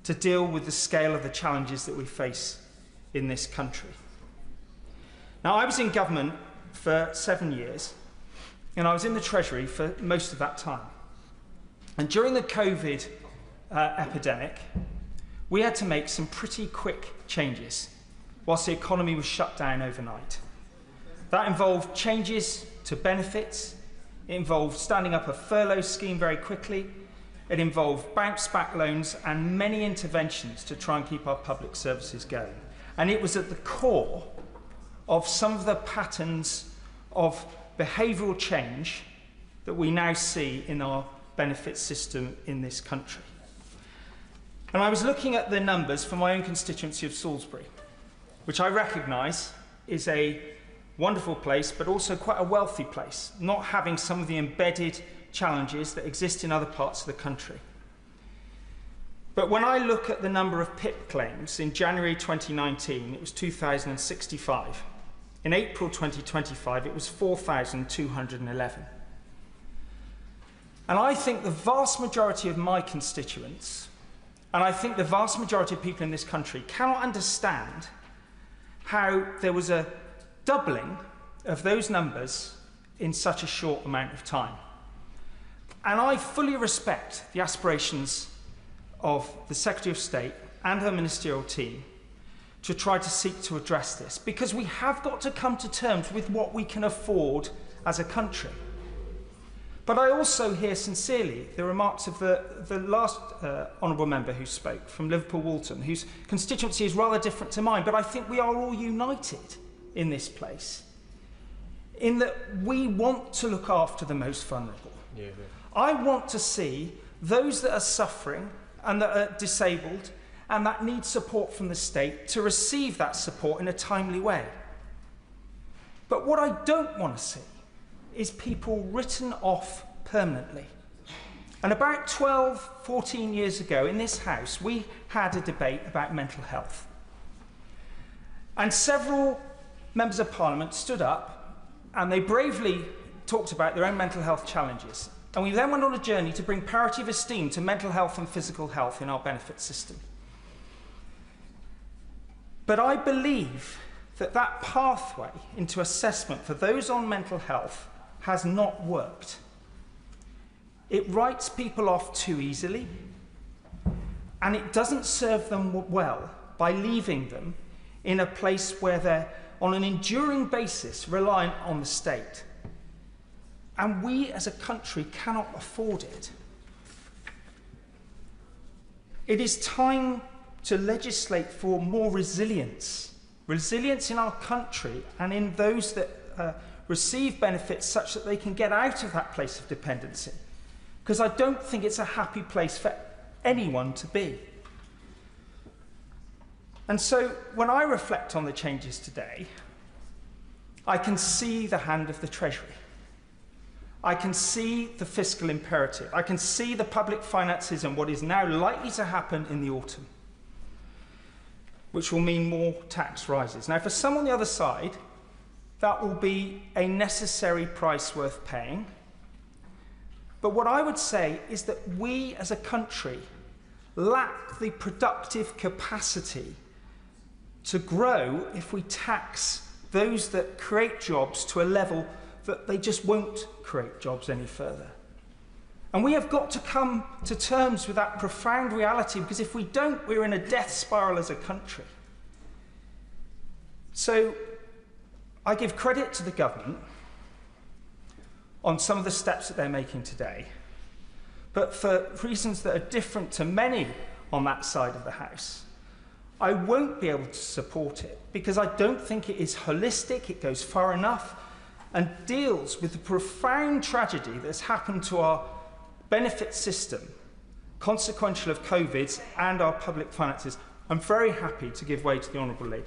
to deal with the scale of the challenges that we face in this country. Now, I was in government for 7 years, and I was in the Treasury for most of that time. And during the COVID epidemic, we had to make some pretty quick changes whilst the economy was shut down overnight. That involved changes to benefits, it involved standing up a furlough scheme very quickly, it involved bounce-back loans and many interventions to try and keep our public services going. And it was at the core of some of the patterns of behavioural change that we now see in our benefit system in this country. And I was looking at the numbers for my own constituency of Salisbury, which I recognise is a wonderful place, but also quite a wealthy place, not having some of the embedded challenges that exist in other parts of the country. But when I look at the number of PIP claims in January 2019, it was 2,065. In April 2025, it was 4,211. And I think the vast majority of my constituents, and I think the vast majority of people in this country, cannot understand how there was a doubling of those numbers in such a short amount of time. And I fully respect the aspirations of the Secretary of State and her ministerial team to try to seek to address this, because we have got to come to terms with what we can afford as a country. But I also hear sincerely the remarks of the last honourable member who spoke from Liverpool Walton, whose constituency is rather different to mine, but I think we are all united in this place, in that we want to look after the most vulnerable. Yeah. I want to see those that are suffering and that are disabled and that need support from the state to receive that support in a timely way. But what I don't want to see is people written off permanently. And about 12, 14 years ago in this House, we had a debate about mental health. And several members of Parliament stood up and they bravely talked about their own mental health challenges. And we then went on a journey to bring parity of esteem to mental health and physical health in our benefit system. But I believe that that pathway into assessment for those on mental health has not worked. It writes people off too easily, and it doesn't serve them well by leaving them in a place where they're on an enduring basis reliant on the state. And we as a country cannot afford it. It is time to legislate for more resilience in our country and in those that receive benefits such that they can get out of that place of dependency. Because I don't think it's a happy place for anyone to be. And so when I reflect on the changes today, I can see the hand of the Treasury. I can see the fiscal imperative. I can see the public finances and what is now likely to happen in the autumn, which will mean more tax rises. Now, for some on the other side, that will be a necessary price worth paying. But what I would say is that we as a country lack the productive capacity to grow if we tax those that create jobs to a level that they just won't create jobs any further. And we have got to come to terms with that profound reality, because if we don't, we're in a death spiral as a country. So I give credit to the government on some of the steps that they're making today, but for reasons that are different to many on that side of the House, I won't be able to support it because I don't think it is holistic, it goes far enough, and deals with the profound tragedy that's happened to our benefit system, consequential of COVID and our public finances, I'm very happy to give way to the Honourable Lady.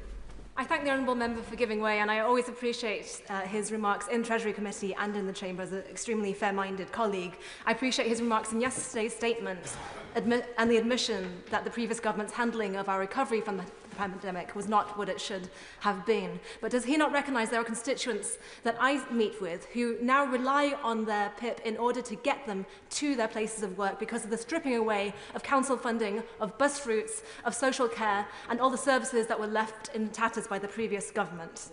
I thank the Honourable Member for giving way, and I always appreciate his remarks in Treasury Committee and in the Chamber as an extremely fair-minded colleague. I appreciate his remarks in yesterday's statement and the admission that the previous government's handling of our recovery from the pandemic was not what it should have been. But does he not recognise there are constituents that I meet with who now rely on their PIP in order to get them to their places of work because of the stripping away of council funding, of bus routes, of social care, and all the services that were left in tatters by the previous government?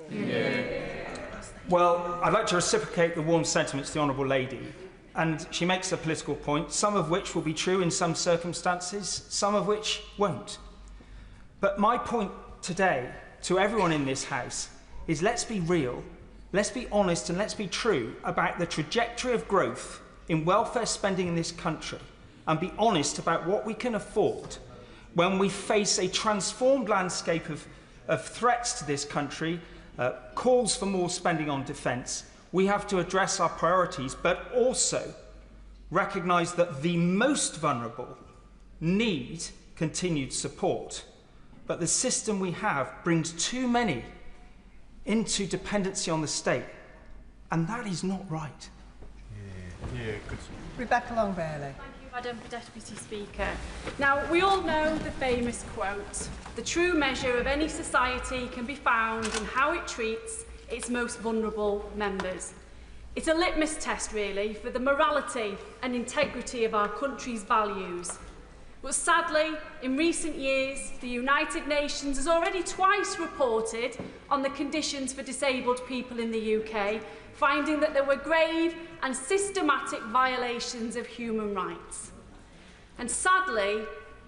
Well, I'd like to reciprocate the warm sentiments of the Honourable Lady. And she makes a political point, some of which will be true in some circumstances, some of which won't. But my point today to everyone in this House is let's be real, let's be honest, and let's be true about the trajectory of growth in welfare spending in this country, and be honest about what we can afford when we face a transformed landscape of threats to this country, calls for more spending on defence. We have to address our priorities, but also recognise that the most vulnerable need continued support. But the system we have brings too many into dependency on the state, and that is not right. Good. Rebecca Long-Bailey. Thank you, Madam Deputy Speaker. Now, we all know the famous quote, "The true measure of any society can be found in how it treats its most vulnerable members." It's a litmus test, really, for the morality and integrity of our country's values. But sadly, in recent years, the United Nations has already twice reported on the conditions for disabled people in the UK, finding that there were grave and systematic violations of human rights. And sadly,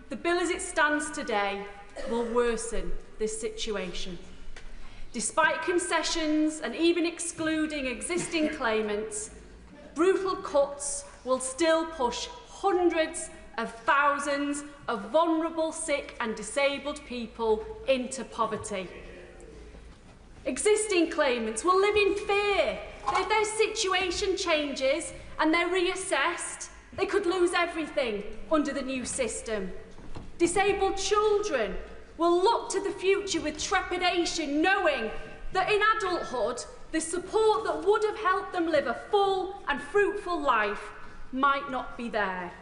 the bill as it stands today will worsen this situation. Despite concessions and even excluding existing claimants, brutal cuts will still push hundreds of thousands of vulnerable, sick and disabled people into poverty. Existing claimants will live in fear that if their situation changes and they're reassessed, they could lose everything under the new system. Disabled children will look to the future with trepidation, knowing that in adulthood, the support that would have helped them live a full and fruitful life might not be there.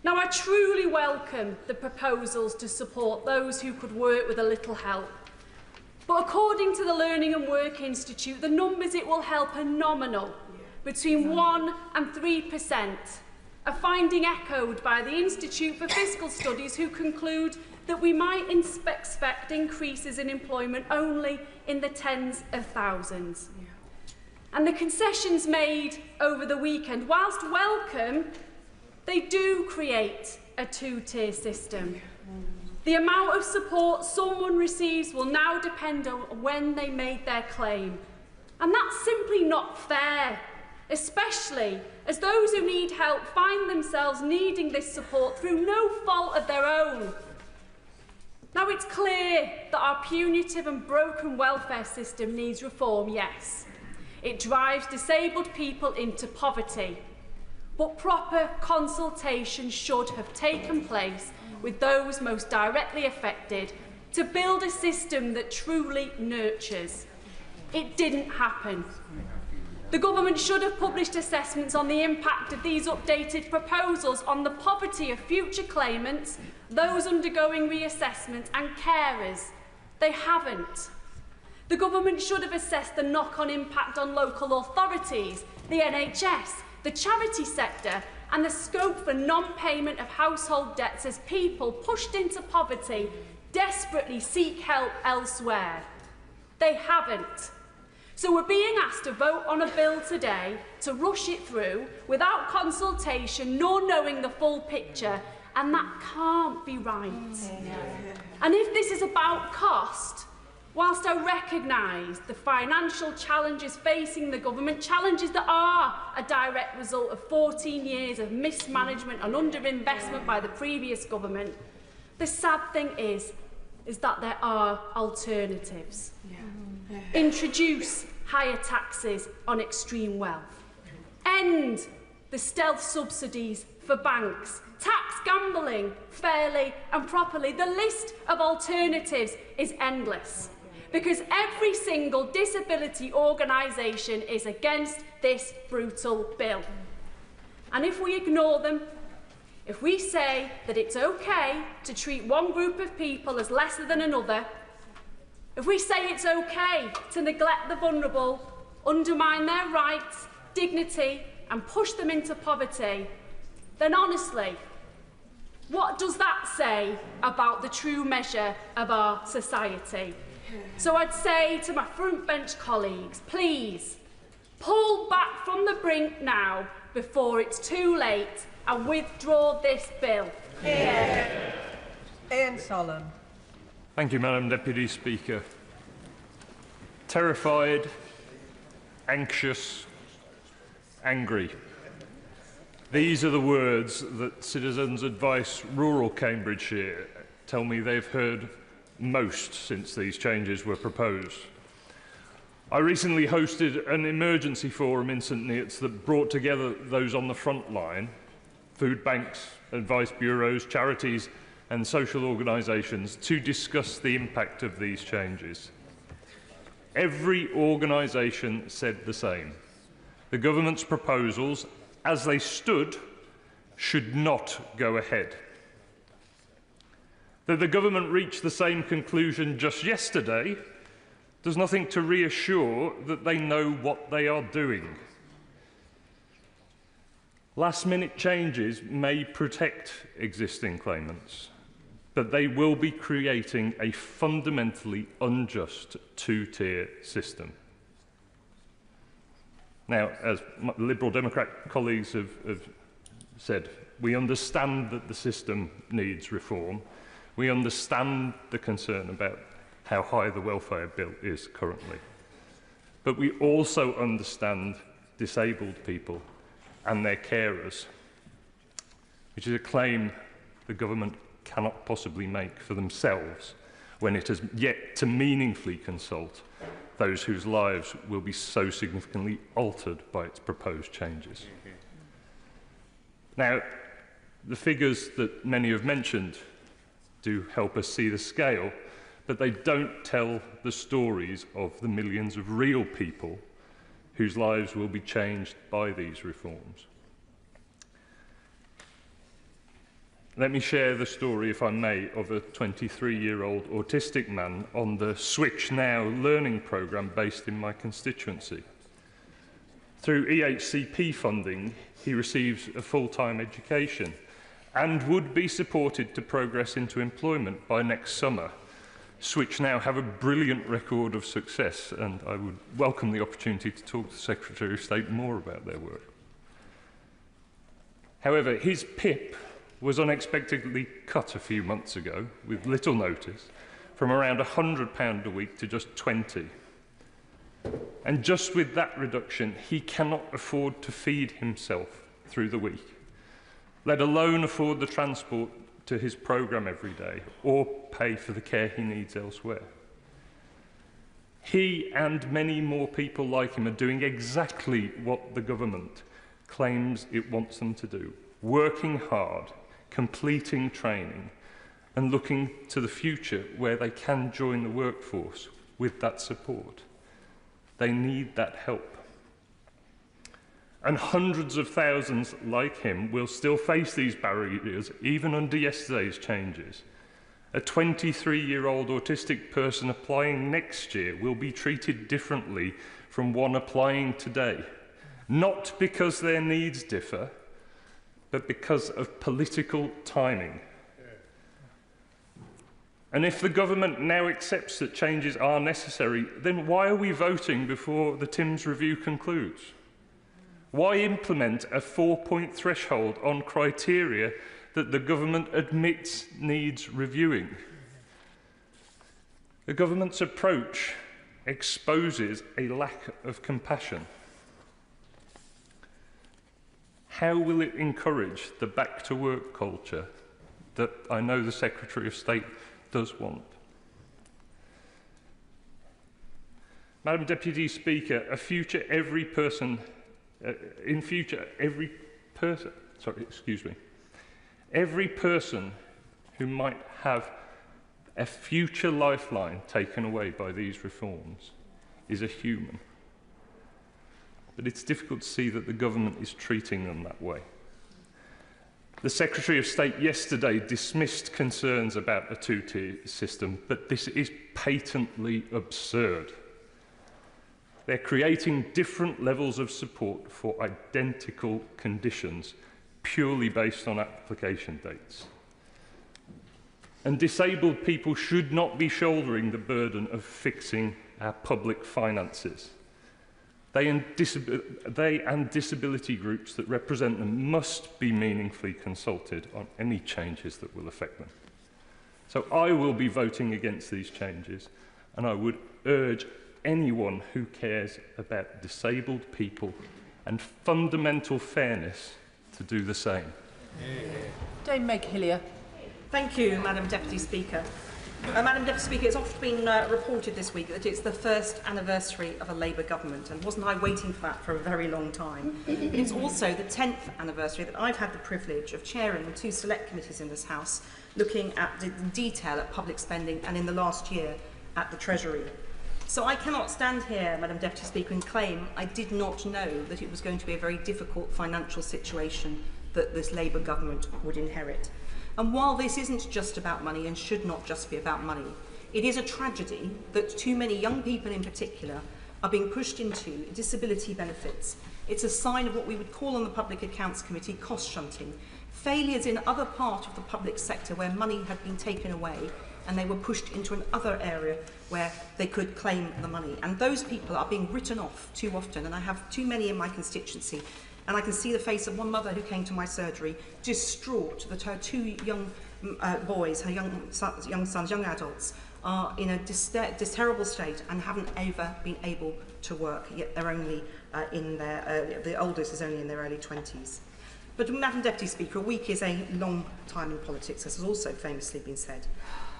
Now, I truly welcome the proposals to support those who could work with a little help. But according to the Learning and Work Institute, the numbers it will help are nominal, between 1% and 3%, a finding echoed by the Institute for Fiscal Studies, who conclude that we might expect increases in employment only in the tens of thousands. And the concessions made over the weekend, whilst welcome, they do create a two-tier system. The amount of support someone receives will now depend on when they made their claim. And that's simply not fair, especially as those who need help find themselves needing this support through no fault of their own. Now, it's clear that our punitive and broken welfare system needs reform, yes. It drives disabled people into poverty. But proper consultation should have taken place with those most directly affected to build a system that truly nurtures. It didn't happen. The government should have published assessments on the impact of these updated proposals on the poverty of future claimants, those undergoing reassessment and carers. They haven't. The government should have assessed the knock-on impact on local authorities, the NHS, the charity sector, and the scope for non-payment of household debts as people pushed into poverty desperately seek help elsewhere. They haven't. So we're being asked to vote on a bill today to rush it through without consultation nor knowing the full picture, and that can't be right. And if this is about cost, whilst I recognise the financial challenges facing the government, challenges that are a direct result of 14 years of mismanagement and underinvestment by the previous government, the sad thing is that there are alternatives. Introduce higher taxes on extreme wealth. End the stealth subsidies for banks. Tax gambling fairly and properly. The list of alternatives is endless, because every single disability organisation is against this brutal bill. And if we ignore them, if we say that it's okay to treat one group of people as lesser than another, if we say it's okay to neglect the vulnerable, undermine their rights, dignity, and push them into poverty, then honestly, what does that say about the true measure of our society? So I'd say to my front bench colleagues, please, pull back from the brink now before it's too late and withdraw this bill. Ian Sollom. Thank you, Madam Deputy Speaker. Terrified, anxious, angry. These are the words that Citizens Advice Rural Cambridgeshire tell me they've heard most since these changes were proposed. I recently hosted an emergency forum in St Neots that brought together those on the front line, food banks, advice bureaus, charities and social organisations, to discuss the impact of these changes. Every organisation said the same. The government's proposals, as they stood, should not go ahead. That the government reached the same conclusion just yesterday does nothing to reassure that they know what they are doing. Last-minute changes may protect existing claimants, but they will be creating a fundamentally unjust two-tier system. Now, as my Liberal Democrat colleagues have said, we understand that the system needs reform. We understand the concern about how high the welfare bill is currently. But we also understand disabled people and their carers, which is a claim the government cannot possibly make for themselves when it has yet to meaningfully consult those whose lives will be so significantly altered by its proposed changes. Now, the figures that many have mentioned do help us see the scale, but they don't tell the stories of the millions of real people whose lives will be changed by these reforms. Let me share the story, if I may, of a 23-year-old autistic man on the Switch Now learning programme based in my constituency. Through EHCP funding, he receives a full-time education and would be supported to progress into employment by next summer. Switch Now have a brilliant record of success, and I would welcome the opportunity to talk to the Secretary of State more about their work. However, his PIP was unexpectedly cut a few months ago, with little notice, from around £100 a week to just £20. And just with that reduction, he cannot afford to feed himself through the week, let alone afford the transport to his programme every day, or pay for the care he needs elsewhere. He and many more people like him are doing exactly what the government claims it wants them to do, working hard, completing training, and looking to the future where they can join the workforce with that support. They need that help. And hundreds of thousands like him will still face these barriers even under yesterday's changes. A 23-year-old autistic person applying next year will be treated differently from one applying today, not because their needs differ, but because of political timing. And if the government now accepts that changes are necessary, then why are we voting before the Timms review concludes? Why implement a 4-point threshold on criteria that the government admits needs reviewing? The government's approach exposes a lack of compassion. How will it encourage the back-to-work culture that I know the Secretary of State does want? Madam Deputy Speaker, every person who might have a future lifeline taken away by these reforms is a human. But it's difficult to see that the government is treating them that way. The Secretary of State yesterday dismissed concerns about a two-tier system, but this is patently absurd. They're creating different levels of support for identical conditions, purely based on application dates. And disabled people should not be shouldering the burden of fixing our public finances. They and disability groups that represent them must be meaningfully consulted on any changes that will affect them. So I will be voting against these changes, and I would urge anyone who cares about disabled people and fundamental fairness to do the same. Dame Meg Hillier. Thank you, Madam Deputy Speaker. Madam Deputy Speaker, it's often been reported this week that it's the first anniversary of a Labour government, and wasn't I waiting for that for a very long time. But it's also the 10th anniversary that I've had the privilege of chairing 2 select committees in this House, looking at the detail at public spending, and in the last year at the Treasury. So I cannot stand here, Madam Deputy Speaker, and claim I did not know that it was going to be a very difficult financial situation that this Labour government would inherit. And while this isn't just about money and should not just be about money, it is a tragedy that too many young people in particular are being pushed into disability benefits. It's a sign of what we would call on the Public Accounts Committee cost shunting, failures in other parts of the public sector where money had been taken away and they were pushed into another area where they could claim the money. And those people are being written off too often, and I have too many in my constituency. And I can see the face of one mother who came to my surgery, distraught that her 2 young boys, her young sons, young adults, are in a terrible state and haven't ever been able to work, yet they're only in their, the oldest is only in their early 20s. But Madam Deputy Speaker, a week is a long time in politics, as has also famously been said.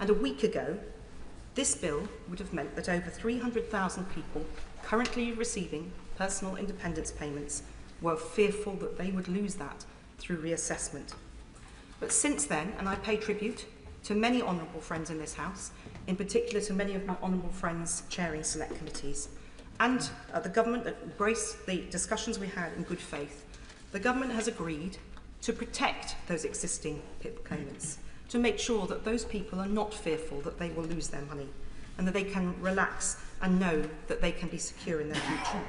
And a week ago, this bill would have meant that over 300,000 people currently receiving personal independence payments were fearful that they would lose that through reassessment. But since then, and I pay tribute to many honourable friends in this House, in particular to many of my honourable friends chairing select committees, and the government that embraced the discussions we had in good faith, the government has agreed to protect those existing PIP claimants, to make sure that those people are not fearful that they will lose their money, and that they can relax and know that they can be secure in their future.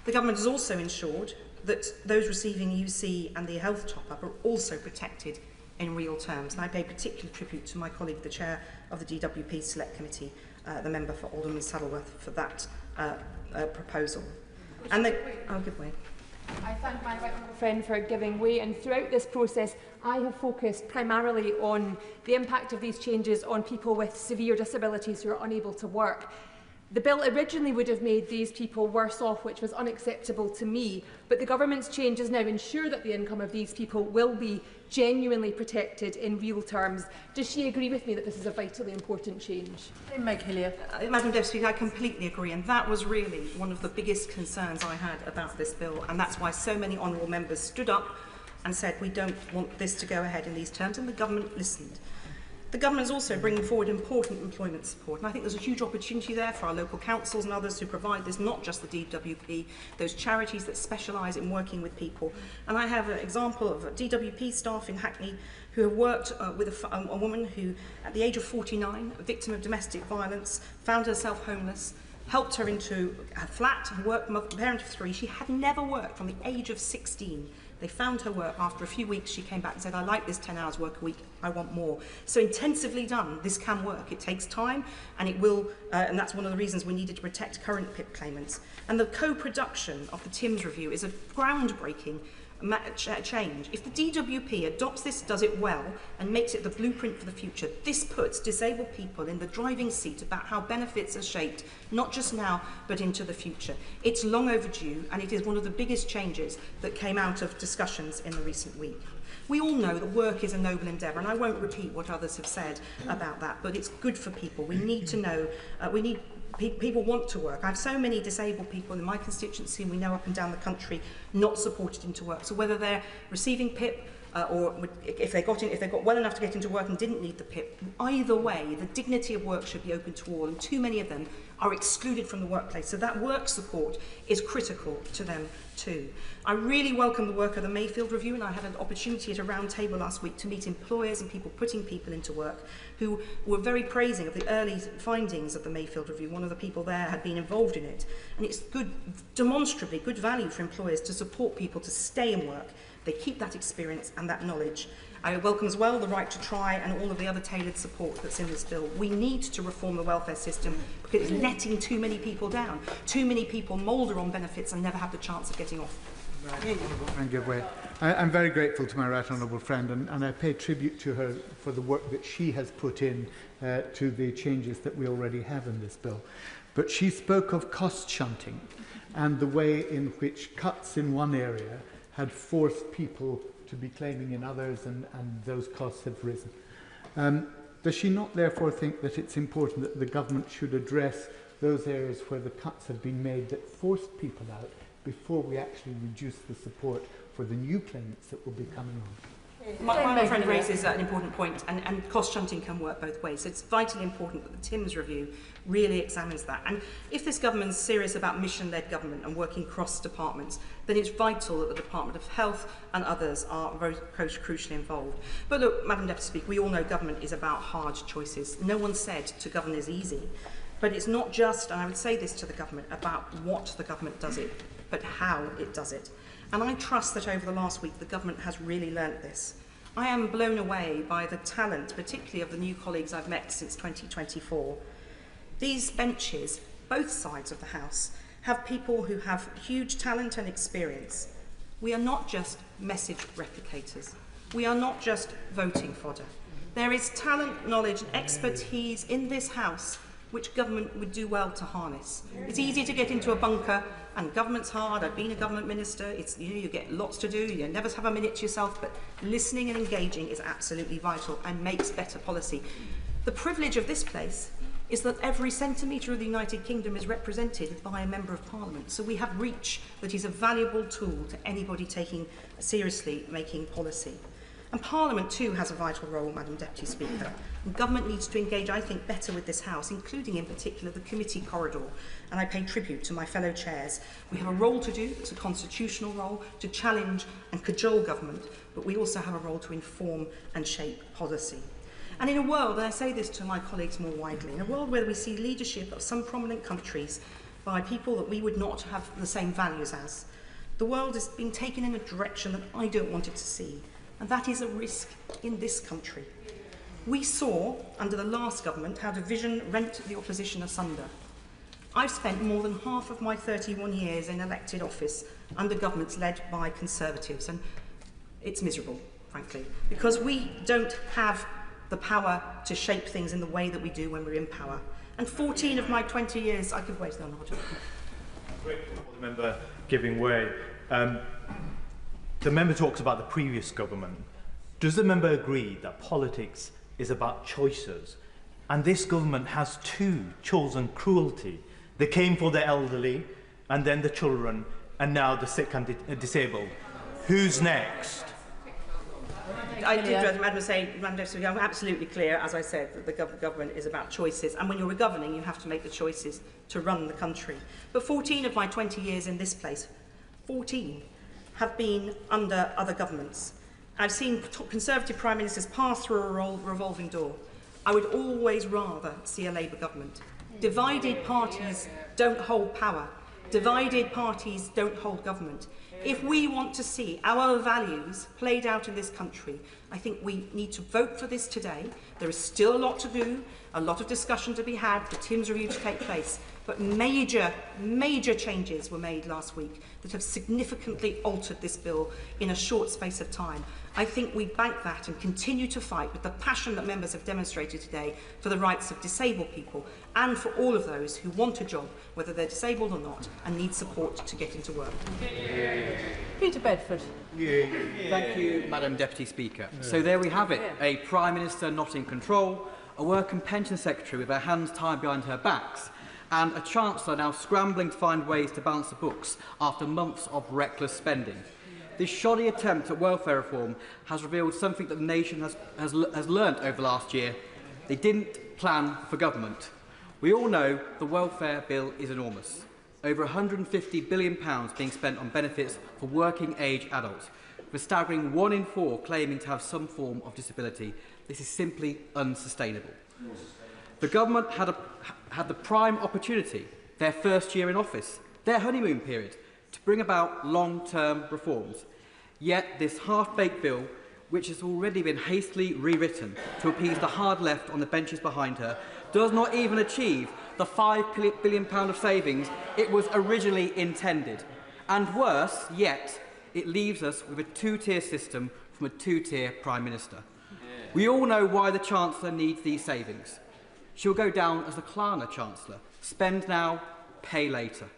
The government has also ensured that those receiving UC and the health top-up are also protected in real terms. And I pay particular tribute to my colleague, the chair of the DWP Select Committee, the member for Alderman Saddleworth, for that proposal. And they, I'll give way. I thank my right honourable friend for giving way, and throughout this process I have focused primarily on the impact of these changes on people with severe disabilities who are unable to work. The bill originally would have made these people worse off, which was unacceptable to me, but the government's changes now ensure that the income of these people will be genuinely protected in real terms. Does she agree with me that this is a vitally important change? Meg Hillier. Madam Deputy Speaker, I completely agree, and that was really one of the biggest concerns I had about this bill, and that's why so many honourable members stood up and said we don't want this to go ahead in these terms, and the government listened. The government is also bringing forward important employment support, and I think there's a huge opportunity there for our local councils and others who provide this, not just the DWP, those charities that specialise in working with people. And I have an example of DWP staff in Hackney who have worked with a woman who, at the age of 49, a victim of domestic violence, found herself homeless, helped her into a flat, parent of 3. She had never worked from the age of 16. They found her work. After a few weeks, she came back and said, I like this 10 hours work a week, I want more. So intensively done, this can work. It takes time, and it will, and that's one of the reasons we needed to protect current PIP claimants. And the co-production of the TIMS review is a groundbreaking change. If the DWP adopts this, does it well, and makes it the blueprint for the future, this puts disabled people in the driving seat about how benefits are shaped, not just now, but into the future. It's long overdue, and it is one of the biggest changes that came out of discussions in the recent week. We all know that work is a noble endeavour, and I won't repeat what others have said about that, but it's good for people. We need to know, people want to work. I have so many disabled people in my constituency, and we know up and down the country, not supported into work. So whether they're receiving PIP, or if they got well enough to get into work and didn't need the PIP, either way, the dignity of work should be open to all, and too many of them are excluded from the workplace. So that work support is critical to them too. I really welcome the work of the Mayfield Review, and I had an opportunity at a round table last week to meet employers and people putting people into work who were very praising of the early findings of the Mayfield Review. One of the people there had been involved in it, and it's good, demonstrably good value for employers to support people to stay in work. They keep that experience and that knowledge. I welcome as well the right to try and all of the other tailored support that's in this bill. We need to reform the welfare system because it's letting too many people down. Too many people moulder on benefits and never have the chance of getting off. I'm very grateful to my right honourable friend, and I pay tribute to her for the work that she has put in to the changes that we already have in this bill. But she spoke of cost shunting and the way in which cuts in one area had forced people to be claiming in others, and those costs have risen. Does she not therefore think that it's important that the government should address those areas where the cuts have been made that forced people out before we actually reduce the support for the new claimants that will be coming on? My friend raises an important point, and cost shunting can work both ways. So it's vitally important that the Timms review really examines that. And if this government is serious about mission-led government and working cross departments, then it's vital that the Department of Health and others are very crucially involved. But look, Madam Deputy Speaker, we all know government is about hard choices. No one said to govern is easy. But it's not just, and I would say this to the government, about what the government does it, but how it does it. And I trust that over the last week the government has really learnt this. I am blown away by the talent, particularly of the new colleagues I've met since 2024. These benches, both sides of the House, have people who have huge talent and experience. We are not just message replicators. We are not just voting fodder. There is talent, knowledge and expertise in this House which government would do well to harness. It's easy to get into a bunker, and government's hard. I've been a government minister. It's, you get lots to do. You never have a minute to yourself, but listening and engaging is absolutely vital and makes better policy. The privilege of this place is that every centimetre of the United Kingdom is represented by a Member of Parliament. So we have reach that is a valuable tool to anybody taking seriously making policy. And Parliament too has a vital role, Madam Deputy Speaker. And government needs to engage, I think, better with this House, including in particular the committee corridor. And I pay tribute to my fellow chairs. We have a role to do, it's a constitutional role, to challenge and cajole government, but we also have a role to inform and shape policy. And in a world, and I say this to my colleagues more widely, in a world where we see leadership of some prominent countries by people that we would not have the same values as, the world is being taken in a direction that I don't want it to see. And that is a risk in this country. We saw, under the last government, how division rent the opposition asunder. I've spent more than half of my 31 years in elected office under governments led by Conservatives, and it's miserable, frankly, because we don't have the power to shape things in the way that we do when we're in power. And 14 of my 20 years, I could wait, no, not. Grateful for the member giving way. The member talks about the previous government. Does the member agree that politics is about choices? And this government has too chosen cruelty. They came for the elderly, and then the children, and now the sick and disabled. Who's next? I did, Madam Deputy, I'm absolutely clear, as I said, that the government is about choices. And when you're governing, you have to make the choices to run the country. But 14 of my 20 years in this place, 14, have been under other governments. I've seen Conservative Prime Ministers pass through a revolving door. I would always rather see a Labour government. Divided parties don't hold power. Divided parties don't hold government. If we want to see our values played out in this country, I think we need to vote for this today. There is still a lot to do, a lot of discussion to be had, the Timms review to take place, but major changes were made last week that have significantly altered this bill in a short space of time. I think we bank that and continue to fight with the passion that members have demonstrated today for the rights of disabled people and for all of those who want a job, whether they're disabled or not, and need support to get into work. Peter Bedford. Thank you, Madam Deputy Speaker. So there we have it, a Prime Minister not in control, a Work and Pension Secretary with her hands tied behind her backs, and a Chancellor now scrambling to find ways to balance the books after months of reckless spending. This shoddy attempt at welfare reform has revealed something that the nation has learnt over the last year. They didn't plan for government. We all know the welfare bill is enormous. Over £150 billion being spent on benefits for working-age adults, with a staggering 1 in 4 claiming to have some form of disability. This is simply unsustainable. The government had the prime opportunity, their first year in office, their honeymoon period, to bring about long-term reforms. Yet this half-baked bill, which has already been hastily rewritten to appease the hard left on the benches behind her, does not even achieve the £5 billion of savings it was originally intended. And worse yet, it leaves us with a two-tier system from a two-tier Prime Minister. We all know why the Chancellor needs these savings. She'll go down as the Klarna Chancellor. Spend now, pay later.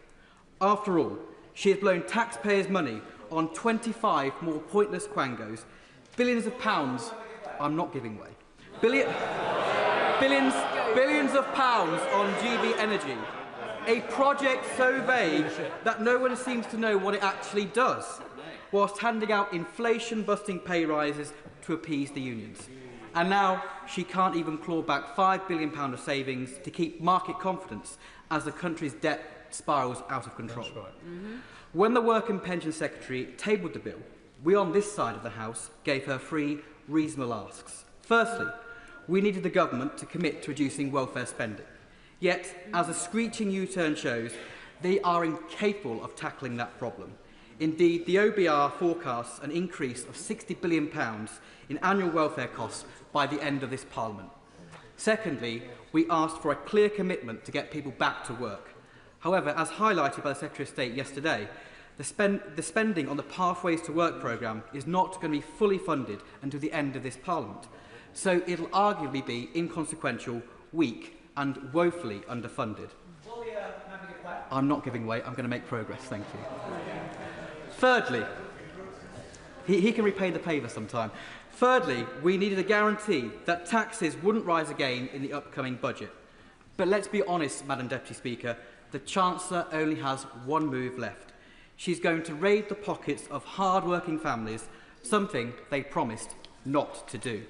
After all, she has blown taxpayers' money on 25 more pointless quangos. Billions of pounds, I'm not giving way. Billions of pounds on GB Energy. A project so vague that no one seems to know what it actually does, whilst handing out inflation-busting pay rises to appease the unions. And now she can't even claw back £5 billion of savings to keep market confidence as the country's debt spirals out of control. When the Work and Pension Secretary tabled the bill, we on this side of the House gave her 3 reasonable asks. Firstly, we needed the government to commit to reducing welfare spending. Yet, as a screeching U-turn shows, they are incapable of tackling that problem. Indeed, the OBR forecasts an increase of £60 billion in annual welfare costs by the end of this Parliament. Secondly, we asked for a clear commitment to get people back to work. However, as highlighted by the Secretary of State yesterday, the spending on the Pathways to Work programme is not going to be fully funded until the end of this Parliament. So it'll arguably be inconsequential, weak and woefully underfunded. I'm not giving way, I'm going to make progress, thank you. Thirdly, he can repay the favour sometime. Thirdly, we needed a guarantee that taxes wouldn't rise again in the upcoming budget. But let's be honest, Madam Deputy Speaker, the Chancellor only has one move left. She's going to raid the pockets of hard-working families, something they promised not to do.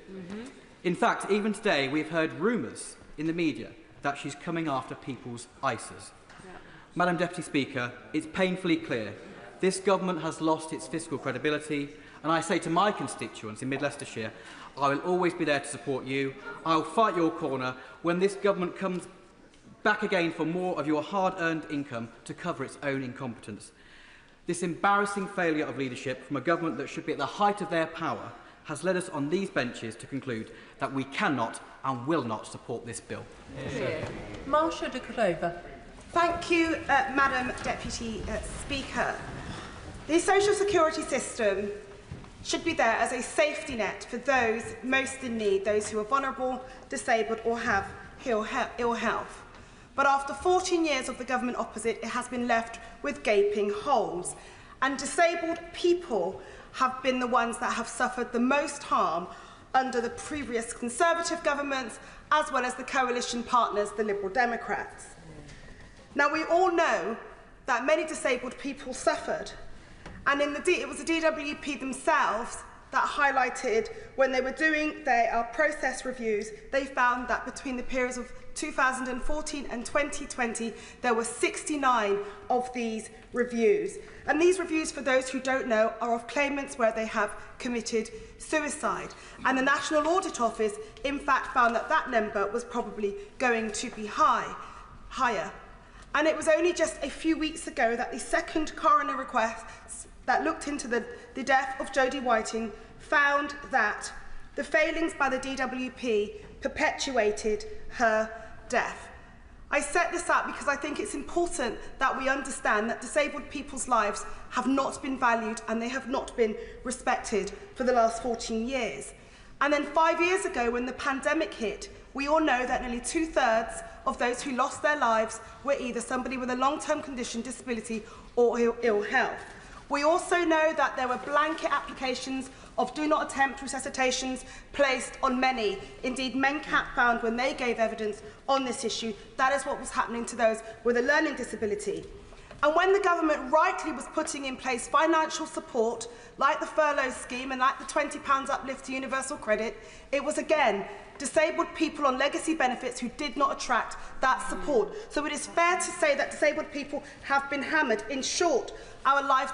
In fact, even today we've heard rumours in the media that she's coming after people's ISAs. Madam Deputy Speaker, it's painfully clear this government has lost its fiscal credibility, and I say to my constituents in Mid-Leicestershire, I will always be there to support you. I will fight your corner when this government comes back again for more of your hard-earned income to cover its own incompetence. This embarrassing failure of leadership from a government that should be at the height of their power has led us on these benches to conclude that we cannot and will not support this bill. Marsha de Cordova. Thank you, Madam Deputy Speaker. The social security system should be there as a safety net for those most in need, those who are vulnerable, disabled or have ill health. But after 14 years of the government opposite, it has been left with gaping holes. And disabled people have been the ones that have suffered the most harm under the previous Conservative governments, as well as the coalition partners, the Liberal Democrats. Now, we all know that many disabled people suffered, and it was the DWP themselves that highlighted when they were doing their process reviews, they found that between the periods of 2014 and 2020, there were 69 of these reviews. And these reviews, for those who don't know, are of claimants where they have committed suicide. And the National Audit Office, in fact, found that that number was probably going to be higher. And it was only just a few weeks ago that the second coroner request that looked into the death of Jodie Whiting found that the failings by the DWP perpetuated her death. I set this up because I think it's important that we understand that disabled people's lives have not been valued and they have not been respected for the last 14 years. And then 5 years ago, when the pandemic hit, we all know that nearly 2/3 of those who lost their lives were either somebody with a long-term condition, disability, or ill health. We also know that there were blanket applications of do not attempt resuscitations placed on many. Indeed, MENCAP found when they gave evidence on this issue, that is what was happening to those with a learning disability. And when the government rightly was putting in place financial support, like the furlough scheme and like the £20 uplift to universal credit, it was again disabled people on legacy benefits who did not attract that support. So it is fair to say that disabled people have been hammered. In short, our lives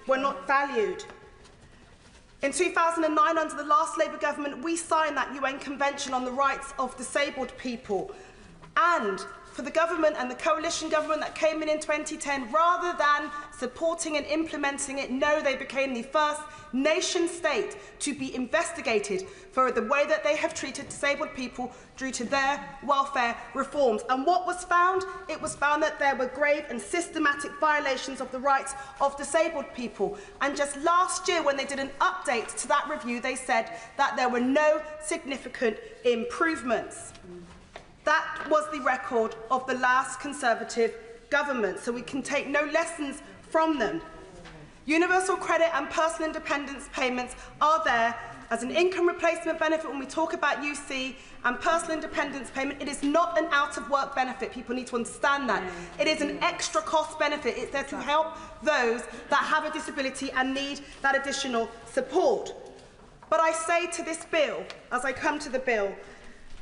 were not valued. In 2009, under the last Labour government, we signed that UN Convention on the Rights of Disabled People. And for the government and the coalition government that came in 2010, rather than supporting and implementing it, no, they became the first nation state to be investigated for the way that they have treated disabled people due to their welfare reforms. And what was found? It was found that there were grave and systematic violations of the rights of disabled people. And just last year, when they did an update to that review, they said that there were no significant improvements. That was the record of the last Conservative government, so we can take no lessons from them. Universal credit and personal independence payments are there as an income replacement benefit when we talk about UC and personal independence payment. It is not an out-of-work benefit. People need to understand that. It is an extra cost benefit. It's there to help those that have a disability and need that additional support. But I say to this bill, as I come to the bill,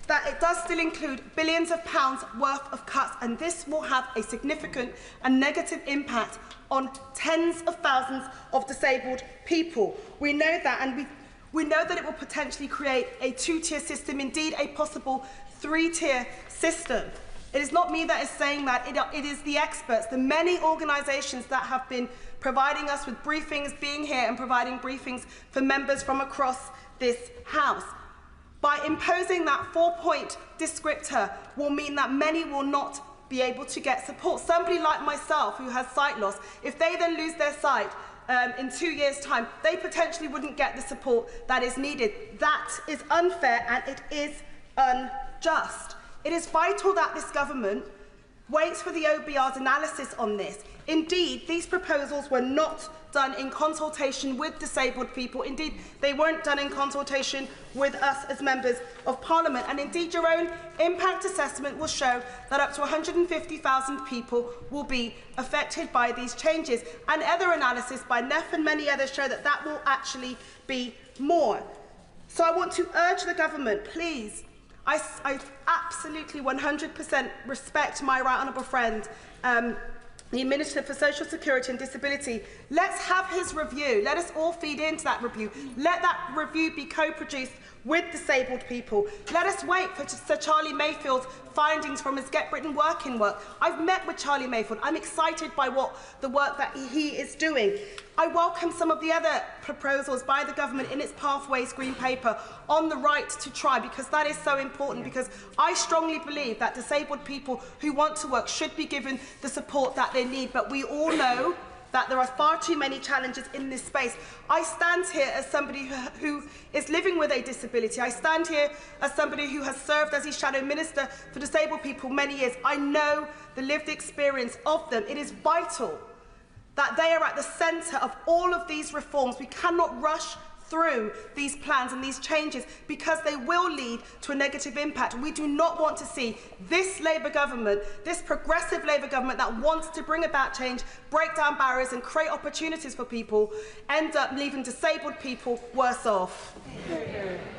that it does still include billions of pounds worth of cuts, and this will have a significant and negative impact on tens of thousands of disabled people. We know that, and we know that it will potentially create a two-tier system, indeed a possible three-tier system. It is not me that is saying that, it is the experts, the many organisations that have been providing us with briefings, being here and providing briefings for members from across this House. By imposing that 4-point descriptor will mean that many will not be able to get support. Somebody like myself who has sight loss, if they then lose their sight in 2 years' time, they potentially wouldn't get the support that is needed. That is unfair and it is unjust. It is vital that this government waits for the OBR's analysis on this. Indeed, these proposals were not done in consultation with disabled people. Indeed, they weren't done in consultation with us as members of Parliament. And indeed, your own impact assessment will show that up to 150,000 people will be affected by these changes. And other analysis by NEF and many others show that that will actually be more. So I want to urge the government, please, I absolutely 100% respect my right honourable friend, the Minister for Social Security and Disability. Let's have his review. Let us all feed into that review. Let that review be co-produced with disabled people. Let us wait for Sir Charlie Mayfield's findings from his Get Britain Working work. I've met with Charlie Mayfield. I'm excited by the work that he is doing. I welcome some of the other proposals by the government in its Pathways Green Paper on the right to try, because that is so important, because I strongly believe that disabled people who want to work should be given the support that they need. But we all know that there are far too many challenges in this space. I stand here as somebody who is living with a disability. I stand here as somebody who has served as the Shadow Minister for Disabled People many years. I know the lived experience of them. It is vital that they are at the centre of all of these reforms. We cannot rush through these plans and these changes because they will lead to a negative impact. We do not want to see this Labour government, this progressive Labour government that wants to bring about change, break down barriers and create opportunities for people, end up leaving disabled people worse off.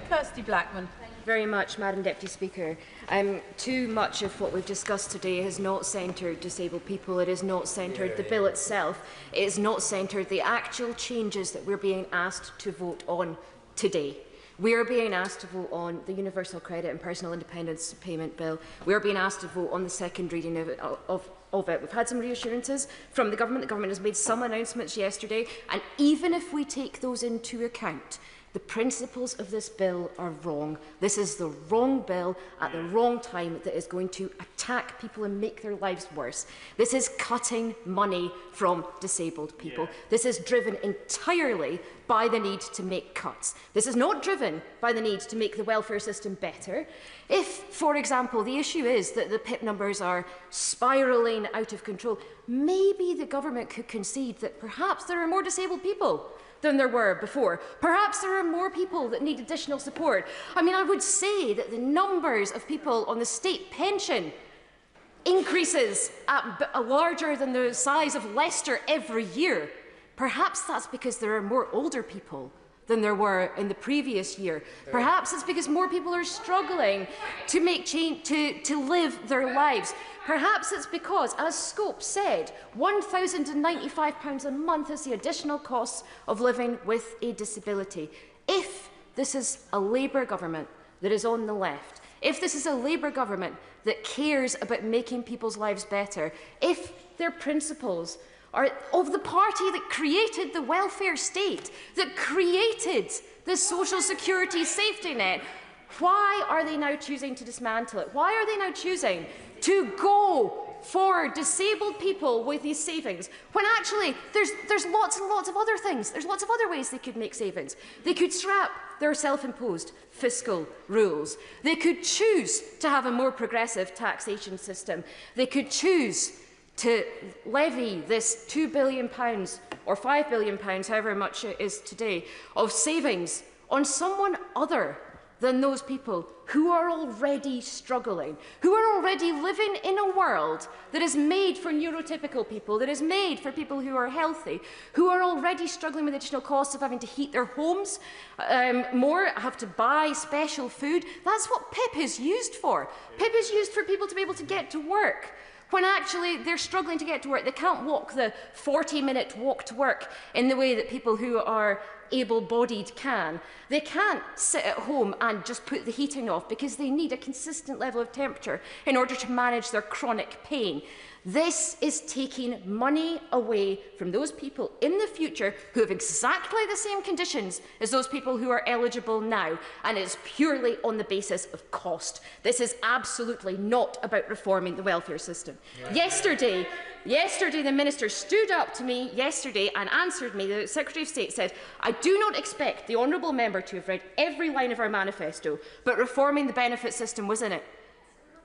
Kirsty Blackman. Very much, Madam Deputy Speaker. Too much of what we've discussed today has not centred disabled people. It has not centred the bill itself. It has not centred the actual changes that we're being asked to vote on today. We are being asked to vote on the Universal Credit and Personal Independence Payment Bill. We are being asked to vote on the second reading of it. We've had some reassurances from the government. The government has made some announcements yesterday, and even if we take those into account, The principles of this bill are wrong. This is the wrong bill at the wrong time that is going to attack people and make their lives worse. This is cutting money from disabled people. This is driven entirely by the need to make cuts. This is not driven by the need to make the welfare system better. If, for example, the issue is that the PIP numbers are spiralling out of control, maybe the government could concede that perhaps there are more disabled people than there were before. Perhaps there are more people that need additional support. I mean, I would say that the numbers of people on the state pension increases at larger than the size of Leicester every year. Perhaps that's because there are more older people than there were in the previous year. Perhaps it's because more people are struggling to make change, to live their lives. Perhaps it's because, as Scope said, £1,095 a month is the additional cost of living with a disability. If this is a Labour government that is on the left, if this is a Labour government that cares about making people's lives better, if their principles are of the party that created the welfare state, that created the social security safety net, why are they now choosing to dismantle it? Why are they now choosing to go for disabled people with these savings, when actually there's lots and lots of other things. There's lots of other ways they could make savings. They could scrap their self-imposed fiscal rules. They could choose to have a more progressive taxation system. They could choose to levy this £2 billion or £5 billion, however much it is today, of savings on someone other than those people who are already struggling, who are already living in a world that is made for neurotypical people, that is made for people who are healthy, who are already struggling with additional costs of having to heat their homes more, have to buy special food. That's what PIP is used for. PIP is used for people to be able to get to work, when actually they're struggling to get to work. They can't walk the 40-minute walk to work in the way that people who are able-bodied can. They can't sit at home and just put the heating off because they need a consistent level of temperature in order to manage their chronic pain. This is taking money away from those people in the future who have exactly the same conditions as those people who are eligible now, and it's purely on the basis of cost. This is absolutely not about reforming the welfare system. Yesterday, the Minister stood up to me and answered me. The Secretary of State said, "I do not expect the honourable member to have read every line of our manifesto, but reforming the benefit system was in it."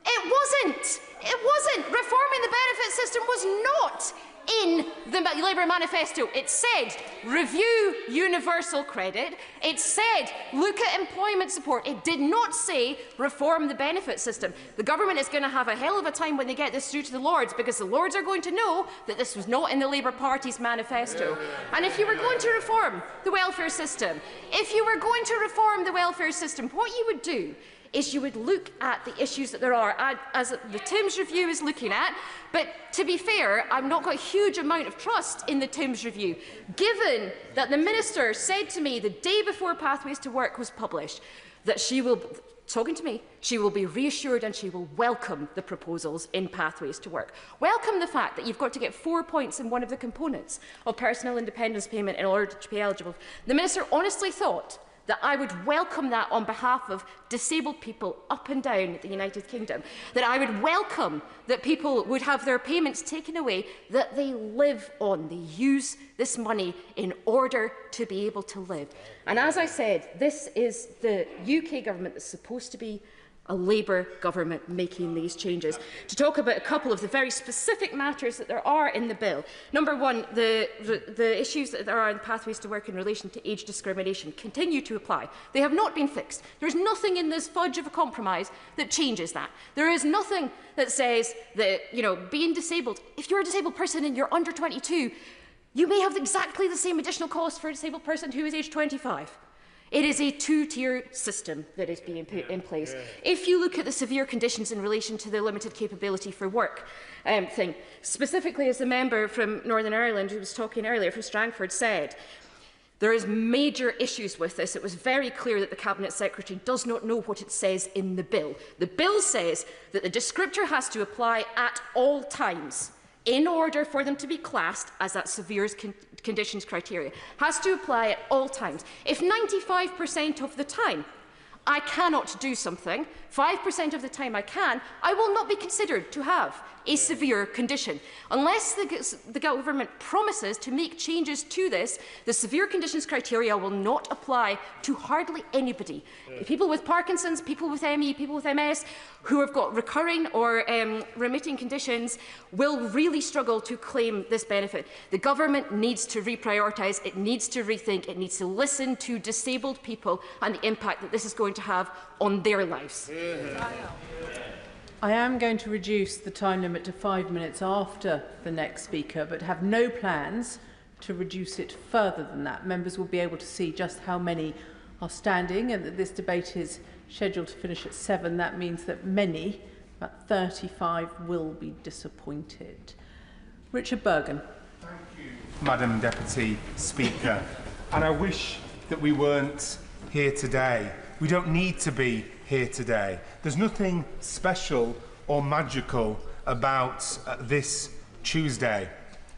It wasn't. It wasn't. Reforming the benefit system was not in the Labour manifesto. It said review universal credit. It said look at employment support. It did not say reform the benefit system. The government is going to have a hell of a time when they get this through to the Lords, because the Lords are going to know that this was not in the Labour Party's manifesto. And if you were going to reform the welfare system, what you would do is you would look at the issues that there are, as the Timms Review is looking at. But to be fair, I've not got a huge amount of trust in the Timms Review, given that the Minister said to me the day before Pathways to Work was published that she will, talking to me, she will be reassured and she will welcome the proposals in Pathways to Work. Welcome the fact that you've got to get 4 points in one of the components of personal independence payment in order to be eligible. The Minister honestly thought that I would welcome that on behalf of disabled people up and down the United Kingdom, that I would welcome that people would have their payments taken away that they live on. They use this money in order to be able to live. And as I said, this is the UK government that's supposed to be a Labour government making these changes. To talk about a couple of the very specific matters that there are in the bill. Number one, the issues that there are in Pathways to Work in relation to age discrimination continue to apply. They have not been fixed. There is nothing in this fudge of a compromise that changes that. There is nothing that says that, being disabled, if you're a disabled person and you're under 22, you may have exactly the same additional cost for a disabled person who is aged 25. It is a two-tier system that is being put in place. If you look at the severe conditions in relation to the limited capability for work thing, specifically as the member from Northern Ireland who was talking earlier from Strangford said, there is major issues with this. It was very clear that the Cabinet Secretary does not know what it says in the bill. The bill says that the descriptor has to apply at all times in order for them to be classed as that severe conditions criteria has to apply at all times. If 95% of the time I cannot do something, 5% of the time I can, I will not be considered to have a severe condition. Unless the government promises to make changes to this, the severe conditions criteria will not apply to hardly anybody. People with Parkinson's, people with ME, people with MS, who have got recurring or remitting conditions will really struggle to claim this benefit. The government needs to reprioritise, it needs to rethink, it needs to listen to disabled people and the impact that this is going to have on their lives. I am going to reduce the time limit to 5 minutes after the next speaker, but have no plans to reduce it further than that. Members will be able to see just how many are standing, and that this debate is scheduled to finish at 7. That means that many, about 35, will be disappointed. Richard Bergen. Thank you, Madam Deputy Speaker. And I wish that we weren't here today. We don't need to be here today. There's nothing special or magical about this Tuesday.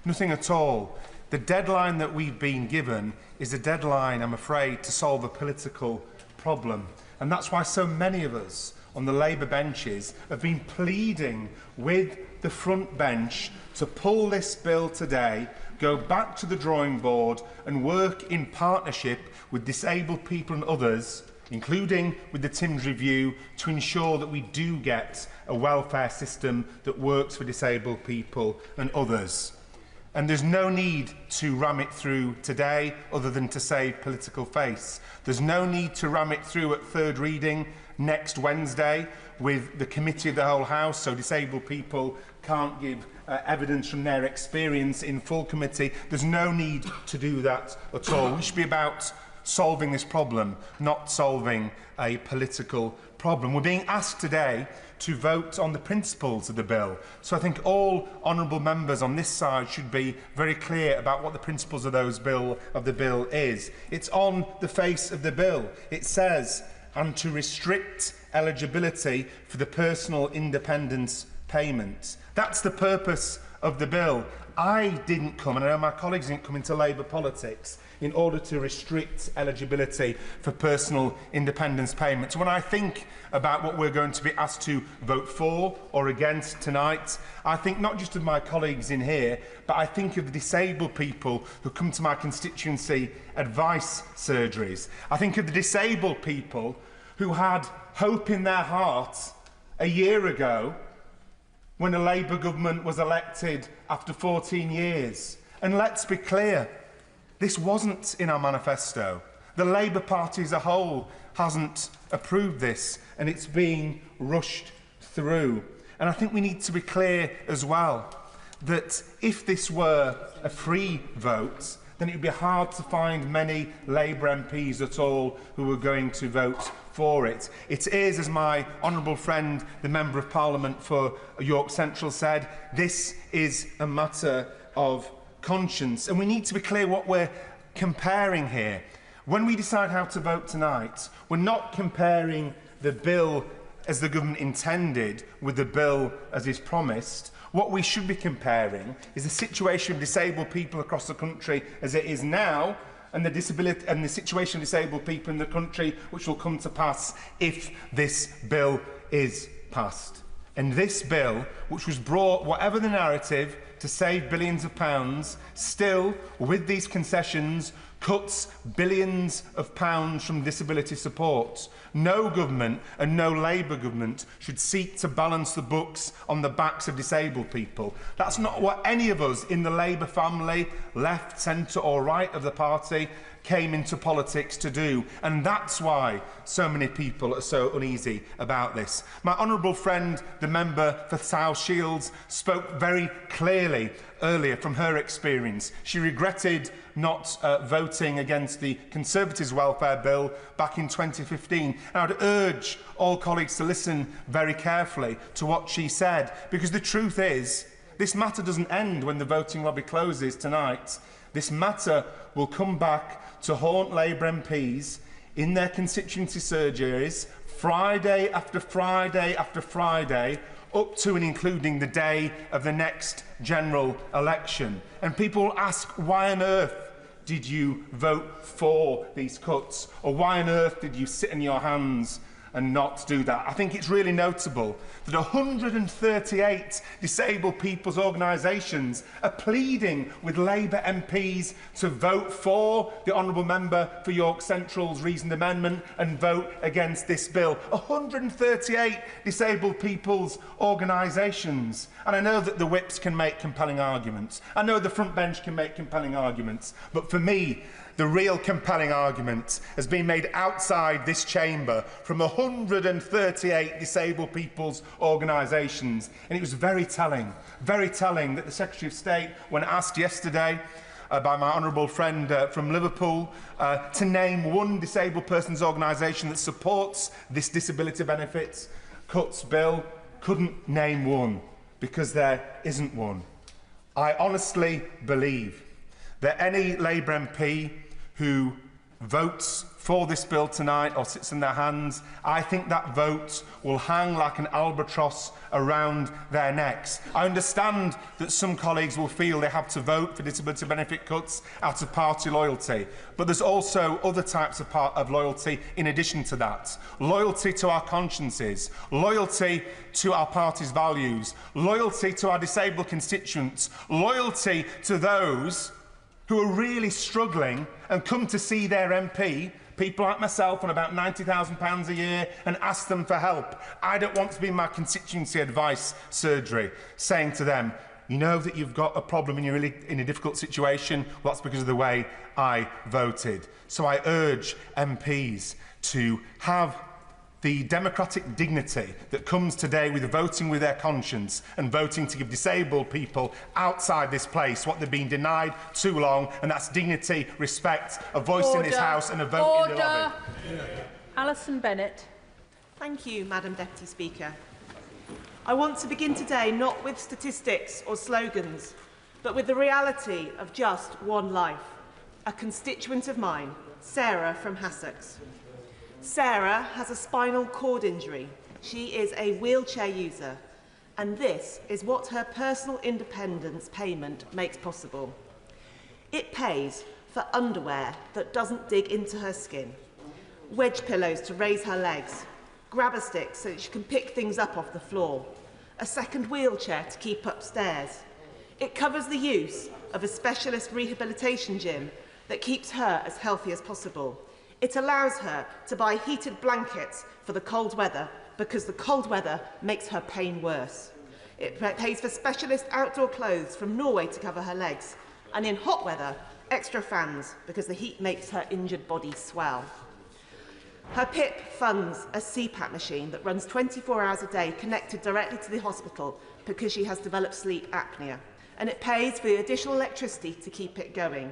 Nothing at all. The deadline that we've been given is a deadline, I'm afraid, to solve a political problem. And that's why so many of us on the Labour benches have been pleading with the front bench to pull this bill today, go back to the drawing board and work in partnership with disabled people and others, including with the Timms Review, to ensure that we do get a welfare system that works for disabled people and others. And there's no need to ram it through today other than to save political face. There's no need to ram it through at third reading next Wednesday with the Committee of the Whole House, so disabled people can't give evidence from their experience in full committee. There's no need to do that at all. We should be about solving this problem, not solving a political problem. We're being asked today to vote on the principles of the bill. So I think all honourable members on this side should be very clear about what the principles of the bill is. It's on the face of the bill. It says, and to restrict eligibility for the personal independence payment. That's the purpose of the bill. I didn't come, and I know my colleagues didn't come into Labour politics in order to restrict eligibility for personal independence payments. When I think about what we're going to be asked to vote for or against tonight, I think not just of my colleagues in here, but I think of the disabled people who come to my constituency advice surgeries. I think of the disabled people who had hope in their hearts a year ago when a Labour government was elected after 14 years. And let's be clear, this wasn't in our manifesto. The Labour Party as a whole hasn't approved this, and it's being rushed through. And I think we need to be clear as well that if this were a free vote, then it would be hard to find many Labour MPs at all who were going to vote for it. It is, as my honourable friend, the Member of Parliament for York Central said, this is a matter of conscience. And we need to be clear what we're comparing here. When we decide how to vote tonight, we're not comparing the bill as the government intended with the bill as is promised. What we should be comparing is the situation of disabled people across the country as it is now, and the situation of disabled people in the country which will come to pass if this bill is passed. And this bill, which was brought, whatever the narrative, to save billions of pounds, still, with these concessions, cuts billions of pounds from disability support. No government, and no Labour government, should seek to balance the books on the backs of disabled people. That's not what any of us in the Labour family, left, centre or right of the party, came into politics to do. And that's why so many people are so uneasy about this. My honourable friend, the member for South Shields, spoke very clearly earlier from her experience. She regretted not voting against the Conservatives' welfare bill back in 2015. And I would urge all colleagues to listen very carefully to what she said, because the truth is, this matter doesn't end when the voting lobby closes tonight. This matter will come back to haunt Labour MPs in their constituency surgeries Friday after Friday after Friday, up to and including the day of the next general election. And people ask, why on earth did you vote for these cuts? Or why on earth did you sit in your hands and not do that? I think it's really notable that 138 disabled people's organisations are pleading with Labour MPs to vote for the Honourable Member for York Central's reasoned amendment and vote against this bill. 138 disabled people's organisations. And I know that the whips can make compelling arguments. I know the front bench can make compelling arguments. But for me, the real compelling argument has been made outside this chamber from 138 disabled people's organisations. And it was very telling that the Secretary of State, when asked yesterday by my honourable friend from Liverpool to name one disabled person's organisation that supports this disability benefits cuts bill, couldn't name one, because there isn't one. I honestly believe that any Labour MP who votes for this bill tonight or sits in their hands, I think that vote will hang like an albatross around their necks. I understand that some colleagues will feel they have to vote for disability benefit cuts out of party loyalty, but there's also other types of loyalty in addition to that. Loyalty to our consciences, loyalty to our party's values, loyalty to our disabled constituents, loyalty to those who are really struggling and come to see their MP, people like myself on about £90,000 a year, and ask them for help. I don't want to be in my constituency advice surgery saying to them, you know that you've got a problem and you're really in a difficult situation, well, that's because of the way I voted. So I urge MPs to have the democratic dignity that comes today with voting with their conscience and voting to give disabled people outside this place what they've been denied too long, and that's dignity, respect, a voice in this House and a vote in the lobby. Alison Bennett. Thank you, Madam Deputy Speaker. I want to begin today not with statistics or slogans, but with the reality of just one life, a constituent of mine, Sarah from Hassocks. Sarah has a spinal cord injury. She is a wheelchair user, and this is what her personal independence payment makes possible. It pays for underwear that doesn't dig into her skin, wedge pillows to raise her legs, grabber sticks so that she can pick things up off the floor, a second wheelchair to keep upstairs. It covers the use of a specialist rehabilitation gym that keeps her as healthy as possible. It allows her to buy heated blankets for the cold weather because the cold weather makes her pain worse. It pays for specialist outdoor clothes from Norway to cover her legs, and in hot weather, extra fans because the heat makes her injured body swell. Her PIP funds a CPAP machine that runs 24 hours a day connected directly to the hospital because she has developed sleep apnea, and it pays for the additional electricity to keep it going.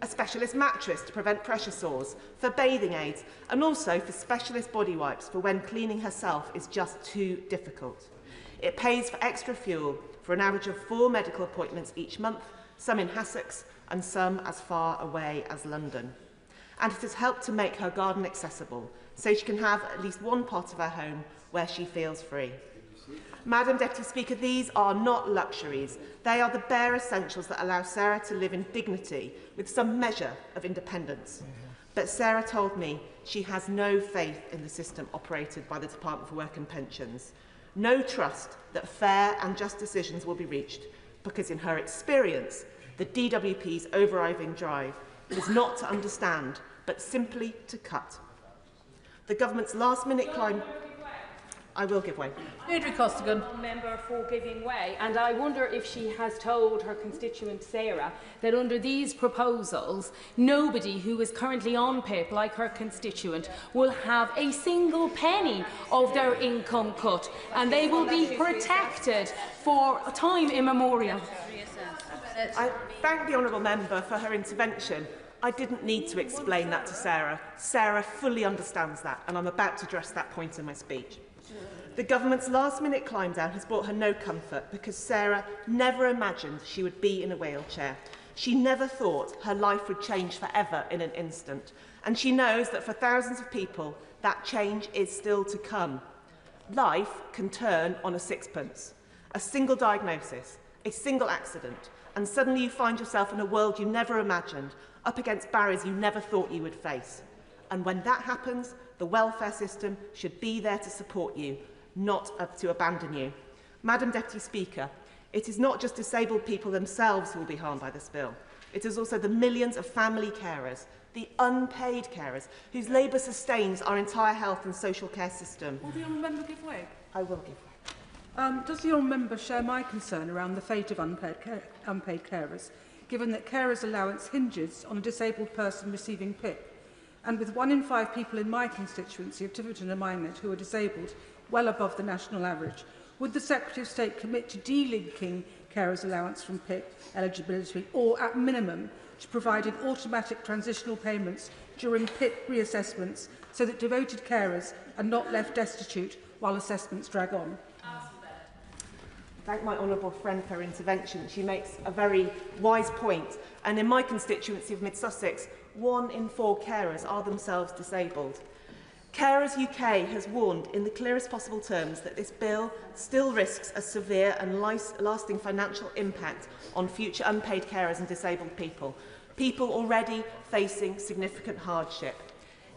A specialist mattress to prevent pressure sores, for bathing aids, and also for specialist body wipes for when cleaning herself is just too difficult. It pays for extra fuel for an average of 4 medical appointments each month, some in Hassocks and some as far away as London. And it has helped to make her garden accessible, so she can have at least one part of her home where she feels free. Madam Deputy Speaker, these are not luxuries. They are the bare essentials that allow Sarah to live in dignity with some measure of independence. But Sarah told me she has no faith in the system operated by the Department for Work and Pensions. No trust that fair and just decisions will be reached, because in her experience, the DWP's overriding drive is not to understand, but simply to cut. The government's last-minute climb... I will give way. Deirdre Costigan. Member for giving way, and I wonder if she has told her constituent Sarah that under these proposals, nobody who is currently on PIP, like her constituent, will have a single penny of their income cut, and they will be protected for time immemorial. I thank the honourable member for her intervention. I didn't need to explain that to Sarah. Sarah fully understands that, and I'm about to address that point in my speech. The government's last-minute climb down has brought her no comfort because Sarah never imagined she would be in a wheelchair. She never thought her life would change forever in an instant. And she knows that for thousands of people, that change is still to come. Life can turn on a sixpence. A single diagnosis, a single accident, and suddenly you find yourself in a world you never imagined, up against barriers you never thought you would face. And when that happens, the welfare system should be there to support you, not to abandon you. Madam Deputy Speaker, it is not just disabled people themselves who will be harmed by this bill. It is also the millions of family carers, the unpaid carers, whose labour sustains our entire health and social care system. Will the honourable member give way? I will give way. Does the honourable member share my concern around the fate of unpaid carers, given that carers' allowance hinges on a disabled person receiving PIP? And with 1 in 5 people in my constituency of Tiverton and Minehead who are disabled, well above the national average, would the Secretary of State commit to delinking carers' allowance from PIP eligibility, or at minimum to providing automatic transitional payments during PIP reassessments so that devoted carers are not left destitute while assessments drag on? Thank my honourable friend for her intervention. She makes a very wise point. And in my constituency of Mid Sussex, 1 in 4 carers are themselves disabled. Carers UK has warned in the clearest possible terms that this bill still risks a severe and lasting financial impact on future unpaid carers and disabled people, people already facing significant hardship.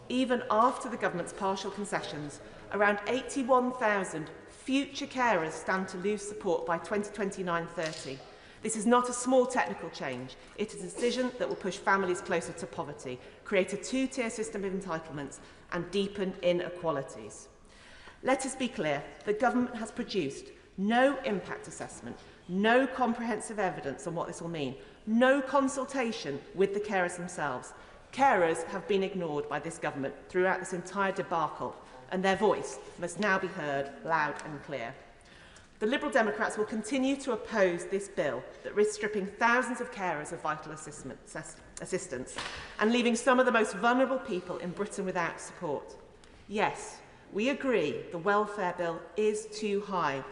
Even after the government's partial concessions, around 81,000 future carers stand to lose support by 2029-30. This is not a small technical change. It is a decision that will push families closer to poverty, create a two-tier system of entitlements and deepen inequalities. Let us be clear, the government has produced no impact assessment, no comprehensive evidence on what this will mean, no consultation with the carers themselves. Carers have been ignored by this government throughout this entire debacle, and their voice must now be heard loud and clear. The Liberal Democrats will continue to oppose this bill that risks stripping thousands of carers of vital assistance and leaving some of the most vulnerable people in Britain without support. Yes, we agree the welfare bill is too high,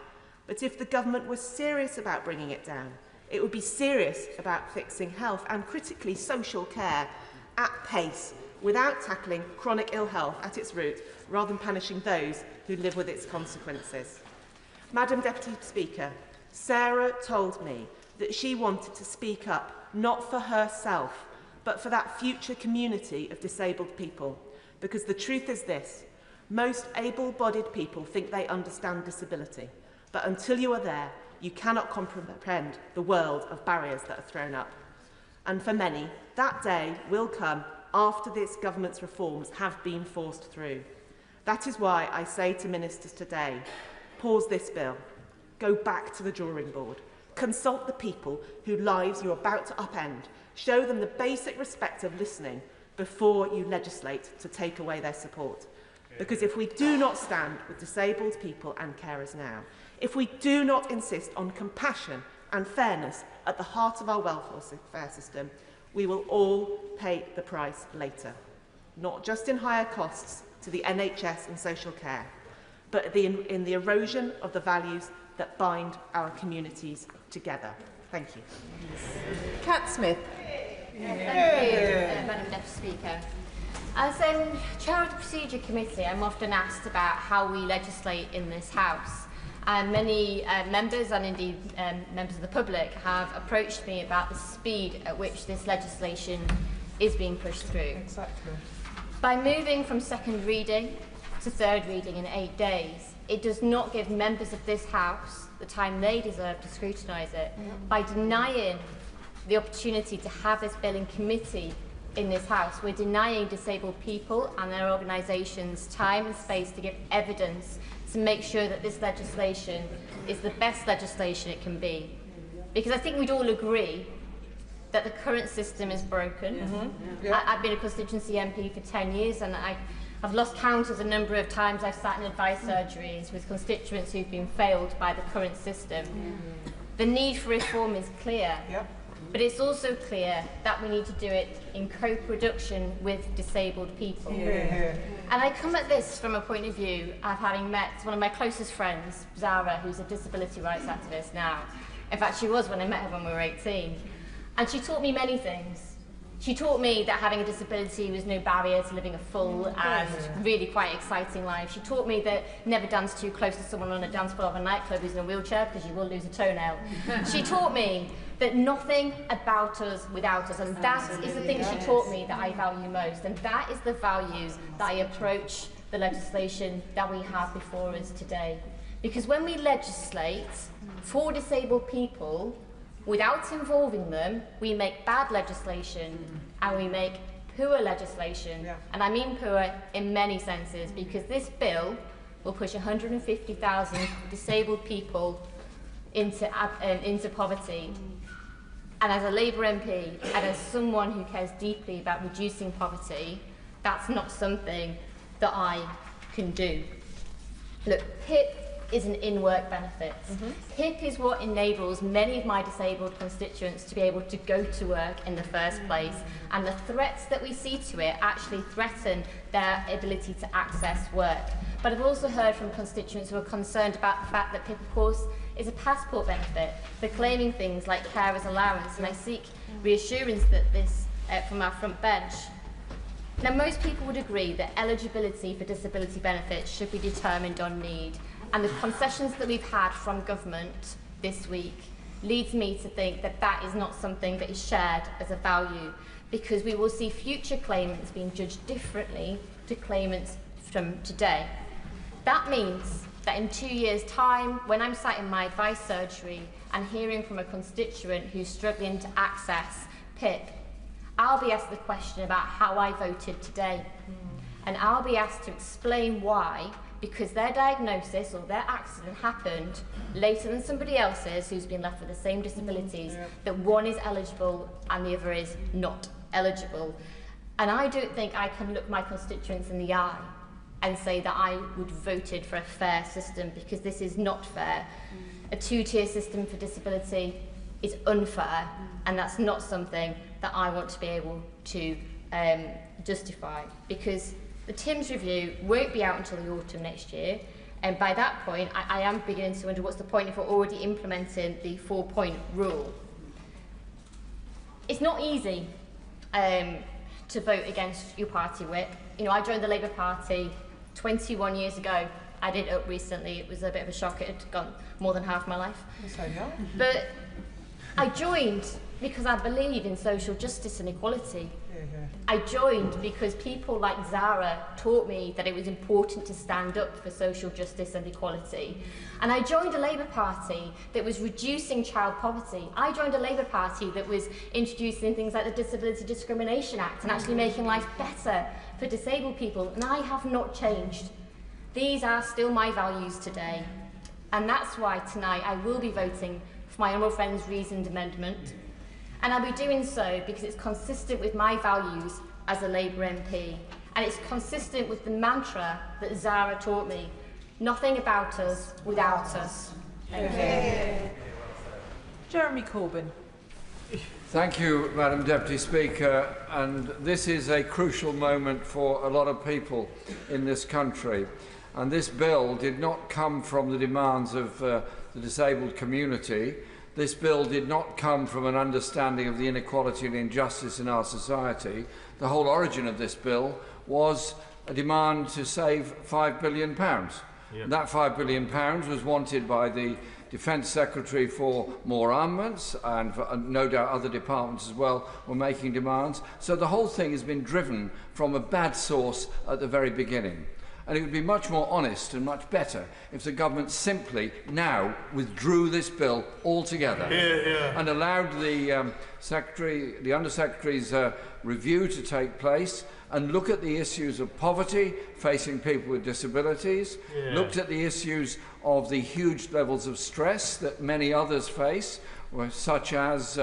but if the government was serious about bringing it down, it would be serious about fixing health and, critically, social care at pace without tackling chronic ill health at its root rather than punishing those who live with its consequences. Madam Deputy Speaker, Sarah told me that she wanted to speak up not for herself, but for that future community of disabled people. Because the truth is this, most able-bodied people think they understand disability, but until you are there, you cannot comprehend the world of barriers that are thrown up. And for many, that day will come after this government's reforms have been forced through. That is why I say to ministers today, pause this bill, go back to the drawing board, consult the people whose lives you're about to upend, show them the basic respect of listening before you legislate to take away their support. Because if we do not stand with disabled people and carers now, if we do not insist on compassion and fairness at the heart of our welfare system, we will all pay the price later, not just in higher costs to the NHS and social care, but in the erosion of the values that bind our communities together. Thank you. Cat Smith. Thank you, Madam Deputy Speaker. As Chair of the Procedure Committee, I'm often asked about how we legislate in this House. And many members and indeed members of the public have approached me about the speed at which this legislation is being pushed through. Exactly. By moving from second reading to third reading in 8 days, it does not give members of this House the time they deserve to scrutinise it. By denying the opportunity to have this bill in committee in this House, we're denying disabled people and their organisations time and space to give evidence to make sure that this legislation is the best legislation it can be. Because I think we'd all agree that the current system is broken. I've been a constituency MP for 10 years and I've lost count of the number of times I've sat in advice surgeries with constituents who've been failed by the current system. The need for reform is clear, but it's also clear that we need to do it in co-production with disabled people. And I come at this from a point of view of having met one of my closest friends, Zara, who's a disability rights activist now. In fact, she was when I met her when we were 18. And she taught me many things. She taught me that having a disability was no barrier to living a full and really quite exciting life. She taught me that never dance too close to someone on a dance floor of a nightclub who's in a wheelchair, because you will lose a toenail. She taught me that nothing about us without us, and that is the thing she taught me that I value most, and that is the value that I approach the legislation that we have before us today. Because when we legislate for disabled people, without involving them, we make bad legislation and we make poor legislation. And I mean poor in many senses, because this bill will push 150,000 disabled people into poverty. And as a Labour MP and as someone who cares deeply about reducing poverty, that's not something that I can do. Look, PIP is an in-work benefit. PIP is what enables many of my disabled constituents to be able to go to work in the first place, and the threats that we see to it actually threaten their ability to access work. But I've also heard from constituents who are concerned about the fact that PIP, of course, is a passport benefit. They're claiming things like carer's allowance, and I seek reassurance that this from our front bench. Now, most people would agree that eligibility for disability benefits should be determined on need, and the concessions that we've had from government this week leads me to think that that is not something that is shared as a value, because we will see future claimants being judged differently to claimants from today. That means that in 2 years' time, when I'm sat in my advice surgery and hearing from a constituent who's struggling to access PIP, I'll be asked the question about how I voted today. And I'll be asked to explain why, because their diagnosis or their accident happened later than somebody else's who's been left with the same disabilities, that one is eligible and the other is not eligible. And I don't think I can look my constituents in the eye and say that I would have voted for a fair system, because this is not fair. A two-tier system for disability is unfair, and that's not something that I want to be able to justify, because the TIMS review won't be out until the autumn next year, and by that point I am beginning to wonder what's the point if we're already implementing the 4-point rule. It's not easy to vote against your party whip. You know, I joined the Labour Party 21 years ago. I did it up recently. It was a bit of a shock. It had gone more than half my life. But I joined because I believe in social justice and equality. I joined because people like Zara taught me that it was important to stand up for social justice and equality. And I joined a Labour Party that was reducing child poverty. I joined a Labour Party that was introducing things like the Disability Discrimination Act and actually making life better for disabled people. And I have not changed. These are still my values today. And that's why tonight I will be voting for my honourable friend's reasoned amendment. And I'll be doing so because it's consistent with my values as a Labour MP. And it's consistent with the mantra that Zara taught me. Nothing about us without us. Thank you. Jeremy Corbyn. Thank you, Madam Deputy Speaker. And this is a crucial moment for a lot of people in this country. And this bill did not come from the demands of the disabled community. This bill did not come from an understanding of the inequality and injustice in our society. The whole origin of this bill was a demand to save £5 billion. Yep. That £5 billion was wanted by the Defence Secretary for more armaments, and no doubt other departments as well were making demands. So the whole thing has been driven from a bad source at the very beginning. And it would be much more honest and much better if the government simply now withdrew this bill altogether and allowed the Undersecretary's review to take place and look at the issues of poverty facing people with disabilities, looked at the issues of the huge levels of stress that many others face, such as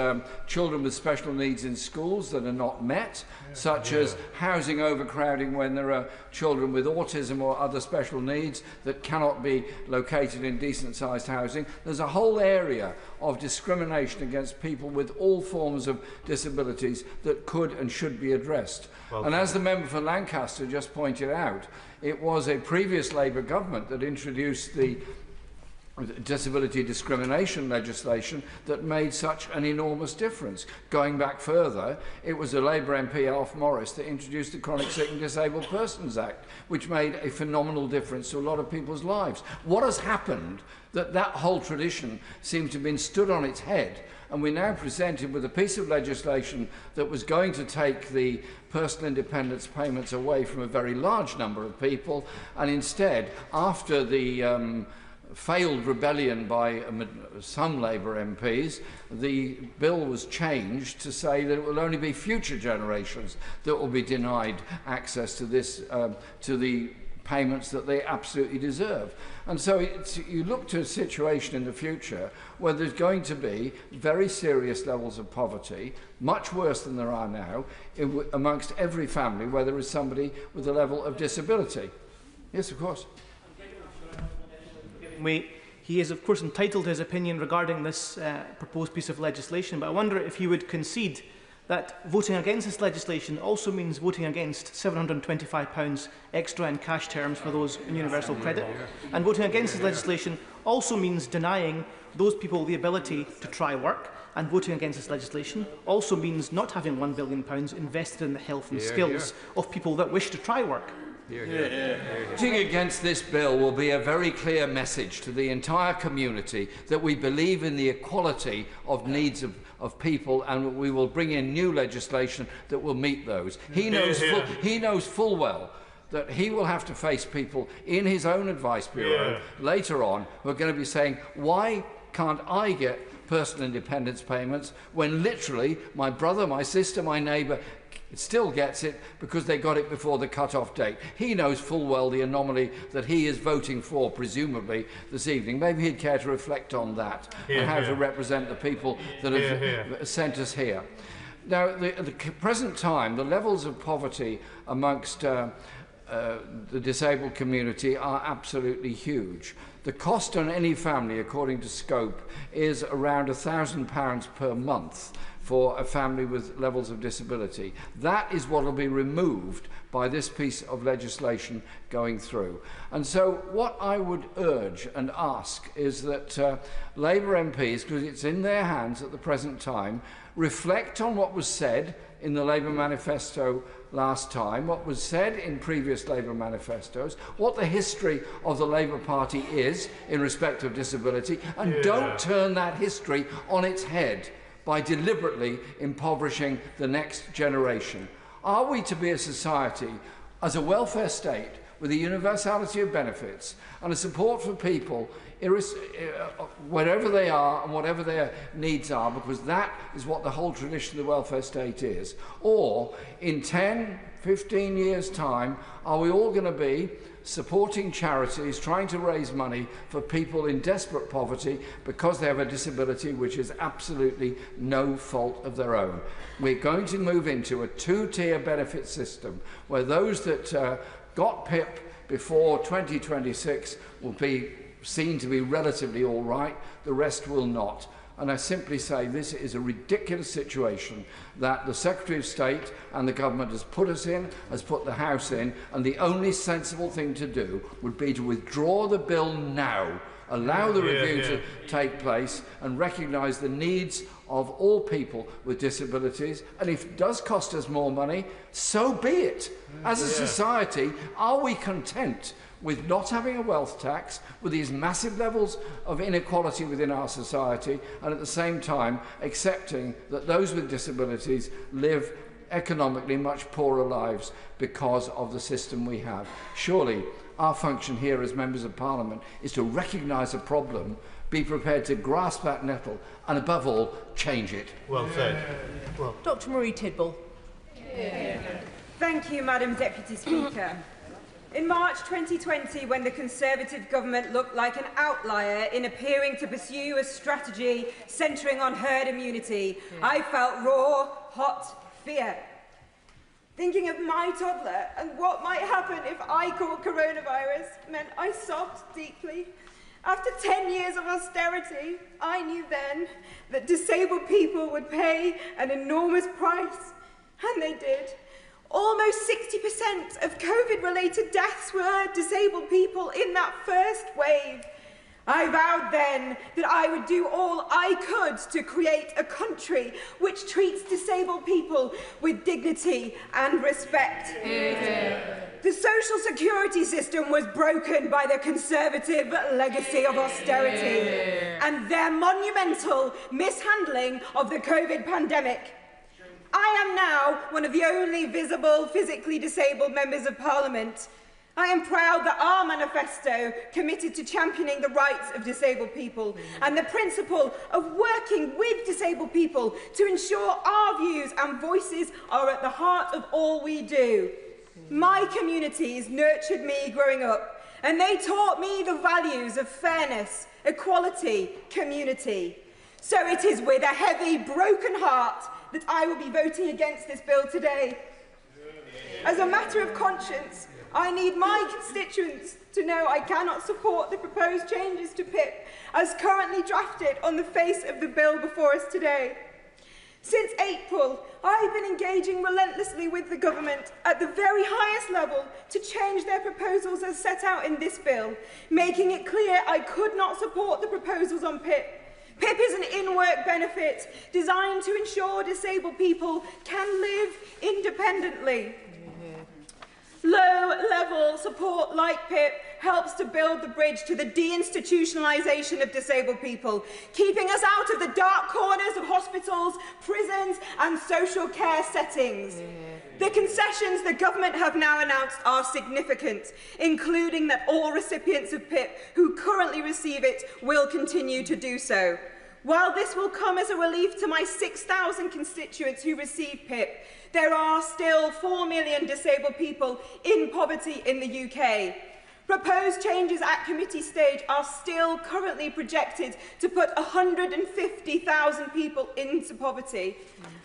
children with special needs in schools that are not met, such as housing overcrowding when there are children with autism or other special needs that cannot be located in decent-sized housing. There's a whole area of discrimination against people with all forms of disabilities that could and should be addressed. And as the member for Lancaster just pointed out, it was a previous Labour government that introduced the disability discrimination legislation that made such an enormous difference. Going back further, it was a Labour MP, Alf Morris, that introduced the Chronic Sick and Disabled Persons Act, which made a phenomenal difference to a lot of people's lives. What has happened that whole tradition seems to have been stood on its head, and we're now presented with a piece of legislation that was going to take the personal independence payments away from a very large number of people, and instead, after the failed rebellion by some Labour MPs, the bill was changed to say that it will only be future generations that will be denied access to this, to the payments that they absolutely deserve. And so you look to a situation in the future where there's going to be very serious levels of poverty, much worse than there are now, amongst every family where there is somebody with a level of disability. Yes, of course. He is, of course, entitled to his opinion regarding this proposed piece of legislation, but I wonder if he would concede that voting against this legislation also means voting against £725 extra in cash terms for those in universal credit, and voting against this legislation also means denying those people the ability to try work, and voting against this legislation also means not having £1 billion invested in the health and skills of people that wish to try work. Voting against this bill will be a very clear message to the entire community that we believe in the equality of needs of people, and we will bring in new legislation that will meet those. He knows full well that he will have to face people in his own advice bureau later on who are going to be saying, why can't I get personal independence payments when literally my brother, my sister, my neighbour still gets it because they got it before the cut-off date. He knows full well the anomaly that he is voting for, presumably, this evening. Maybe he'd care to reflect on that and how to represent the people that have sent us here. Now, at the present time, the levels of poverty amongst the disabled community are absolutely huge. The cost on any family, according to Scope, is around £1,000 per month for a family with levels of disability. That is what will be removed by this piece of legislation going through. And so what I would urge and ask is that Labour MPs, because it's in their hands at the present time, reflect on what was said in the Labour manifesto last time, what was said in previous Labour manifestos, what the history of the Labour Party is in respect of disability, and don't turn that history on its head by deliberately impoverishing the next generation. Are we to be a society, as a welfare state, with a universality of benefits and a support for people wherever they are and whatever their needs are, because that is what the whole tradition of the welfare state is? Or in 10, 15 years' time, are we all going to be supporting charities, trying to raise money for people in desperate poverty because they have a disability which is absolutely no fault of their own? We're going to move into a two-tier benefit system where those that got PIP before 2026 will be seen to be relatively all right, the rest will not. And I simply say this is a ridiculous situation that the Secretary of State and the government has put us in, has put the House in, and the only sensible thing to do would be to withdraw the bill now, allow the review to take place, and recognise the needs of all people with disabilities. And if it does cost us more money, so be it. As a society, are we content with not having a wealth tax, with these massive levels of inequality within our society, and at the same time accepting that those with disabilities live economically much poorer lives because of the system we have? Surely our function here as members of Parliament is to recognise a problem, be prepared to grasp that nettle, and above all, change it. Well said. Well. Dr. Marie Tidball. Thank you, Madam Deputy Speaker. In March 2020, when the Conservative government looked like an outlier in appearing to pursue a strategy centring on herd immunity, I felt raw, hot fear. Thinking of my toddler and what might happen if I caught coronavirus meant I sobbed deeply. After 10 years of austerity, I knew then that disabled people would pay an enormous price, and they did. Almost 60% of COVID-related deaths were disabled people in that first wave. I vowed then that I would do all I could to create a country which treats disabled people with dignity and respect. The social security system was broken by the Conservative legacy of austerity and their monumental mishandling of the COVID pandemic. I am now one of the only visible physically disabled members of Parliament. I am proud that our manifesto committed to championing the rights of disabled people and the principle of working with disabled people to ensure our views and voices are at the heart of all we do. My communities nurtured me growing up, and they taught me the values of fairness, equality, community. So it is with a heavy, broken heart that I will be voting against this bill today. As a matter of conscience, I need my constituents to know I cannot support the proposed changes to PIP as currently drafted on the face of the bill before us today. Since April, I've been engaging relentlessly with the government at the very highest level to change their proposals as set out in this bill, making it clear I could not support the proposals on PIP. PIP is an in-work benefit designed to ensure disabled people can live independently. Low-level support like PIP helps to build the bridge to the deinstitutionalisation of disabled people, keeping us out of the dark corners of hospitals, prisons and social care settings. The concessions the government have now announced are significant, including that all recipients of PIP who currently receive it will continue to do so. While this will come as a relief to my 6,000 constituents who receive PIP, there are still 4 million disabled people in poverty in the UK. Proposed changes at committee stage are still currently projected to put 150,000 people into poverty.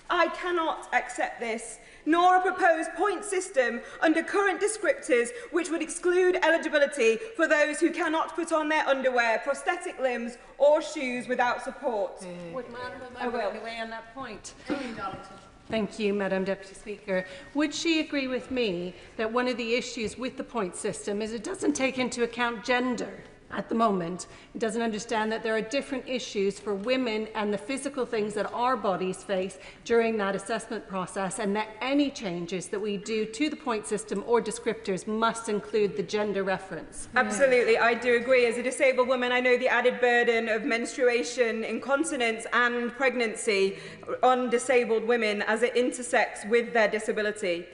I cannot accept this, nor a proposed point system under current descriptors which would exclude eligibility for those who cannot put on their underwear, prosthetic limbs or shoes without support. Would Madam Member anyway on that point? Thank you, Madam Deputy Speaker. Would she agree with me that one of the issues with the point system is it doesn't take into account gender at the moment? It doesn't understand that there are different issues for women and the physical things that our bodies face during that assessment process, and that any changes that we do to the point system or descriptors must include the gender reference. Absolutely, I do agree. As a disabled woman, I know the added burden of menstruation, incontinence and pregnancy on disabled women as it intersects with their disability.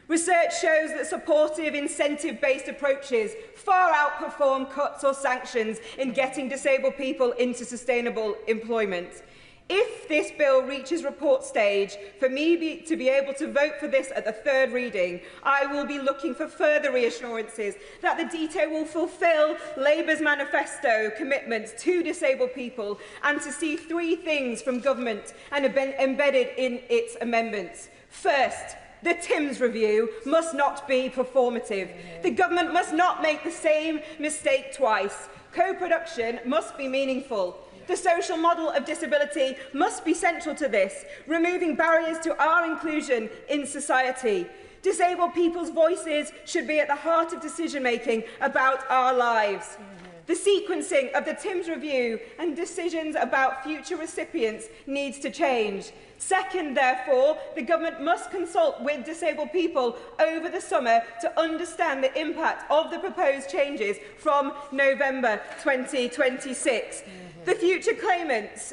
Research shows that supportive, incentive-based approaches far outperform cuts or sanctions in getting disabled people into sustainable employment. If this bill reaches report stage, for me to be able to vote for this at the third reading, I will be looking for further reassurances that the DT will fulfil Labour's manifesto commitments to disabled people, and to see 3 things from government and embedded in its amendments. First, the Timms review must not be performative. The government must not make the same mistake twice. Co-production must be meaningful. The social model of disability must be central to this, removing barriers to our inclusion in society. Disabled people's voices should be at the heart of decision-making about our lives. The sequencing of the Timms review and decisions about future recipients needs to change. Second, therefore, the government must consult with disabled people over the summer to understand the impact of the proposed changes from November 2026. The future claimants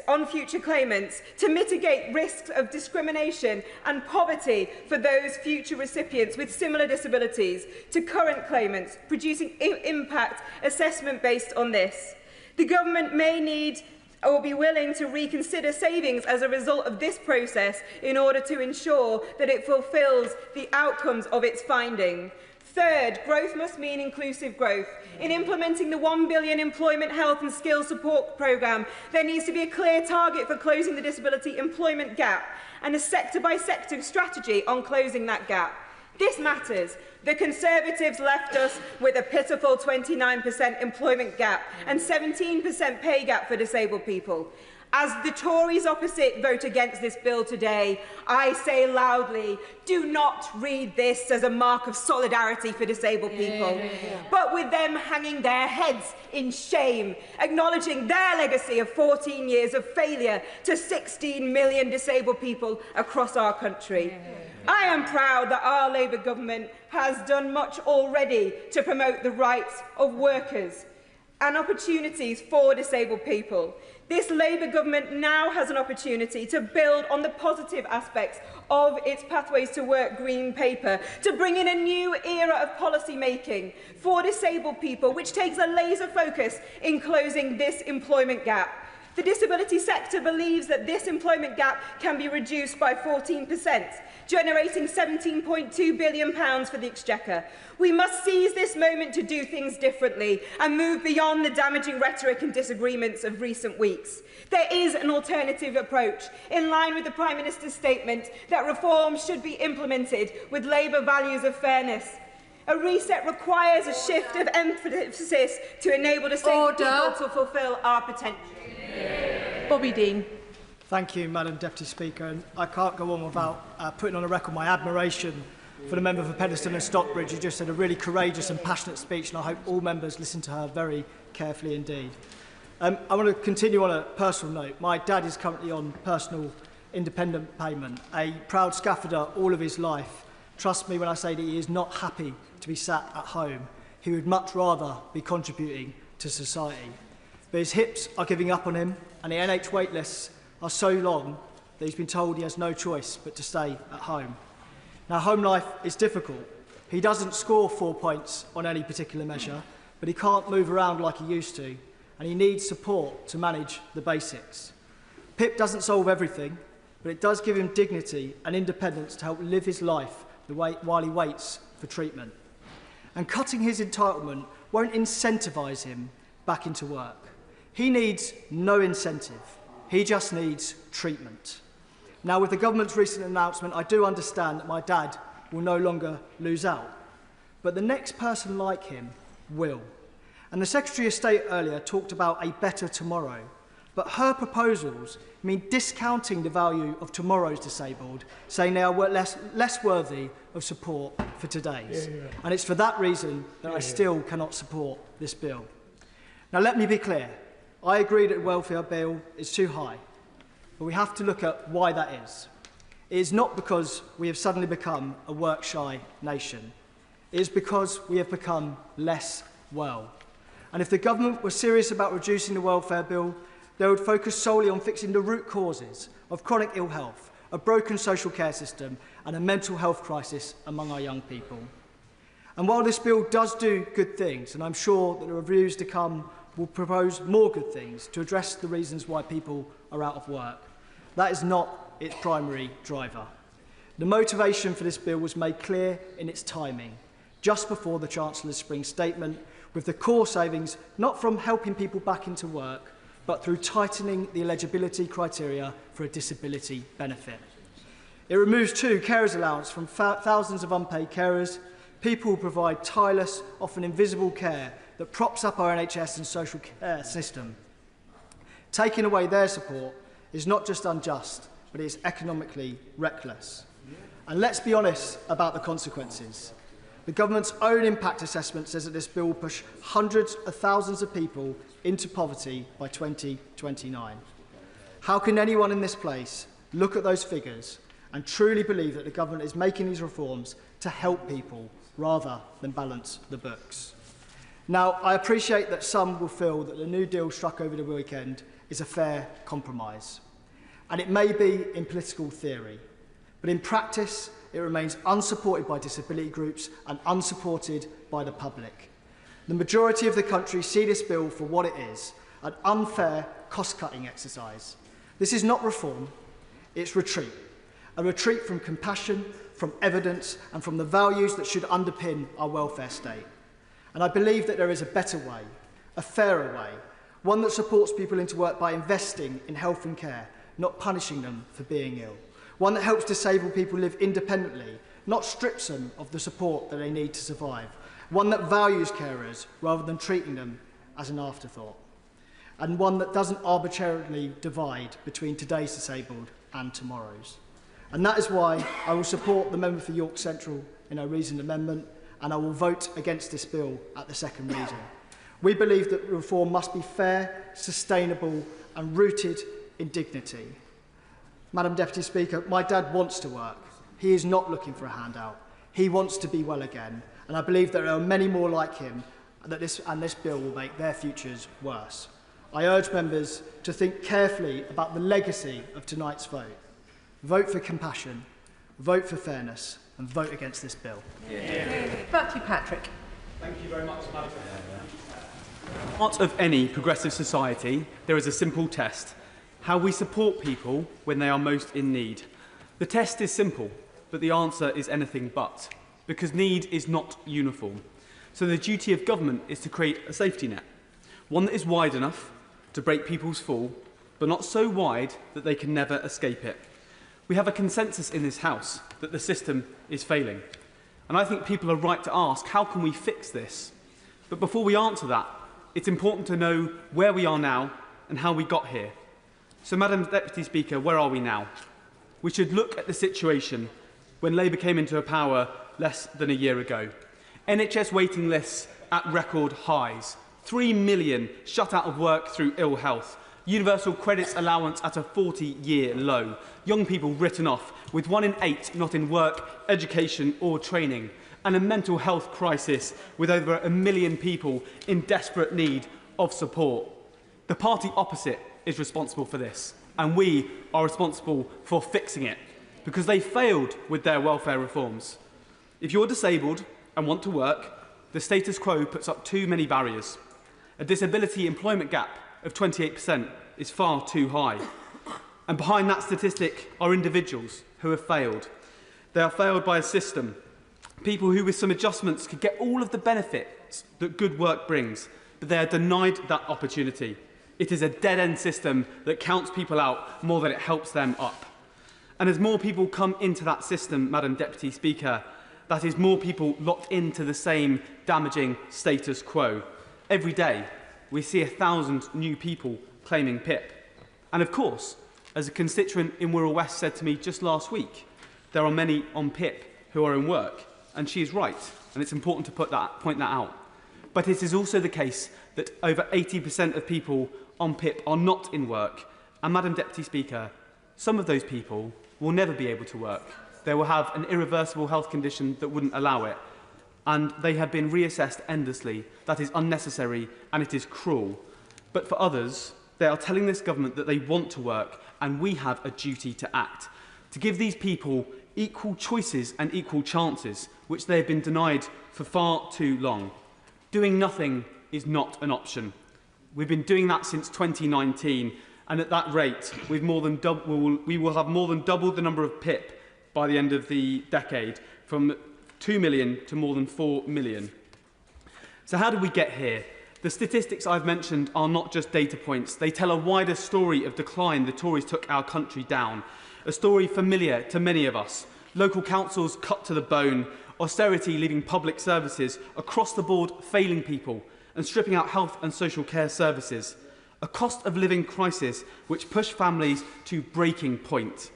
to mitigate risks of discrimination and poverty for those future recipients with similar disabilities to current claimants, producing impact assessment based on this. The government may need or be willing to reconsider savings as a result of this process in order to ensure that it fulfils the outcomes of its finding. Third, growth must mean inclusive growth. In implementing the £1 billion Employment, Health and Skills Support Programme, there needs to be a clear target for closing the disability employment gap and a sector-by-sector strategy on closing that gap. This matters. The Conservatives left us with a pitiful 29% employment gap and 17% pay gap for disabled people. As the Tories opposite vote against this bill today, I say loudly, do not read this as a mark of solidarity for disabled people, but with them hanging their heads in shame, acknowledging their legacy of 14 years of failure to 16 million disabled people across our country. I am proud that our Labour government has done much already to promote the rights of workers and opportunities for disabled people. This Labour government now has an opportunity to build on the positive aspects of its Pathways to Work Green Paper, to bring in a new era of policy making for disabled people, which takes a laser focus in closing this employment gap. The disability sector believes that this employment gap can be reduced by 14%, generating £17.2 billion for the Exchequer. We must seize this moment to do things differently and move beyond the damaging rhetoric and disagreements of recent weeks. There is an alternative approach, in line with the Prime Minister's statement that reforms should be implemented with Labour values of fairness. A reset requires a shift of emphasis to enable disabled people to fulfil our potential. Bobby Dean. Thank you, Madam Deputy Speaker. And I can't go on without putting on a record my admiration for the member for Penistone and Stockbridge, who just said a really courageous and passionate speech, and I hope all members listen to her very carefully indeed. I want to continue on a personal note. My dad is currently on personal independent payment, a proud scaffolder all of his life. Trust me when I say that he is not happy to be sat at home. He would much rather be contributing to society. But his hips are giving up on him, and the NH wait lists are so long that he's been told he has no choice but to stay at home. Now, home life is difficult. He doesn't score 4 points on any particular measure, but he can't move around like he used to, and he needs support to manage the basics. PIP doesn't solve everything, but it does give him dignity and independence to help live his life while he waits for treatment. And cutting his entitlement won't incentivise him back into work. He needs no incentive. He just needs treatment. Now, with the government's recent announcement, I do understand that my dad will no longer lose out. But the next person like him will. And the Secretary of State earlier talked about a better tomorrow. But her proposals mean discounting the value of tomorrow's disabled, saying they are less worthy of support for today's. And it's for that reason that I still cannot support this bill. Now, let me be clear. I agree that the welfare bill is too high, but we have to look at why that is. It is not because we have suddenly become a work-shy nation. It is because we have become less well. And if the government were serious about reducing the welfare bill, they would focus solely on fixing the root causes of chronic ill health, a broken social care system, and a mental health crisis among our young people. And while this bill does do good things, and I'm sure that the reviews to come will propose more good things to address the reasons why people are out of work, that is not its primary driver. The motivation for this bill was made clear in its timing, just before the Chancellor's spring statement, with the core savings not from helping people back into work, but through tightening the eligibility criteria for a disability benefit. It removes too carers' allowance from thousands of unpaid carers, people who provide tireless, often invisible care that props up our NHS and social care system. Taking away their support is not just unjust, but it is economically reckless. And let's be honest about the consequences. The government's own impact assessment says that this bill will push hundreds of thousands of people into poverty by 2029. How can anyone in this place look at those figures and truly believe that the government is making these reforms to help people rather than balance the books? Now, I appreciate that some will feel that the New Deal struck over the weekend is a fair compromise. And it may be in political theory, but in practice, it remains unsupported by disability groups and unsupported by the public. The majority of the country see this bill for what it is, an unfair cost-cutting exercise. This is not reform, it's retreat. A retreat from compassion, from evidence, and from the values that should underpin our welfare state. And I believe that there is a better way, a fairer way, one that supports people into work by investing in health and care, not punishing them for being ill. One that helps disabled people live independently, not strips them of the support that they need to survive. One that values carers rather than treating them as an afterthought. and one that doesn't arbitrarily divide between today's disabled and tomorrow's. And that is why I will support the member for York Central in her reasoned amendment, and I will vote against this bill at the second reading. We believe that reform must be fair, sustainable and rooted in dignity. Madam Deputy Speaker, my dad wants to work. He is not looking for a handout. He wants to be well again, and I believe there are many more like him, and this bill will make their futures worse. I urge members to think carefully about the legacy of tonight's vote. Vote for compassion, vote for fairness, and vote against this bill. Matthew Patrick. Thank you very much, Madam Part of any progressive society, there is a simple test: how we support people when they are most in need. The test is simple, but the answer is anything but, because need is not uniform. So the duty of government is to create a safety net, one that is wide enough to break people's fall, but not so wide that they can never escape it. We have a consensus in this House that the system is failing. And I think people are right to ask, how can we fix this? But before we answer that, it's important to know where we are now and how we got here. So, Madam Deputy Speaker, where are we now? We should look at the situation when Labour came into power less than a year ago. NHS waiting lists at record highs, 3 million shut out of work through ill health, universal credits allowance at a 40-year low, young people written off, with 1 in 8 not in work, education or training, and a mental health crisis with over 1 million people in desperate need of support. The party opposite is responsible for this, and we are responsible for fixing it, because they failed with their welfare reforms. If you're disabled and want to work, the status quo puts up too many barriers. A disability employment gap of 28% is far too high. And behind that statistic are individuals who have failed. They are failed by a system. People who with some adjustments could get all of the benefits that good work brings, but they are denied that opportunity. It is a dead-end system that counts people out more than it helps them up. And as more people come into that system, Madam Deputy Speaker, that is more people locked into the same damaging status quo. Every day, we see 1,000 new people claiming PIP. And of course, as a constituent in Wirral West said to me just last week, there are many on PIP who are in work, and she is right, and it's important to point that out. But it is also the case that over 80% of people on PIP are not in work, and Madam Deputy Speaker, some of those people will never be able to work. They will have an irreversible health condition that wouldn't allow it, and they have been reassessed endlessly. That is unnecessary and it is cruel. But for others, they are telling this government that they want to work, and we have a duty to act, to give these people equal choices and equal chances, which they have been denied for far too long. Doing nothing is not an option. We've been doing that since 2019, and at that rate, we will have more than doubled the number of PIP by the end of the decade, from 2 million to more than 4 million. So how did we get here? The statistics I've mentioned are not just data points. They tell a wider story of decline the Tories took our country down, a story familiar to many of us. Local councils cut to the bone, austerity leaving public services across the board failing people and stripping out health and social care services, a cost of living crisis which pushed families to breaking point.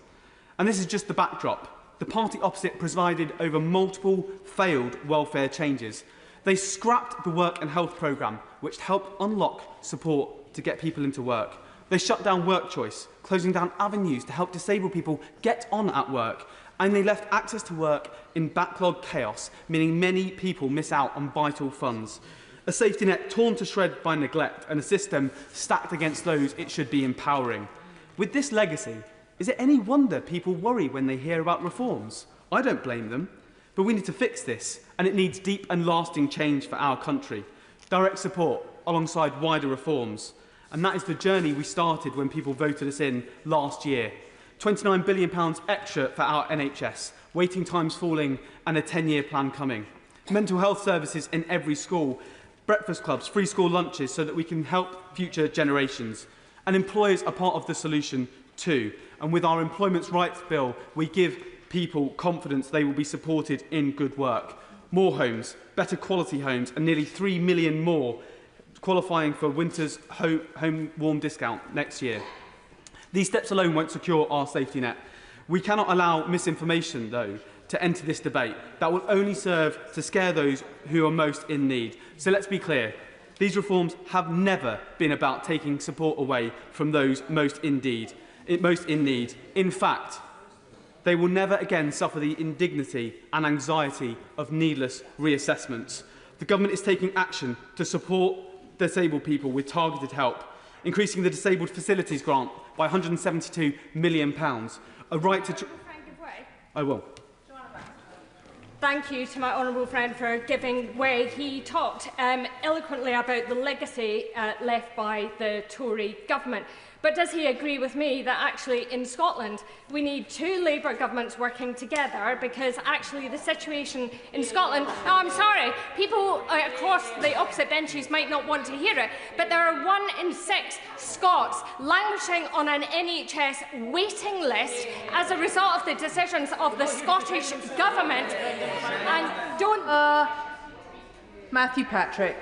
And this is just the backdrop. The party opposite presided over multiple failed welfare changes. They scrapped the work and health programme, which helped unlock support to get people into work. They shut down work choice, closing down avenues to help disabled people get on at work. And they left access to work in backlog chaos, meaning many people miss out on vital funds. A safety net torn to shreds by neglect, and a system stacked against those it should be empowering. With this legacy, is it any wonder people worry when they hear about reforms? I don't blame them. But we need to fix this, and it needs deep and lasting change for our country. Direct support alongside wider reforms. And that is the journey we started when people voted us in last year. £29 billion extra for our NHS, waiting times falling, and a 10-year plan coming. Mental health services in every school, breakfast clubs, free school lunches so that we can help future generations. And employers are part of the solution too. And with our Employment Rights Bill, we give people confidence they will be supported in good work. More homes, better quality homes, and nearly 3 million more qualifying for winter's home warm discount next year. These steps alone won't secure our safety net. We cannot allow misinformation, though, to enter this debate. That will only serve to scare those who are most in need. So let's be clear. These reforms have never been about taking support away from those most in need. In fact, they will never again suffer the indignity and anxiety of needless reassessments. The government is taking action to support disabled people with targeted help, increasing the Disabled Facilities Grant by £172 million. A right to... I will. Thank you to my honourable friend for giving way. He talked eloquently about the legacy left by the Tory government. But does he agree with me that actually in Scotland we need two Labour governments working together, because actually the situation in Scotland... Oh, I'm sorry, people across the opposite benches might not want to hear it, but there are 1 in 6 Scots languishing on an NHS waiting list as a result of the decisions of the Scottish Government. And don't... Matthew Patrick.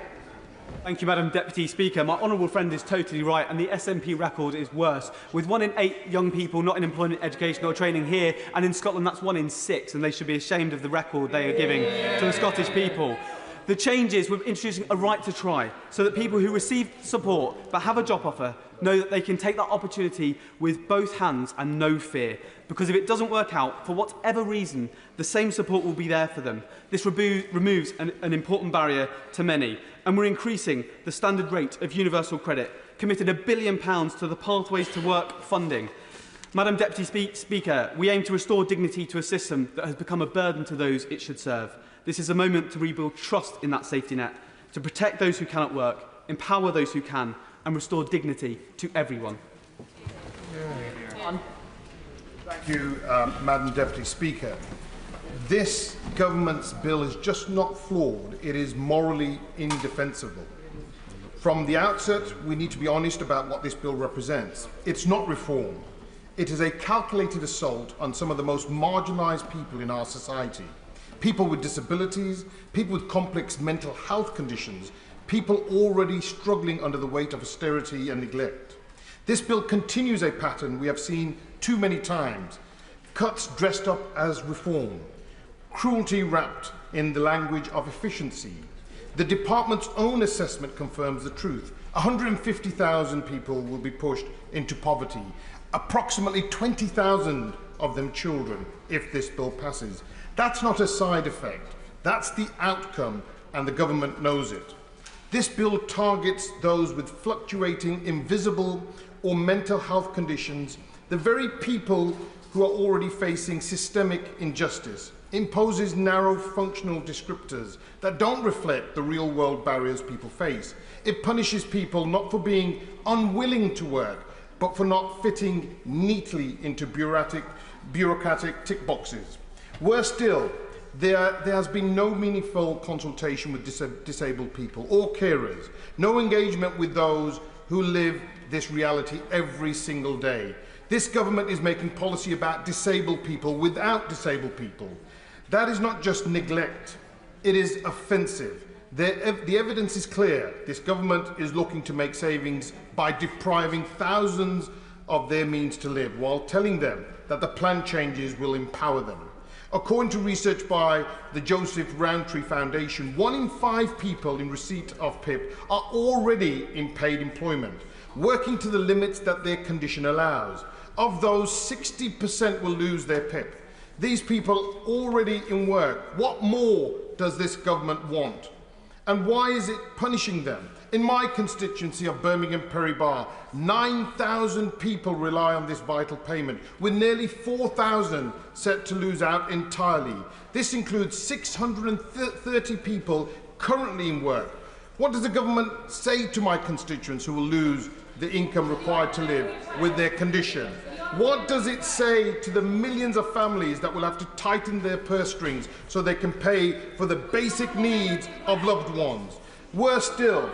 Thank you, Madam Deputy Speaker. My honourable friend is totally right, and the SNP record is worse. With 1 in 8 young people not in employment, education or training here, and in Scotland that's 1 in 6, and they should be ashamed of the record they are giving to the Scottish people. The change is we're introducing a right to try, so that people who receive support but have a job offer know that they can take that opportunity with both hands and no fear. Because if it doesn't work out, for whatever reason, the same support will be there for them. This removes an important barrier to many. And we're increasing the standard rate of universal credit, committed £1 billion to the Pathways to Work funding. Madam Deputy Speaker, we aim to restore dignity to a system that has become a burden to those it should serve. This is a moment to rebuild trust in that safety net, to protect those who cannot work, empower those who can, and restore dignity to everyone. Thank you, Madam Deputy Speaker. This government's bill is just not flawed, it is morally indefensible. From the outset, we need to be honest about what this bill represents. It's not reform. It is a calculated assault on some of the most marginalised people in our society. People with disabilities, people with complex mental health conditions, people already struggling under the weight of austerity and neglect. This bill continues a pattern we have seen too many times. Cuts dressed up as reform. Cruelty wrapped in the language of efficiency. The department's own assessment confirms the truth. 150,000 people will be pushed into poverty. Approximately 20,000 of them children, if this bill passes. That's not a side effect. That's the outcome, and the government knows it. This bill targets those with fluctuating, invisible or mental health conditions, the very people who are already facing systemic injustice, imposes narrow functional descriptors that don't reflect the real-world barriers people face. It punishes people not for being unwilling to work, but for not fitting neatly into bureaucratic tick boxes. Worse still, there has been no meaningful consultation with disabled people or carers, no engagement with those who live this reality every single day. This government is making policy about disabled people without disabled people. That is not just neglect, it is offensive. The evidence is clear. This government is looking to make savings by depriving thousands of their means to live, while telling them that the planned changes will empower them. According to research by the Joseph Rowntree Foundation, 1 in 5 people in receipt of PIP are already in paid employment, working to the limits that their condition allows. Of those, 60% will lose their PIP. These people already in work. What more does this government want? And why is it punishing them? In my constituency of Birmingham Perry-Barr, 9,000 people rely on this vital payment, with nearly 4,000 set to lose out entirely. This includes 630 people currently in work. What does the government say to my constituents who will lose the income required to live with their condition? What does it say to the millions of families that will have to tighten their purse strings so they can pay for the basic needs of loved ones? Worse still,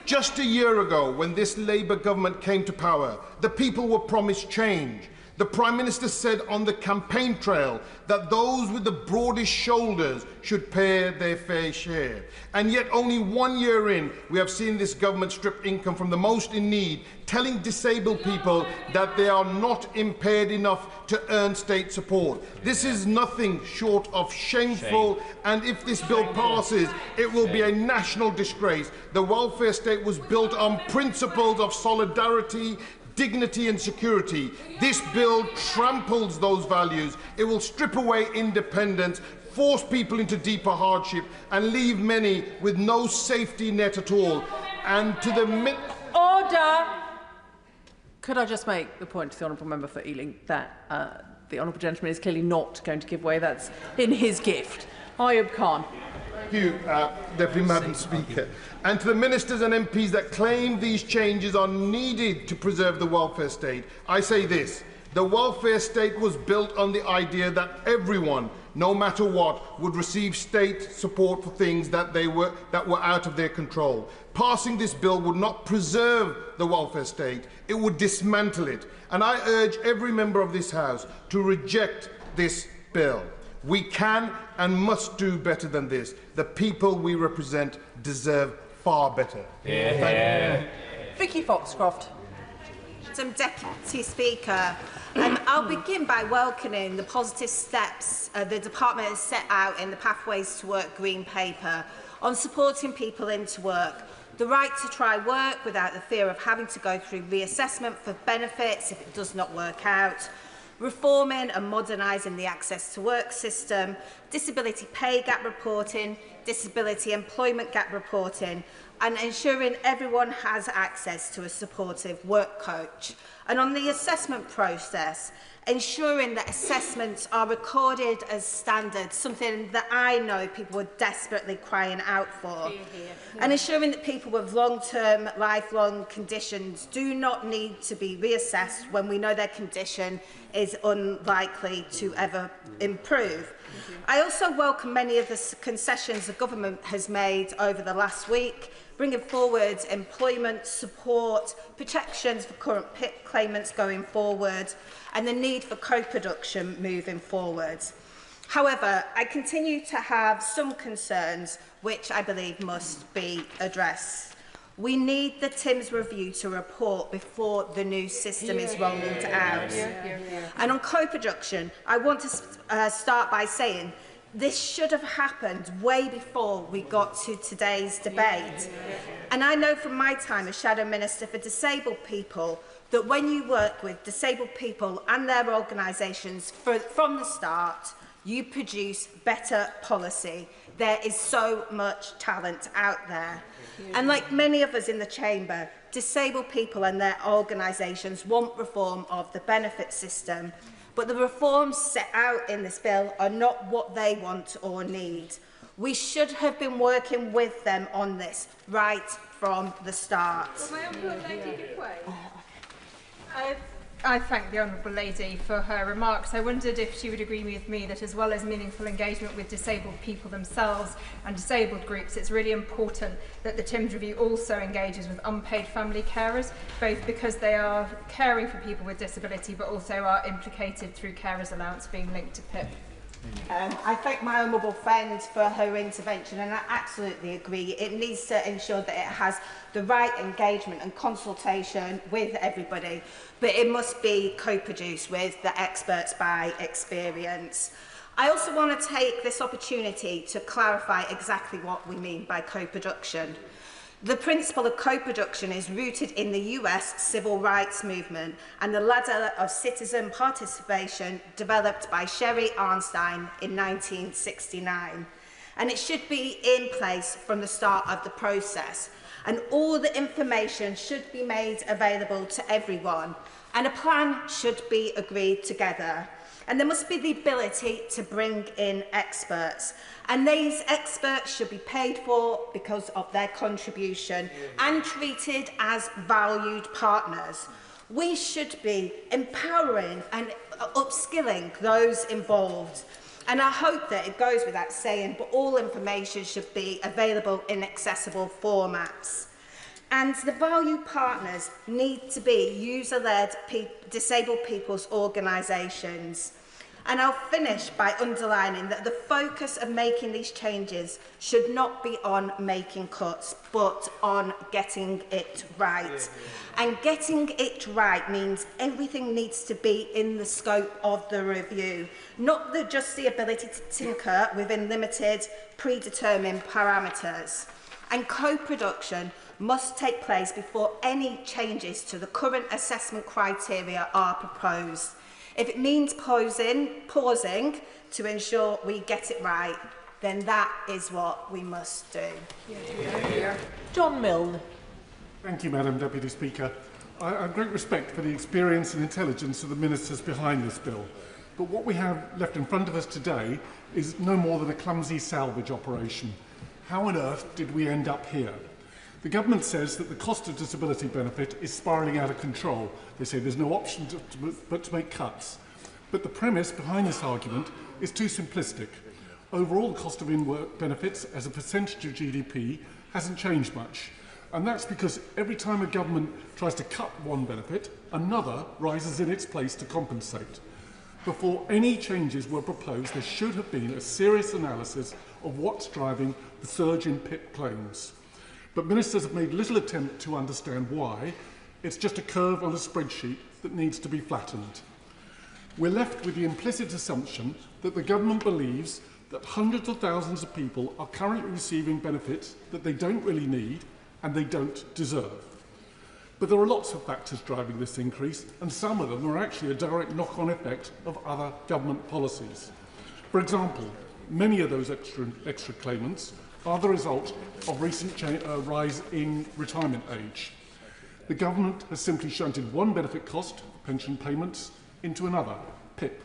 just a year ago, when this Labour government came to power, the people were promised change. The Prime Minister said on the campaign trail that those with the broadest shoulders should pay their fair share. And yet only 1 year in, we have seen this government strip income from the most in need, telling disabled people that they are not impaired enough to earn state support. This is nothing short of shameful, and if this bill passes, it will be a national disgrace. The welfare state was built on principles of solidarity, dignity and security. This bill tramples those values. It will strip away independence, force people into deeper hardship, and leave many with no safety net at all. And to the Order! Could I just make the point to the honourable member for Ealing that the honourable gentleman is clearly not going to give way. That's in his gift. Ayub Khan. Thank you, Deputy Madam Speaker. And to the ministers and MPs that claim these changes are needed to preserve the welfare state, I say this. The welfare state was built on the idea that everyone, no matter what, would receive state support for things that were out of their control. Passing this bill would not preserve the welfare state, it would dismantle it. And I urge every member of this House to reject this bill. We can and must do better than this. The people we represent deserve far better. Thank you. Vicky Foxcroft. Madam Deputy Speaker, I'll begin by welcoming the positive steps the Department has set out in the Pathways to Work Green Paper on supporting people into work, the right to try work without the fear of having to go through reassessment for benefits if it does not work out, reforming and modernising the access to work system, disability pay gap reporting, disability employment gap reporting, and ensuring everyone has access to a supportive work coach. And on the assessment process, ensuring that assessments are recorded as standard, something that I know people are desperately crying out for. And ensuring that people with long-term, lifelong conditions do not need to be reassessed when we know their condition is unlikely to ever improve. I also welcome many of the concessions the government has made over the last week, bringing forward employment support, protections for current PIP claimants going forward, and the need for co-production moving forward. However, I continue to have some concerns which I believe must be addressed. We need the TIMS review to report before the new system is rolled out. And on co-production, I want to start by saying this should have happened way before we got to today's debate. And I know from my time as Shadow Minister for Disabled People that when you work with disabled people and their organisations from the start, you produce better policy. There is so much talent out there. And like many of us in the chamber, disabled people and their organisations want reform of the benefit system. But the reforms set out in this bill are not what they want or need. We should have been working with them on this right from the start. I thank the Honourable Lady for her remarks. I wondered if she would agree with me that as well as meaningful engagement with disabled people themselves and disabled groups, it's really important that the TIMS review also engages with unpaid family carers, both because they are caring for people with disability but also are implicated through carers allowance being linked to PIP. I thank my honourable friend for her intervention, and I absolutely agree. It needs to ensure that it has the right engagement and consultation with everybody, but it must be co-produced with the experts by experience. I also want to take this opportunity to clarify exactly what we mean by co-production. The principle of co-production is rooted in the US civil rights movement and the ladder of citizen participation developed by Sherry Arnstein in 1969. And it should be in place from the start of the process. And all the information should be made available to everyone. And a plan should be agreed together. And there must be the ability to bring in experts. And these experts should be paid for because of their contribution and treated as valued partners. We should be empowering and upskilling those involved. And I hope that it goes without saying, but all information should be available in accessible formats. And the value partners need to be user-led disabled people's organisations. And I'll finish by underlining that the focus of making these changes should not be on making cuts, but on getting it right. And getting it right means everything needs to be in the scope of the review, not just the ability to tinker within limited, predetermined parameters. And co-production must take place before any changes to the current assessment criteria are proposed. If it means pausing to ensure we get it right, then that is what we must do. John Milne. Thank you, Madam Deputy Speaker. I have great respect for the experience and intelligence of the ministers behind this bill. But what we have left in front of us today is no more than a clumsy salvage operation. How on earth did we end up here? The government says that the cost of disability benefit is spiralling out of control. They say there's no option but to make cuts. But the premise behind this argument is too simplistic. Overall, the cost of in-work benefits as a percentage of GDP hasn't changed much. And that's because every time a government tries to cut one benefit, another rises in its place to compensate. Before any changes were proposed, there should have been a serious analysis of what's driving the surge in PIP claims. But ministers have made little attempt to understand why. It's just a curve on a spreadsheet that needs to be flattened. We're left with the implicit assumption that the government believes that hundreds of thousands of people are currently receiving benefits that they don't really need and they don't deserve. But there are lots of factors driving this increase, and some of them are actually a direct knock-on effect of other government policies. For example, many of those extra claimants are the result of recent rise in retirement age. The government has simply shunted one benefit cost, pension payments, into another, PIP.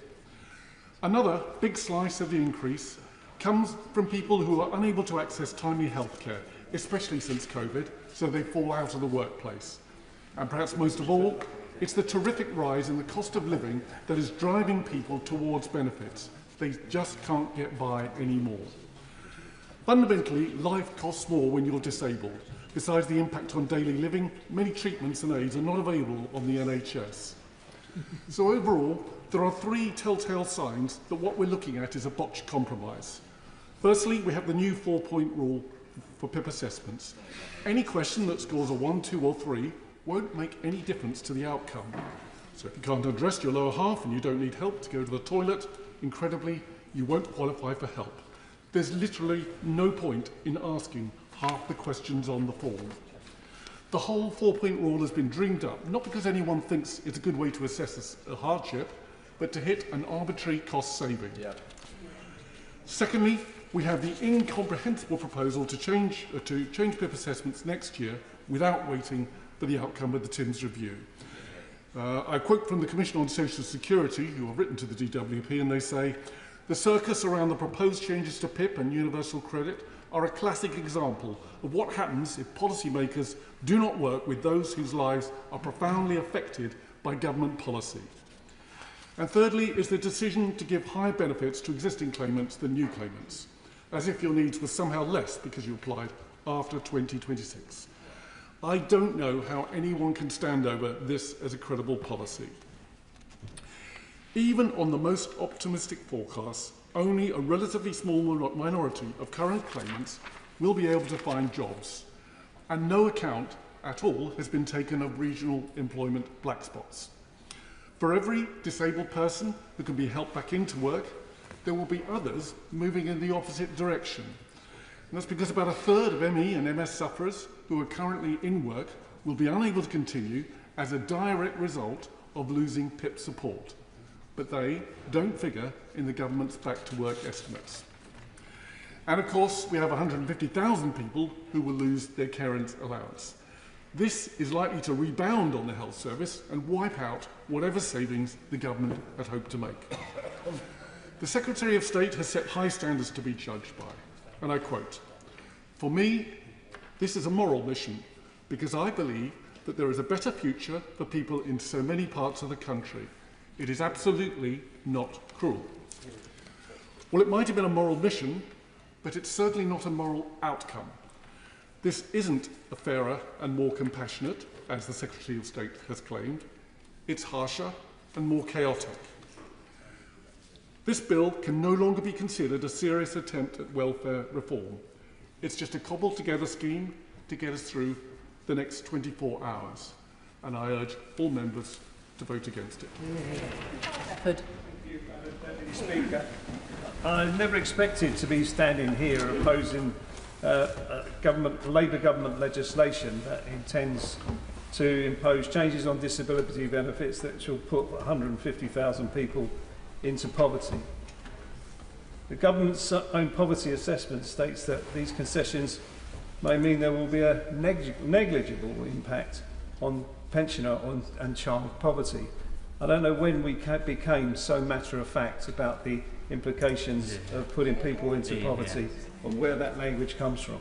Another big slice of the increase comes from people who are unable to access timely health care, especially since COVID, so they fall out of the workplace. And perhaps most of all, it's the terrific rise in the cost of living that is driving people towards benefits. They just can't get by anymore. Fundamentally, life costs more when you're disabled. Besides the impact on daily living, many treatments and aids are not available on the NHS. So overall, there are three telltale signs that what we're looking at is a botched compromise. Firstly, we have the new 4-point rule for PIP assessments. Any question that scores a 1, 2 or 3 won't make any difference to the outcome. So if you can't undress your lower half and you don't need help to go to the toilet, incredibly, you won't qualify for help. There's literally no point in asking half the questions on the form. The whole 4-point rule has been dreamed up, not because anyone thinks it's a good way to assess a hardship, but to hit an arbitrary cost saving. Secondly, we have the incomprehensible proposal to change PIP assessments next year without waiting for the outcome of the TIMS review. I quote from the Commission on Social Security, who have written to the DWP, and they say, "The circus around the proposed changes to PIP and universal credit are a classic example of what happens if policymakers do not work with those whose lives are profoundly affected by government policy." And thirdly is the decision to give higher benefits to existing claimants than new claimants, as if your needs were somehow less because you applied after 2026. I don't know how anyone can stand over this as a credible policy. Even on the most optimistic forecasts, only a relatively small minority of current claimants will be able to find jobs, and no account at all has been taken of regional employment black spots. For every disabled person who can be helped back into work, there will be others moving in the opposite direction. And that's because about a third of ME and MS sufferers who are currently in work will be unable to continue as a direct result of losing PIP support. But they don't figure in the government's back-to-work estimates. And of course, we have 150,000 people who will lose their carers allowance. This is likely to rebound on the health service and wipe out whatever savings the government had hoped to make. The Secretary of State has set high standards to be judged by, and I quote, "For me, this is a moral mission because I believe that there is a better future for people in so many parts of the country. It is absolutely not cruel." Well, it might have been a moral mission, but it's certainly not a moral outcome. This isn't a fairer and more compassionate, as the Secretary of State has claimed. It's harsher and more chaotic. This bill can no longer be considered a serious attempt at welfare reform. It's just a cobbled-together scheme to get us through the next 24 hours. And I urge all members to vote against it. Hood. Deputy Speaker, I never expected to be standing here opposing Labour government legislation that intends to impose changes on disability benefits that shall put 150,000 people into poverty. The government's own poverty assessment states that these concessions may mean there will be a negligible impact on pensioner and child poverty. I don't know when we became so matter-of-fact about the implications of putting people into poverty and where that language comes from.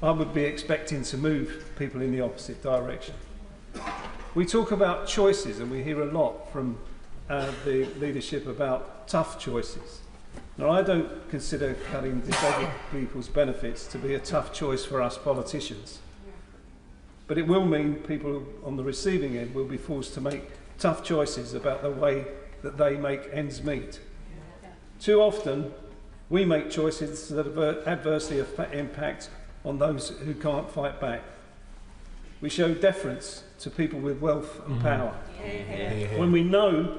I would be expecting to move people in the opposite direction. We talk about choices, and we hear a lot from the leadership about tough choices. Now, I don't consider cutting disabled people's benefits to be a tough choice for us politicians. But it will mean people on the receiving end will be forced to make tough choices about the way that they make ends meet. Too often, we make choices that adversely impact on those who can't fight back. We show deference to people with wealth and power when we know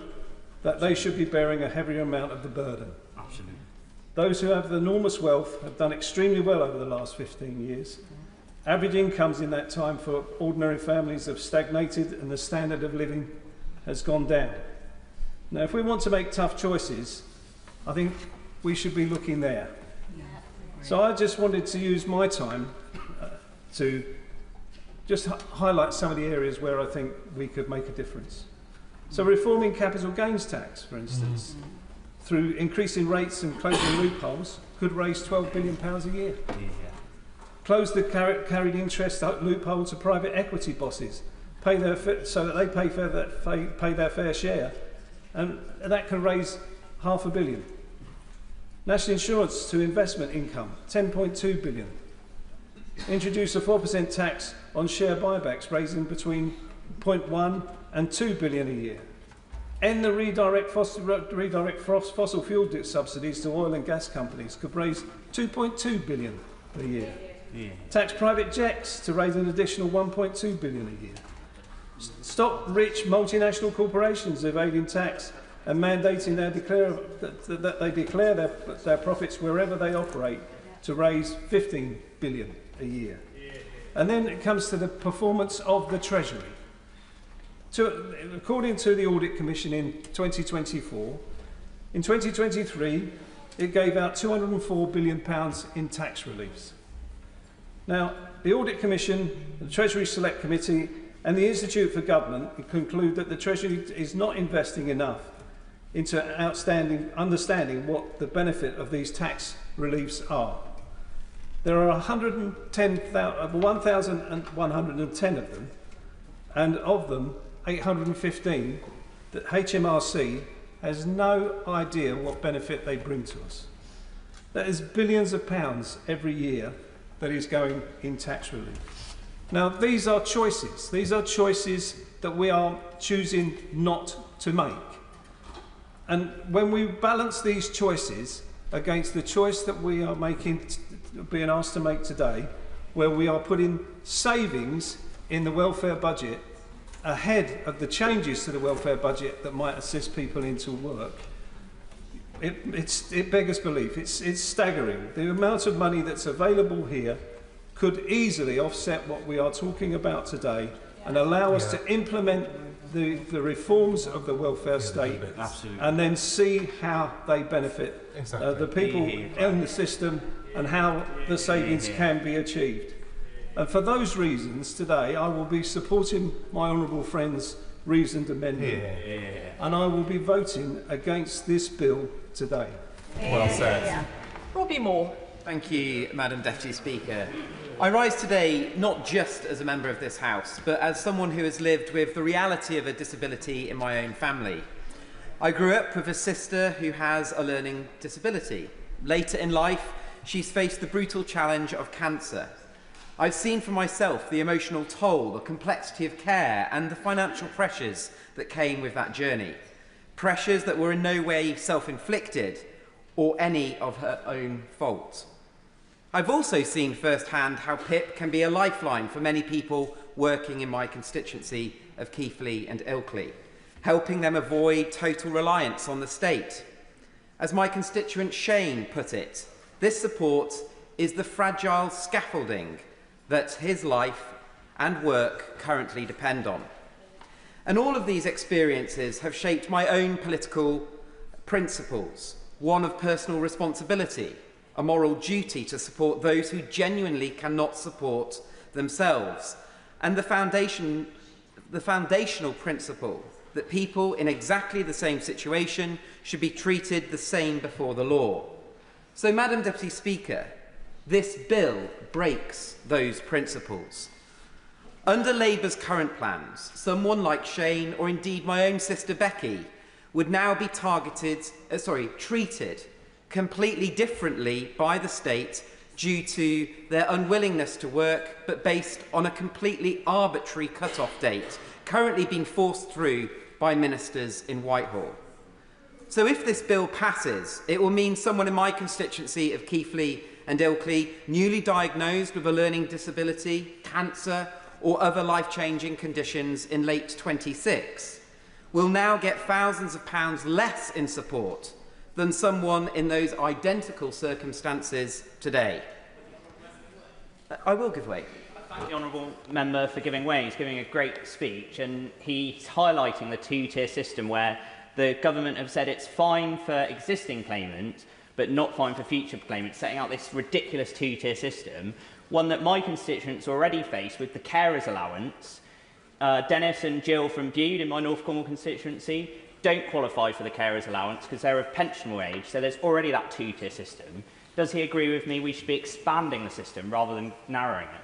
that they should be bearing a heavier amount of the burden. Absolutely. Those who have enormous wealth have done extremely well over the last 15 years. Average incomes in that time for ordinary families have stagnated and the standard of living has gone down. Now, if we want to make tough choices, I think we should be looking there. So I just wanted to use my time to just highlight some of the areas where I think we could make a difference. So reforming capital gains tax, for instance, through increasing rates and closing loopholes, could raise £12 billion a year. Close the carried interest loophole to private equity bosses, so that they pay their fair share, and that can raise £500 million. National insurance to investment income, £10.2 billion. Introduce a 4% tax on share buybacks, raising between 0.1 and £2 billion a year. End the redirect fossil fuel subsidies to oil and gas companies, could raise £2.2 billion a year. Tax private jets to raise an additional £1.2 billion a year. Stop rich multinational corporations evading tax and mandating that they declare their profits wherever they operate to raise £15 billion a year. And then it comes to the performance of the Treasury. According to the Audit Commission in 2024, in 2023 it gave out £204 billion in tax reliefs. Now, the Audit Commission, the Treasury Select Committee and the Institute for Government conclude that the Treasury is not investing enough into understanding what the benefit of these tax reliefs are. There are 1,110 of them, and of them, 815 that HMRC has no idea what benefit they bring to us. That is billions of pounds every year that is going in tax relief. Now, these are choices. These are choices that we are choosing not to make. And when we balance these choices against the choice that we are being asked to make today, where we are putting savings in the welfare budget ahead of the changes to the welfare budget that might assist people into work, it beggars belief. It's staggering. The amount of money that's available here could easily offset what we are talking about today and allow us to implement the reforms of the welfare state and then see how they benefit the people in the system and how the savings can be achieved. And for those reasons, today I will be supporting my honourable friend's reasoned amendment, and I will be voting against this bill today. Well said. Robbie Moore. Thank you, Madam Deputy Speaker. I rise today not just as a member of this House, but as someone who has lived with the reality of a disability in my own family. I grew up with a sister who has a learning disability. Later in life, she's faced the brutal challenge of cancer. I've seen for myself the emotional toll, the complexity of care, and the financial pressures that came with that journey. Pressures that were in no way self-inflicted or any of her own fault. I've also seen firsthand how PIP can be a lifeline for many people working in my constituency of Keighley and Ilkley, helping them avoid total reliance on the state. As my constituent Shane put it, this support is the fragile scaffolding that his life and work currently depend on. And all of these experiences have shaped my own political principles, one of personal responsibility, a moral duty to support those who genuinely cannot support themselves, and the foundational principle that people in exactly the same situation should be treated the same before the law. So, Madam Deputy Speaker, this bill breaks those principles. Under Labour's current plans, someone like Shane, or indeed my own sister Becky, would now be treated completely differently by the state due to their unwillingness to work, but based on a completely arbitrary cut-off date, currently being forced through by ministers in Whitehall. So if this bill passes, it will mean someone in my constituency of Keighley and Ilkley, newly diagnosed with a learning disability, cancer, or other life-changing conditions in late 26, will now get thousands of pounds less in support than someone in those identical circumstances today. I will give way. Thank the honourable member for giving way. He's giving a great speech, and he's highlighting the two-tier system where the government have said it's fine for existing claimants, but not fine for future claimants, setting out this ridiculous two-tier system, one that my constituents already face with the carers allowance. Dennis and Jill from Bude in my North Cornwall constituency don't qualify for the carers allowance because they're of pensionable age, so there's already that two-tier system. Does he agree with me we should be expanding the system rather than narrowing it?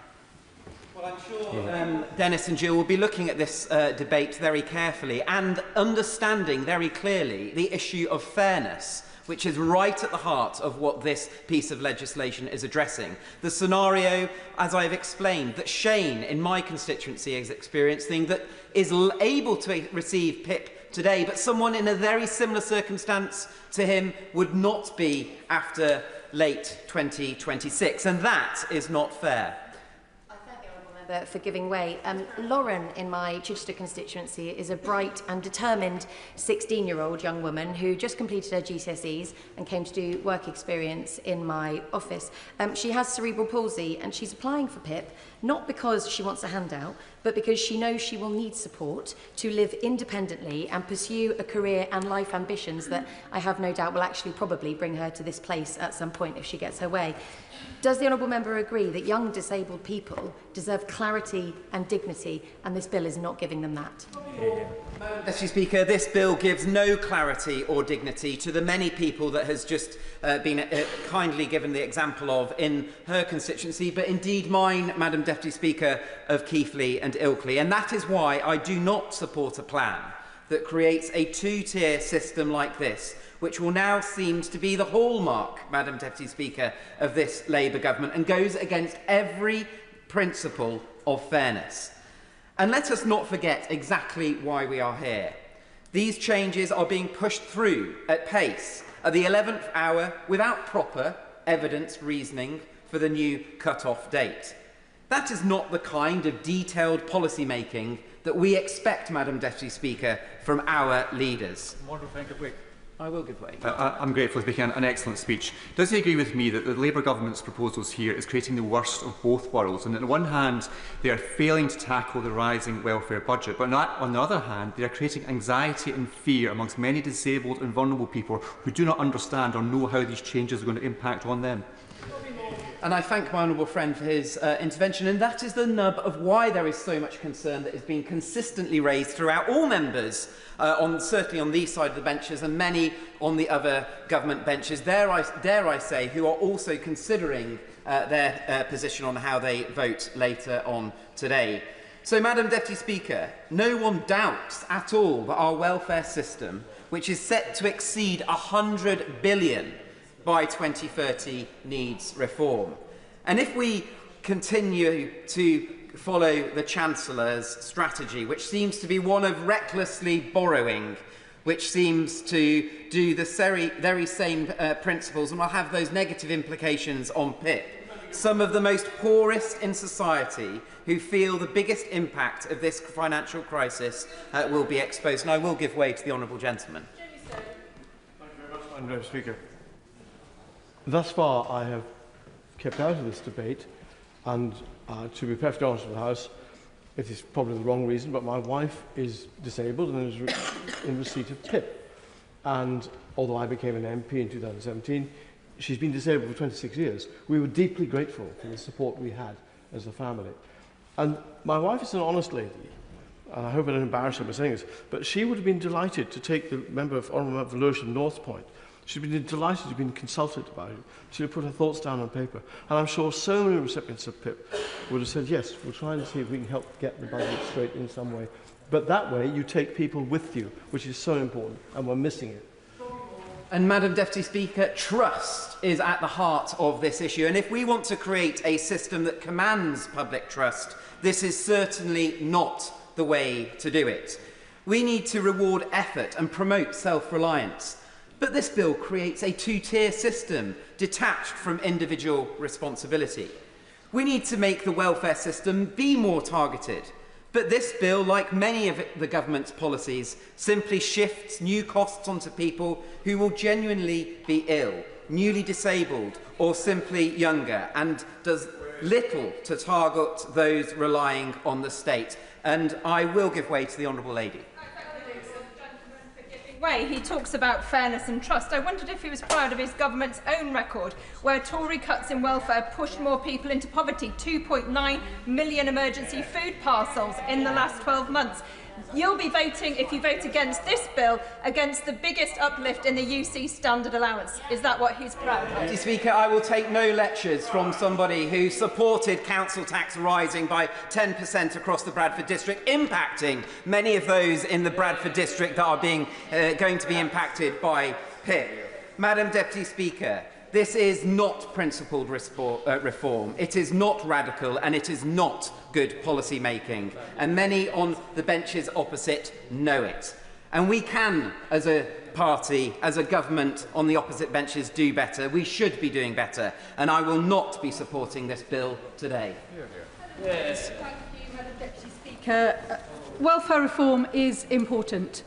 Well, I'm sure Dennis and Jill will be looking at this debate very carefully and understanding very clearly the issue of fairness, which is right at the heart of what this piece of legislation is addressing. The scenario, as I've explained, that Shane in my constituency is experiencing, that is able to receive PIP today, but someone in a very similar circumstance to him would not be after late 2026, and that is not fair. For giving way. Lauren in my Chichester constituency is a bright and determined 16-year-old young woman who just completed her GCSEs and came to do work experience in my office. She has cerebral palsy and she's applying for PIP not because she wants a handout, but because she knows she will need support to live independently and pursue a career and life ambitions that I have no doubt will actually probably bring her to this place at some point if she gets her way. Does the honourable member agree that young disabled people deserve clarity and dignity, and this bill is not giving them that? Mr. Speaker, this bill gives no clarity or dignity to the many people that has just been kindly given the example of in her constituency, but indeed mine, Madam Deputy Speaker, of Keighley and Ilkley. And that is why I do not support a plan that creates a two-tier system like this, which will now seem to be the hallmark, Madam Deputy Speaker, of this Labour government and goes against every principle of fairness. And let us not forget exactly why we are here. These changes are being pushed through at pace at the 11th hour without proper evidence reasoning for the new cut-off date. That is not the kind of detailed policy making that we expect, Madam Deputy Speaker, from our leaders. I will give way. I'm grateful for making an excellent speech. Does he agree with me that the Labour government's proposals here is creating the worst of both worlds? And on the one hand, they are failing to tackle the rising welfare budget, but on the other hand, they are creating anxiety and fear amongst many disabled and vulnerable people who do not understand or know how these changes are going to impact on them. And I thank my honourable friend for his intervention, and that is the nub of why there is so much concern that has been consistently raised throughout all members, certainly on these side of the benches and many on the other government benches, dare I say, who are also considering their position on how they vote later on today. So, Madam Deputy Speaker, no one doubts at all that our welfare system, which is set to exceed £100 billion by 2030, needs reform. And if we continue to follow the Chancellor's strategy, which seems to be one of recklessly borrowing, which seems to do the very same principles and will have those negative implications on PIP. Some of the most poorest in society who feel the biggest impact of this financial crisis will be exposed. And I will give way to the honourable gentleman. Thank you very much, Madam Speaker. Thus far, I have kept out of this debate, and to be perfectly honest with the House, it is probably the wrong reason, but my wife is disabled and is in receipt of PIP. And although I became an MP in 2017, she's been disabled for 26 years. We were deeply grateful for the support we had as a family. And my wife is an honest lady, and I hope I don't embarrass her by saying this, but she would have been delighted to take the Honourable Member for Lewisham North Point. She'd been delighted to have been consulted about it. She'd have put her thoughts down on paper. And I'm sure so many recipients of PIP would have said, yes, we'll try and see if we can help get the budget straight in some way. But that way, you take people with you, which is so important, and we're missing it. And Madam Deputy Speaker, trust is at the heart of this issue. And if we want to create a system that commands public trust, this is certainly not the way to do it. We need to reward effort and promote self-reliance. But this bill creates a two-tier system detached from individual responsibility. We need to make the welfare system be more targeted. But this bill, like many of the government's policies, simply shifts new costs onto people who will genuinely be ill, newly disabled, or simply younger, and does little to target those relying on the state. And I will give way to the honourable lady. He talks about fairness and trust. I wondered if he was proud of his government's own record, where Tory cuts in welfare pushed more people into poverty, 2.9 million emergency food parcels in the last 12 months. You'll be voting, if you vote against this bill, against the biggest uplift in the UC standard allowance. Is that what he's proud of? Mr. Speaker, I will take no lectures from somebody who supported council tax rising by 10% across the Bradford district, impacting many of those in the Bradford district that are going to be impacted by PIP. Madam Deputy Speaker, this is not principled reform. It is not radical, and it is not good policy making. And many on the benches opposite know it. And we can, as a party, as a government on the opposite benches, do better. We should be doing better. And I will not be supporting this bill today. Yes. Thank you, Madam Deputy Speaker. Welfare reform is important.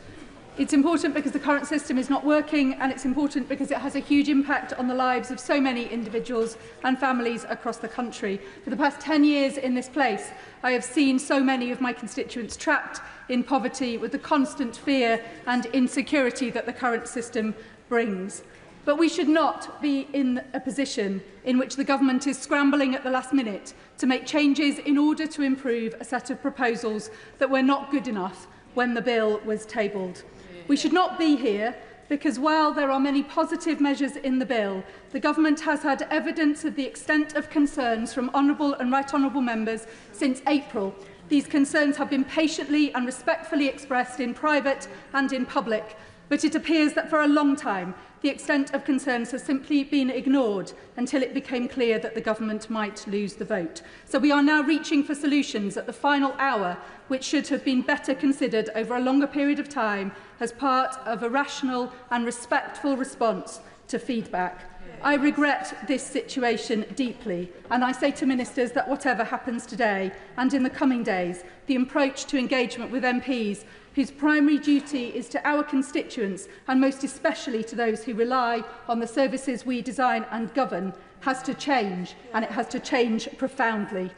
It's important because the current system is not working, and it's important because it has a huge impact on the lives of so many individuals and families across the country. For the past 10 years in this place, I have seen so many of my constituents trapped in poverty with the constant fear and insecurity that the current system brings. But we should not be in a position in which the government is scrambling at the last minute to make changes in order to improve a set of proposals that were not good enough when the bill was tabled. We should not be here because while there are many positive measures in the bill, the government has had evidence of the extent of concerns from honourable and right honourable members since April. These concerns have been patiently and respectfully expressed in private and in public, but it appears that for a long time the extent of concerns has simply been ignored until it became clear that the government might lose the vote. So we are now reaching for solutions at the final hour, which should have been better considered over a longer period of time as part of a rational and respectful response to feedback. I regret this situation deeply, and I say to ministers that whatever happens today and in the coming days, the approach to engagement with MPs whose primary duty is to our constituents, and most especially to those who rely on the services we design and govern, has to change, and it has to change profoundly.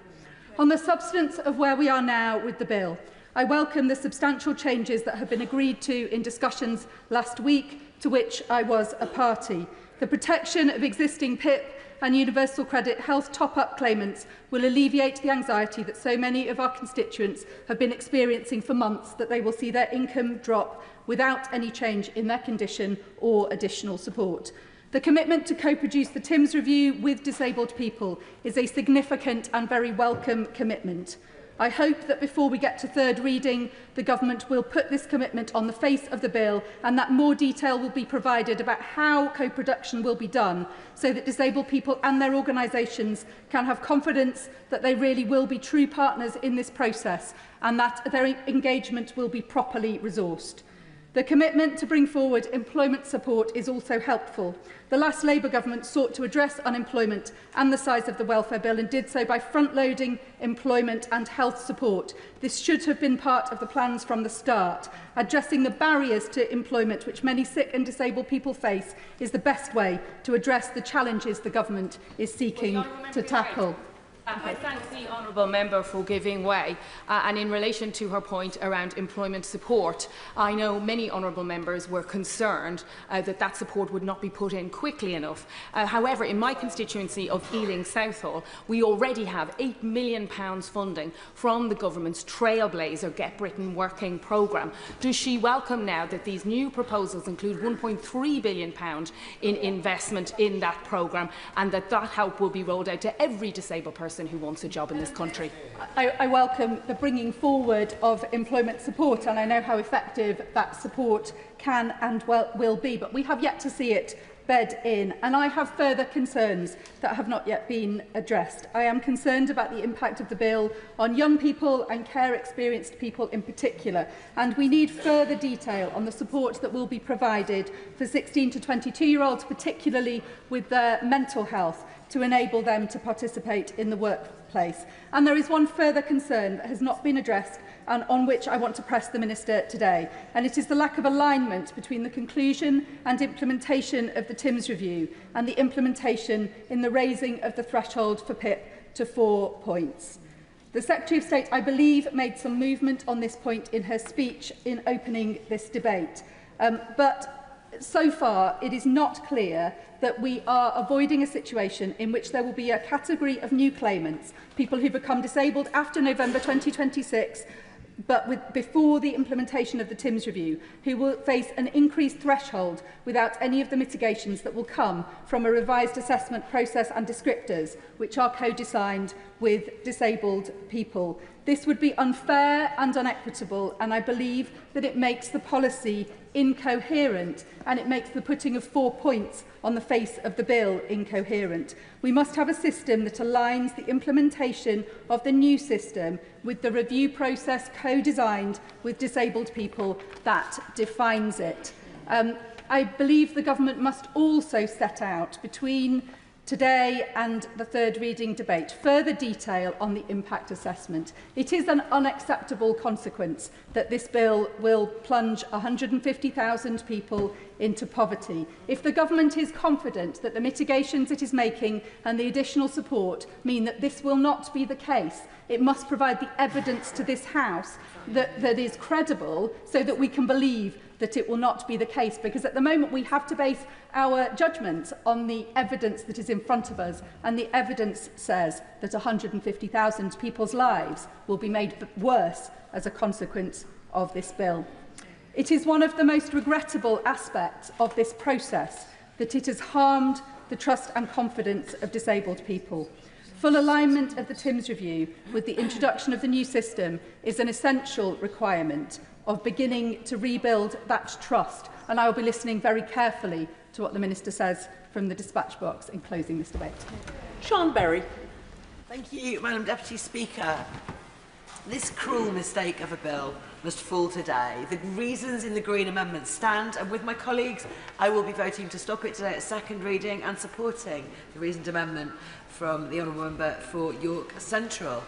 On the substance of where we are now with the bill, I welcome the substantial changes that have been agreed to in discussions last week, to which I was a party. The protection of existing PIP and universal credit health top-up claimants will alleviate the anxiety that so many of our constituents have been experiencing for months, that they will see their income drop without any change in their condition or additional support. The commitment to co-produce the TIMS review with disabled people is a significant and very welcome commitment. I hope that before we get to third reading, the Government will put this commitment on the face of the bill and that more detail will be provided about how co-production will be done so that disabled people and their organisations can have confidence that they really will be true partners in this process and that their engagement will be properly resourced. The commitment to bring forward employment support is also helpful. The last Labour government sought to address unemployment and the size of the welfare bill and did so by front-loading employment and health support. This should have been part of the plans from the start. Addressing the barriers to employment which many sick and disabled people face is the best way to address the challenges the government is seeking to tackle. I thank the honourable member for giving way. And in relation to her point around employment support, I know many honourable members were concerned that that support would not be put in quickly enough. However, in my constituency of Ealing Southall, we already have £8 million funding from the government's Trailblazer Get Britain Working programme. Does she welcome now that these new proposals include £1.3 billion in investment in that programme and that that help will be rolled out to every disabled person who wants a job in this country? I welcome the bringing forward of employment support, and I know how effective that support can and will be, but we have yet to see it bed in, and I have further concerns that have not yet been addressed. I am concerned about the impact of the bill on young people and care-experienced people in particular, and we need further detail on the support that will be provided for 16 to 22-year-olds, particularly with their mental health, to enable them to participate in the workplace. And there is one further concern that has not been addressed and on which I want to press the Minister today, and it is the lack of alignment between the conclusion and implementation of the Timms Review and the implementation in the raising of the threshold for PIP to 4 points. The Secretary of State, I believe, made some movement on this point in her speech in opening this debate, but so far it is not clear that we are avoiding a situation in which there will be a category of new claimants, people who become disabled after November 2026, but before the implementation of the Timms Review, who will face an increased threshold without any of the mitigations that will come from a revised assessment process and descriptors, which are co-designed with disabled people. This would be unfair and unequitable, and I believe that it makes the policy incoherent and it makes the putting of 4 points on the face of the bill incoherent. We must have a system that aligns the implementation of the new system with the review process co-designed with disabled people that defines it. I believe the government must also set out between today and the third reading debate further detail on the impact assessment. It is an unacceptable consequence that this bill will plunge 150,000 people into poverty. If the government is confident that the mitigations it is making and the additional support mean that this will not be the case, it must provide the evidence to this House that is credible so that we can believe that it will not be the case, because at the moment we have to base our judgment on the evidence that is in front of us, and the evidence says that 150,000 people's lives will be made worse as a consequence of this bill. It is one of the most regrettable aspects of this process that it has harmed the trust and confidence of disabled people. Full alignment of the Timms Review with the introduction of the new system is an essential requirement of beginning to rebuild that trust, and I will be listening very carefully to what the Minister says from the dispatch box in closing this debate. Sean Berry. Thank you, Madam Deputy Speaker. This cruel mistake of a bill must fall today. The reasons in the Green Amendment stand, and with my colleagues I will be voting to stop it today at second reading and supporting the reasoned amendment from the Honourable Member for York Central.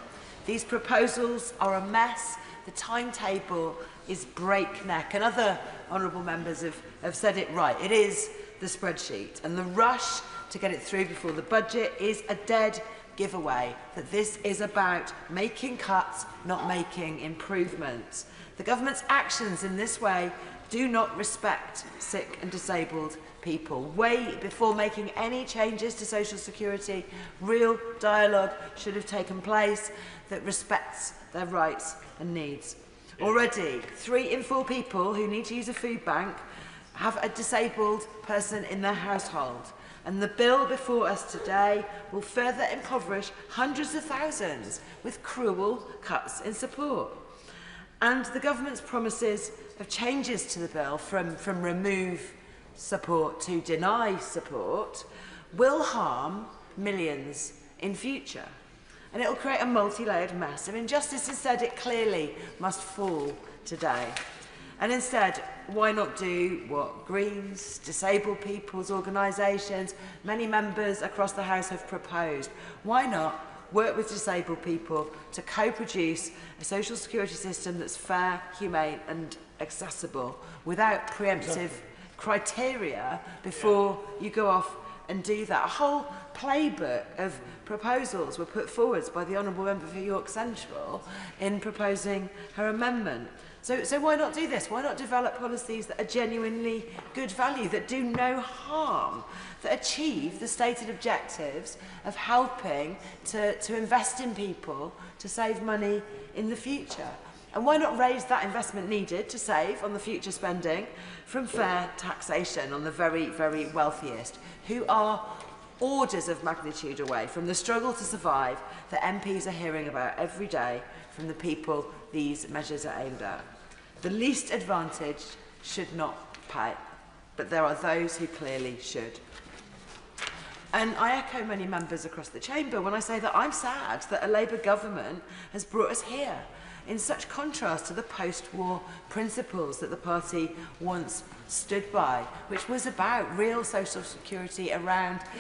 These proposals are a mess. The timetable is breakneck, and other honourable members have said it right. It is the spreadsheet, and the rush to get it through before the budget is a dead giveaway that this is about making cuts, not making improvements. The government's actions in this way do not respect sick and disabled people. Way before making any changes to social security, real dialogue should have taken place that respects their rights and needs. Already, 3 in 4 people who need to use a food bank have a disabled person in their household. And the bill before us today will further impoverish hundreds of thousands with cruel cuts in support. And the government's promises of changes to the bill from remove support to deny support will harm millions in future. And it will create a multi-layered mess of injustice. Instead, it clearly must fall today. And instead, why not do what Greens, disabled people's organisations, many members across the House have proposed? Why not work with disabled people to co-produce a social security system that's fair, humane and accessible without preemptive criteria before you go off and do that? A whole playbook of proposals were put forwards by the Honourable Member for York Central in proposing her amendment. So why not do this? Why not develop policies that are genuinely good value, that do no harm, that achieve the stated objectives of helping to invest in people, to save money in the future? And why not raise that investment needed to save on the future spending from fair taxation on the very, very wealthiest, who are orders of magnitude away from the struggle to survive that MPs are hearing about every day from the people these measures are aimed at? The least advantaged should not pay, but there are those who clearly should. And I echo many members across the chamber when I say that I'm sad that a Labour government has brought us here, in such contrast to the post-war principles that the party once stood by, which was about real social security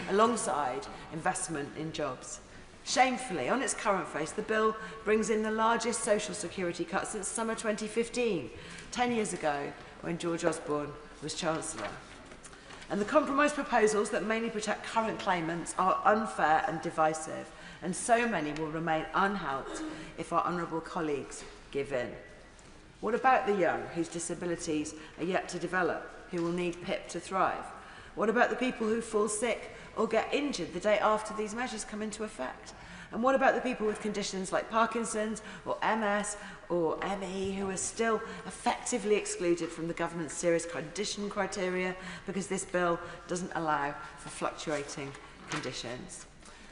alongside investment in jobs. Shamefully, on its current face, the bill brings in the largest social security cut since summer 2015, 10 years ago, when George Osborne was Chancellor. And the compromise proposals that mainly protect current claimants are unfair and divisive, and so many will remain unhelped if our honourable colleagues give in. What about the young, whose disabilities are yet to develop, who will need PIP to thrive? What about the people who fall sick or get injured the day after these measures come into effect? And what about the people with conditions like Parkinson's or MS or ME who are still effectively excluded from the government's serious condition criteria because this bill doesn't allow for fluctuating conditions?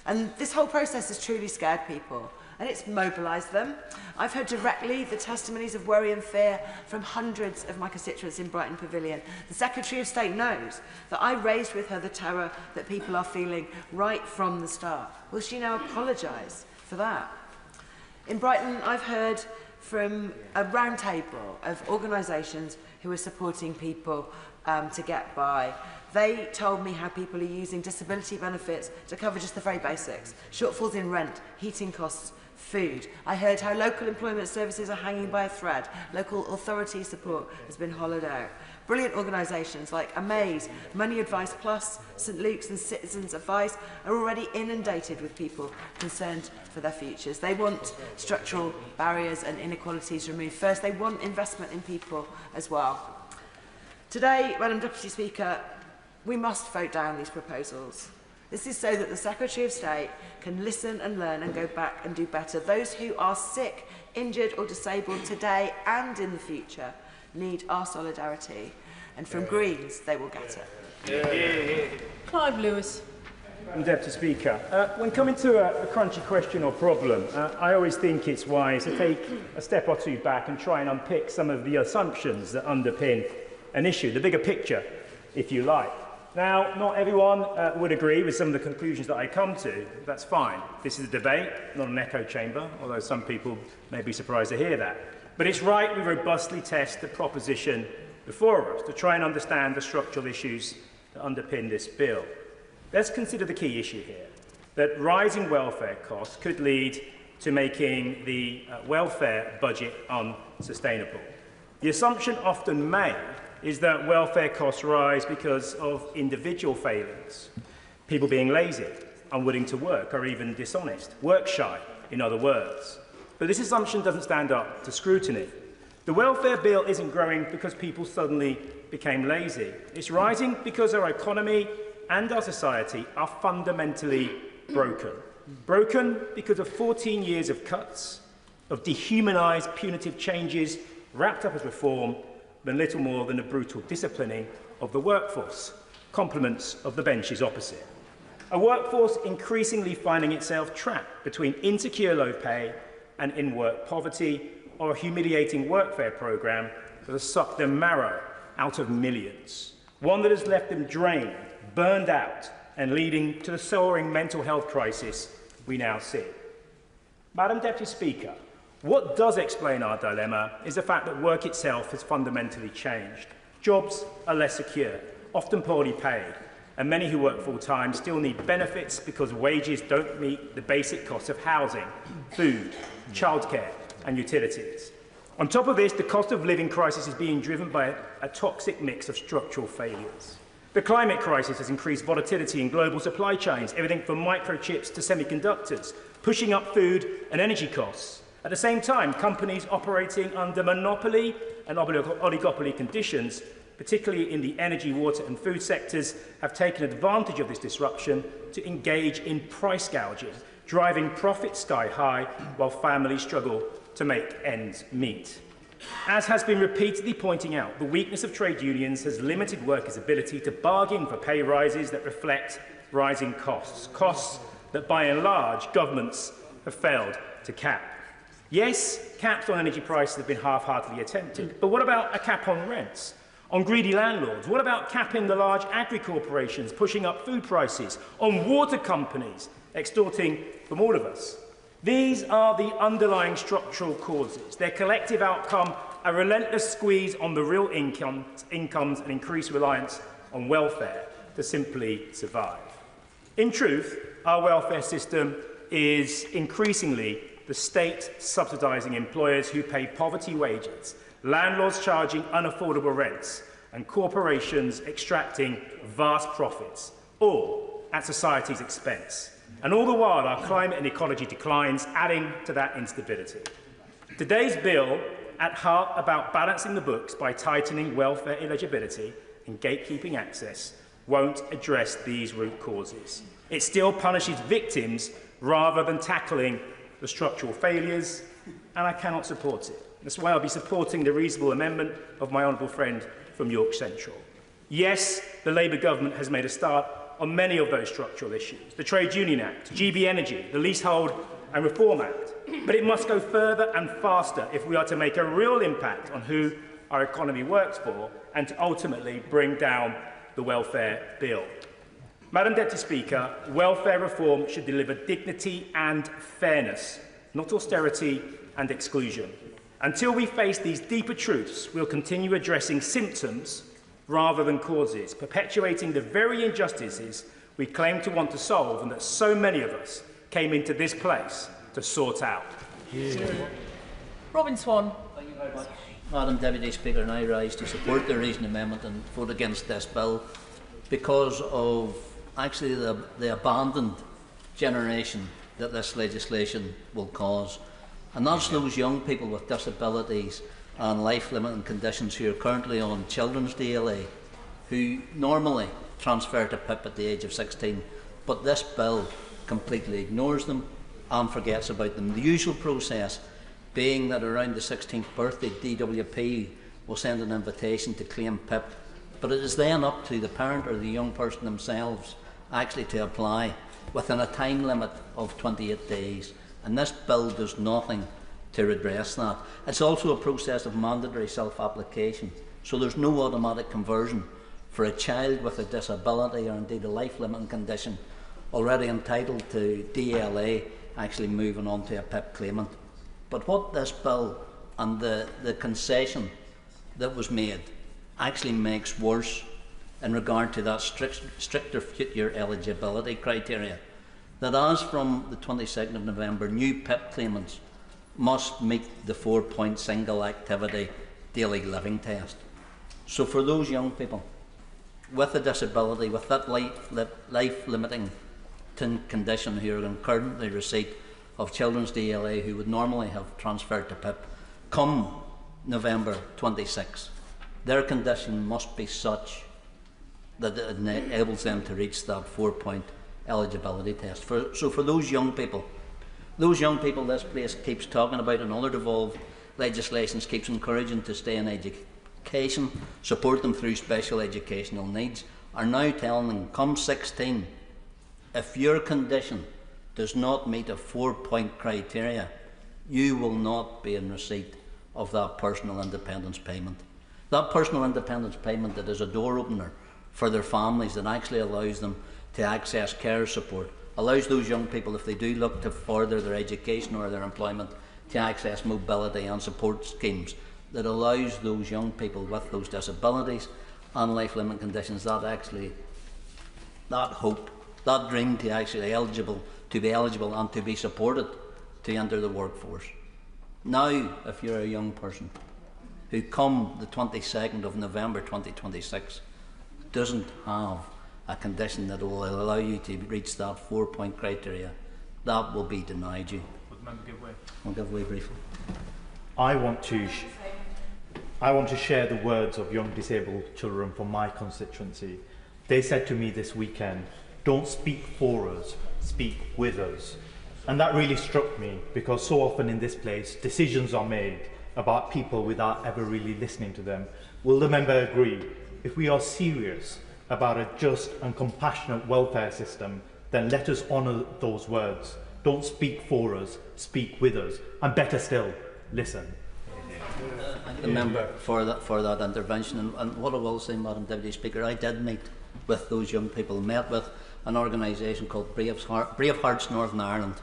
And this whole process has truly scared people, and it's mobilised them. I've heard directly the testimonies of worry and fear from hundreds of my constituents in Brighton Pavilion. The Secretary of State knows that I raised with her the terror that people are feeling right from the start. Will she now apologise for that? In Brighton, I've heard from a round table of organisations who are supporting people to get by. They told me how people are using disability benefits to cover just the very basics: shortfalls in rent, heating costs, food. I heard how local employment services are hanging by a thread. Local authority support has been hollowed out. Brilliant organisations like Amaze, Money Advice Plus, St Luke's and Citizens Advice are already inundated with people concerned for their futures. They want structural barriers and inequalities removed first. They want investment in people as well. Today, Madam Deputy Speaker, we must vote down these proposals. This is so that the Secretary of State can listen and learn and go back and do better. Those who are sick, injured or disabled today and in the future need our solidarity. And from Greens, they will get it. Clive Lewis. Madam Deputy Speaker, when coming to a crunchy question or problem, I always think it's wise to take a step or two back and try and unpick some of the assumptions that underpin an issue, the bigger picture, if you like. Now, not everyone would agree with some of the conclusions that I come to. That's fine. This is a debate, not an echo chamber, although some people may be surprised to hear that. But it's right we robustly test the proposition before us to try and understand the structural issues that underpin this bill. Let's consider the key issue here, that rising welfare costs could lead to making the welfare budget unsustainable. The assumption often made is that welfare costs rise because of individual failings, people being lazy, unwilling to work, or even dishonest, work shy, in other words. But this assumption doesn't stand up to scrutiny. The welfare bill isn't growing because people suddenly became lazy. It's rising because our economy and our society are fundamentally broken. Broken because of 14 years of cuts, of dehumanised punitive changes wrapped up as reform, but little more than a brutal disciplining of the workforce. compliments of the benches opposite. A workforce increasingly finding itself trapped between insecure low pay and in-work poverty, or a humiliating workfare programme that has sucked the marrow out of millions. One that has left them drained, burned out, and leading to the soaring mental health crisis we now see. Madam Deputy Speaker, what does explain our dilemma is the fact that work itself has fundamentally changed. Jobs are less secure, often poorly paid, and many who work full-time still need benefits because wages don't meet the basic costs of housing, food, childcare and utilities. On top of this, the cost of living crisis is being driven by a toxic mix of structural failures. The climate crisis has increased volatility in global supply chains, everything from microchips to semiconductors, pushing up food and energy costs. At the same time, companies operating under monopoly and oligopoly conditions, particularly in the energy, water and food sectors, have taken advantage of this disruption to engage in price gouging, driving profits sky high while families struggle to make ends meet. As has been repeatedly pointing out, the weakness of trade unions has limited workers' ability to bargain for pay rises that reflect rising costs, costs that by and large governments have failed to cap. Yes, caps on energy prices have been half-heartedly attempted, but what about a cap on rents? On greedy landlords? What about capping the large agri-corporations pushing up food prices? On water companies extorting from all of us? These are the underlying structural causes. Their collective outcome, a relentless squeeze on the real incomes and increased reliance on welfare to simply survive. In truth, our welfare system is increasingly the state subsidising employers who pay poverty wages, landlords charging unaffordable rents, and corporations extracting vast profits, all at society's expense. And all the while, our climate and ecology declines, adding to that instability. Today's bill, at heart about balancing the books by tightening welfare eligibility and gatekeeping access, won't address these root causes. It still punishes victims rather than tackling the structural failures, and I cannot support it. That's why I'll be supporting the reasonable amendment of my honourable friend from York Central. Yes, the Labour government has made a start on many of those structural issues, the Trade Union Act, GB Energy, the Leasehold and Reform Act. But it must go further and faster if we are to make a real impact on who our economy works for and to ultimately bring down the welfare bill. Madam Deputy Speaker, welfare reform should deliver dignity and fairness, not austerity and exclusion. Until we face these deeper truths, we'll continue addressing symptoms rather than causes, perpetuating the very injustices we claim to want to solve and that so many of us came into this place to sort out. Robin Swan. Thank you very much. Madam Deputy Speaker, and I rise to support the reasoned amendment and vote against this bill because of actually the abandoned generation that this legislation will cause. And that's those young people with disabilities and life-limiting conditions who are currently on children's DLA, who normally transfer to PIP at the age of 16, but this bill completely ignores them and forgets about them. The usual process being that around the 16th birthday, DWP will send an invitation to claim PIP, but it is then up to the parent or the young person themselves actually to apply within a time limit of 28 days, and this bill does nothing to redress that. It's also a process of mandatory self-application, so there's no automatic conversion for a child with a disability or indeed a life-limiting condition already entitled to DLA actually moving on to a PIP claimant. But what this bill and the concession that was made actually makes worse in regard to that stricter future eligibility criteria, that as from the 22nd of November, new PIP claimants must meet the 4-point single activity daily living test. So for those young people with a disability, with that life-limiting condition who are in currently receipt of children's DLA who would normally have transferred to PIP, come November 26, their condition must be such that it enables them to reach that 4-point eligibility test. So for those young people this place keeps talking about and other devolved legislations keeps encouraging to stay in education, support them through special educational needs, are now telling them, come 16, if your condition does not meet a 4-point criteria, you will not be in receipt of that personal independence payment. That personal independence payment that is a door opener for their families, that actually allows them to access care support, allows those young people, if they do look to further their education or their employment, to access mobility and support schemes, that allows those young people with those disabilities and life-limiting conditions that hope, that dream to actually be eligible and to be supported to enter the workforce. Now, if you're a young person who come the 22nd of November 2026 doesn't have a condition that will allow you to reach that 4-point criteria, that will be denied you. Would the member give way? I'll give way briefly. I want to share the words of young disabled children from my constituency. They said to me this weekend, "Don't speak for us, speak with us." And that really struck me, because so often in this place decisions are made about people without ever really listening to them. Will the member agree, if we are serious about a just and compassionate welfare system, then let us honour those words. Don't speak for us, speak with us, and better still, listen. Thank the member for that intervention. And what I will say, Madam Deputy Speaker, I did meet with those young people, met with an organisation called Brave Hearts Northern Ireland,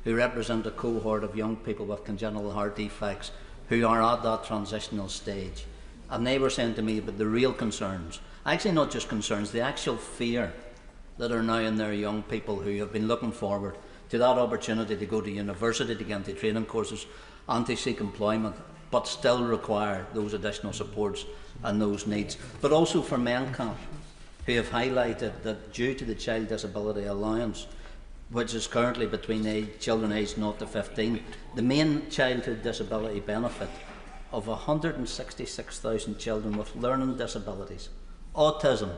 who represent a cohort of young people with congenital heart defects who are at that transitional stage. And they were saying to me about the real concerns, actually not just concerns, the actual fear that are now in their young people who have been looking forward to that opportunity to go to university, to get into training courses and to seek employment, but still require those additional supports and those needs. But also for MENCAP, who have highlighted that due to the Child Disability Allowance, which is currently between children aged 0 to 15, the main childhood disability benefit of 166,000 children with learning disabilities, autism,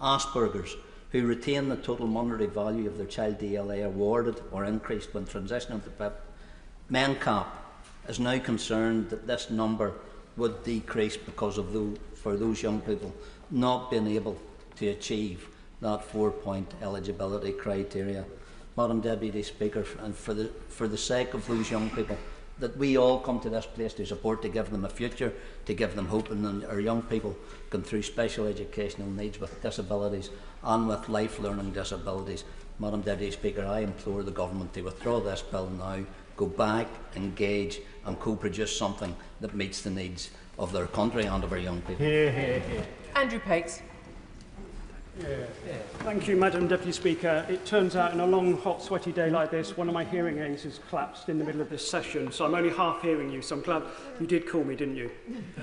Asperger's, who retain the total monetary value of their child DLA awarded or increased when transitioning to PIP. MENCAP is now concerned that this number would decrease because of for those young people not being able to achieve that 4-point eligibility criteria. Madam Deputy Speaker, and for the sake of those young people, that we all come to this place to support, to give them a future, to give them hope, and our young people going through special educational needs with disabilities and with life learning disabilities. Madam Deputy Speaker, I implore the Government to withdraw this bill now, go back, engage and co-produce something that meets the needs of their country and of our young people. Andrew Pakes. Thank you, Madam Deputy Speaker. It turns out in a long, hot, sweaty day like this, one of my hearing aids has collapsed in the middle of this session, so I'm only half hearing you, so I'm glad you did call me, didn't you?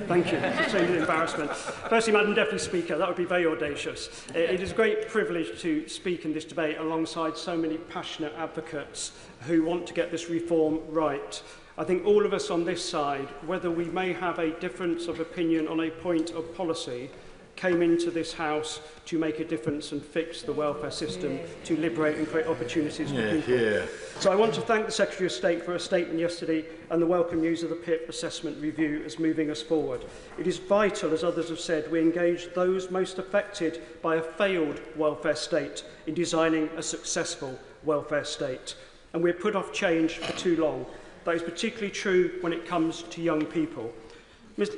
Thank you. It's an embarrassment. Firstly, Madam Deputy Speaker, that would be very audacious. It is a great privilege to speak in this debate alongside so many passionate advocates who want to get this reform right. I think all of us on this side, whether we may have a difference of opinion on a point of policy, came into this House to make a difference and fix the welfare system, to liberate and create opportunities for people. So I want to thank the Secretary of State for a statement yesterday and the welcome news of the PIP assessment review as moving us forward. It is vital, as others have said, we engage those most affected by a failed welfare state in designing a successful welfare state. And we've put off change for too long. That is particularly true when it comes to young people.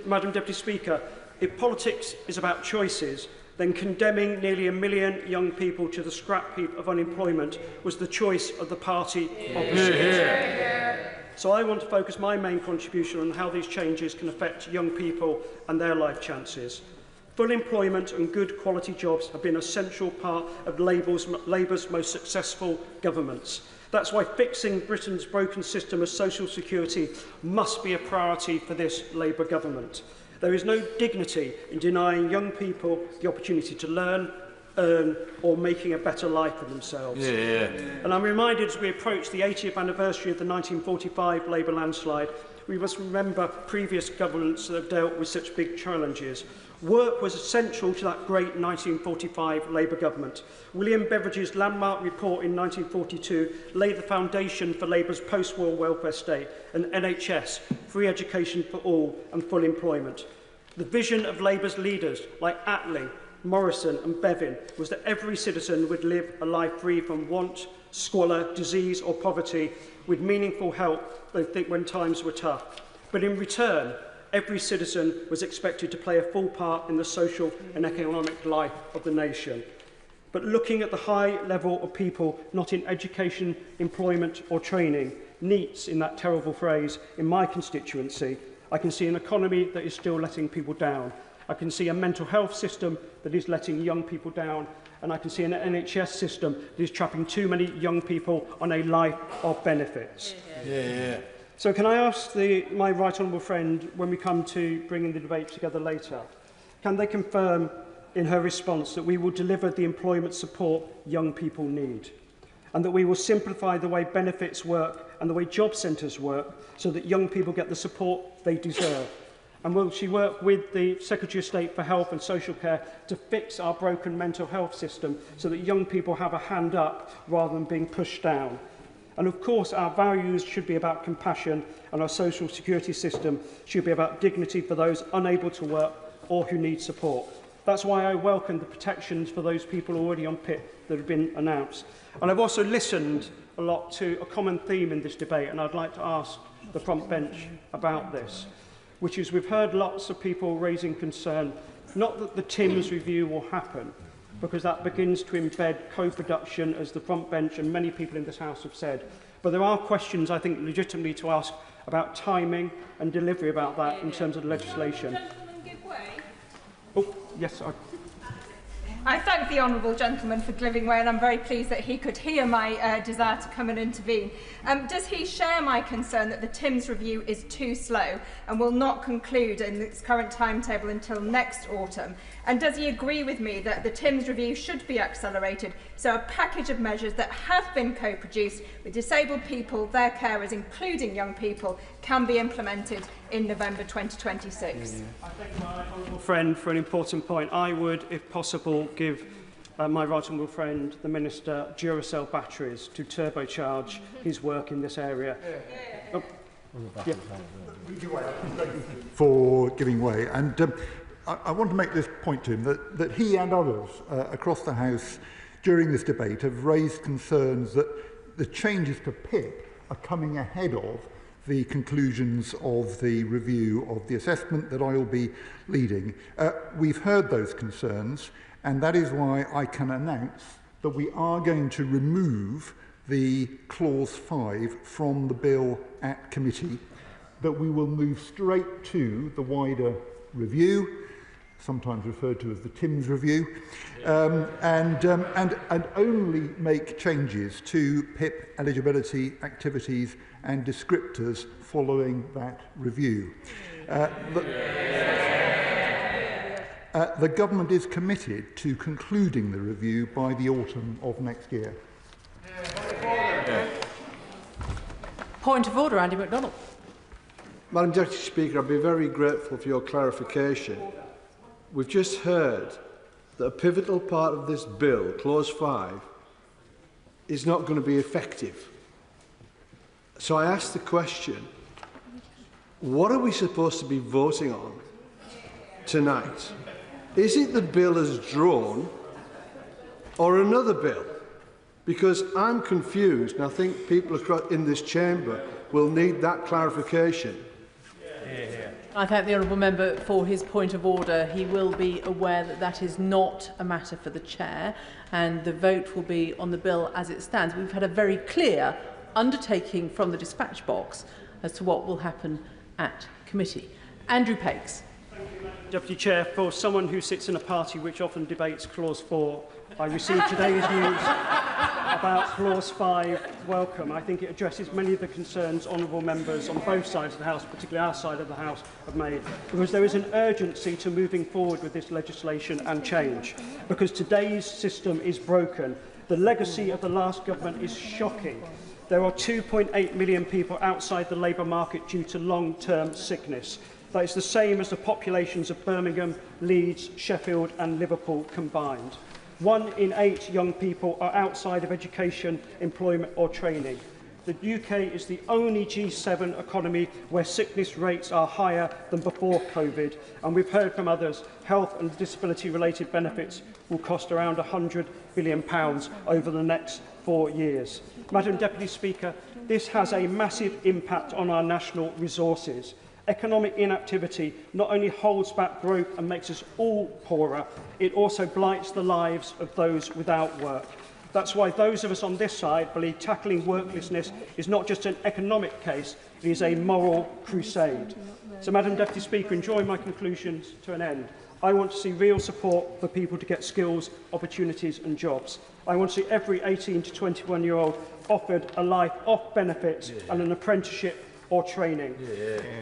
Madam Deputy Speaker, if politics is about choices, then condemning nearly 1 million young people to the scrap heap of unemployment was the choice of the party opposite. So I want to focus my main contribution on how these changes can affect young people and their life chances. Full employment and good quality jobs have been a central part of Labour's most successful governments. That's why fixing Britain's broken system of social security must be a priority for this Labour government. There is no dignity in denying young people the opportunity to learn, earn or making a better life for themselves. And I'm reminded as we approach the 80th anniversary of the 1945 Labour landslide, we must remember previous governments that have dealt with such big challenges. Work was essential to that great 1945 Labour government. William Beveridge's landmark report in 1942 laid the foundation for Labour's post-war welfare state and NHS, free education for all and full employment. The vision of Labour's leaders like Attlee, Morrison and Bevin was that every citizen would live a life free from want, squalor, disease or poverty with meaningful help when times were tough. But in return, every citizen was expected to play a full part in the social and economic life of the nation. But looking at the high level of people not in education, employment or training, NEETs in that terrible phrase, in my constituency, I can see an economy that is still letting people down. I can see a mental health system that is letting young people down, and I can see an NHS system that is trapping too many young people on a life of benefits. So can I ask my right honourable friend, when we come to bringing the debate together later, can they confirm in her response that we will deliver the employment support young people need, and that we will simplify the way benefits work and the way job centres work so that young people get the support they deserve? And will she work with the Secretary of State for Health and Social Care to fix our broken mental health system so that young people have a hand up rather than being pushed down? And of course, our values should be about compassion, and our social security system should be about dignity for those unable to work or who need support. That's why I welcome the protections for those people already on PIP that have been announced. And I've also listened a lot to a common theme in this debate, and I'd like to ask the front bench about this, which is we've heard lots of people raising concern, not that the Timms review will happen, because that begins to embed co-production, as the front bench and many people in this House have said. But there are questions, I think, legitimately to ask about timing and delivery about that in terms of the legislation. Oh, yes, I thank the honourable gentleman for giving way, and I'm very pleased that he could hear my desire to come and intervene. Does he share my concern that the Timms review is too slow and will not conclude in its current timetable until next autumn? And does he agree with me that the Timms review should be accelerated so a package of measures that have been co-produced with disabled people, their carers, including young people, can be implemented in November 2026? I thank my honourable friend for an important point. I would, if possible, give my right honourable friend, the Minister, Duracell batteries to turbocharge his work in this area. Oh, yeah. For giving way. And I want to make this point to him, that he and others across the House during this debate have raised concerns that the changes to PIP are coming ahead of the conclusions of the review of the assessment that I will be leading. We've heard those concerns, and that is why I can announce that we are going to remove the clause 5 from the bill at committee, that we will move straight to the wider review, sometimes referred to as the Timms review, and only make changes to PIP eligibility, activities and descriptors following that review. The government is committed to concluding the review by the autumn of next year. Point of order, Andy MacDonald. Madam Deputy Speaker, I'd be very grateful for your clarification. We've just heard that a pivotal part of this bill, Clause 5, is not going to be effective. So I ask the question, what are we supposed to be voting on tonight? Is it the bill as drawn or another bill? Because I'm confused, and I think people in this chamber will need that clarification. I thank the honourable member for his point of order. He will be aware that that is not a matter for the chair, and the vote will be on the bill as it stands. We've had a very clear undertaking from the dispatch box as to what will happen at committee. Andrew Pakes. Deputy Chair, for someone who sits in a party which often debates Clause 4, I received today's news about Clause 5 welcome. I think it addresses many of the concerns honourable members on both sides of the House, particularly our side of the House, have made, because there is an urgency to moving forward with this legislation and change, because today's system is broken. The legacy of the last government is shocking. There are 2.8 million people outside the labour market due to long-term sickness. That is the same as the populations of Birmingham, Leeds, Sheffield and Liverpool combined. 1 in 8 young people are outside of education, employment or training. The UK is the only G7 economy where sickness rates are higher than before COVID, and we've heard from others, health and disability-related benefits will cost around £100 billion over the next 4 years. Madam Deputy Speaker, this has a massive impact on our national resources. Economic inactivity not only holds back growth and makes us all poorer, it also blights the lives of those without work. That's why those of us on this side believe tackling worklessness is not just an economic case, it is a moral crusade. So, Madam Deputy Speaker, in drawing my conclusions to an end, I want to see real support for people to get skills, opportunities and jobs. I want to see every 18 to 21-year-old offered a life off benefits and an apprenticeship or training.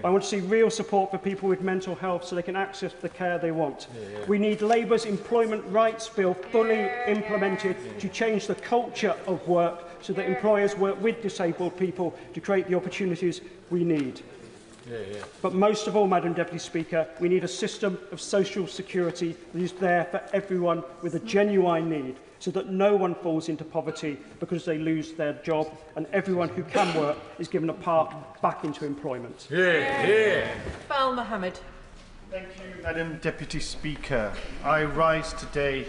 I want to see real support for people with mental health so they can access the care they want. We need Labour's employment rights bill fully implemented to change the culture of work so that employers work with disabled people to create the opportunities we need. But most of all, Madam Deputy Speaker, we need a system of social security that is there for everyone with a genuine need, so that no one falls into poverty because they lose their job, and everyone who can work is given a path back into employment. Bal Mohammed. Thank you, Madam Deputy Speaker. I rise today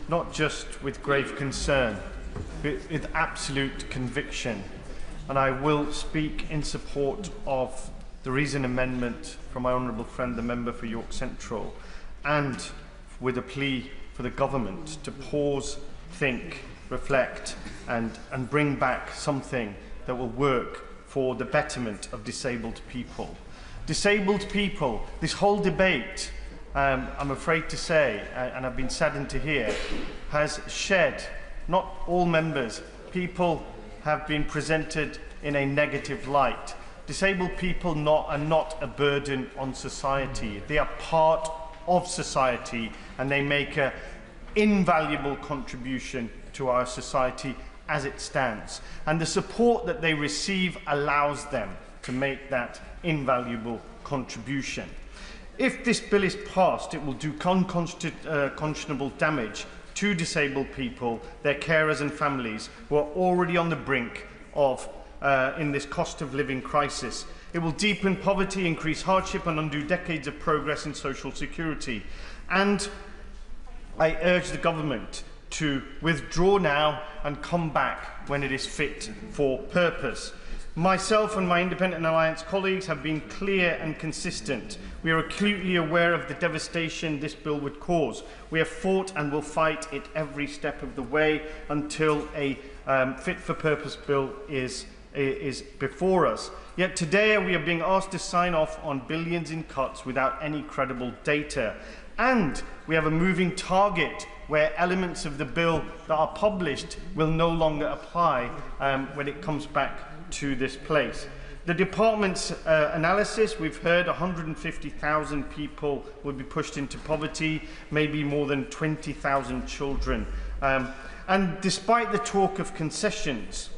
not just with grave concern, but with absolute conviction, and I will speak in support of the reason amendment from my honourable friend, the member for York Central, and with a plea for the government to pause, think, reflect and bring back something that will work for the betterment of disabled people. Disabled people, this whole debate, I'm afraid to say, and I've been saddened to hear, has shed, not all members, people have been presented in a negative light. Disabled people are not a burden on society. They are part of society and they make an invaluable contribution to our society as it stands. And the support that they receive allows them to make that invaluable contribution. If this bill is passed, it will do unconscionable damage to disabled people, their carers and families who are already on the brink of in this cost of living crisis. It will deepen poverty, increase hardship and undo decades of progress in social security. And I urge the government to withdraw now and come back when it is fit for purpose. Myself and my Independent Alliance colleagues have been clear and consistent. We are acutely aware of the devastation this bill would cause. We have fought and will fight it every step of the way until a fit-for-purpose bill is before us. Yet today we are being asked to sign off on billions in cuts without any credible data. And we have a moving target where elements of the bill that are published will no longer apply when it comes back to this place. The department's analysis, we've heard 150,000 people will be pushed into poverty, maybe more than 20,000 children. And despite the talk of concessions,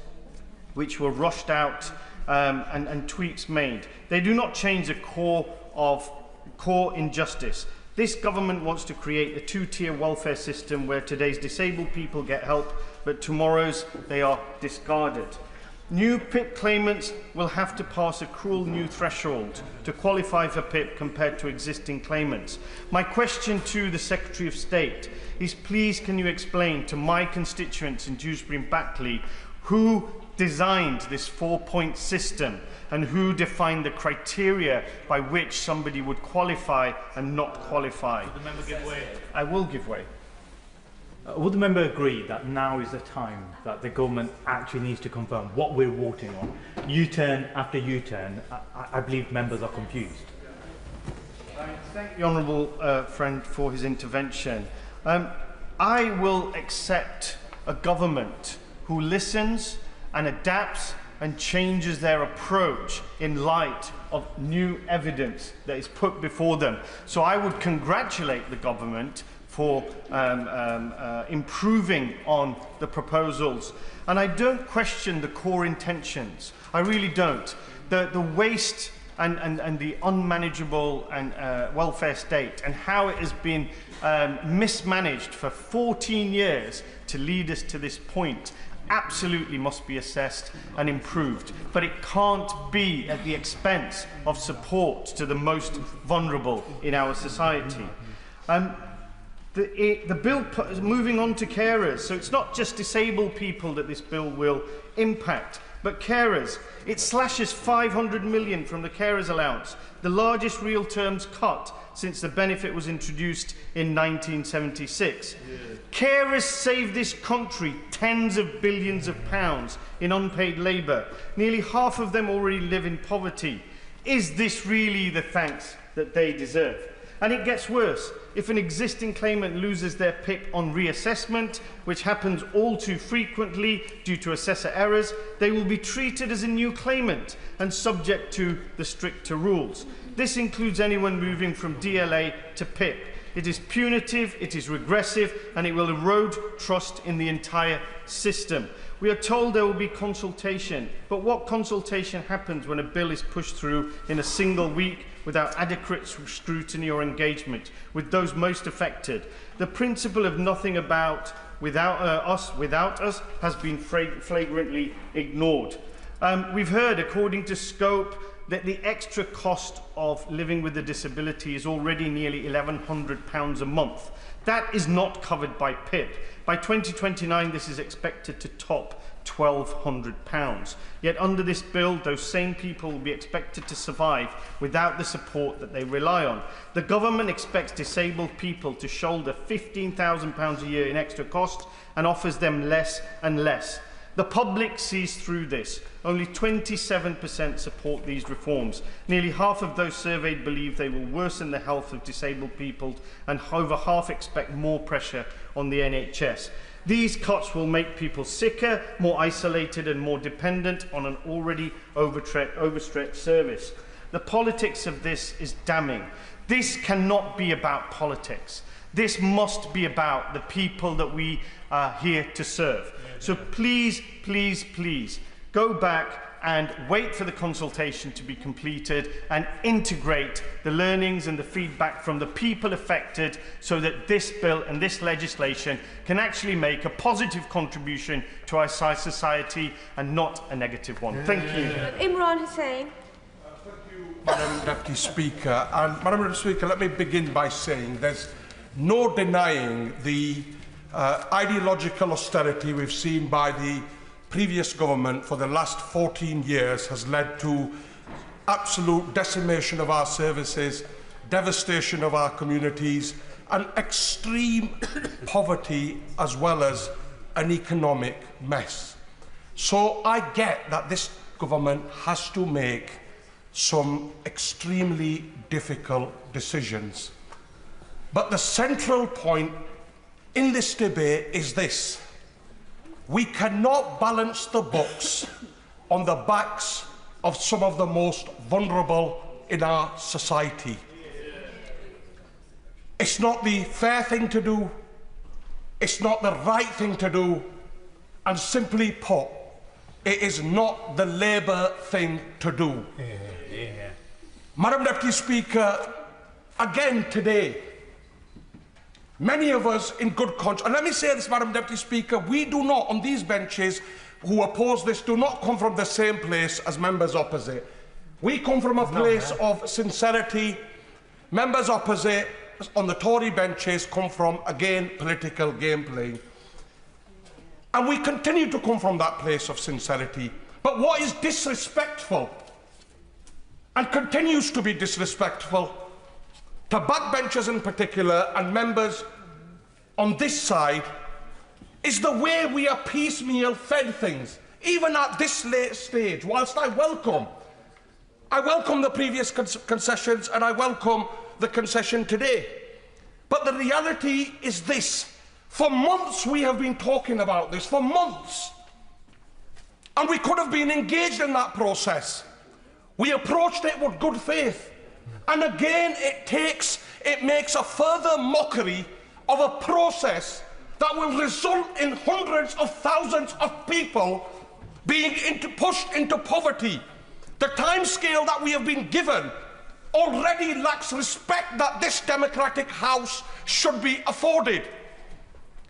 which were rushed out and tweaks made, they do not change the core injustice. This government wants to create a two-tier welfare system where today's disabled people get help, but tomorrow's they are discarded. New PIP claimants will have to pass a cruel new threshold to qualify for PIP compared to existing claimants. My question to the Secretary of State is, please can you explain to my constituents in Dewsbury and Backley who designed this four-point system and who defined the criteria by which somebody would qualify and not qualify? Would the member give way? I will give way. Would the member agree that now is the time that the government actually needs to confirm what we're voting on? U-turn after U-turn, I believe members are confused. I thank the honourable friend for his intervention. I will accept a government who listens and adapts and changes their approach in light of new evidence that is put before them. So I would congratulate the government for improving on the proposals. And I don't question the core intentions. I really don't. The waste and the unmanageable welfare state and how it has been mismanaged for 14 years to lead us to this point absolutely must be assessed and improved, but it can't be at the expense of support to the most vulnerable in our society. The bill, moving on to carers, so it's not just disabled people that this bill will impact, but carers. It slashes 500 million from the carers allowance, the largest real terms cut since the benefit was introduced in 1976. Carers save this country tens of billions of pounds in unpaid labour. Nearly half of them already live in poverty. Is this really the thanks that they deserve? And it gets worse. If an existing claimant loses their PIP on reassessment, which happens all too frequently due to assessor errors, they will be treated as a new claimant and subject to the stricter rules. This includes anyone moving from DLA to PIP. It is punitive, it is regressive, and it will erode trust in the entire system. We are told there will be consultation, but what consultation happens when a bill is pushed through in a single week without adequate scrutiny or engagement with those most affected? The principle of nothing about without us has been flagrantly ignored. We've heard, according to Scope, that the extra cost of living with a disability is already nearly £1,100 a month. That is not covered by PIP. By 2029, this is expected to top £1,200. Yet under this bill, those same people will be expected to survive without the support that they rely on. The government expects disabled people to shoulder £15,000 a year in extra costs and offers them less and less. The public sees through this. Only 27% support these reforms. Nearly half of those surveyed believe they will worsen the health of disabled people, and over half expect more pressure on the NHS. These cuts will make people sicker, more isolated and more dependent on an already overstretched service. The politics of this is damning. This cannot be about politics. This must be about the people that we are here to serve. So please, please, please, go back and wait for the consultation to be completed and integrate the learnings and the feedback from the people affected so that this bill and this legislation can actually make a positive contribution to our society and not a negative one. Thank you. Imran Hussain. Thank you, Madam Deputy Speaker. And Madam Deputy Speaker, let me begin by saying there's no denying the ideological austerity we've seen by the previous government for the last 14 years has led to absolute decimation of our services, devastation of our communities, and extreme poverty as well as an economic mess. So I get that this government has to make some extremely difficult decisions. But the central point in this debate is this: we cannot balance the books on the backs of some of the most vulnerable in our society. It's not the fair thing to do, it's not the right thing to do, and simply put, it is not the Labour thing to do. Madam Deputy Speaker, again today, many of us in good conscience, and let me say this, Madam Deputy Speaker, we do not, on these benches, who oppose this, do not come from the same place as members opposite. We come from a place of sincerity. Members opposite on the Tory benches come from, again, political game playing. And we continue to come from that place of sincerity. But what is disrespectful, and continues to be disrespectful, to backbenchers in particular and members on this side, is the way we are piecemeal fed things. Even at this late stage, whilst I welcome the previous concessions and I welcome the concession today. But the reality is this: for months we have been talking about this, for months. And we could have been engaged in that process. We approached it with good faith. And again, it makes a further mockery of a process that will result in hundreds of thousands of people being pushed into poverty. The timescale that we have been given already lacks respect that this democratic House should be afforded.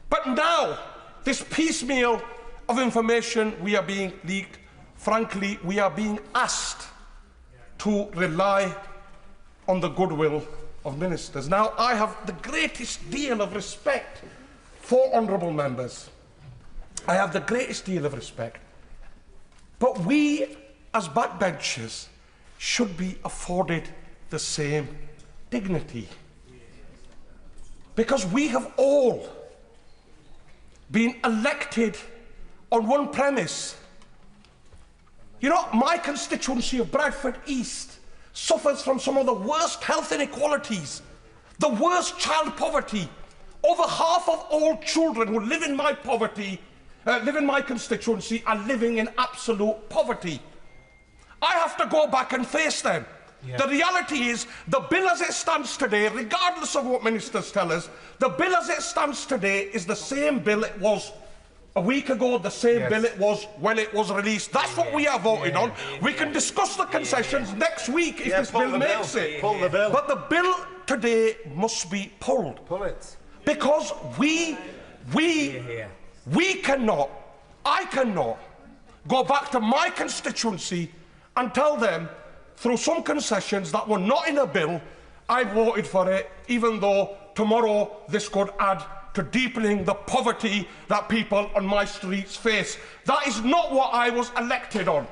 But now, this piecemeal of information we are being leaked, frankly, we are being asked to rely on the goodwill of ministers. Now, I have the greatest deal of respect for honourable members. I have the greatest deal of respect. But we, as backbenchers, should be afforded the same dignity. Because we have all been elected on one premise. You know, my constituency of Bradford East suffers from some of the worst health inequalities, the worst child poverty. Over half of all children who live in my constituency are living in absolute poverty. I have to go back and face them. Yeah. The reality is, the bill as it stands today, regardless of what ministers tell us, the bill as it stands today is the same bill it was a week ago, the same bill it was when it was released. That's what we are voting on. We can discuss the concessions next week if this bill makes it. Pull the bill. But the bill today must be pulled. Pull it. Because I cannot go back to my constituency and tell them, through some concessions that were not in a bill, I voted for it, even though tomorrow this could add to deepening the poverty that people on my streets face. That is not what I was elected on.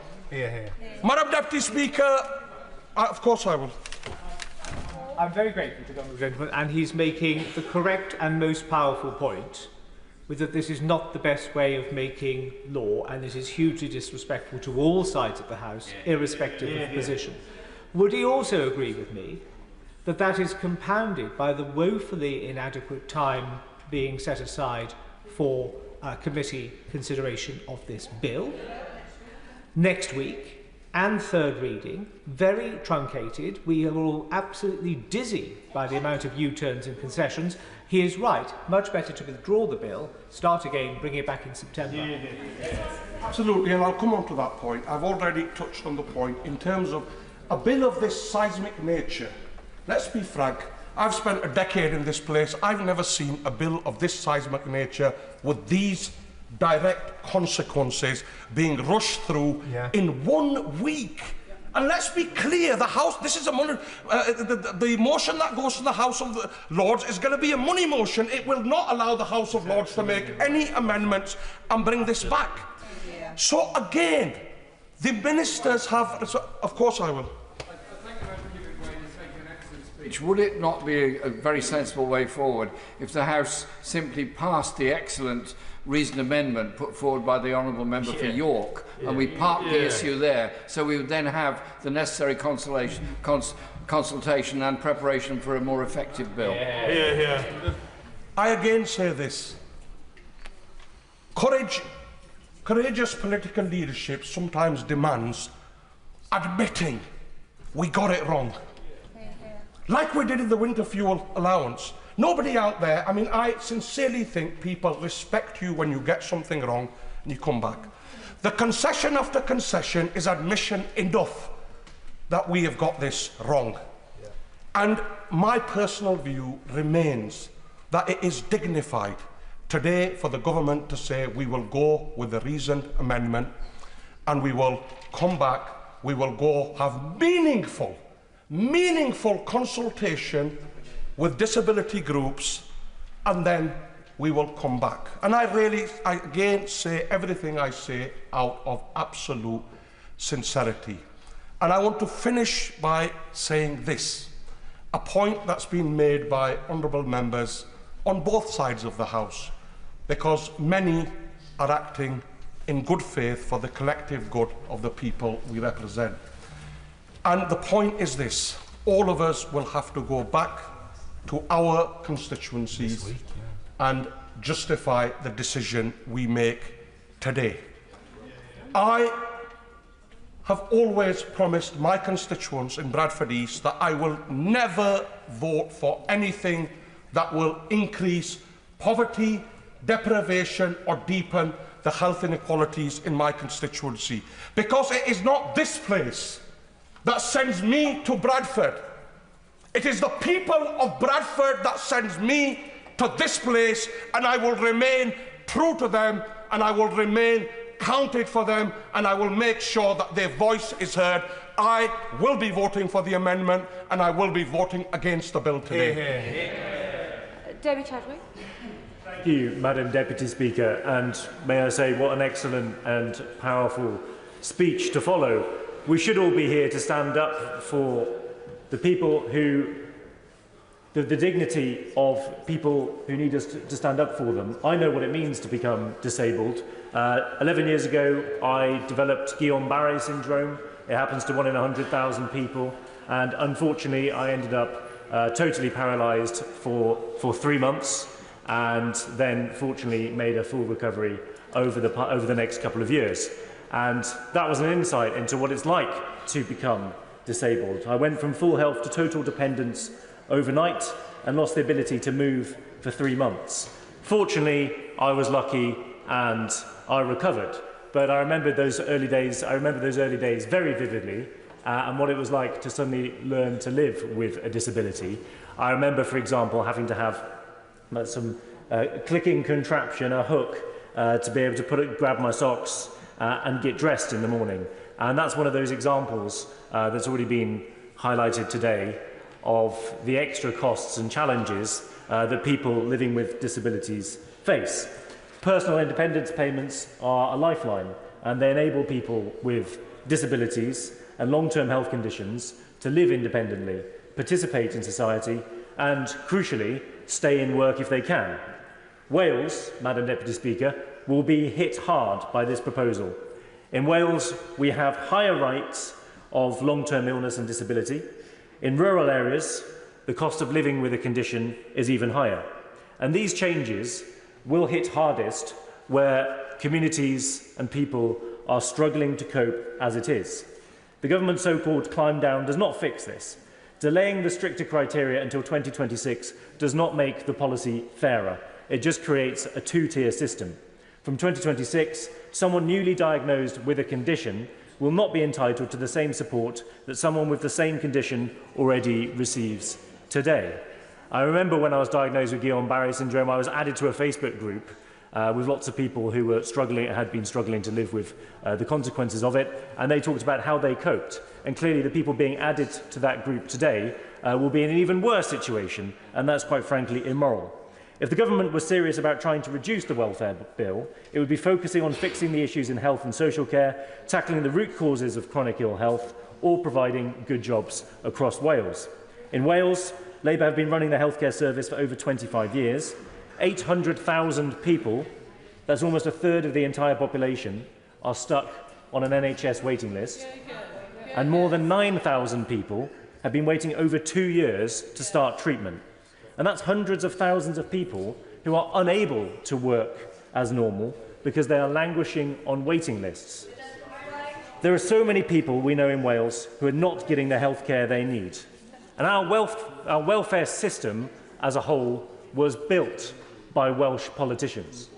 Madam Deputy Speaker, of course I will. I'm very grateful to the honourable gentleman, and he's making the correct and most powerful point, with that this is not the best way of making law, and this is hugely disrespectful to all sides of the House, irrespective of position. Would he also agree with me that that is compounded by the woefully inadequate time being set aside for committee consideration of this bill? Next week, and third reading, very truncated. We are all absolutely dizzy by the amount of U-turns and concessions. He is right. Much better to withdraw the bill, start again, bring it back in September. Absolutely, and I'll come on to that point. I've already touched on the point in terms of a bill of this seismic nature. Let's be frank. I've spent a decade in this place. I've never seen a bill of this seismic nature with these direct consequences being rushed through in 1 week. And let's be clear, the House, this is a money, the motion that goes to the House of the Lords is going to be a money motion. It will not allow the House of Lords to make any amendments and bring this back. So again, the ministers have, of course I will. Would it not be a very sensible way forward if the House simply passed the excellent reasoned amendment put forward by the honourable member for York, and we parked the issue there, so we would then have the necessary consultation and preparation for a more effective bill? I again say this. Courageous political leadership sometimes demands admitting we got it wrong. Like we did in the winter fuel allowance. Nobody out there, I mean, I sincerely think people respect you when you get something wrong and you come back. The concession after concession is admission enough that we have got this wrong. And my personal view remains that it is dignified today for the government to say we will go with the reasoned amendment and we will come back, we will go have meaningful consultation with disability groups, and then we will come back. And I again say everything I say out of absolute sincerity. And I want to finish by saying this, a point that's been made by honourable members on both sides of the House, because many are acting in good faith for the collective good of the people we represent. And the point is this: all of us will have to go back to our constituencies and justify the decision we make today. I have always promised my constituents in Bradford East that I will never vote for anything that will increase poverty, deprivation or deepen the health inequalities in my constituency. Because it is not this place that sends me to Bradford. It is the people of Bradford that sends me to this place, and I will remain true to them and I will remain counted for them, and I will make sure that their voice is heard. I will be voting for the amendment, and I will be voting against the bill today. David Chadwick. Thank you, Madam Deputy Speaker, and may I say what an excellent and powerful speech to follow. We should all be here to stand up for the people who, the dignity of people who need us to stand up for them. I know what it means to become disabled. 11 years ago, I developed Guillain-Barré syndrome. It happens to 1 in 100,000 people, and unfortunately, I ended up totally paralysed for 3 months, and then fortunately made a full recovery over the next couple of years. And that was an insight into what it's like to become disabled. I went from full health to total dependence overnight and lost the ability to move for 3 months. Fortunately, I was lucky and I recovered. But I remember those early days very vividly, and what it was like to suddenly learn to live with a disability. I remember, for example, having to have some clicking contraption, a hook, to be able to grab my socks and get dressed in the morning. And that's one of those examples that's already been highlighted today of the extra costs and challenges that people living with disabilities face. Personal independence payments are a lifeline, and they enable people with disabilities and long-term health conditions to live independently, participate in society, and, crucially, stay in work if they can. Wales, Madam Deputy Speaker, will be hit hard by this proposal. In Wales, we have higher rates of long-term illness and disability. In rural areas, the cost of living with a condition is even higher. And these changes will hit hardest where communities and people are struggling to cope as it is. The government's so-called climb down does not fix this. Delaying the stricter criteria until 2026 does not make the policy fairer. It just creates a two-tier system. From 2026, someone newly diagnosed with a condition will not be entitled to the same support that someone with the same condition already receives today. I remember when I was diagnosed with Guillain-Barré syndrome, I was added to a Facebook group with lots of people who were had been struggling to live with the consequences of it, and they talked about how they coped. And clearly the people being added to that group today will be in an even worse situation, and that's quite frankly immoral. If the government was serious about trying to reduce the welfare bill, it would be focusing on fixing the issues in health and social care, tackling the root causes of chronic ill health, or providing good jobs across Wales. In Wales, Labour have been running the healthcare service for over 25 years. 800,000 people, that's almost a third of the entire population, are stuck on an NHS waiting list. And more than 9,000 people have been waiting over 2 years to start treatment. And that's hundreds of thousands of people who are unable to work as normal because they are languishing on waiting lists. There are so many people we know in Wales who are not getting the health care they need. And our welfare system as a whole was built by Welsh politicians,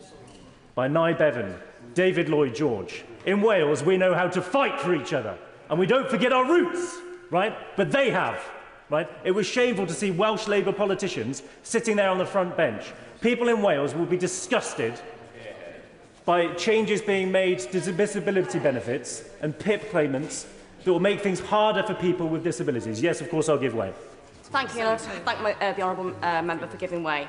by Nye Bevan, David Lloyd George. In Wales, we know how to fight for each other, and we don't forget our roots, right? But they have. Right? It was shameful to see Welsh Labour politicians sitting there on the front bench. People in Wales will be disgusted by changes being made to disability benefits and PIP claimants that will make things harder for people with disabilities. Yes, of course, I'll give way. Thank you, and I thank the honourable member for giving way.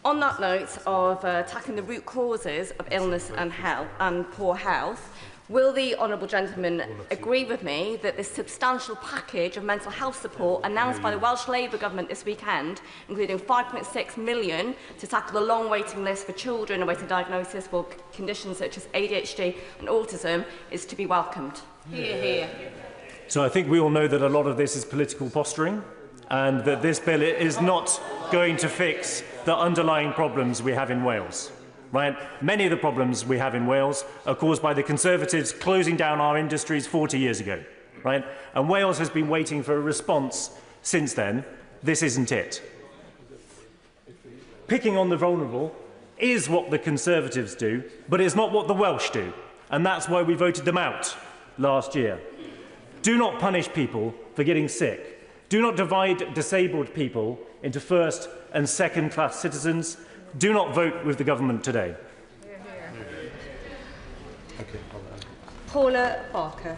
On that note of tackling the root causes of illness and poor health, will the honourable gentleman agree with me that this substantial package of mental health support announced by the Welsh Labour government this weekend, including £5.6 million to tackle the long waiting list for children awaiting diagnosis for conditions such as ADHD and autism, is to be welcomed? Hear, hear. So I think we all know that a lot of this is political posturing, and that this bill is not going to fix the underlying problems we have in Wales. Right? Many of the problems we have in Wales are caused by the Conservatives closing down our industries 40 years ago. Right? And Wales has been waiting for a response since then. This isn't it. Picking on the vulnerable is what the Conservatives do, but it's not what the Welsh do. And that's why we voted them out last year. Do not punish people for getting sick. Do not divide disabled people into first and second-class citizens. Do not vote with the government today. Paula Barker.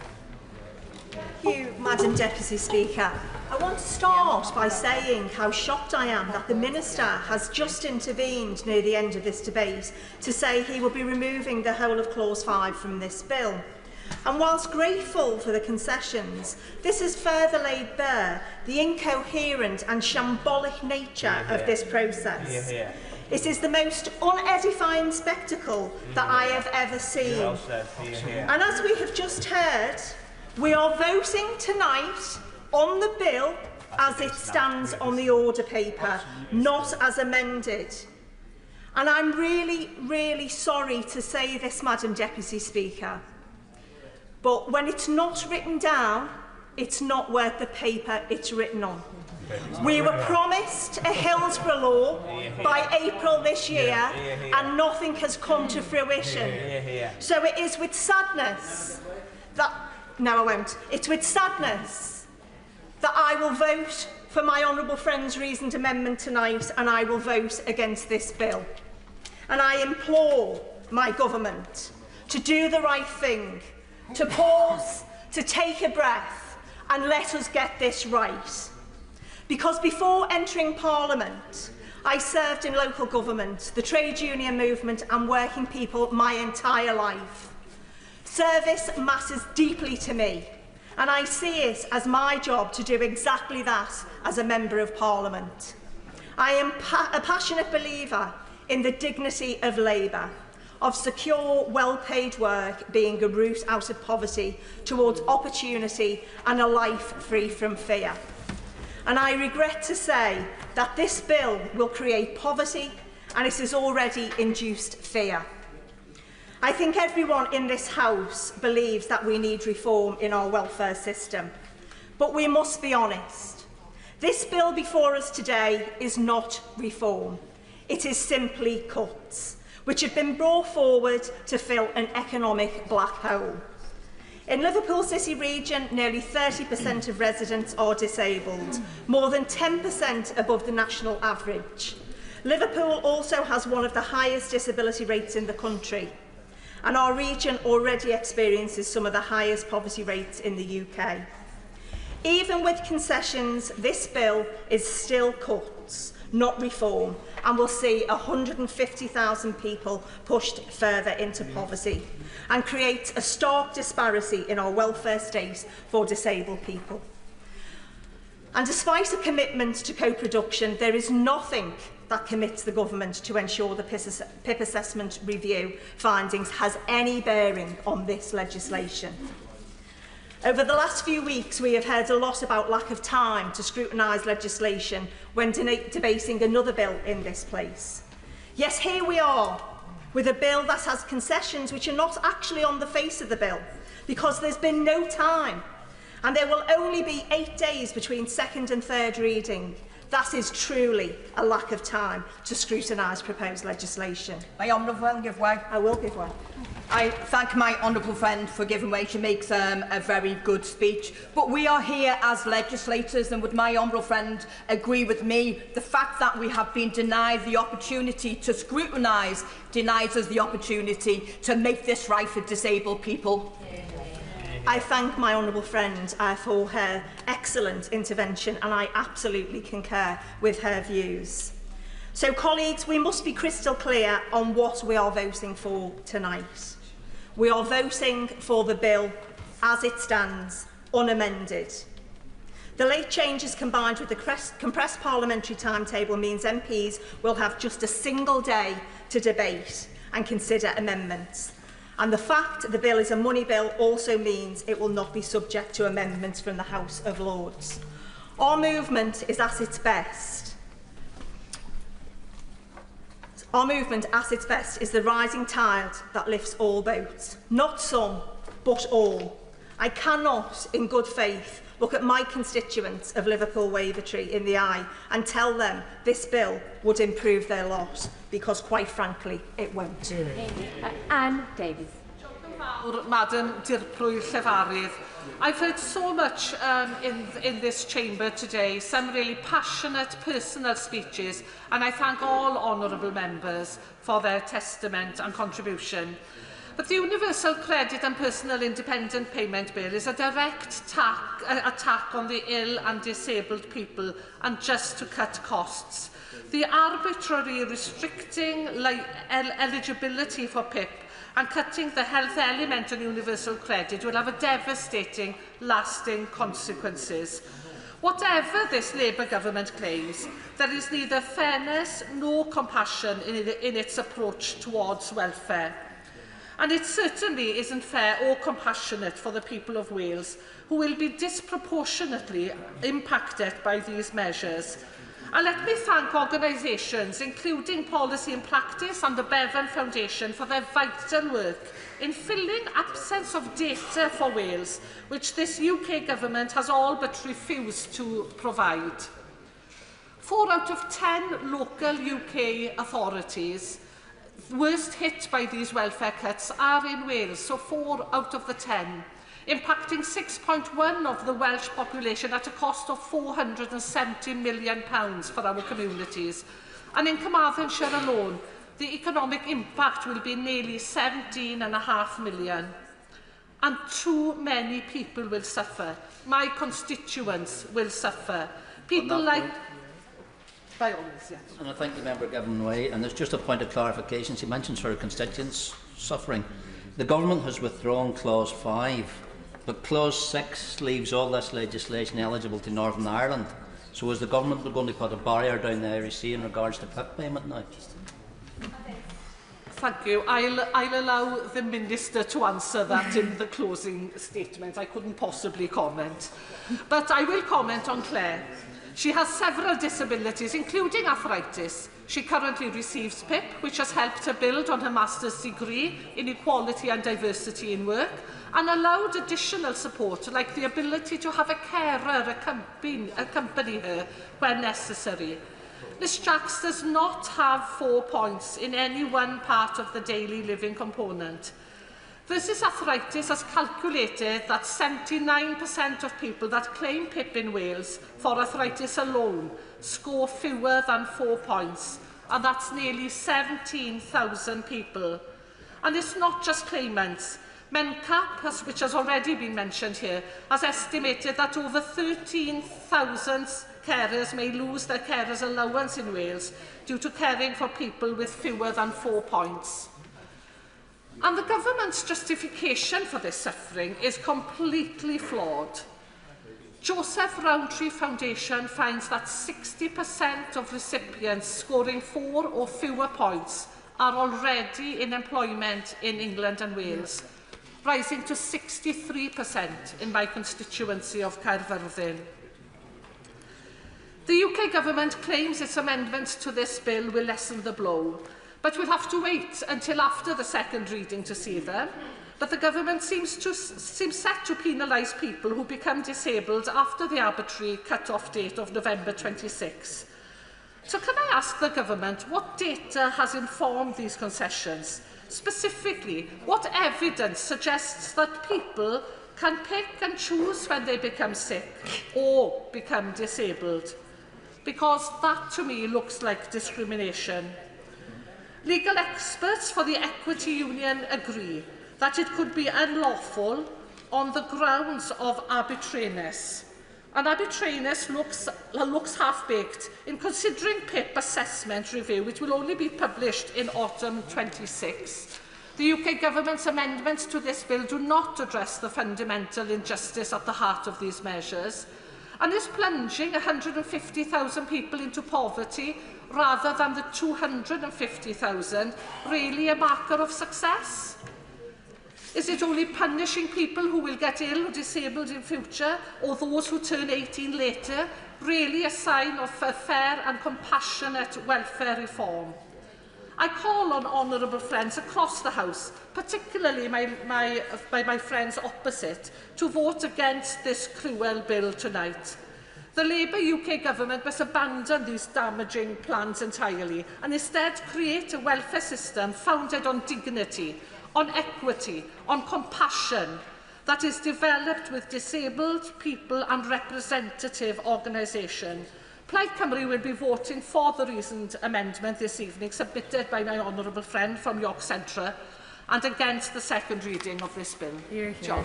Thank you, Madam Deputy Speaker. I want to start by saying how shocked I am that the Minister has just intervened near the end of this debate to say he will be removing the whole of Clause 5 from this bill. And whilst grateful for the concessions, this has further laid bare the incoherent and shambolic nature of this process. It is the most unedifying spectacle that I have ever seen. And as we have just heard, we are voting tonight on the bill as it stands on the order paper, not as amended. And I'm really, really sorry to say this, Madam Deputy Speaker, but when it's not written down, it's not worth the paper it's written on. We were promised a Hillsborough law by April this year, and nothing has come to fruition. So it is with sadness that... No, I won't. It's with sadness that I will vote for my honourable friend's reasoned amendment tonight, and I will vote against this bill. And I implore my government to do the right thing, to pause, to take a breath, and let us get this right. Because before entering Parliament, I served in local government, the trade union movement and working people my entire life. Service matters deeply to me, and I see it as my job to do exactly that as a Member of Parliament. I am a passionate believer in the dignity of labour, of secure, well-paid work being a route out of poverty towards opportunity and a life free from fear. And I regret to say that this bill will create poverty, and it has already induced fear. I think everyone in this House believes that we need reform in our welfare system. But we must be honest. This bill before us today is not reform. It is simply cuts, which have been brought forward to fill an economic black hole. In Liverpool City region, nearly 30% of residents are disabled, more than 10% above the national average. Liverpool also has one of the highest disability rates in the country, and our region already experiences some of the highest poverty rates in the UK. Even with concessions, this bill is still cuts, not reform, and will see 150,000 people pushed further into poverty and create a stark disparity in our welfare state for disabled people. And despite a commitment to co-production, there is nothing that commits the government to ensure the PIP assessment review findings has any bearing on this legislation. Over the last few weeks, we have heard a lot about lack of time to scrutinise legislation when debating another bill in this place. Yes, here we are, with a bill that has concessions which are not actually on the face of the bill, because there's been no time, and there will only be 8 days between second and third reading. That is truly a lack of time to scrutinise proposed legislation. My honourable friend give way. I will give way. I thank my honourable friend for giving way. She makes a very good speech. But we are here as legislators, and would my honourable friend agree with me? The fact that we have been denied the opportunity to scrutinise denies us the opportunity to make this right for disabled people. I thank my honourable friend for her excellent intervention, and I absolutely concur with her views. So, colleagues, we must be crystal clear on what we are voting for tonight. We are voting for the bill as it stands, unamended. The late changes combined with the compressed parliamentary timetable means MPs will have just a single day to debate and consider amendments. And the fact the bill is a money bill also means it will not be subject to amendments from the House of Lords. Our movement is at its best. Our movement at its best is the rising tide that lifts all boats. Not some, but all. I cannot, in good faith, look at my constituents of Liverpool Wavertree in the eye and tell them this bill would improve their lot, because quite frankly, it won't. Anne Davies. Madam Llefarydd, I've heard so much in this chamber today, some really passionate personal speeches, and I thank all honourable members for their testament and contribution. But the Universal Credit and Personal Independent Payment Bill is a direct attack on the ill and disabled people, and just to cut costs. The arbitrary restricting eligibility for PIP and cutting the health element on universal credit will have a devastating, lasting consequences. Whatever this Labour government claims, there is neither fairness nor compassion in its approach towards welfare. And it certainly isn't fair or compassionate for the people of Wales, who will be disproportionately impacted by these measures. And let me thank organisations, including Policy and Practice and the Bevan Foundation, for their vital work in filling absence of data for Wales, which this UK government has all but refused to provide. 4 out of 10 local UK authorities worst hit by these welfare cuts are in Wales, so 4 out of the 10, impacting 6.1% of the Welsh population at a cost of £470 million for our communities. And in Carmarthenshire alone, the economic impact will be nearly £17.5 million. And too many people will suffer. My constituents will suffer. People like... By all means, yes. And I thank the member Gavin Way. And there's just a point of clarification. She mentions her constituents suffering. The government has withdrawn Clause 5, but Clause 6 leaves all this legislation eligible to Northern Ireland. So is the government going to put a barrier down the Irish Sea in regards to PIP payment now? Thank you. I'll allow the Minister to answer that in the closing statement. I couldn't possibly comment. But I will comment on Claire. She has several disabilities, including arthritis. She currently receives PIP, which has helped her build on her master's degree in equality and diversity in work, and allowed additional support, like the ability to have a carer accompany her when necessary. Ms Jacks does not have 4 points in any one part of the daily living component. Versus Arthritis has calculated that 79% of people that claim PIP in Wales for arthritis alone score fewer than 4 points, and that's nearly 17,000 people. And it's not just claimants. MENCAP, which has already been mentioned here, has estimated that over 13,000 carers may lose their carers allowance in Wales due to caring for people with fewer than 4 points. And the government's justification for this suffering is completely flawed. Joseph Rowntree Foundation finds that 60% of recipients scoring 4 or fewer points are already in employment in England and Wales, rising to 63% in my constituency of Caerfyrddin. The UK government claims its amendments to this bill will lessen the blow, but we'll have to wait until after the second reading to see them. But the government seems set to penalise people who become disabled after the arbitrary cut-off date of November 26. So can I ask the government what data has informed these concessions? Specifically, what evidence suggests that people can pick and choose when they become sick or become disabled? Because that, to me, looks like discrimination. Legal experts for the Equity Union agree that it could be unlawful on the grounds of arbitrariness. And arbitrariness looks half-baked in considering PIP assessment review, which will only be published in autumn 26. The UK government's amendments to this bill do not address the fundamental injustice at the heart of these measures, and is plunging 150,000 people into poverty rather than the 250,000 really a marker of success? Is it only punishing people who will get ill or disabled in future, or those who turn 18 later, really a sign of a fair and compassionate welfare reform? I call on honourable friends across the House, particularly my friends opposite, to vote against this cruel bill tonight. The Labour UK government must abandon these damaging plans entirely and instead create a welfare system founded on dignity, on equity, on compassion, that is developed with disabled people and representative organisations. Plaid Cymru will be voting for the reasoned amendment this evening submitted by my honourable friend from York Centre, and against the second reading of this bill. John.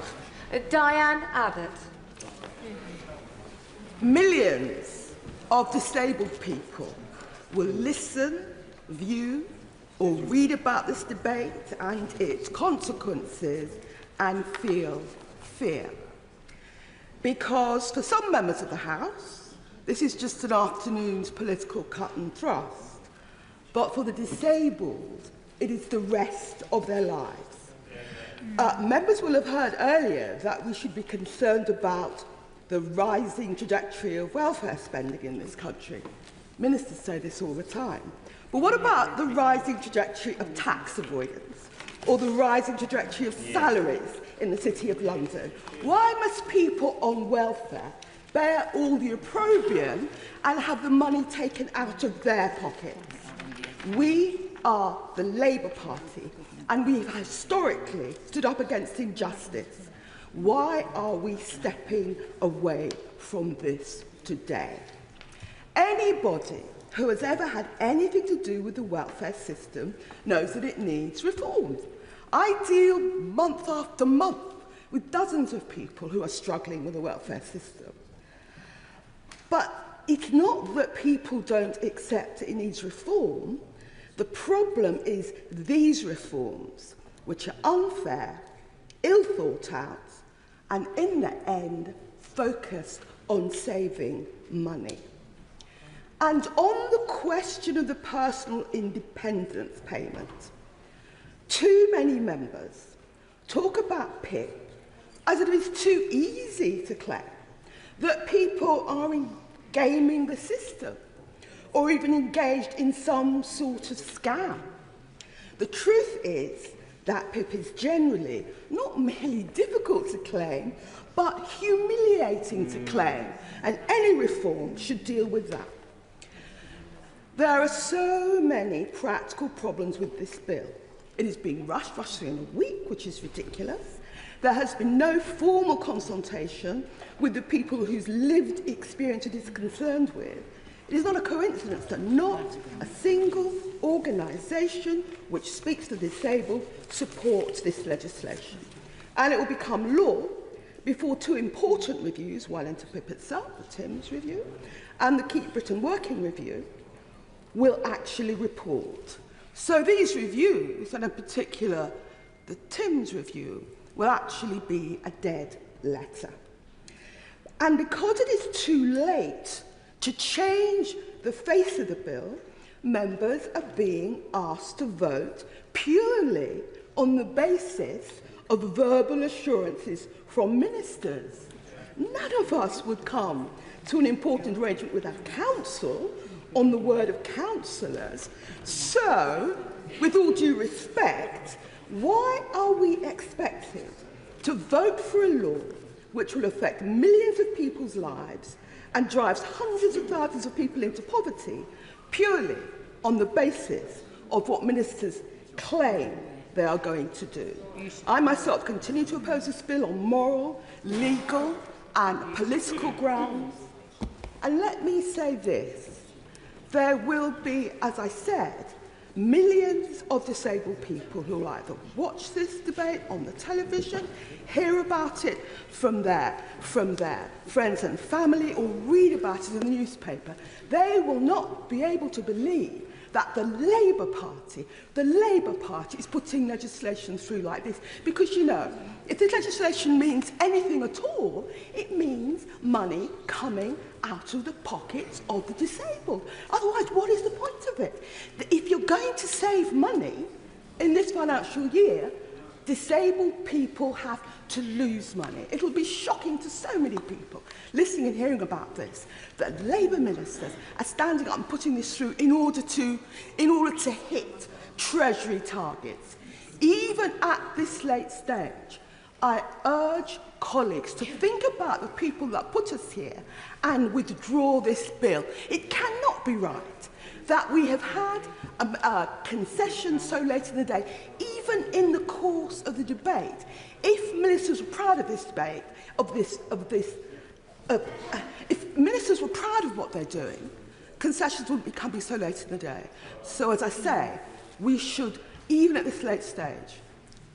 Diane Abbott. Millions of disabled people will listen, view, or read about this debate and its consequences and feel fear. Because for some members of the House, this is just an afternoon's political cut and thrust. But for the disabled, it is the rest of their lives. Members will have heard earlier that we should be concerned about the rising trajectory of welfare spending in this country. Ministers say this all the time. But what about the rising trajectory of tax avoidance or the rising trajectory of salaries in the City of London? Why must people on welfare bear all the opprobrium and have the money taken out of their pockets? We are the Labour Party, and we have historically stood up against injustice. Why are we stepping away from this today? Anybody who has ever had anything to do with the welfare system knows that it needs reform. I deal month after month with dozens of people who are struggling with the welfare system. But it's not that people don't accept it needs reform. The problem is these reforms, which are unfair, ill thought out, and in the end, focused on saving money. And on the question of the personal independence payment, too many members talk about PIP as if it's too easy to claim, that people are gaming the system or even engaged in some sort of scam. The truth is that PIP is generally not merely difficult to claim, but humiliating to claim, and any reform should deal with that. There are so many practical problems with this bill. It is being rushed through in a week, which is ridiculous. There has been no formal consultation with the people whose lived experience it is concerned with. It is not a coincidence that not a single organisation which speaks to the disabled supports this legislation. And it will become law before two important reviews, while into PIP itself, the Timms review, and the Keep Britain Working review, will actually report. So these reviews, and in particular the Timms review, will actually be a dead letter. And because it is too late to change the face of the bill, members are being asked to vote purely on the basis of verbal assurances from ministers. None of us would come to an important arrangement with our council on the word of councillors. So, with all due respect, why are we expected to vote for a law which will affect millions of people's lives and drives hundreds of thousands of people into poverty purely on the basis of what ministers claim they are going to do? I myself continue to oppose this bill on moral, legal and political grounds. And let me say this. There will be, as I said, millions of disabled people who will either watch this debate on the television, hear about it from their friends and family, or read about it in the newspaper. They will not be able to believe that the Labour Party is putting legislation through like this. Because, you know, if this legislation means anything at all, it means money coming out of the pockets of the disabled. Otherwise, what is the point of it? If you're going to save money in this financial year, disabled people have to lose money. It will be shocking to so many people listening and hearing about this, that Labour ministers are standing up and putting this through in order to hit Treasury targets. Even at this late stage, I urge colleagues to think about the people that put us here and withdraw this bill. It cannot be right that we have had a concession so late in the day, even in the course of the debate. If ministers were proud of this debate, if ministers were proud of what they're doing, concessions wouldn't be coming so late in the day. So, as I say, we should, even at this late stage,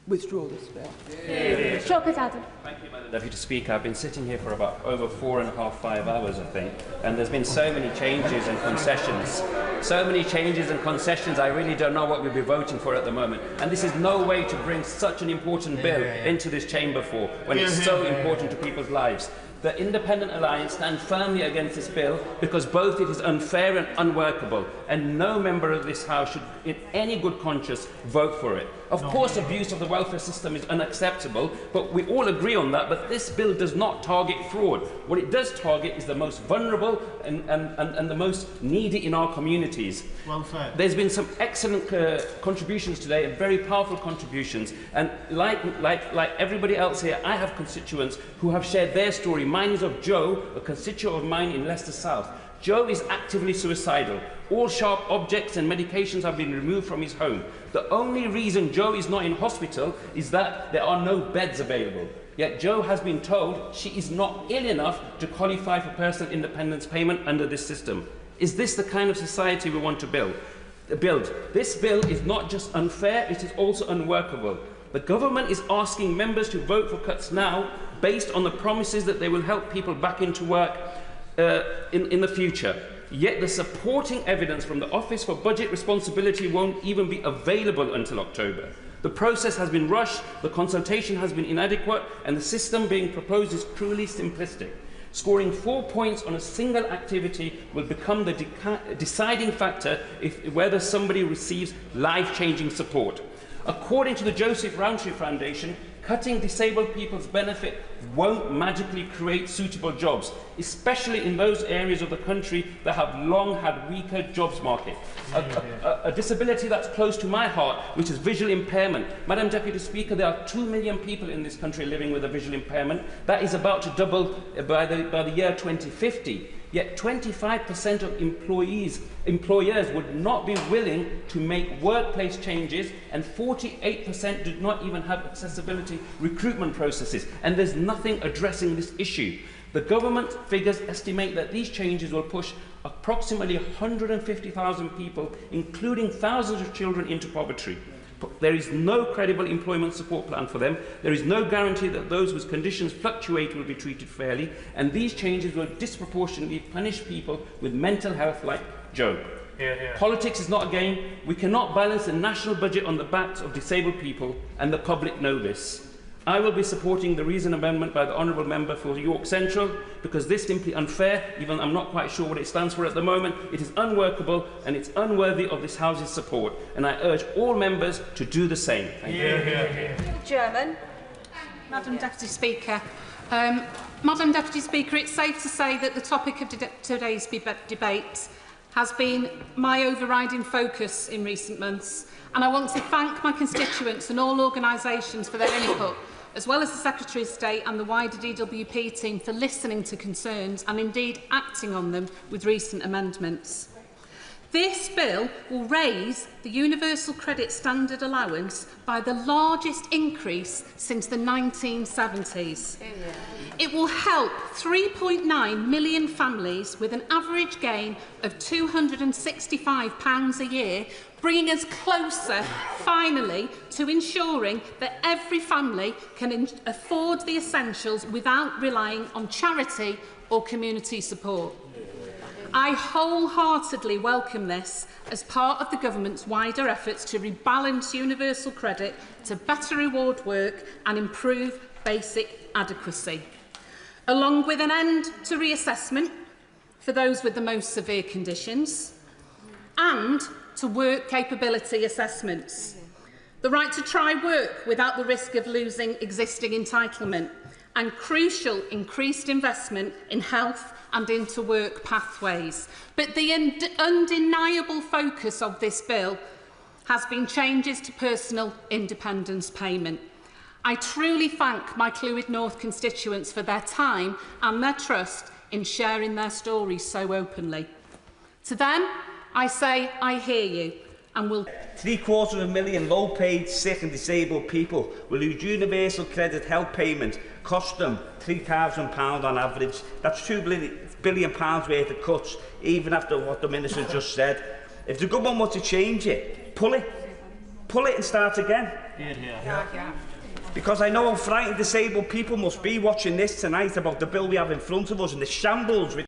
withdraw this bill. Adam. Thank you, Madam Deputy Speaker. I've been sitting here for about over 4.5, 5 hours, I think, and there's been so many changes and concessions. So many changes and concessions, I really don't know what we'll be voting for at the moment. And this is no way to bring such an important bill into this chamber for, when it's so important to people's lives. The Independent Alliance stand firmly against this bill because both it is unfair and unworkable, and no member of this House should, in any good conscience, vote for it. Of course, abuse of the welfare system is unacceptable, but we all agree on that. But this bill does not target fraud. What it does target is the most vulnerable and the most needy in our communities. Welfare. There's been some excellent contributions today, and very powerful contributions. And like everybody else here, I have constituents who have shared their story. Mine is of Joe, a constituent of mine in Leicester South. Joe is actively suicidal. All sharp objects and medications have been removed from his home. The only reason Joe is not in hospital is that there are no beds available. Yet Joe has been told she is not ill enough to qualify for personal independence payment under this system. Is this the kind of society we want to build? This bill is not just unfair, it is also unworkable. The government is asking members to vote for cuts now based on the promises that they will help people back into work in the future. Yet the supporting evidence from the Office for Budget Responsibility won't even be available until October. The process has been rushed, the consultation has been inadequate, and the system being proposed is truly simplistic. Scoring 4 points on a single activity will become the deciding factor whether somebody receives life-changing support. According to the Joseph Rowntree Foundation, cutting disabled people's benefit won't magically create suitable jobs, especially in those areas of the country that have long had weaker jobs market. A disability that's close to my heart, which is visual impairment. Madam Deputy Speaker, there are 2 million people in this country living with a visual impairment. That is about to double by the year 2050. Yet 25% of employers would not be willing to make workplace changes, and 48% do not even have accessibility recruitment processes. And there's nothing addressing this issue. The government figures estimate that these changes will push approximately 150,000 people, including thousands of children, into poverty. There is no credible employment support plan for them. There is no guarantee that those whose conditions fluctuate will be treated fairly, and these changes will disproportionately punish people with mental health like Joe. Politics is not a game. We cannot balance the national budget on the backs of disabled people, and the public know this. I will be supporting the reason amendment by the Honourable Member for York Central because this is simply unfair, even I'm not quite sure what it stands for at the moment. It is unworkable and it's unworthy of this House's support, and I urge all members to do the same. Thank you. German. Madam Deputy Speaker, Madam Deputy Speaker, it's safe to say that the topic of today's debate has been my overriding focus in recent months, and I want to thank my constituents and all organisations for their input, as well as the Secretary of State and the wider DWP team for listening to concerns and indeed acting on them with recent amendments. This bill will raise the Universal Credit Standard Allowance by the largest increase since the 1970s. It will help 3.9 million families with an average gain of £265 a year, bringing us closer, finally, to ensuring that every family can afford the essentials without relying on charity or community support. I wholeheartedly welcome this as part of the government's wider efforts to rebalance universal credit to better reward work and improve basic adequacy, along with an end to reassessment for those with the most severe conditions and to work capability assessments, the right to try work without the risk of losing existing entitlement, and crucial increased investment in health and into work pathways. But the undeniable focus of this bill has been changes to personal independence payment. I truly thank my Clwyd North constituents for their time and their trust in sharing their stories so openly. To them, I say I hear you and will... 750,000 low-paid, sick and disabled people will lose universal credit help payment, cost them £3,000 on average. That's £2 billion worth of cuts, even after what the Minister just said. If the government wants to change it, pull it. Pull it and start again. Because I know how frightened disabled people must be watching this tonight about the bill we have in front of us and the shambles which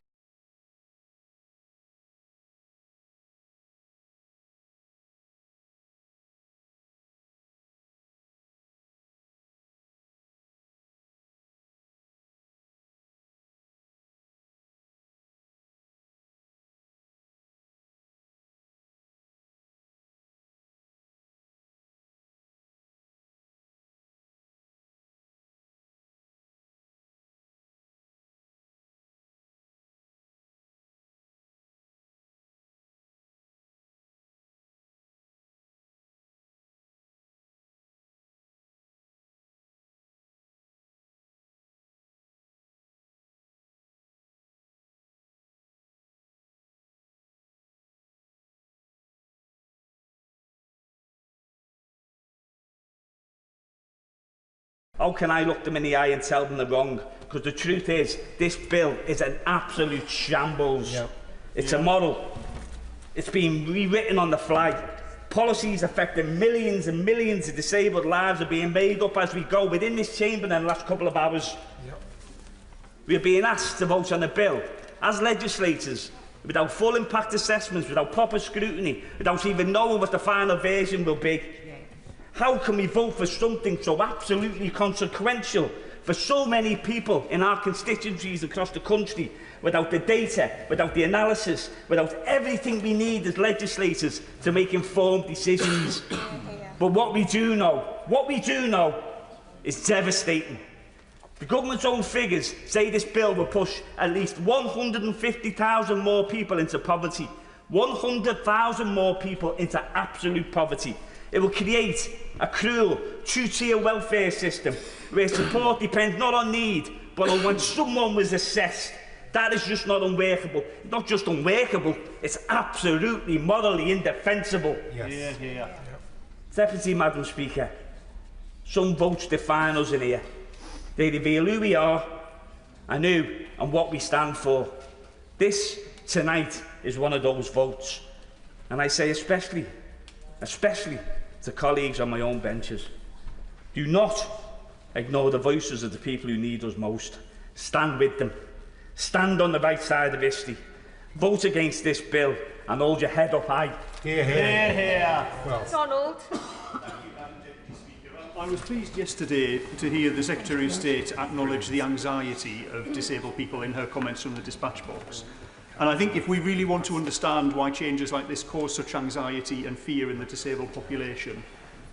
how can I look them in the eye and tell them they're wrong? Because the truth is, this bill is an absolute shambles. It's a model. It's been rewritten on the fly. Policies affecting millions and millions of disabled lives are being made up as we go within this chamber in the last couple of hours. We are being asked to vote on a bill as legislators without full impact assessments, without proper scrutiny, without even knowing what the final version will be. How can we vote for something so absolutely consequential for so many people in our constituencies across the country without the data, without the analysis, without everything we need as legislators to make informed decisions? But what we do know is devastating. The government's own figures say this bill will push at least 150,000 more people into poverty, 100,000 more people into absolute poverty. It will create a cruel, two-tier welfare system where support depends not on need, but on when someone was assessed. That is just not unworkable. Not just unworkable, it's absolutely morally indefensible. Deputy Madam Speaker, some votes define us in here. They reveal who we are and who and what we stand for. This, tonight, is one of those votes. And I say especially to colleagues on my own benches, do not ignore the voices of the people who need us most. Stand with them. Stand on the right side of history. Vote against this bill and hold your head up high. Hear, hear. Hear. Well. Donald. I was pleased yesterday to hear the Secretary of State acknowledge the anxiety of disabled people in her comments from the dispatch box. And I think if we really want to understand why changes like this cause such anxiety and fear in the disabled population,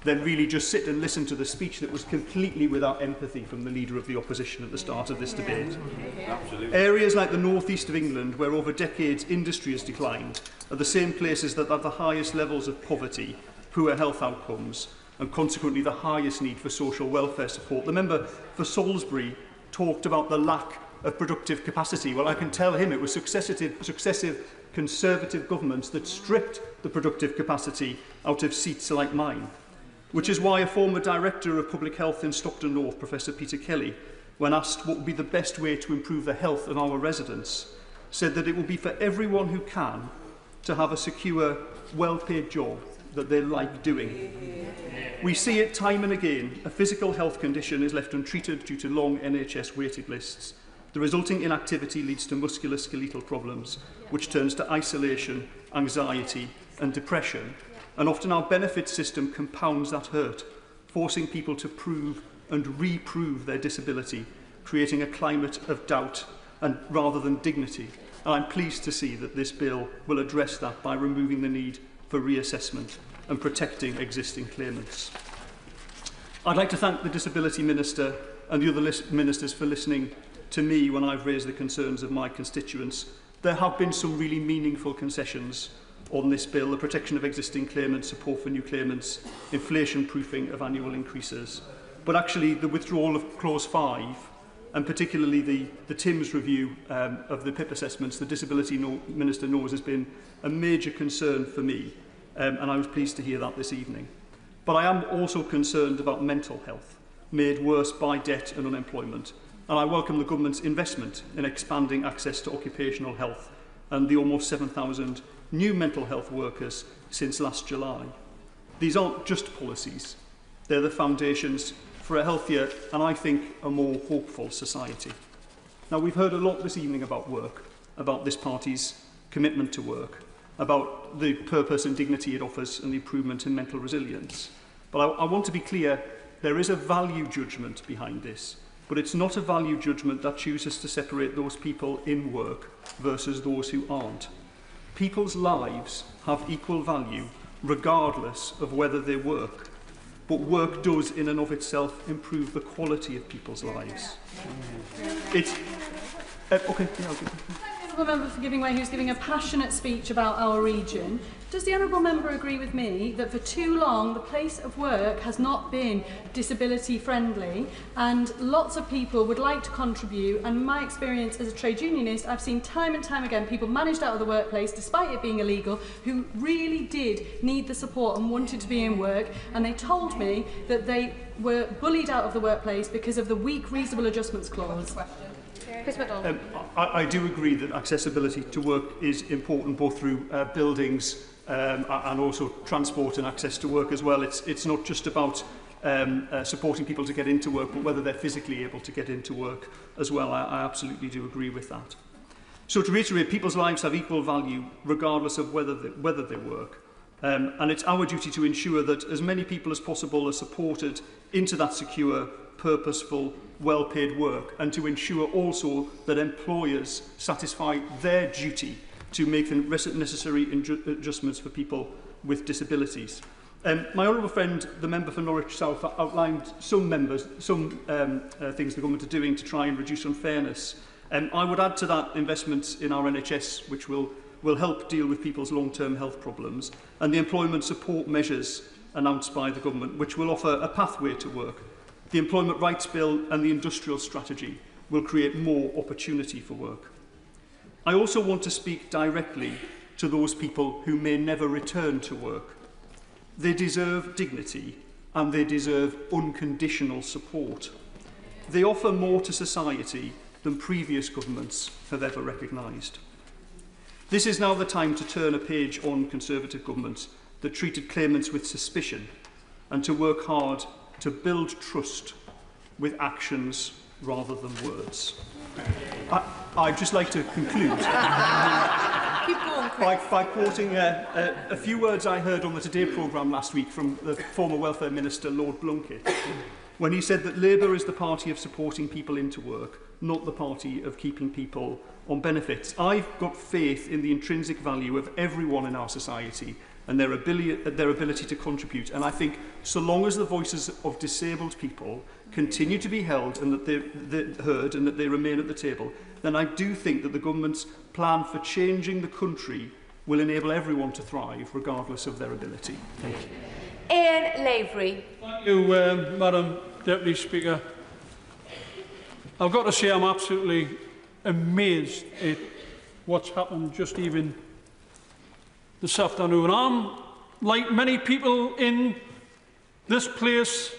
then really just sit and listen to the speech that was completely without empathy from the Leader of the Opposition at the start of this debate. Absolutely. Areas like the northeast of England, where over decades industry has declined, are the same places that have the highest levels of poverty, poor health outcomes, and consequently the highest need for social welfare support. The member for Salisbury talked about the lack of productive capacity. Well, I can tell him it was successive Conservative governments that stripped the productive capacity out of seats like mine, which is why a former Director of Public Health in Stockton North, Professor Peter Kelly, when asked what would be the best way to improve the health of our residents, said that it will be for everyone who can to have a secure, well-paid job that they like doing. We see it time and again. A physical health condition is left untreated due to long NHS waiting lists. The resulting inactivity leads to musculoskeletal problems, which turns to isolation, anxiety and depression. And often our benefit system compounds that hurt, forcing people to prove and reprove their disability, creating a climate of doubt and rather than dignity. And I'm pleased to see that this bill will address that by removing the need for reassessment and protecting existing claimants. I'd like to thank the Disability Minister and the other ministers for listening to me when I've raised the concerns of my constituents. There have been some really meaningful concessions on this bill: the protection of existing claimants, support for new claimants, inflation-proofing of annual increases. But actually the withdrawal of Clause 5, and particularly the TIMS review of the PIP assessments, the Disability Minister knows has been a major concern for me, and I was pleased to hear that this evening. But I am also concerned about mental health, made worse by debt and unemployment, and I welcome the government's investment in expanding access to occupational health and the almost 7,000 new mental health workers since last July. These aren't just policies. They're the foundations for a healthier and, I think, a more hopeful society. Now, we've heard a lot this evening about work, about this party's commitment to work, about the purpose and dignity it offers and the improvement in mental resilience. But I want to be clear, there is a value judgment behind this, but it's not a value judgment that chooses to separate those people in work versus those who aren't. People's lives have equal value regardless of whether they work, but work does in and of itself improve the quality of people's lives. It's... okay, yeah, okay. The Honourable Member for giving way, who's giving a passionate speech about our region. Does the Honourable Member agree with me that for too long the place of work has not been disability friendly and lots of people would like to contribute, and my experience as a trade unionist, I've seen time and time again people managed out of the workplace despite it being illegal who really did need the support and wanted to be in work, and they told me that they were bullied out of the workplace because of the weak reasonable adjustments clause. I do agree that accessibility to work is important, both through buildings and also transport and access to work as well. It's not just about supporting people to get into work, but whether they're physically able to get into work as well. I absolutely do agree with that. So to reiterate, people's lives have equal value regardless of whether they work. And it's our duty to ensure that as many people as possible are supported into that secure, purposeful, well-paid work, and to ensure also that employers satisfy their duty to make the necessary adjustments for people with disabilities. My honourable friend, the member for Norwich South, outlined some things the government are doing to try and reduce unfairness. I would add to that investments in our NHS, which will help deal with people's long-term health problems, and the employment support measures announced by the government, which will offer a pathway to work. The Employment Rights Bill and the Industrial Strategy will create more opportunity for work. I also want to speak directly to those people who may never return to work. They deserve dignity and they deserve unconditional support. They offer more to society than previous governments have ever recognised. This is now the time to turn a page on Conservative governments that treated claimants with suspicion and to work hard to build trust with actions rather than words. I'd just like to conclude by quoting a few words I heard on the Today programme last week from the former Welfare Minister, Lord Blunkett, when he said that Labour is the party of supporting people into work, not the party of keeping people on benefits. I've got faith in the intrinsic value of everyone in our society and their ability to contribute. And I think so long as the voices of disabled people continue to be held and that they're heard and that they remain at the table, then I do think that the government's plan for changing the country will enable everyone to thrive regardless of their ability. Thank you. Ian Lavery. Thank you, Madam Deputy Speaker. I've got to say I'm absolutely amazed at what's happened just even this afternoon. I'm, like many people in this place,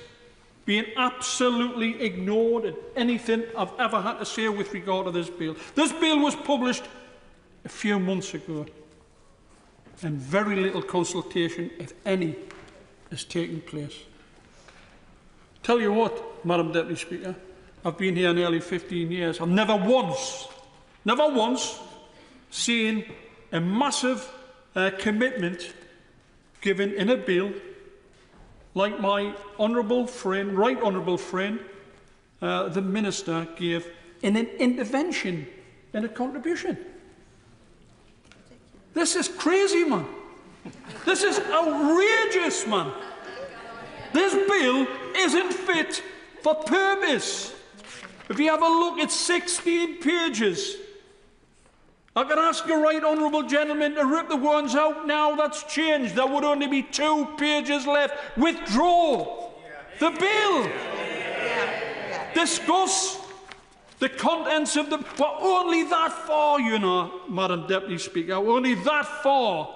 being absolutely ignored at anything I've ever had to say with regard to this bill. This bill was published a few months ago, and very little consultation, if any, has taken place. Tell you what, Madam Deputy Speaker, I've been here nearly 15 years. I've never once seen a massive commitment given in a bill like my honourable friend, right honourable friend, the Minister gave in an intervention in a contribution. This is crazy, man. This is outrageous, man. This bill isn't fit for purpose. If you have a look at 16 pages, I can ask a right honourable gentleman to rip the ones out now that's changed. There would only be 2 pages left. Withdraw the bill. Discuss the contents of the... We're only that far, you know, Madam Deputy Speaker. We're only that far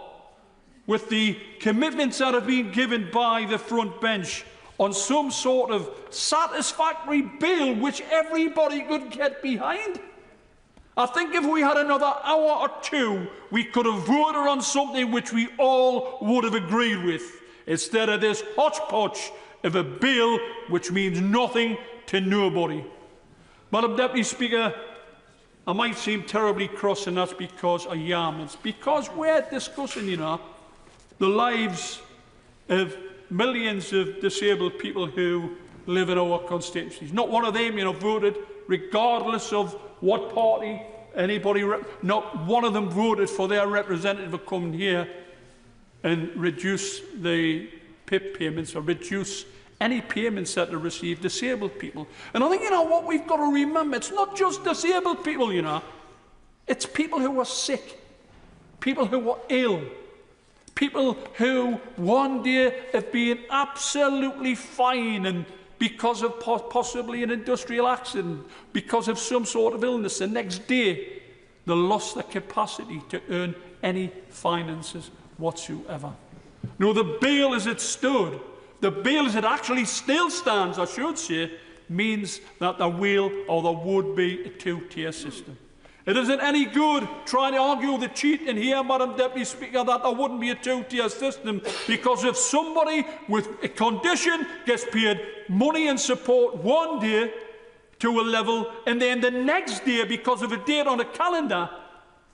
with the commitments that have been given by the front bench on some sort of satisfactory bill which everybody could get behind. I think if we had another hour or two, we could have voted on something which we all would have agreed with. instead of this hodgepodge of a bill which means nothing to nobody. Madam Deputy Speaker, I might seem terribly cross, and that's because I am. It's because we're discussing, the lives of millions of disabled people who live in our constituencies. Not one of them, voted, regardless of what party anybody, not one of them voted for their representative to come here and reduce the PIP payments or reduce any payments that they receive disabled people. And I think, what we've got to remember, it's not just disabled people, it's people who are sick, people who are ill, people who one day have been absolutely fine and because of possibly an industrial accident, because of some sort of illness, the next day they lost their capacity to earn any finances whatsoever. No, the bill as it stood, the bill as it actually still stands, I should say, means that there will or there would be a two-tier system. It isn't any good trying to argue the cheat in here, Madam Deputy Speaker, that there wouldn't be a two-tier system, because if somebody with a condition gets paid money and support one day to a level, and then the next day, because of a date on a calendar,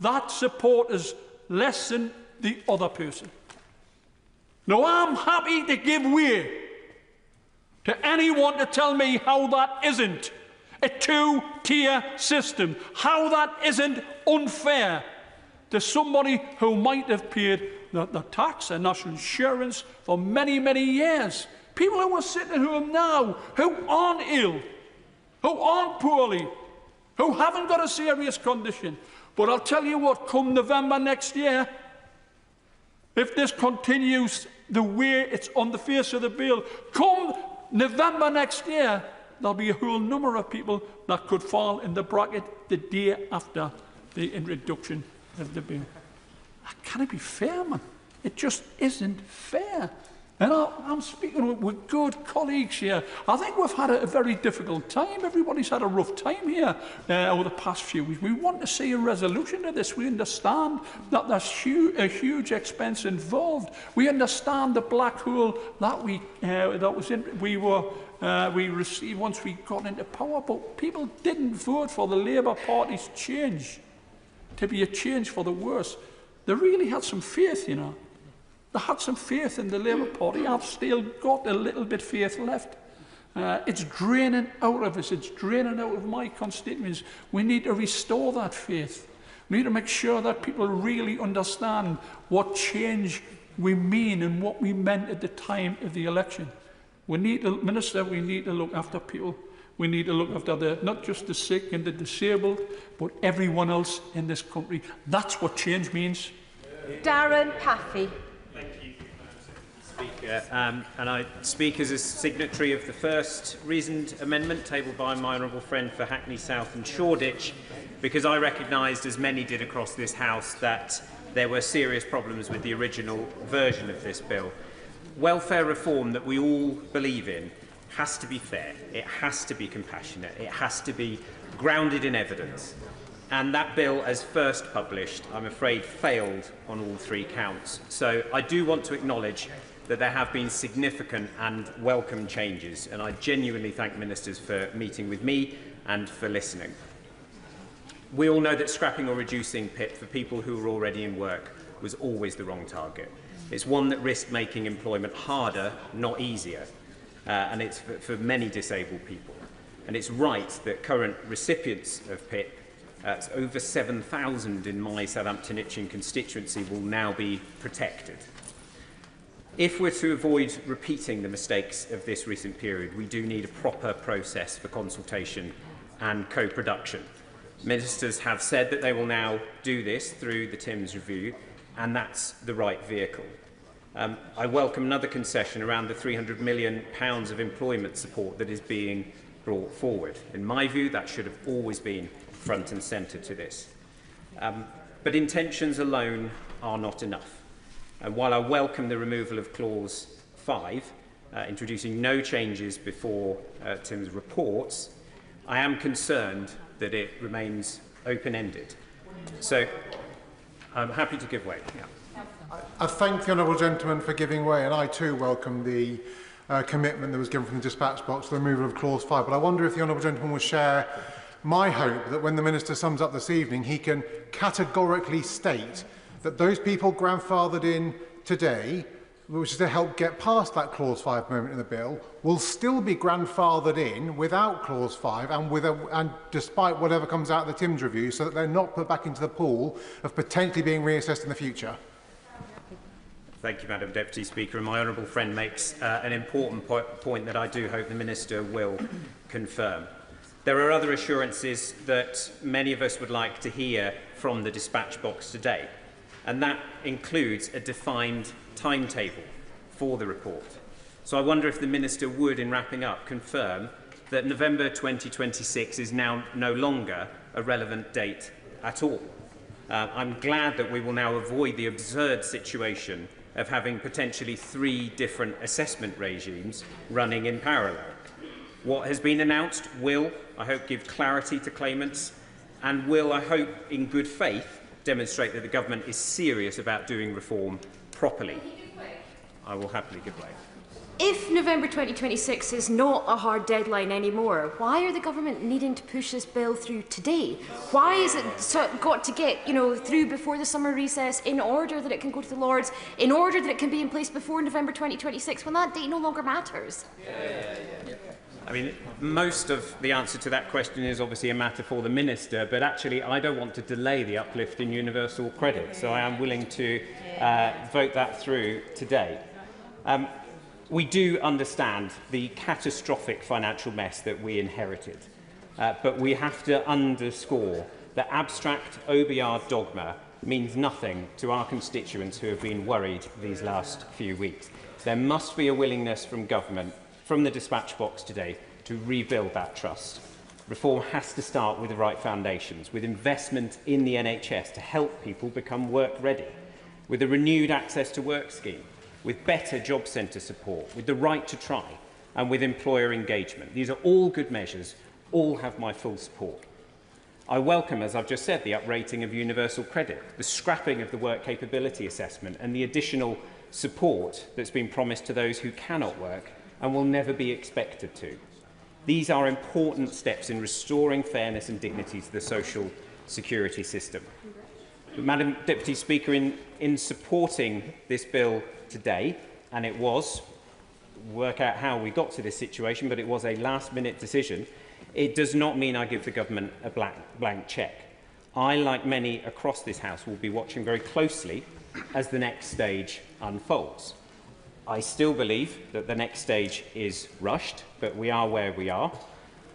that support is less than the other person. Now, I'm happy to give way to anyone to tell me how that isn't a two-tier system, how that isn't unfair to somebody who might have paid the tax and national insurance for many, many years. People who are sitting at home now, who aren't ill, who aren't poorly, who haven't got a serious condition. But I'll tell you what, come November next year, if this continues the way it's on the face of the bill, come November next year, there'll be a whole number of people that could fall in the bracket the day after the introduction of the bill. That can't be fair, man. It just isn't fair. And I'm speaking with good colleagues here. I think we've had a very difficult time. Everybody's had a rough time here over the past few weeks. We want to see a resolution to this. We understand that there's a huge expense involved. We understand the black hole that we received once we got into power. But people didn't vote for the Labour Party's change to be a change for the worse. They really had some faith, They had some faith in the Labour Party. I've still got a little bit of faith left. It's draining out of us. It's draining out of my constituents. We need to restore that faith. We need to make sure that people really understand what change we mean and what we meant at the time of the election. We need to, Minister, we need to look after people. We need to look after not just the sick and the disabled, but everyone else in this country. That's what change means. Darren Paffy. Speaker, and I speak as a signatory of the first reasoned amendment tabled by my honourable friend for Hackney South and Shoreditch, because I recognised, as many did across this House, that there were serious problems with the original version of this bill. Welfare reform that we all believe in has to be fair, it has to be compassionate, it has to be grounded in evidence. And that bill, as first published, I'm afraid failed on all three counts. So I do want to acknowledge that there have been significant and welcome changes, and I genuinely thank ministers for meeting with me and for listening. We all know that scrapping or reducing PIP for people who are already in work was always the wrong target. It's one that risked making employment harder, not easier, and it's for many disabled people. And it's right that current recipients of PIP, over 7,000 in my Southampton-Itching constituency, will now be protected. If we're to avoid repeating the mistakes of this recent period, we do need a proper process for consultation and co-production. Ministers have said that they will now do this through the Timms review, and that's the right vehicle. I welcome another concession around the £300 million of employment support that is being brought forward. In my view, that should have always been front and centre to this. But intentions alone are not enough. And while I welcome the removal of Clause 5, introducing no changes before Tim's reports, I am concerned that it remains open-ended. So I'm happy to give way. Yeah. I thank the honourable gentleman for giving way, and I too welcome the commitment that was given from the dispatch box, the removal of clause 5. But I wonder if the honourable gentleman will share my hope that when the Minister sums up this evening, he can categorically state that those people grandfathered in today, which is to help get past that clause 5 moment in the bill, will still be grandfathered in without clause 5 and despite whatever comes out of the Timms review, so that they're not put back into the pool of potentially being reassessed in the future. Thank you, Madam Deputy Speaker. And my honourable friend makes an important point that I do hope the Minister will confirm. There are other assurances that many of us would like to hear from the dispatch box today, and that includes a defined timetable for the report. So I wonder if the Minister would, in wrapping up, confirm that November 2026 is now no longer a relevant date at all. I'm glad that we will now avoid the absurd situation of having potentially 3 different assessment regimes running in parallel. What has been announced will, I hope, give clarity to claimants and will, I hope, in good faith, demonstrate that the government is serious about doing reform properly. I will happily give way. If November 2026 is not a hard deadline anymore, why are the government needing to push this bill through today? Why is it got to get through before the summer recess in order that it can go to the Lords, in order that it can be in place before November 2026, when that date no longer matters? I mean, most of the answer to that question is obviously a matter for the Minister, but actually I don't want to delay the uplift in universal credit, so I am willing to vote that through today. We do understand the catastrophic financial mess that we inherited, but we have to underscore that abstract OBR dogma means nothing to our constituents who have been worried these last few weeks. There must be a willingness from government, from the dispatch box today, to rebuild that trust. Reform has to start with the right foundations, with investment in the NHS to help people become work ready, with a renewed access to work scheme, with better job centre support, with the right to try, and with employer engagement. These are all good measures, all have my full support. I welcome, as I've just said, the uprating of universal credit, the scrapping of the work capability assessment, and the additional support that's been promised to those who cannot work and will never be expected to. These are important steps in restoring fairness and dignity to the social security system. But, Madam Deputy Speaker, in supporting this bill today, and it was, work out how we got to this situation, but it was a last-minute decision, it does not mean I give the government a blank cheque. I, like many across this House, will be watching very closely as the next stage unfolds. I still believe that the next stage is rushed, but we are where we are.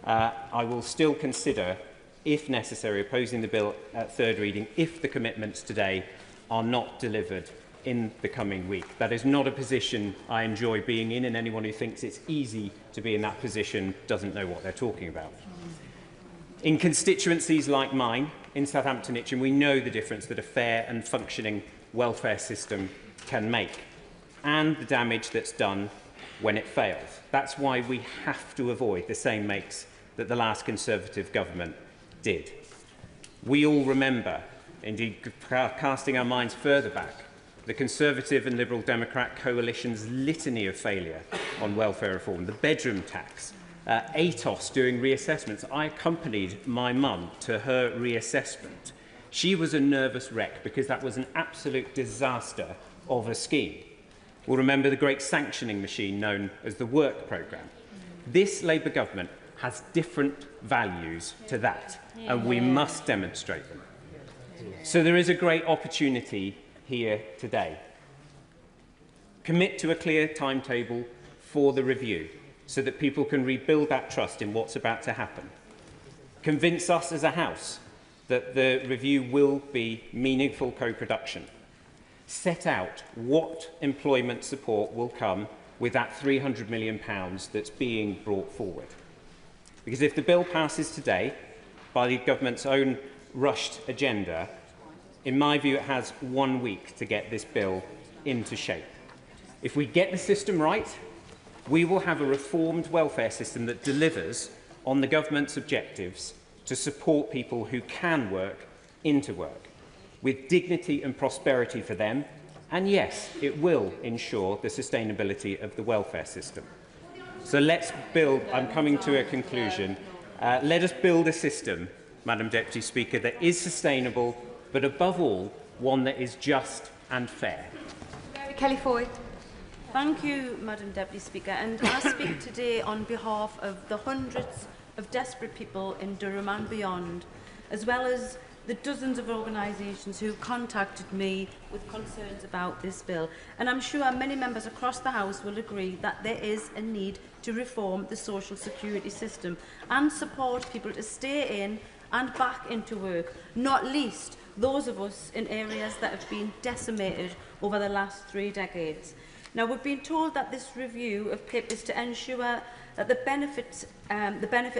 I will still consider, if necessary, opposing the bill at third reading if the commitments today are not delivered in the coming week. That is not a position I enjoy being in, and anyone who thinks it's easy to be in that position doesn't know what they're talking about. In constituencies like mine, in Southampton Itchen, we know the difference that a fair and functioning welfare system can make, and the damage that's done when it fails. That's why we have to avoid the same makes that the last Conservative government did. We all remember, indeed casting our minds further back, the Conservative and Liberal Democrat coalition's litany of failure on welfare reform, the bedroom tax, ATOS doing reassessments. I accompanied my mum to her reassessment. She was a nervous wreck because that was an absolute disaster of a scheme. We'll remember the great sanctioning machine known as the work programme. This Labour government has different values to that, and we must demonstrate them. So there is a great opportunity here today. Commit to a clear timetable for the review so that people can rebuild that trust in what's about to happen. Convince us as a House that the review will be meaningful co-production. Set out what employment support will come with that £300 million that's being brought forward. Because if the bill passes today by the government's own rushed agenda, in my view, it has 1 week to get this bill into shape. If we get the system right, we will have a reformed welfare system that delivers on the government's objectives to support people who can work into work, with dignity and prosperity for them And yes, it will ensure the sustainability of the welfare system. So let's build, I'm coming to a conclusion, let us build a system, Madam Deputy Speaker, that is sustainable, but above all, one that is just and fair. Kelly Foy. Thank you, Madam Deputy Speaker, and I speak today on behalf of the hundreds of desperate people in Durham and beyond, as well as the dozens of organisations who contacted me with concerns about this bill. And I'm sure many members across the House will agree that there is a need to reform the social security system and support people to stay in and back into work, not least those of us in areas that have been decimated over the last 3 decades. Now, we've been told that this review of PIP is to ensure that the benefit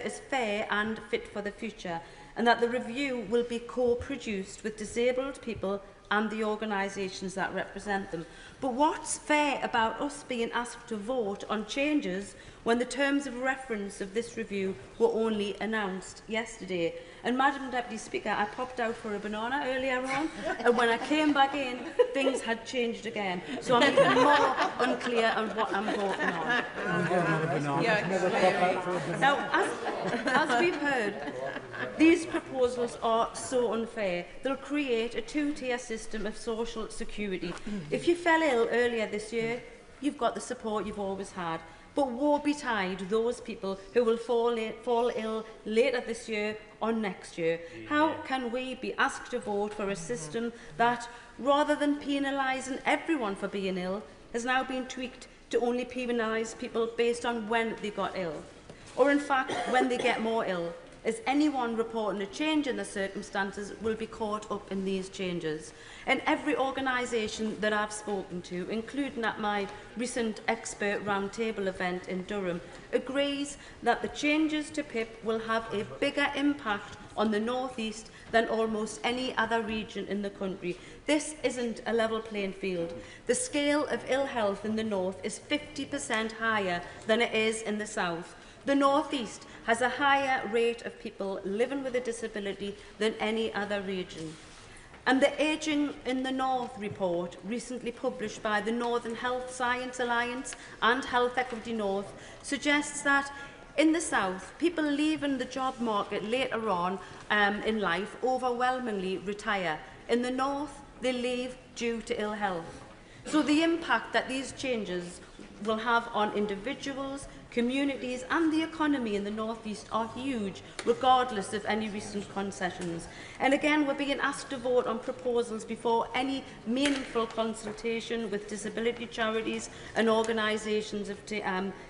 is fair and fit for the future, and that the review will be co-produced with disabled people and the organisations that represent them. But what's fair about us being asked to vote on changes when the terms of reference of this review were only announced yesterday? And Madam Deputy Speaker, I popped out for a banana earlier on, and when I came back in, things had changed again. So I'm even more unclear on what I'm voting on. Now, as we've heard, these proposals are so unfair. They'll create a 2-tier system of social security. If you fell ill earlier this year, you've got the support you've always had. But woe betide those people who will fall ill later this year or next year. How can we be asked to vote for a system that, rather than penalising everyone for being ill, has now been tweaked to only penalise people based on when they got ill? Or in fact, when they get more ill, as anyone reporting a change in the circumstances will be caught up in these changes. And every organisation that I've spoken to, including at my recent expert roundtable event in Durham, agrees that the changes to PIP will have a bigger impact on the North East than almost any other region in the country. This isn't a level playing field. The scale of ill health in the North is 50% higher than it is in the South. The North East has a higher rate of people living with a disability than any other region. And the Ageing in the North report, recently published by the Northern Health Science Alliance and Health Equity North, suggests that in the South, people leaving the job market later on in life overwhelmingly retire. In the North, they leave due to ill health. So the impact that these changes will have on individuals, communities and the economy in the North East are huge, regardless of any recent concessions. And again, we're being asked to vote on proposals before any meaningful consultation with disability charities and organisations have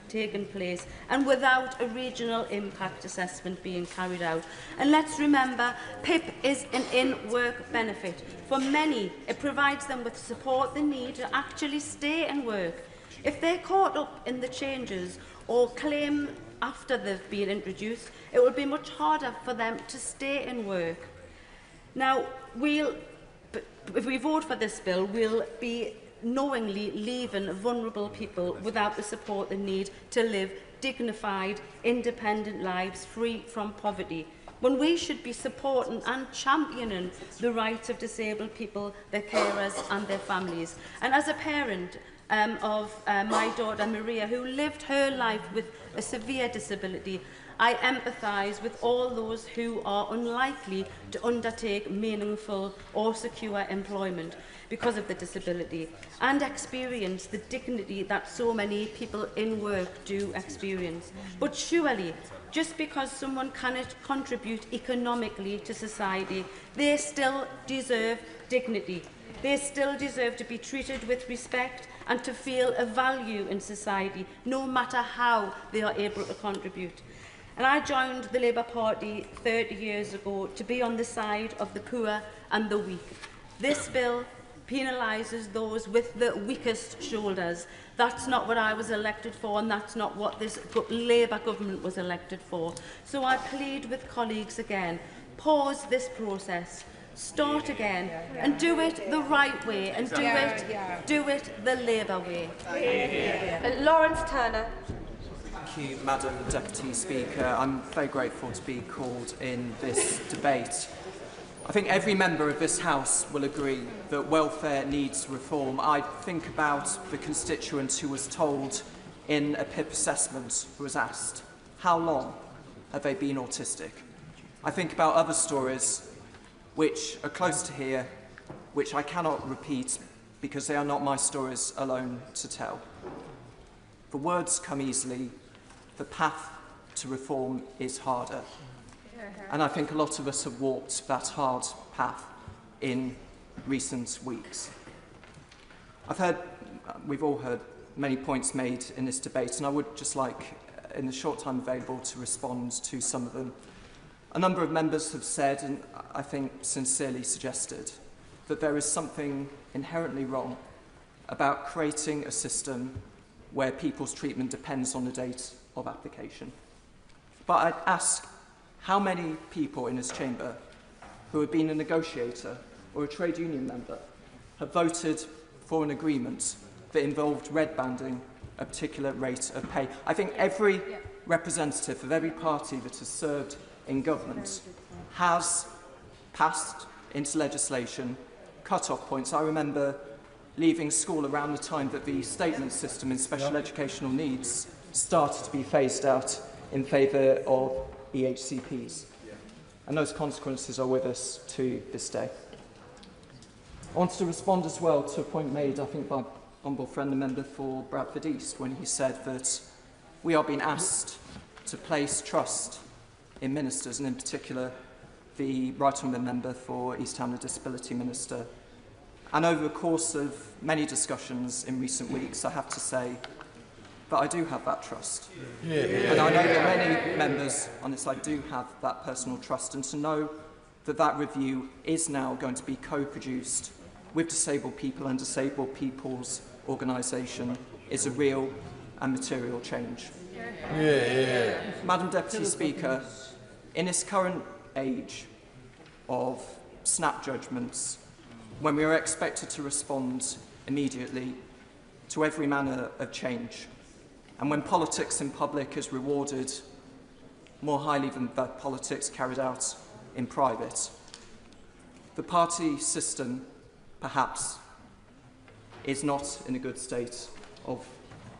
taken place, and without a regional impact assessment being carried out. And let's remember, PIP is an in-work benefit. For many, it provides them with support they need to actually stay and work. If they're caught up in the changes or claim after they've been introduced, it will be much harder for them to stay in work. Now, if we vote for this bill, we'll be knowingly leaving vulnerable people without the support they need to live dignified, independent lives free from poverty, when we should be supporting and championing the rights of disabled people, their carers and their families. And as a parent of my daughter Maria, who lived her life with a severe disability, I empathise with all those who are unlikely to undertake meaningful or secure employment because of the disability and experience the dignity that so many people in work do experience. But surely, just because someone cannot contribute economically to society, they still deserve dignity. They still deserve to be treated with respect and to feel a value in society, no matter how they are able to contribute. And I joined the Labour Party 30 years ago to be on the side of the poor and the weak. This bill penalises those with the weakest shoulders. That's not what I was elected for, and that's not what this Labour government was elected for. So I plead with colleagues again, pause this process, start again, and do it the right way, and do it the Labour way. Lawrence Turner. Thank you, Madam Deputy Speaker. I'm very grateful to be called in this debate. I think every member of this House will agree that welfare needs reform. I think about the constituent who was told in a PIP assessment, who was asked, how long have they been autistic? I think about other stories which are close to here, which I cannot repeat because they are not my stories alone to tell. The words come easily, the path to reform is harder. And I think a lot of us have walked that hard path in recent weeks. We've all heard many points made in this debate, and I would just like, in the short time available, to respond to some of them. A number of members have said, and I think sincerely suggested, that there is something inherently wrong about creating a system where people's treatment depends on the date of application. But I'd ask, how many people in this chamber who have been a negotiator or a trade union member have voted for an agreement that involved red banding a particular rate of pay? I think every representative of every party that has served in government has passed into legislation cut-off points. I remember leaving school around the time that the statement system in special educational needs started to be phased out in favour of EHCPs. And those consequences are with us to this day. I wanted to respond as well to a point made, I think, by honourable friend and member for Bradford East, when he said that we are being asked to place trust in ministers, and in particular the right honourable member for East Ham, the Disability Minister. And over the course of many discussions in recent weeks, I have to say that I do have that trust. And I know that many members on this side do have that personal trust, and to know that that review is now going to be co-produced with disabled people and disabled people's organisation is a real and material change. Madam Deputy Speaker, in this current age of snap judgments, when we are expected to respond immediately to every manner of change, and when politics in public is rewarded more highly than the politics carried out in private, the party system, perhaps, is not in a good state of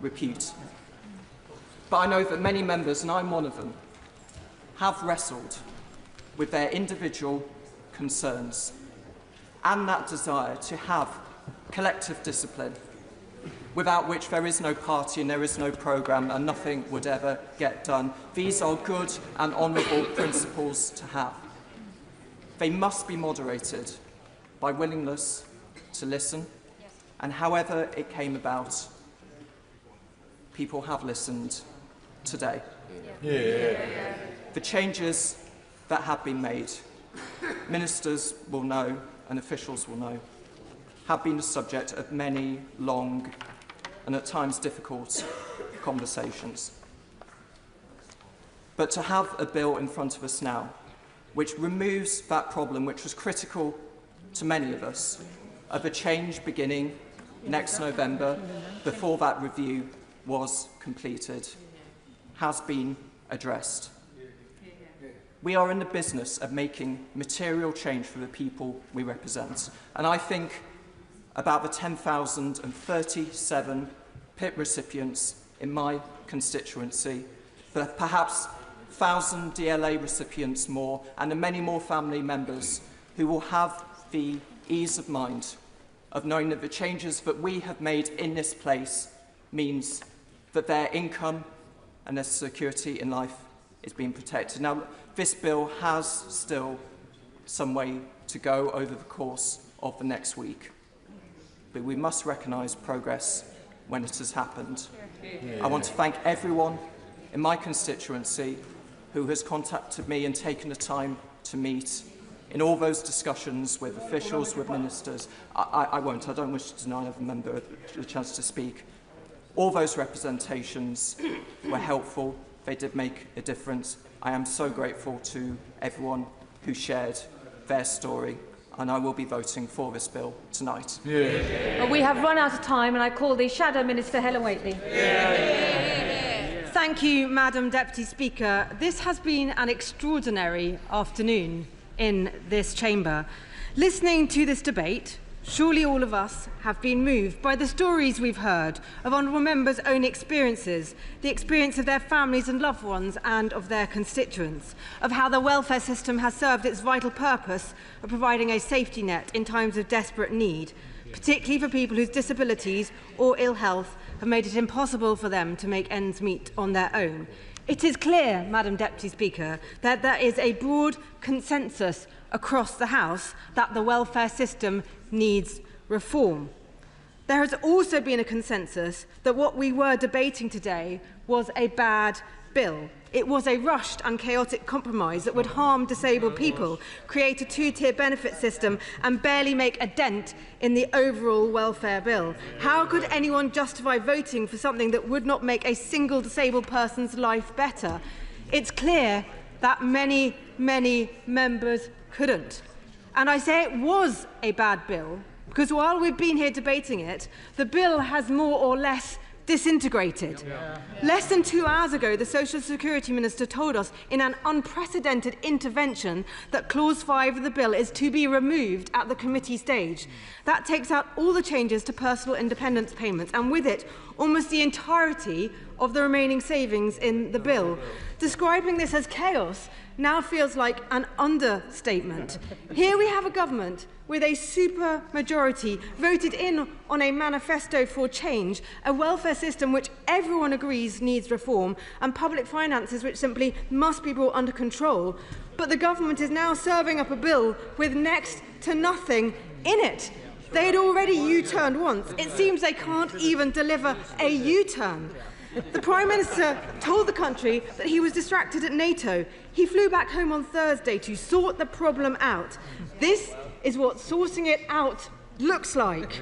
repute. But I know that many members, and I'm one of them, have wrestled with their individual concerns and that desire to have collective discipline, without which there is no party and there is no programme and nothing would ever get done. These are good and honourable principles to have. They must be moderated by willingness to listen, and however it came about, people have listened today. The changes that have been made, ministers will know and officials will know, have been the subject of many long and at times difficult conversations. But to have a bill in front of us now which removes that problem which was critical to many of us, of a change beginning next November before that review was completed, has been addressed. We are in the business of making material change for the people we represent. And I think about the 10,037 PIP recipients in my constituency, the perhaps 1,000 DLA recipients more, and the many more family members who will have the ease of mind of knowing that the changes that we have made in this place means that their income and their security in life is being protected. Now, this bill has still some way to go over the course of the next week, but we must recognise progress when it has happened. I want to thank everyone in my constituency who has contacted me and taken the time to meet in all those discussions with officials, with ministers. I don't wish to deny another member the chance to speak. All those representations were helpful. They did make a difference. I am so grateful to everyone who shared their story, and I will be voting for this bill tonight. Well, we have run out of time, and I call the Shadow Minister, Helen Whately. Thank you, Madam Deputy Speaker. This has been an extraordinary afternoon. in this chamber. Listening to this debate, surely all of us have been moved by the stories we've heard of honourable members' own experiences, the experience of their families and loved ones and of their constituents, of how the welfare system has served its vital purpose of providing a safety net in times of desperate need, particularly for people whose disabilities or ill health have made it impossible for them to make ends meet on their own. It is clear, Madam Deputy Speaker, that there is a broad consensus across the House that the welfare system needs reform. There has also been a consensus that what we were debating today was a bad bill. It was a rushed and chaotic compromise that would harm disabled people, create a two-tier benefit system and barely make a dent in the overall welfare bill. How could anyone justify voting for something that would not make a single disabled person's life better? It's clear that many members couldn't. And I say it was a bad bill because while we've been here debating it, the bill has more or less disintegrated. Less than 2 hours ago, the Social Security Minister told us in an unprecedented intervention that Clause 5 of the bill is to be removed at the committee stage. That takes out all the changes to personal independence payments and with it almost the entirety of the remaining savings in the bill. Describing this as chaos now feels like an understatement. Here we have a government with a super majority voted in on a manifesto for change, a welfare system which everyone agrees needs reform, and public finances which simply must be brought under control. But the government is now serving up a bill with next to nothing in it. They had already U-turned once. It seems they can't even deliver a U-turn. The Prime Minister told the country that he was distracted at NATO. He flew back home on Thursday to sort the problem out. This is what sorting it out looks like.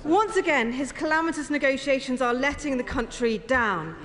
Once again, his calamitous negotiations are letting the country down.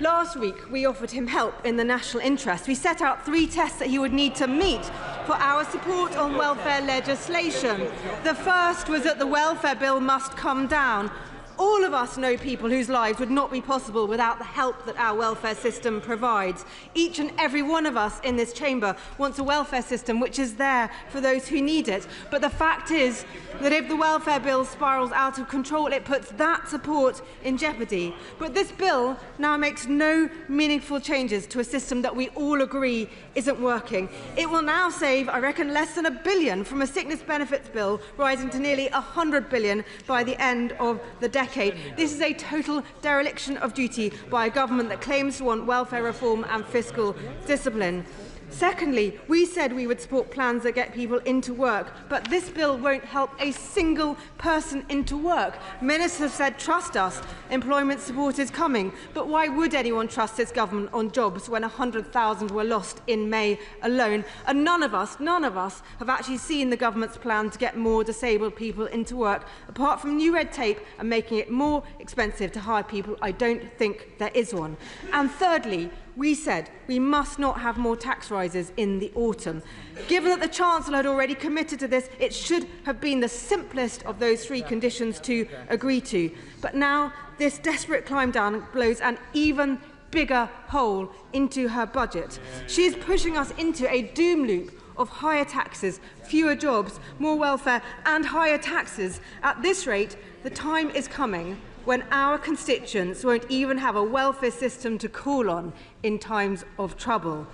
Last week, we offered him help in the national interest. We set out 3 tests that he would need to meet for our support on welfare legislation. The first was that the welfare bill must come down. All of us know people whose lives would not be possible without the help that our welfare system provides. Each and every one of us in this chamber wants a welfare system which is there for those who need it. But the fact is that if the welfare bill spirals out of control, it puts that support in jeopardy. But this bill now makes no meaningful changes to a system that we all agree isn't working. It will now save, I reckon, less than £1 billion from a sickness benefits bill rising to nearly £100 billion by the end of the decade. This is a total dereliction of duty by a government that claims to want welfare reform and fiscal discipline. Secondly, we said we would support plans that get people into work, but this bill won't help a single person into work. Ministers have said, trust us, employment support is coming. But why would anyone trust this government on jobs when 100,000 were lost in May alone? And none of us have actually seen the government's plan to get more disabled people into work. Apart from new red tape and making it more expensive to hire people, I don't think there is one. And thirdly, we said we must not have more tax rises in the autumn. Given that the Chancellor had already committed to this, it should have been the simplest of those 3 conditions to agree to. But now this desperate climb down blows an even bigger hole into her budget. She is pushing us into a doom loop of higher taxes, fewer jobs, more welfare and higher taxes. At this rate, the time is coming when our constituents won't even have a welfare system to call on in times of trouble.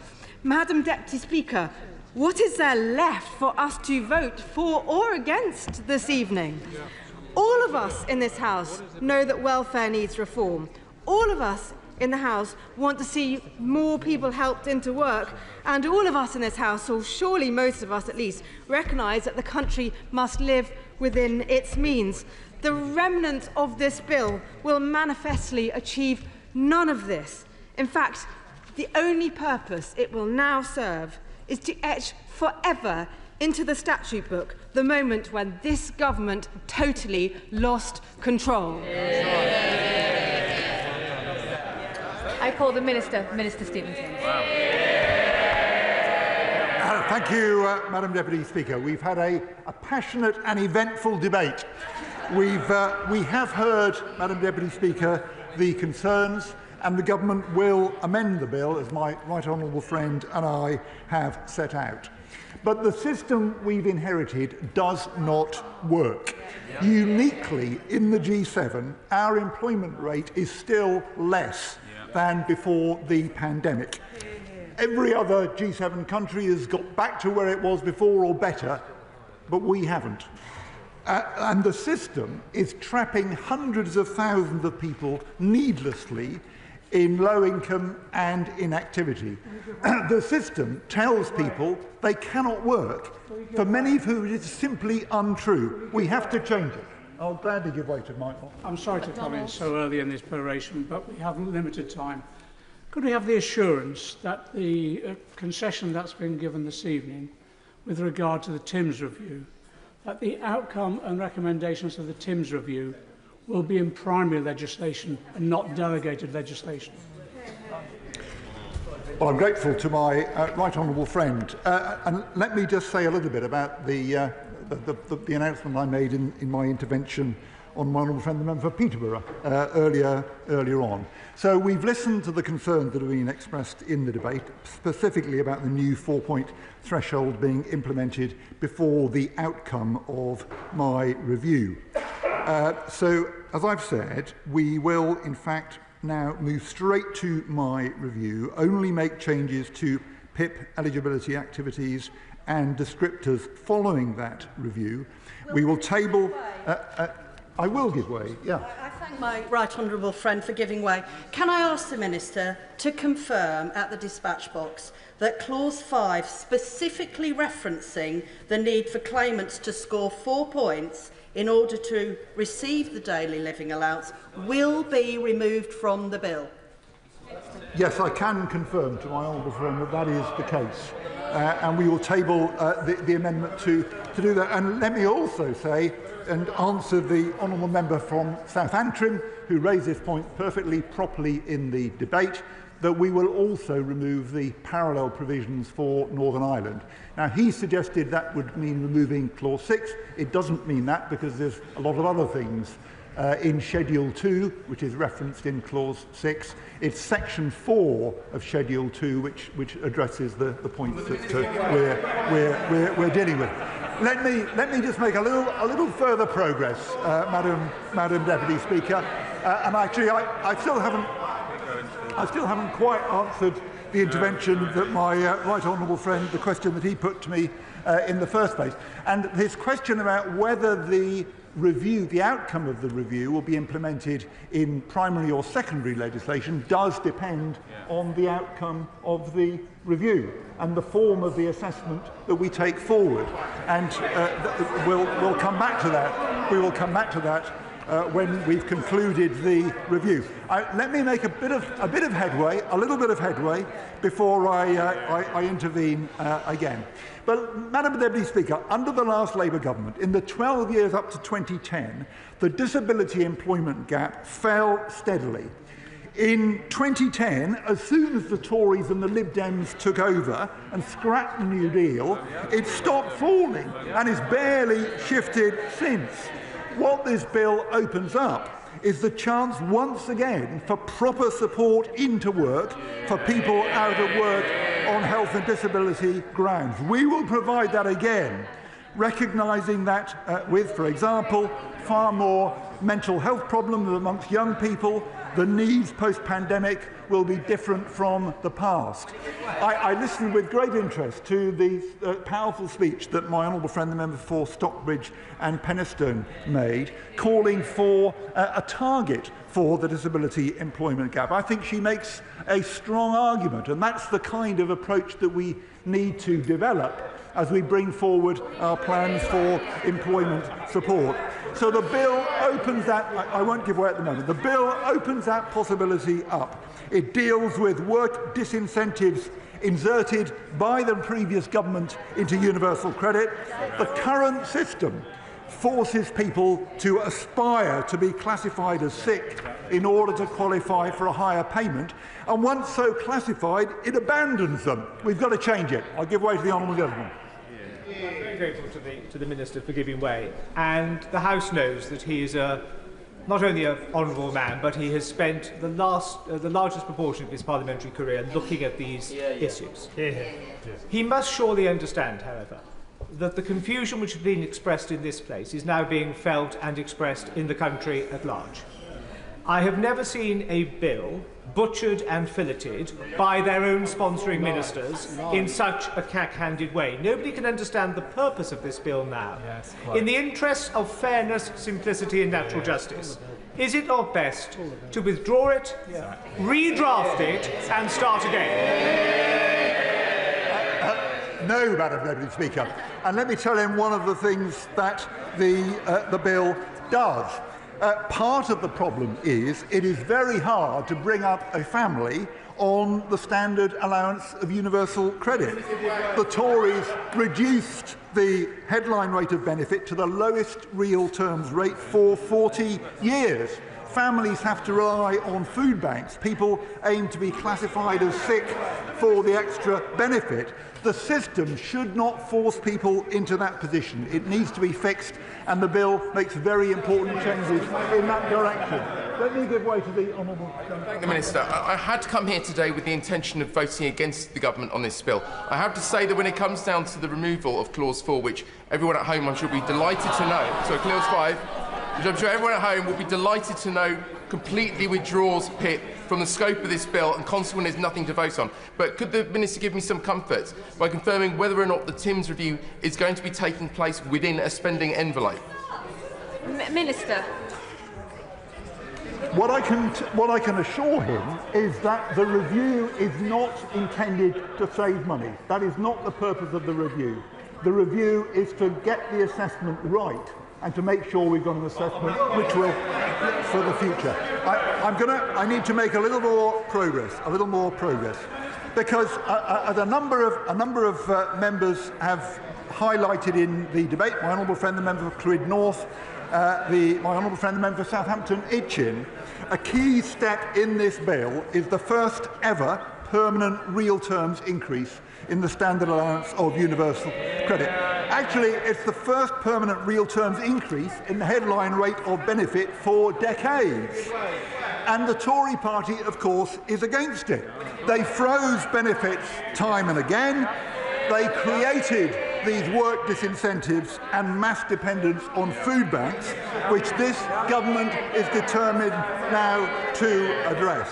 Madam Deputy Speaker, what is there left for us to vote for or against this evening? All of us in this House know that welfare needs reform. All of us in the House want to see more people helped into work, and all of us in this House, or surely most of us at least, recognise that the country must live within its means. The remnants of this bill will manifestly achieve none of this. In fact, the only purpose it will now serve is to etch forever into the statute book the moment when this government totally lost control. I call the Minister, Minister Stevenson. Thank you, Madam Deputy Speaker. We've had a passionate and eventful debate. We have heard, Madam Deputy Speaker, the concerns and the government will amend the bill, as my right honourable friend and I have set out. But the system we've inherited does not work. Uniquely in the G7, our employment rate is still less than before the pandemic. Every other G7 country has got back to where it was before or better, but we haven't. And the system is trapping hundreds of thousands of people needlessly in low income and inactivity. The system tells people they cannot work, for many of whom it is simply untrue. We have to change it. I'll gladly give way to Michael. I'm sorry to come in so early in this peroration, but we have limited time. Could we have the assurance that the concession that's been given this evening with regard to the Timms review, that the outcome and recommendations of the Timms review will be in primary legislation and not delegated legislation? Well, I'm grateful to my right honourable friend. And let me just say a little bit about the announcement I made in my intervention on my honourable friend, the member for Peterborough, earlier on. So we've listened to the concerns that have been expressed in the debate, specifically about the new 4-point threshold being implemented before the outcome of my review. So, as I've said, we will, in fact, now move straight to my review, only make changes to PIP eligibility activities and descriptors following that review. We will table... I will give way, yeah. I thank my right honourable friend for giving way. Can I ask the Minister to confirm at the dispatch box that Clause 5, specifically referencing the need for claimants to score 4 points in order to receive the daily living allowance, will be removed from the bill? Yes, I can confirm to my honourable friend that that is the case. And we will table the amendment to do that. And let me also say, and answer the honourable member from South Antrim, who raised this point perfectly properly in the debate, that we will also remove the parallel provisions for Northern Ireland. Now, he suggested that would mean removing Clause 6. It doesn't mean that, because there's a lot of other things in Schedule 2, which is referenced in Clause 6. It's Section 4 of Schedule 2, which addresses the points that we're dealing with. Let me just make a little further progress, Madam Deputy Speaker. And actually, I still haven't quite answered the intervention that my right honourable friend, the question that he put to me in the first place. And his question about whether the review, the outcome of the review, will be implemented in primary or secondary legislation does depend on the outcome of the review and the form of the assessment that we take forward. And we'll come back to that. We will come back to that when we've concluded the review. Let me make a little bit of headway before I intervene again. But, Madam Deputy Speaker, under the last Labour government, in the 12 years up to 2010, the disability employment gap fell steadily. In 2010, as soon as the Tories and the Lib Dems took over and scrapped the New Deal, it stopped falling and has barely shifted since. What this bill opens up is the chance once again for proper support into work for people out of work on health and disability grounds. We will provide that again, recognising that with, for example, far more mental health problems amongst young people, the needs post-pandemic will be different from the past. I listened with great interest to the powerful speech that my honourable friend, the member for Stockbridge and Penistone, made, calling for a target for the disability employment gap. I think she makes a strong argument, and that's the kind of approach that we need to develop as we bring forward our plans for employment support. So the bill opens that, I won't give away at the moment, the bill opens that possibility up. It deals with work disincentives inserted by the previous government into universal credit. The current system forces people to aspire to be classified as sick in order to qualify for a higher payment, and once so classified, it abandons them. We've got to change it. I'll give way to the honourable gentleman. I'm very grateful to the Minister for giving way, and the House knows that he is a not only an honourable man, but he has spent the largest proportion of his parliamentary career looking at these issues. He must surely understand, however, that the confusion which has been expressed in this place is now being felt and expressed in the country at large. I have never seen a bill butchered and filleted by their own sponsoring ministers in such a cack-handed way. Nobody can understand the purpose of this bill now. In the interests of fairness, simplicity and natural justice, is it not best to withdraw it, redraft it and start again? No, Madam Deputy Speaker. And let me tell him one of the things that the bill does. Part of the problem is it is very hard to bring up a family on the standard allowance of universal credit. The Tories reduced the headline rate of benefit to the lowest real terms rate for 40 years. Families have to rely on food banks. People aim to be classified as sick for the extra benefit. The system should not force people into that position. It needs to be fixed, and the bill makes very important changes in that direction. Let me give way to the Honourable. Thank the Minister. I had to come here today with the intention of voting against the government on this bill. I have to say that when it comes down to the removal of Clause 4, which everyone at home I'm sure will be delighted to know, so Clause 5, which I'm sure everyone at home will be delighted to know completely withdraws PIP from the scope of this bill and consequently there's nothing to vote on. But could the Minister give me some comfort by confirming whether or not the Timms review is going to be taking place within a spending envelope? Minister. What I can assure him is that the review is not intended to save money. That is not the purpose of the review. The review is to get the assessment right and to make sure we've got an assessment which will for the future. I need to make a little more progress, because a number of members have highlighted in the debate. My honourable friend, the member for Clwyd North, my honourable friend, the member for Southampton Itchen. A key step in this bill is the first ever permanent real terms increase in the standard allowance of universal credit. Actually, it's the first permanent real terms increase in the headline rate of benefit for decades. And the Tory party, of course, is against it. They froze benefits time and again. They created these work disincentives and mass dependence on food banks, which this government is determined now to address.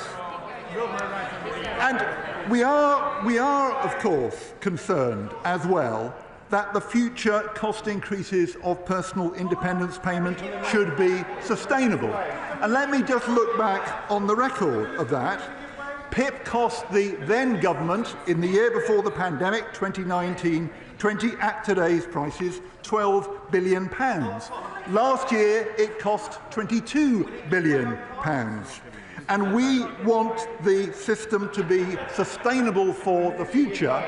And we are, of course, concerned as well that the future cost increases of personal independence payment should be sustainable. And let me just look back on the record of that. PIP cost the then government, in the year before the pandemic, 2019-20, at today's prices, £12 billion. Last year, it cost £22 billion. And we want the system to be sustainable for the future,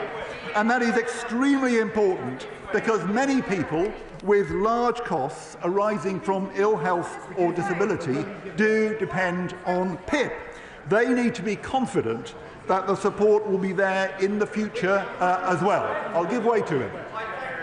and that is extremely important because many people with large costs arising from ill health or disability do depend on PIP. They need to be confident that the support will be there in the future as well. I'll give way to him.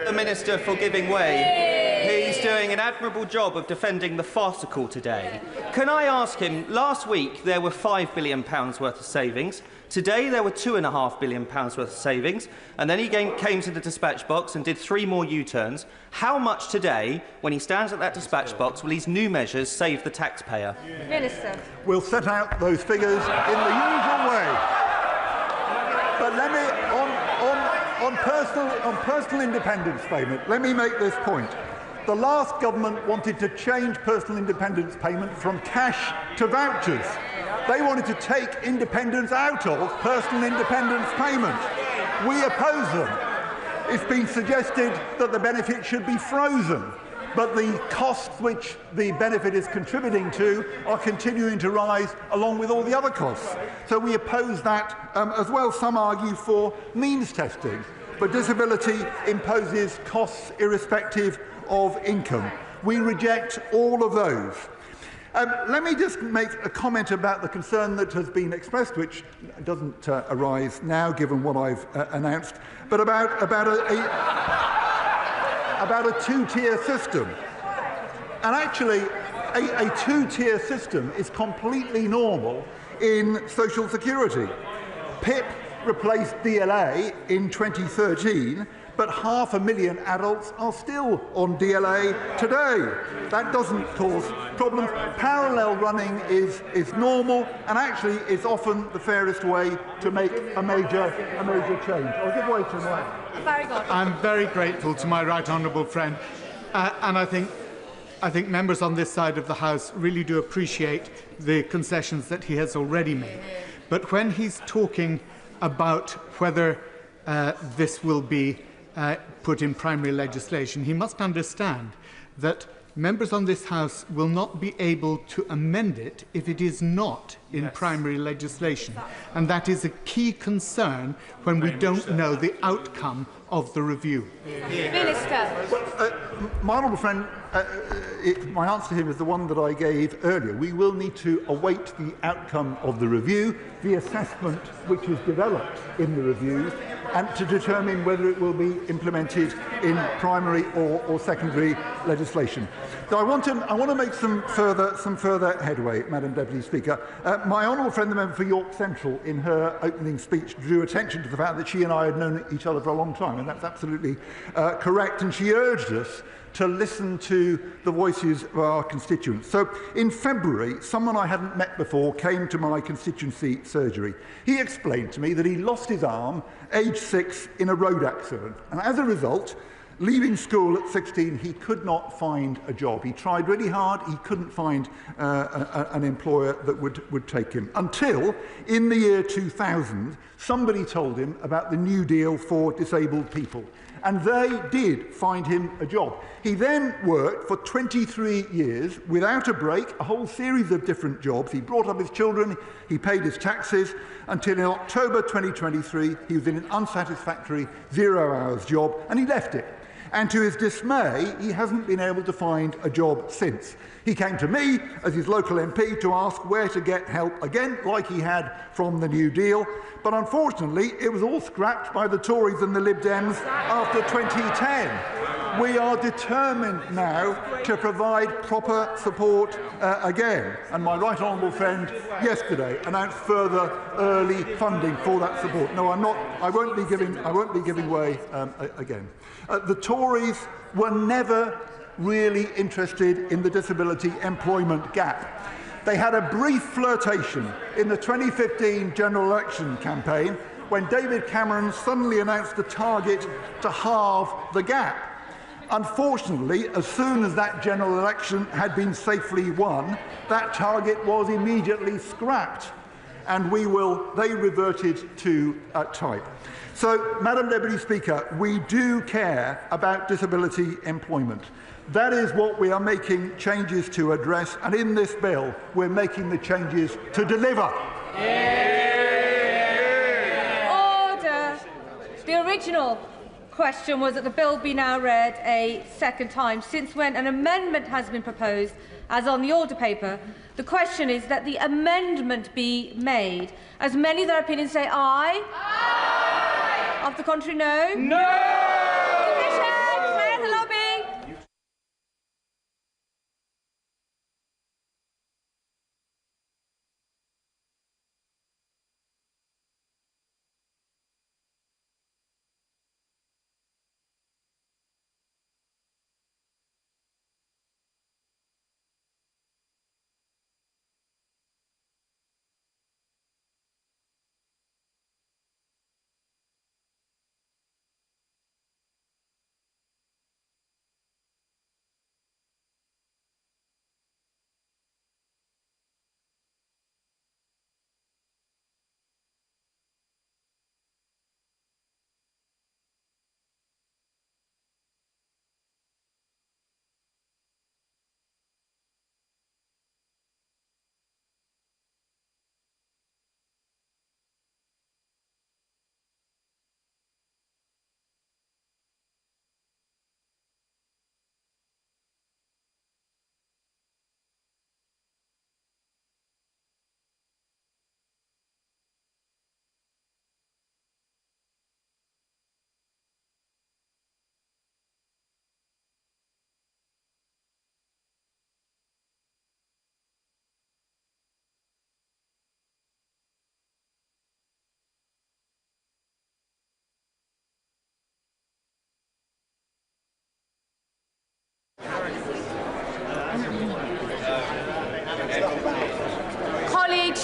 The Minister for giving way. He's doing an admirable job of defending the farcical today. Can I ask him, last week there were £5 billion worth of savings. Today there were £2.5 billion worth of savings, and then he came to the dispatch box and did 3 more U-turns. How much today, when he stands at that dispatch box, will these new measures save the taxpayer? Minister. We'll set out those figures in the usual way. But let me, on personal independence payment, let me make this point. The last government wanted to change personal independence payment from cash to vouchers. They wanted to take independence out of personal independence payment. We oppose them. It's been suggested that the benefit should be frozen, but the costs which the benefit is contributing to are continuing to rise along with all the other costs. So we oppose that as well. Some argue for means testing, but disability imposes costs irrespective of income. We reject all of those. Let me just make a comment about the concern that has been expressed, which doesn't arise now, given what I've announced, but about a two-tier system. And actually, a two-tier system is completely normal in social security. PIP replaced DLA in 2013, but 500,000 adults are still on DLA today. That doesn't cause problems. Parallel running is normal, and actually is often the fairest way to make a major change. I'll give way to my... Very good. I'm very grateful to my right honourable friend, and I think members on this side of the House really do appreciate the concessions that he has already made. But when he's talking about whether this will be put in primary legislation, he must understand that members on this House will not be able to amend it if it is not in primary legislation. And that is a key concern when we don't know the outcome of the review. Minister. Well, my honourable friend, my answer to him is the one that I gave earlier. We will need to await the outcome of the review, the assessment which is developed in the review, and to determine whether it will be implemented in primary or secondary legislation. So I want to make some further headway, Madam Deputy Speaker. My honourable friend, the member for York Central, in her opening speech, drew attention to the fact that she and I had known each other for a long time, and that's absolutely correct. And she urged us to listen to the voices of our constituents. So in February, someone I hadn't met before came to my constituency surgery. He explained to me that he lost his arm, aged 6, in a road accident. And as a result, leaving school at 16, he could not find a job. He tried really hard. He couldn't find an employer that would take him. Until, in the year 2000, somebody told him about the New Deal for disabled people. And they did find him a job. He then worked for 23 years without a break, a whole series of different jobs. He brought up his children, he paid his taxes, until in October 2023, he was in an unsatisfactory 0-hours job, and he left it. And to his dismay, he hasn't been able to find a job since. He came to me as his local MP to ask where to get help again, like he had from the New Deal. But unfortunately, it was all scrapped by the Tories and the Lib Dems after 2010. We are determined now to provide proper support again. And my right honourable friend yesterday announced further early funding for that support. No, I'm not. I won't be giving way again. The Tories were never really interested in the disability employment gap. They had a brief flirtation in the 2015 general election campaign when David Cameron suddenly announced the target to halve the gap. Unfortunately, as soon as that general election had been safely won, that target was immediately scrapped, and they reverted to type. So, Madam Deputy Speaker, we do care about disability employment. That is what we are making changes to address, and in this bill, we're making the changes to deliver. Order. The original question was that the bill be now read a second time. Since when an amendment has been proposed, as on the order paper, the question is that the amendment be made. As many of their opinions say aye. Aye. Of the contrary, no. No.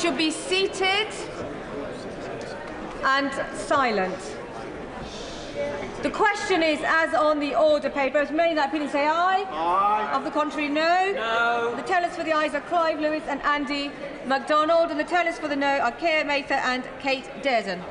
should be seated and silent. The question is, as on the order paper, as many that opinion say aye. Aye. Of the contrary, no. No. The tellers for the ayes are Clive Lewis and Andy MacDonald, and the tellers for the no are Keir Mather and Kate Dearden.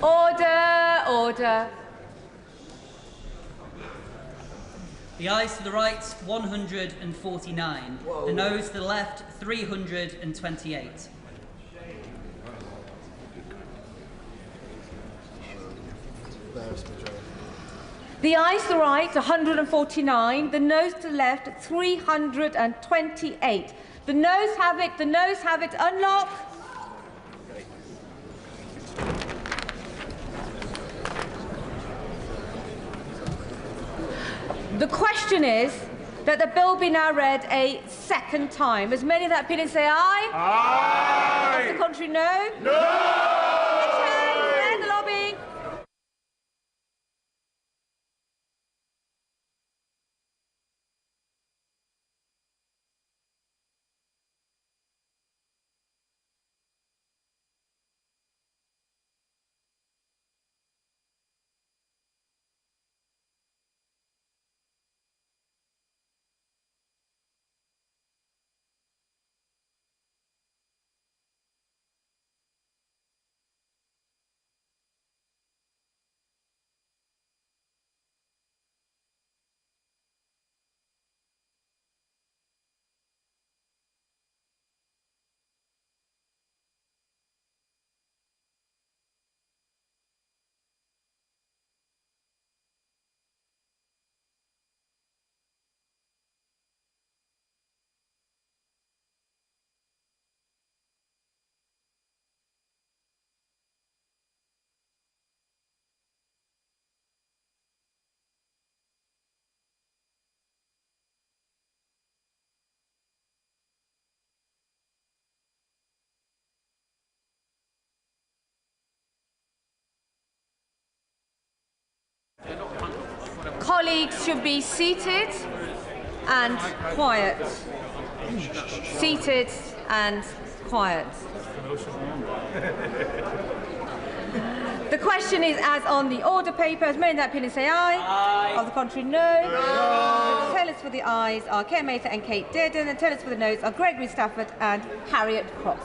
Order, order. The ayes to the right, 149. Whoa. The noes to the left, 328. The ayes to the right, 149. The noes to the left, 328. The noes have it. The noes have it. Unlock. The question is that the bill be now read a second time. As many of that opinion say aye? Aye! Of the contrary, no? No! End the lobbying. Colleagues should be seated and quiet. Seated and quiet. The question is as on the order paper. As many in that opinion say aye. Aye. Of the contrary, no. The tellers for the ayes are Keir Mather and Kate Dearden. The tellers for the noes are Gregory Stafford and Harriet Cross.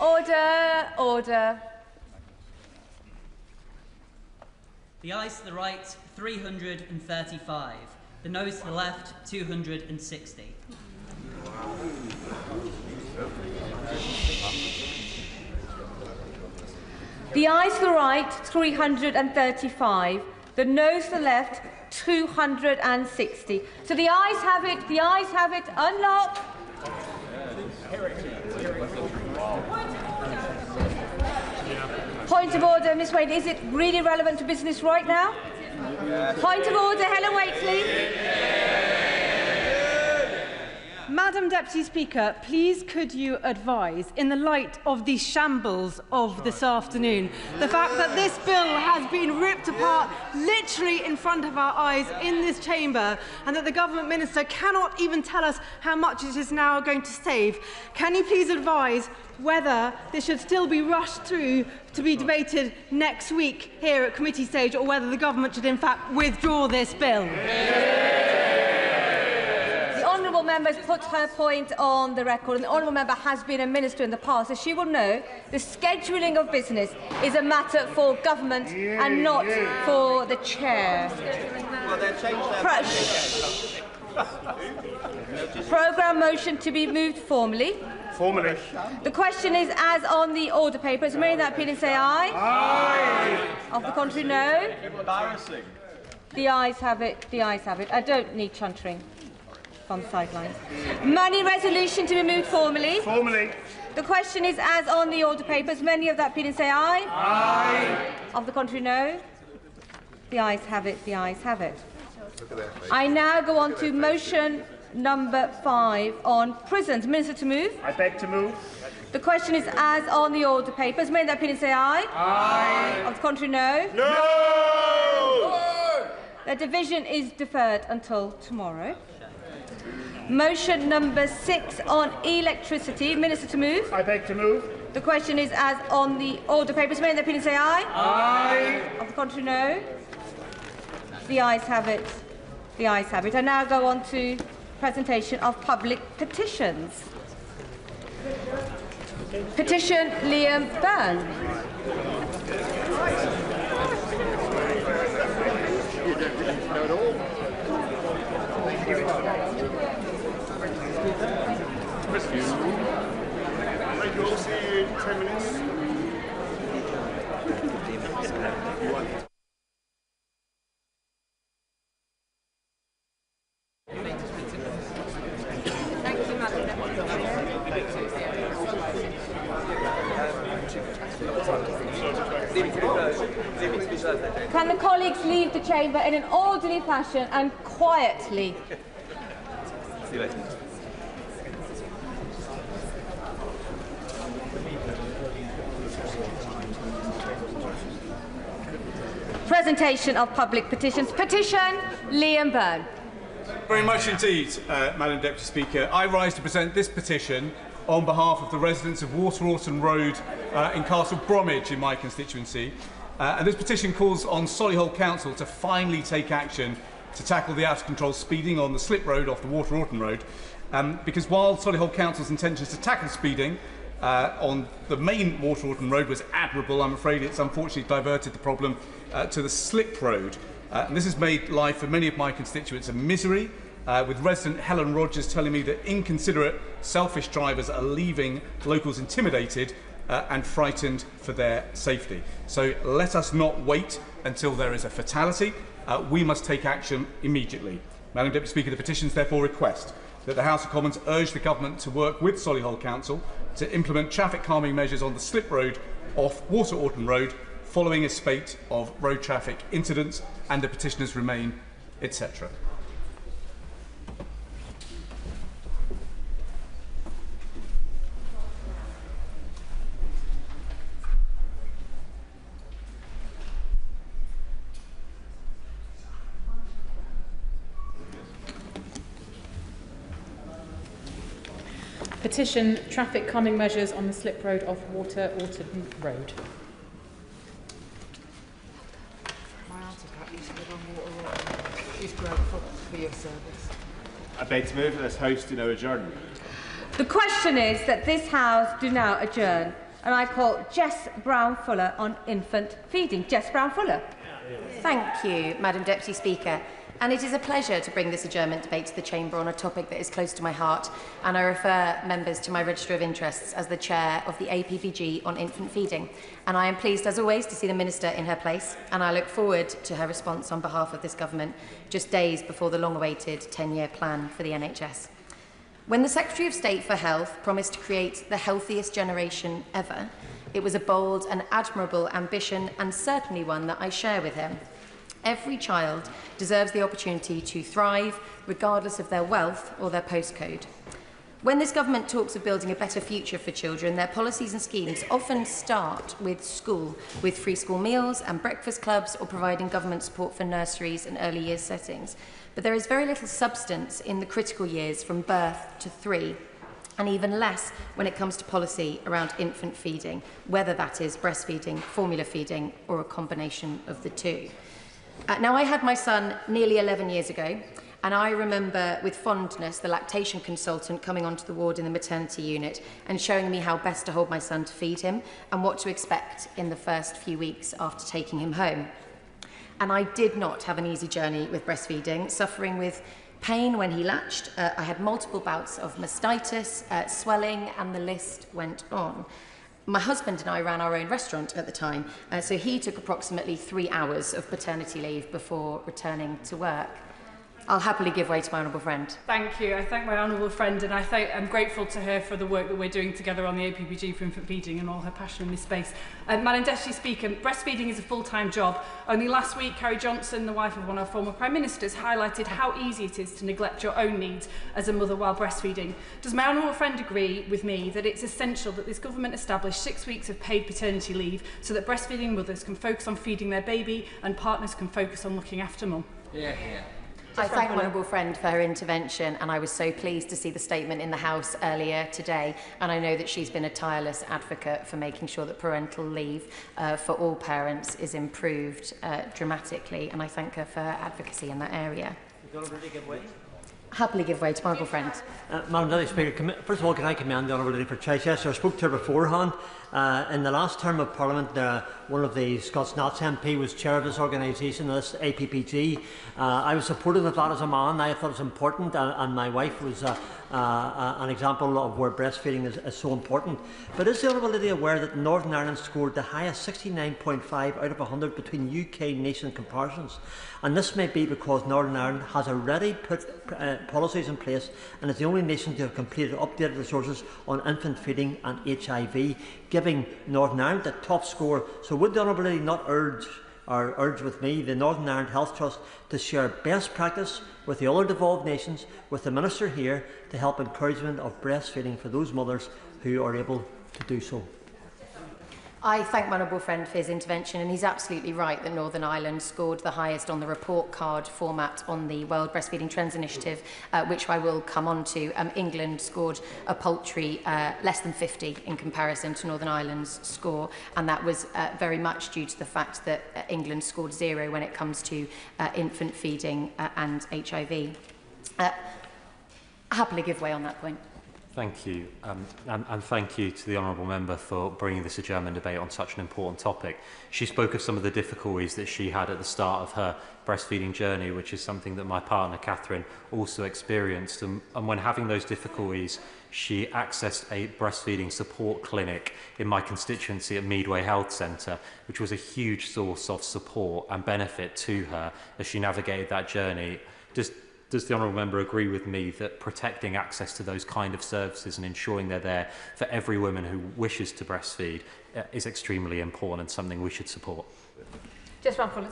Order, order. The ayes to the right, 335. The noes to the left, 260. The ayes to the right, 335. The noes to the left, 260. So the ayes have it, unlock. Point of order, Ms Wade, is it really relevant to business right now? Point of order, Helen Waitley. Madam Deputy Speaker, please could you advise, in the light of the shambles of this afternoon, the fact that this bill has been ripped apart literally in front of our eyes in this chamber, and that the Government Minister cannot even tell us how much it is now going to save, can you please advise whether this should still be rushed through to be debated next week here at committee stage, or whether the Government should in fact withdraw this bill? The honourable member has put her point on the record, and the honourable member has been a minister in the past, so she will know the scheduling of business is a matter for government and not for the chair. Well, they'll change their Programme motion to be moved formally. Formally. The question is as on the order paper. Is many in that opinion say aye? Aye. Of the contrary, no. Embarrassing. The ayes have it. The ayes have it. I don't need chuntering from the sidelines. Money resolution to be moved formally. Formally. The question is as on the order papers. Many of that opinion say aye. Aye. Of the contrary, no. The ayes have it. The ayes have it. I now go on to motion number 5 on prisons. Minister to move. I beg to move. The question is as on the order papers. Many of that opinion say aye. Aye. Of the contrary, no. No. The division is deferred until tomorrow. Motion number 6 on electricity. Minister to move. I beg to move. The question is as on the order papers. Many of the opinion say aye. Aye. Of the contrary, no. The ayes have it. The ayes have it. I now go on to presentation of public petitions. Petition Liam Byrne. Thank you all. See you in 10 minutes. Can the colleagues leave the chamber in an orderly fashion and quietly? See you later. Presentation of public petitions. Petition Liam Byrne. Very much indeed, Madam Deputy Speaker. I rise to present this petition on behalf of the residents of Waterorton Road in Castle Bromwich in my constituency. And this petition calls on Solihull Council to finally take action to tackle the out-of-control speeding on the slip road off the Waterorton Road. Because while Solihull Council's intentions to tackle speeding on the main Waterorton Road was admirable, I'm afraid it's unfortunately diverted the problem to the slip road. And this has made life for many of my constituents a misery, with resident Helen Rogers telling me that inconsiderate, selfish drivers are leaving locals intimidated and frightened for their safety. So let us not wait until there is a fatality. We must take action immediately. Madam Deputy Speaker, the petitions therefore request that the House of Commons urge the Government to work with Solihull Council to implement traffic calming measures on the slip road off Waterorton Road following a spate of road traffic incidents and the petitioners remain, etc. Petition traffic calming measures on the slip road off Waterorton Road. I beg to move that this House do now adjourn. The question is that this House do now adjourn. And I call Jess Brown-Fuller on infant feeding. Jess Brown-Fuller. Thank you, Madam Deputy Speaker. And it is a pleasure to bring this adjournment debate to the Chamber on a topic that is close to my heart, and I refer members to my register of interests as the chair of the APPG on infant feeding. And I am pleased, as always, to see the Minister in her place, and I look forward to her response on behalf of this government just days before the long-awaited 10-year plan for the NHS. When the Secretary of State for Health promised to create the healthiest generation ever, it was a bold and admirable ambition, and certainly one that I share with him. Every child deserves the opportunity to thrive, regardless of their wealth or their postcode. When this government talks of building a better future for children, their policies and schemes often start with school, with free school meals and breakfast clubs, or providing government support for nurseries and early years settings. But there is very little substance in the critical years from birth to 3, and even less when it comes to policy around infant feeding, whether that is breastfeeding, formula feeding, or a combination of the two. Now, I had my son nearly 11 years ago, and I remember with fondness the lactation consultant coming onto the ward in the maternity unit and showing me how best to hold my son to feed him and what to expect in the first few weeks after taking him home. And I did not have an easy journey with breastfeeding, suffering with pain when he latched. I had multiple bouts of mastitis, swelling, and the list went on. My husband and I ran our own restaurant at the time, so he took approximately 3 hours of paternity leave before returning to work. I'll happily give way to my honourable friend. Thank you. I thank my honourable friend, and I'm grateful to her for the work that we're doing together on the APPG for infant feeding and all her passion in this space. Madam Deputy Speaker, breastfeeding is a full-time job. Only last week, Carrie Johnson, the wife of one of our former Prime Ministers, highlighted how easy it is to neglect your own needs as a mother while breastfeeding. Does my honourable friend agree with me that it's essential that this government establish 6 weeks of paid paternity leave so that breastfeeding mothers can focus on feeding their baby and partners can focus on looking after mum? Yeah. I thank my honourable friend for her intervention, and I was so pleased to see the statement in the House earlier today, and I know that she's been a tireless advocate for making sure that parental leave for all parents is improved dramatically, and I thank her for her advocacy in that area. Happily give way to my honourable friend. Madam Deputy Speaker, first of all, can I commend the Honourable Lady for Chichester? I spoke to her beforehand. In the last term of Parliament, one of the Scots Nats MP was chair of this organisation, this APPG. I was supportive of that as a man. I thought it was important, and my wife was an example of where breastfeeding is so important. But is the Honourable Lady aware that Northern Ireland scored the highest 69.5 out of 100 between UK nation comparisons? And this may be because Northern Ireland has already put policies in place and is the only nation to have completed updated resources on infant feeding and HIV, giving Northern Ireland the top score. So would the Honourable Lady not urge with me the Northern Ireland Health Trust to share best practice with the other devolved nations, with the Minister here, to help encouragement of breastfeeding for those mothers who are able to do so? I thank my honourable friend for his intervention, and he's absolutely right that Northern Ireland scored the highest on the report card format on the World Breastfeeding Trends Initiative, which I will come on to. England scored a paltry less than 50 in comparison to Northern Ireland's score, and that was very much due to the fact that England scored 0 when it comes to infant feeding and HIV. Happily give way on that point. Thank you, and thank you to the honourable member for bringing this adjournment debate on such an important topic. She spoke of some of the difficulties that she had at the start of her breastfeeding journey, which is something that my partner Catherine also experienced. And when having those difficulties, she accessed a breastfeeding support clinic in my constituency at Meadway Health Centre, which was a huge source of support and benefit to her as she navigated that journey. Does the honourable member agree with me that protecting access to those kind of services and ensuring they're there for every woman who wishes to breastfeed is extremely important and something we should support?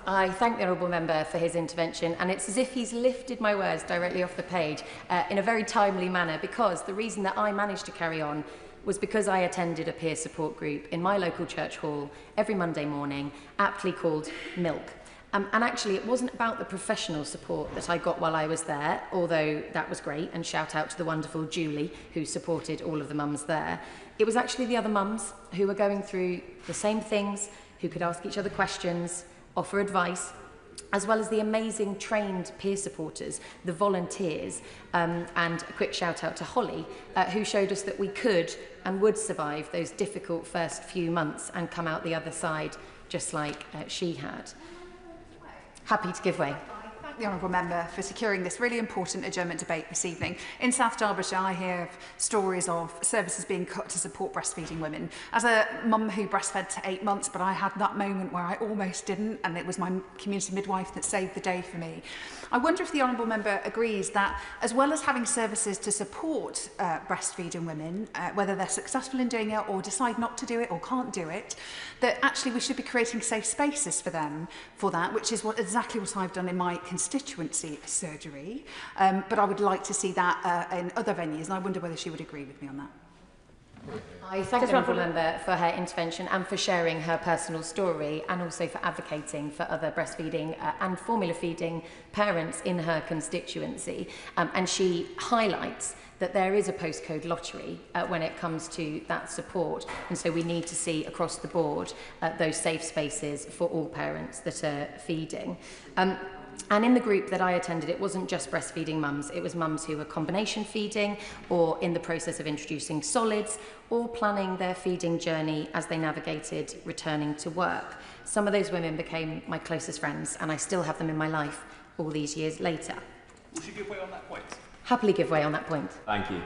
I thank the honourable member for his intervention, and it's as if he's lifted my words directly off the page in a very timely manner, because the reason that I managed to carry on was because I attended a peer support group in my local church hall every Monday morning, aptly called Milk. And actually, it wasn't about the professional support that I got while I was there, although that was great, and shout out to the wonderful Julie, who supported all of the mums there. It was actually the other mums who were going through the same things, who could ask each other questions, offer advice, as well as the amazing trained peer supporters, the volunteers, and a quick shout out to Holly, who showed us that we could and would survive those difficult first few months and come out the other side just like she had. Happy to give way. The honourable member for securing this really important adjournment debate this evening. In South Derbyshire, I hear stories of services being cut to support breastfeeding women. As a mum who breastfed to 8 months, but I had that moment where I almost didn't, and it was my community midwife that saved the day for me. I wonder if the honourable member agrees that, as well as having services to support breastfeeding women, whether they're successful in doing it or decide not to do it or can't do it, that actually we should be creating safe spaces for them for that, which is exactly what I've done in my constituency surgery, but I would like to see that in other venues, and I wonder whether she would agree with me on that. I thank the honourable member for her intervention and for sharing her personal story, and also for advocating for other breastfeeding and formula feeding parents in her constituency. And she highlights that there is a postcode lottery when it comes to that support, and so we need to see across the board those safe spaces for all parents that are feeding. And in the group that I attended, it wasn't just breastfeeding mums, it was mums who were combination feeding or in the process of introducing solids or planning their feeding journey as they navigated returning to work. Some of those women became my closest friends, and I still have them in my life all these years later. Will she give way on that point? Happily give way on that point. Thank you.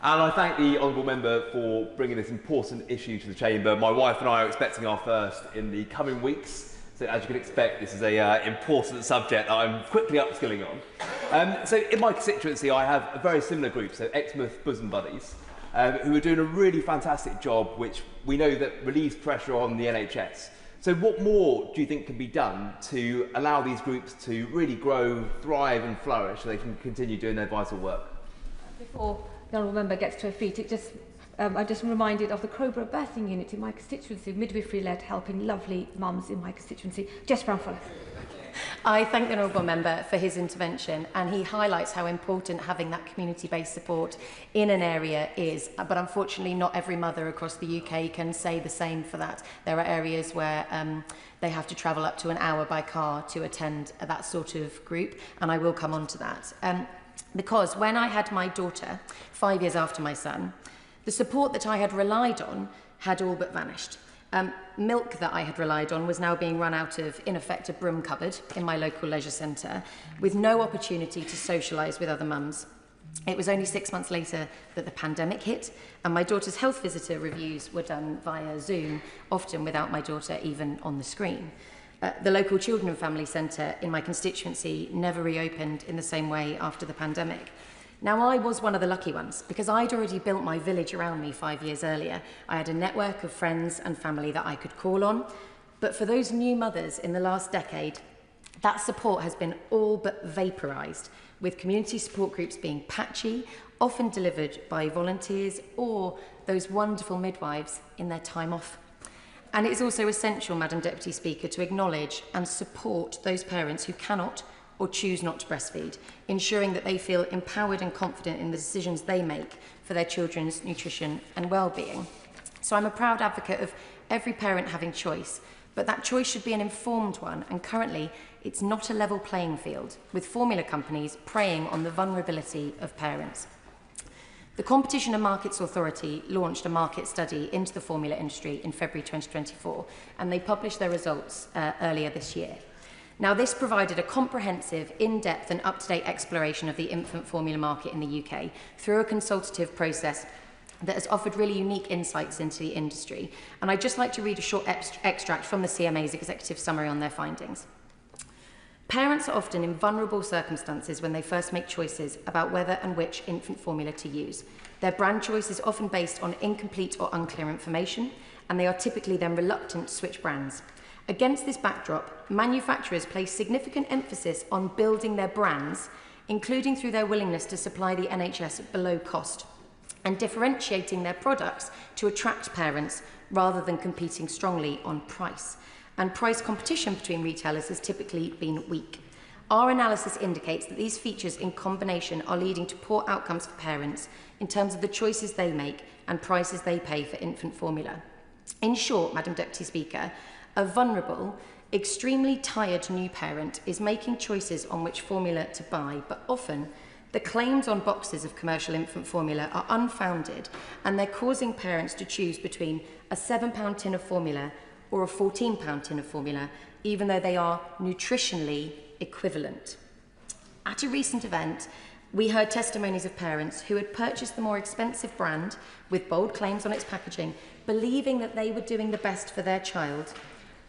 And I thank the honourable member for bringing this important issue to the chamber. My wife and I are expecting our first in the coming weeks. So as you can expect, this is an important subject that I'm quickly upskilling on. So in my constituency, I have a very similar group, so Exmouth Bosom Buddies, who are doing a really fantastic job, which we know that relieves pressure on the NHS. So what more do you think can be done to allow these groups to really grow, thrive and flourish so they can continue doing their vital work? Before the honourable member gets to her feet, I'm just reminded of the Crowborough Birthing Unit in my constituency, midwifery-led, helping lovely mums in my constituency. Jess Brown-Fuller. I thank the honourable member for his intervention, and he highlights how important having that community-based support in an area is, but unfortunately not every mother across the UK can say the same for that. There are areas where they have to travel up to an hour by car to attend that sort of group, and I will come on to that. Because when I had my daughter, 5 years after my son, the support that I had relied on had all but vanished. Milk that I had relied on was now being run out of, in effect, a broom cupboard in my local leisure centre, with no opportunity to socialise with other mums. It was only 6 months later that the pandemic hit, and my daughter's health visitor reviews were done via Zoom, often without my daughter even on the screen. The local children and family centre in my constituency never reopened in the same way after the pandemic. Now, I was one of the lucky ones because I'd already built my village around me 5 years earlier. I had a network of friends and family that I could call on. But for those new mothers in the last decade, that support has been all but vaporised, with community support groups being patchy, often delivered by volunteers or those wonderful midwives in their time off. And it is also essential, Madam Deputy Speaker, to acknowledge and support those parents who cannot or choose not to breastfeed, ensuring that they feel empowered and confident in the decisions they make for their children's nutrition and well-being. So I'm a proud advocate of every parent having choice, but that choice should be an informed one, and currently it's not a level playing field, with formula companies preying on the vulnerability of parents. The Competition and Markets Authority launched a market study into the formula industry in February 2024, and they published their results earlier this year. Now, this provided a comprehensive, in-depth and up-to-date exploration of the infant formula market in the UK through a consultative process that has offered really unique insights into the industry. And I'd just like to read a short extract from the CMA's executive summary on their findings. Parents are often in vulnerable circumstances when they first make choices about whether and which infant formula to use. Their brand choice is often based on incomplete or unclear information, and they are typically then reluctant to switch brands. Against this backdrop, manufacturers place significant emphasis on building their brands, including through their willingness to supply the NHS at below cost, and differentiating their products to attract parents rather than competing strongly on price. And price competition between retailers has typically been weak. Our analysis indicates that these features in combination are leading to poor outcomes for parents in terms of the choices they make and prices they pay for infant formula. In short, Madam Deputy Speaker, a vulnerable, extremely tired new parent is making choices on which formula to buy, but often the claims on boxes of commercial infant formula are unfounded, and they're causing parents to choose between a £7 tin of formula or a £14 tin of formula, even though they are nutritionally equivalent. At a recent event, we heard testimonies of parents who had purchased the more expensive brand with bold claims on its packaging, believing that they were doing the best for their child,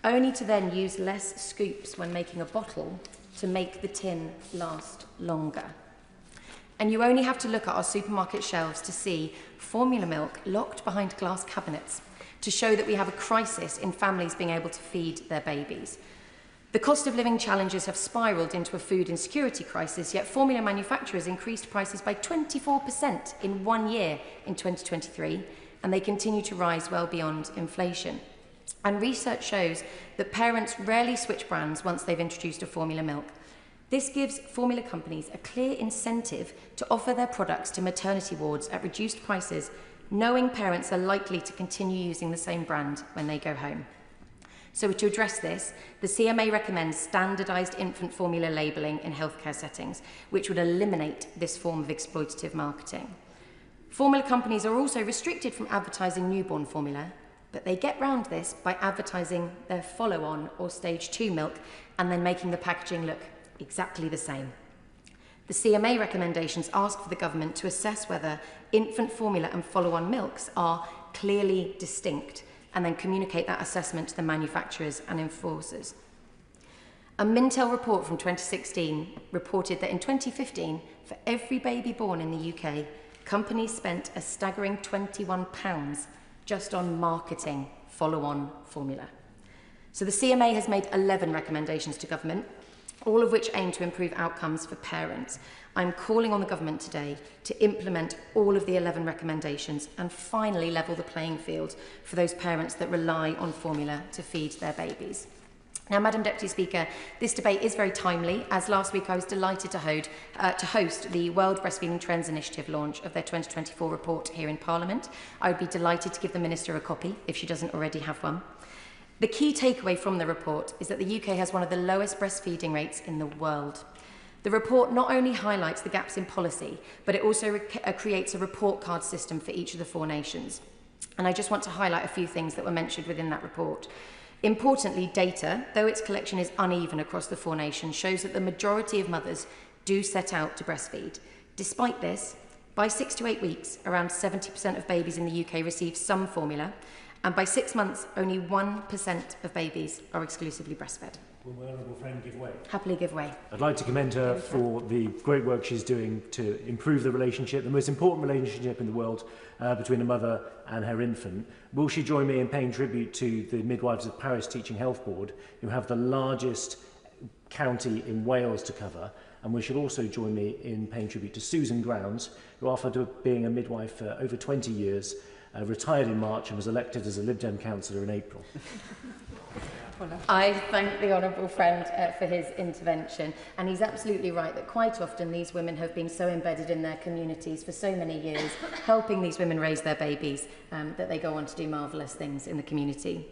only to then use less scoops when making a bottle to make the tin last longer. And you only have to look at our supermarket shelves to see formula milk locked behind glass cabinets to show that we have a crisis in families being able to feed their babies. The cost of living challenges have spiralled into a food insecurity crisis, yet formula manufacturers increased prices by 24% in 1 year in 2023, and they continue to rise well beyond inflation. And research shows that parents rarely switch brands once they've introduced a formula milk. This gives formula companies a clear incentive to offer their products to maternity wards at reduced prices, knowing parents are likely to continue using the same brand when they go home. So to address this, the CMA recommends standardised infant formula labelling in healthcare settings, which would eliminate this form of exploitative marketing. Formula companies are also restricted from advertising newborn formula, but they get round this by advertising their follow-on or stage 2 milk and then making the packaging look exactly the same. The CMA recommendations ask for the government to assess whether infant formula and follow-on milks are clearly distinct and then communicate that assessment to the manufacturers and enforcers. A Mintel report from 2016 reported that in 2015, for every baby born in the UK, companies spent a staggering £21 just on marketing follow-on formula. So the CMA has made 11 recommendations to government, all of which aim to improve outcomes for parents. I'm calling on the government today to implement all of the 11 recommendations and finally level the playing field for those parents that rely on formula to feed their babies. Now, Madam Deputy Speaker, this debate is very timely, as last week I was delighted to host the World Breastfeeding Trends Initiative launch of their 2024 report here in Parliament. I would be delighted to give the Minister a copy if she doesn't already have one. The key takeaway from the report is that the UK has one of the lowest breastfeeding rates in the world. The report not only highlights the gaps in policy, but it also creates a report card system for each of the 4 nations. And I just want to highlight a few things that were mentioned within that report. Importantly, data, though its collection is uneven across the 4 nations, shows that the majority of mothers do set out to breastfeed. Despite this, by 6 to 8 weeks, around 70% of babies in the UK receive some formula, and by 6 months, only 1% of babies are exclusively breastfed. Will my honourable friend give way? Happily give way. I'd like to commend her for the great work she's doing to improve the relationship, the most important relationship in the world between a mother and her infant. Will she join me in paying tribute to the Midwives of Paris Teaching Health Board, who have the largest county in Wales to cover? And we should also join me in paying tribute to Susan Grounds, who after being a midwife for over 20 years, retired in March and was elected as a Lib Dem councillor in April. I thank the honourable friend for his intervention, and he's absolutely right that quite often these women have been so embedded in their communities for so many years, helping these women raise their babies, that they go on to do marvellous things in the community.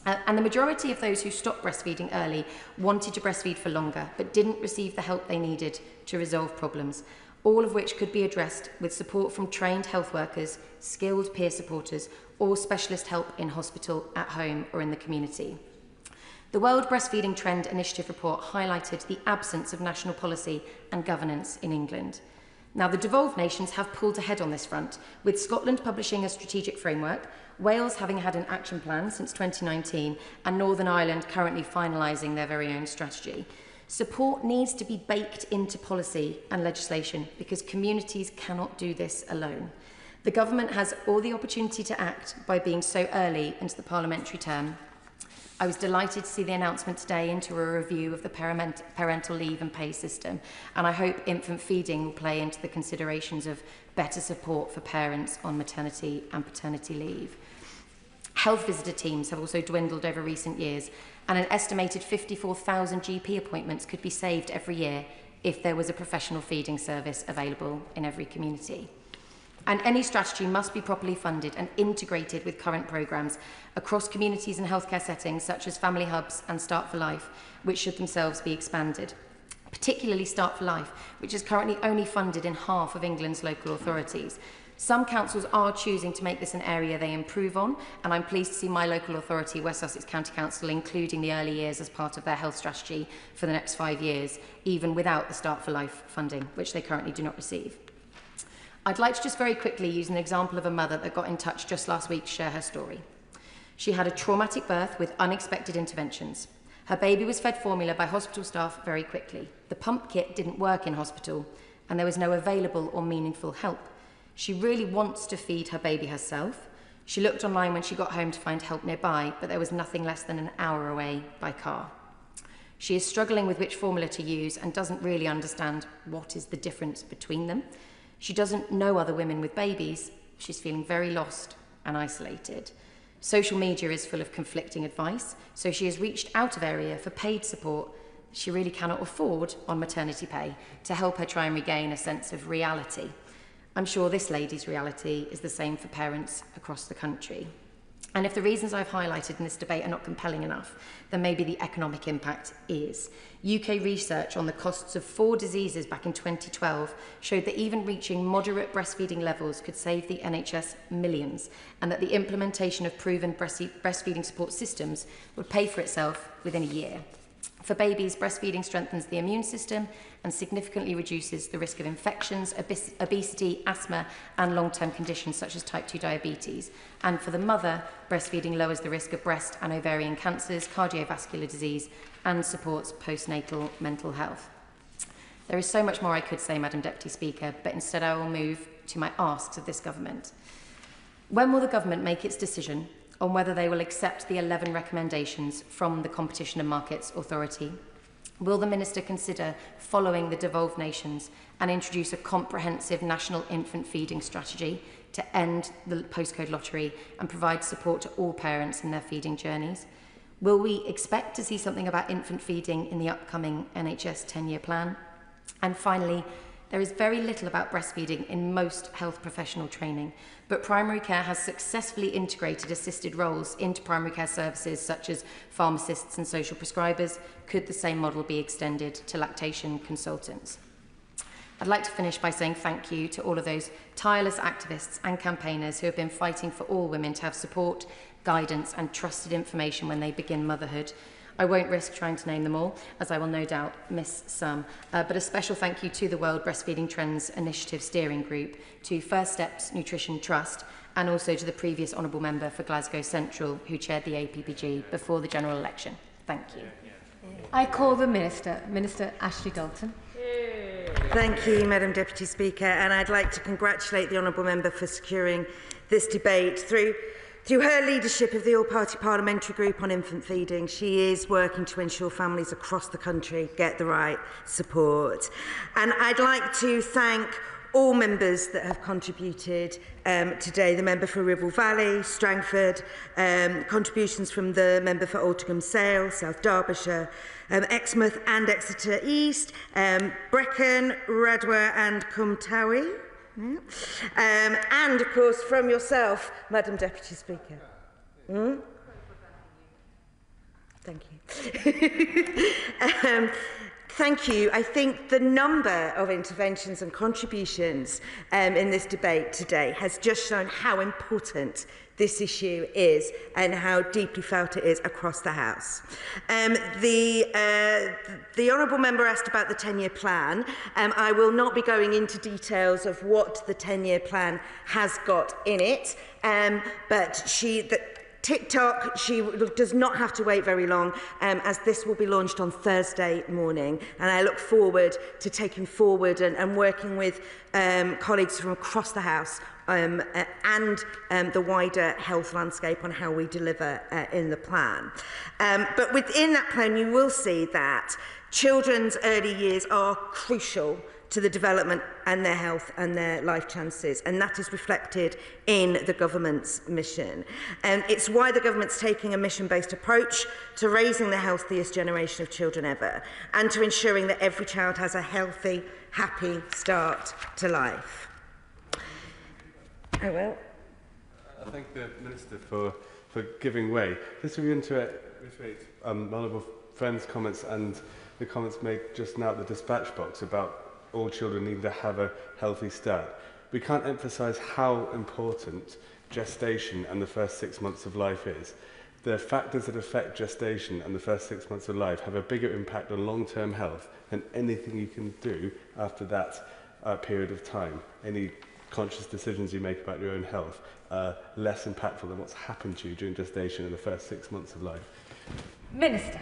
And the majority of those who stopped breastfeeding early wanted to breastfeed for longer, but didn't receive the help they needed to resolve problems, all of which could be addressed with support from trained health workers, skilled peer supporters, or specialist help in hospital, at home, or in the community. The World Breastfeeding Trend Initiative report highlighted the absence of national policy and governance in England. Now, the devolved nations have pulled ahead on this front, with Scotland publishing a strategic framework, Wales having had an action plan since 2019, and Northern Ireland currently finalising their very own strategy. Support needs to be baked into policy and legislation because communities cannot do this alone. The government has all the opportunity to act by being so early into the parliamentary term. I was delighted to see the announcement today into a review of the parental leave and pay system, and I hope infant feeding will play into the considerations of better support for parents on maternity and paternity leave. Health visitor teams have also dwindled over recent years, and an estimated 54,000 GP appointments could be saved every year if there was a professional feeding service available in every community. And any strategy must be properly funded and integrated with current programmes across communities and healthcare settings such as family hubs and Start for Life, which should themselves be expanded. Particularly Start for Life, which is currently only funded in half of England's local authorities. Some councils are choosing to make this an area they improve on, and I'm pleased to see my local authority, West Sussex County Council, including the early years as part of their health strategy for the next 5 years, even without the Start for Life funding, which they currently do not receive. I'd like to just very quickly use an example of a mother that got in touch just last week to share her story. She had a traumatic birth with unexpected interventions. Her baby was fed formula by hospital staff very quickly. The pump kit didn't work in hospital, and there was no available or meaningful help. She really wants to feed her baby herself. She looked online when she got home to find help nearby, but there was nothing less than an hour away by car. She is struggling with which formula to use and doesn't really understand what is the difference between them. She doesn't know other women with babies. She's feeling very lost and isolated. Social media is full of conflicting advice, so she has reached out of area for paid support she really cannot afford on maternity pay to help her try and regain a sense of reality. I'm sure this lady's reality is the same for parents across the country. And if the reasons I've highlighted in this debate are not compelling enough, then maybe the economic impact is. UK research on the costs of 4 diseases back in 2012 showed that even reaching moderate breastfeeding levels could save the NHS millions, and that the implementation of proven breastfeeding support systems would pay for itself within a year. For babies, breastfeeding strengthens the immune system and significantly reduces the risk of infections, obesity, asthma, and long-term conditions such as type 2 diabetes. And for the mother, breastfeeding lowers the risk of breast and ovarian cancers, cardiovascular disease, and supports postnatal mental health. There is so much more I could say, Madam Deputy Speaker, but instead I will move to my asks of this government. When will the government make its decision on whether they will accept the 11 recommendations from the Competition and Markets Authority? Will the Minister consider following the devolved nations and introduce a comprehensive national infant feeding strategy to end the postcode lottery and provide support to all parents in their feeding journeys? Will we expect to see something about infant feeding in the upcoming NHS 10-year plan? And finally, there is very little about breastfeeding in most health professional training, but primary care has successfully integrated assisted roles into primary care services such as pharmacists and social prescribers. Could the same model be extended to lactation consultants? I'd like to finish by saying thank you to all of those tireless activists and campaigners who have been fighting for all women to have support, guidance and trusted information when they begin motherhood. I won't risk trying to name them all, as I will no doubt miss some. But a special thank you to the World Breastfeeding Trends Initiative Steering Group, to First Steps Nutrition Trust, and also to the previous Honourable Member for Glasgow Central, who chaired the APPG before the general election. Thank you. I call the Minister, Minister Ashley Dalton. Thank you, Madam Deputy Speaker, and I'd like to congratulate the Honourable Member for securing this debate. Through her leadership of the All-Party Parliamentary Group on Infant Feeding, she is working to ensure families across the country get the right support. And I'd like to thank all members that have contributed today, the member for Ribble Valley, Strangford, contributions from the member for Altrincham Sale, South Derbyshire, Exmouth and Exeter East, Brecon, Radwa and Cumtowie. And, of course, from yourself, Madam Deputy Speaker. Thank you. Thank you. I think the number of interventions and contributions in this debate today has just shown how important this issue is and how deeply felt it is across the House. The Honourable Member asked about the 10-year plan. I will not be going into details of what the 10-year plan has got in it, but TikTok, she does not have to wait very long, as this will be launched on Thursday morning. And I look forward to taking forward and working with colleagues from across the House and the wider health landscape on how we deliver in the plan. But within that plan, you will see that children's early years are crucial to the development and their health and their life chances, and that is reflected in the government's mission. It's why the government's taking a mission-based approach to raising the healthiest generation of children ever, and to ensuring that every child has a healthy, happy start to life. I will. I thank the Minister for giving way. Just to reiterate my honourable friend's comments and the comments made just now at the dispatch box about all children needing to have a healthy start. We can't emphasise how important gestation and the first 6 months of life is. The factors that affect gestation and the first 6 months of life have a bigger impact on long-term health than anything you can do after that period of time. Any conscious decisions you make about your own health are less impactful than what's happened to you during gestation in the first 6 months of life. Minister.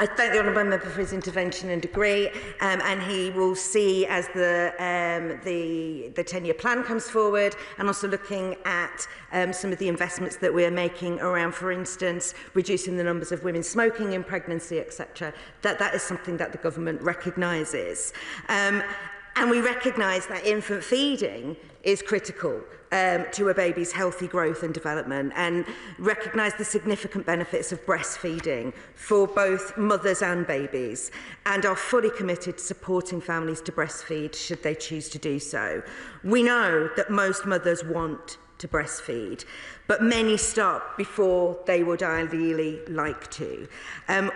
I thank the honourable member for his intervention and agree, and he will see as the 10-year plan comes forward, and also looking at some of the investments that we are making around, for instance, reducing the numbers of women smoking in pregnancy, etc. That is something that the government recognises. And we recognise that infant feeding is critical to a baby's healthy growth and development, and recognise the significant benefits of breastfeeding for both mothers and babies, and are fully committed to supporting families to breastfeed should they choose to do so. We know that most mothers want to breastfeed, but many stop before they would ideally like to.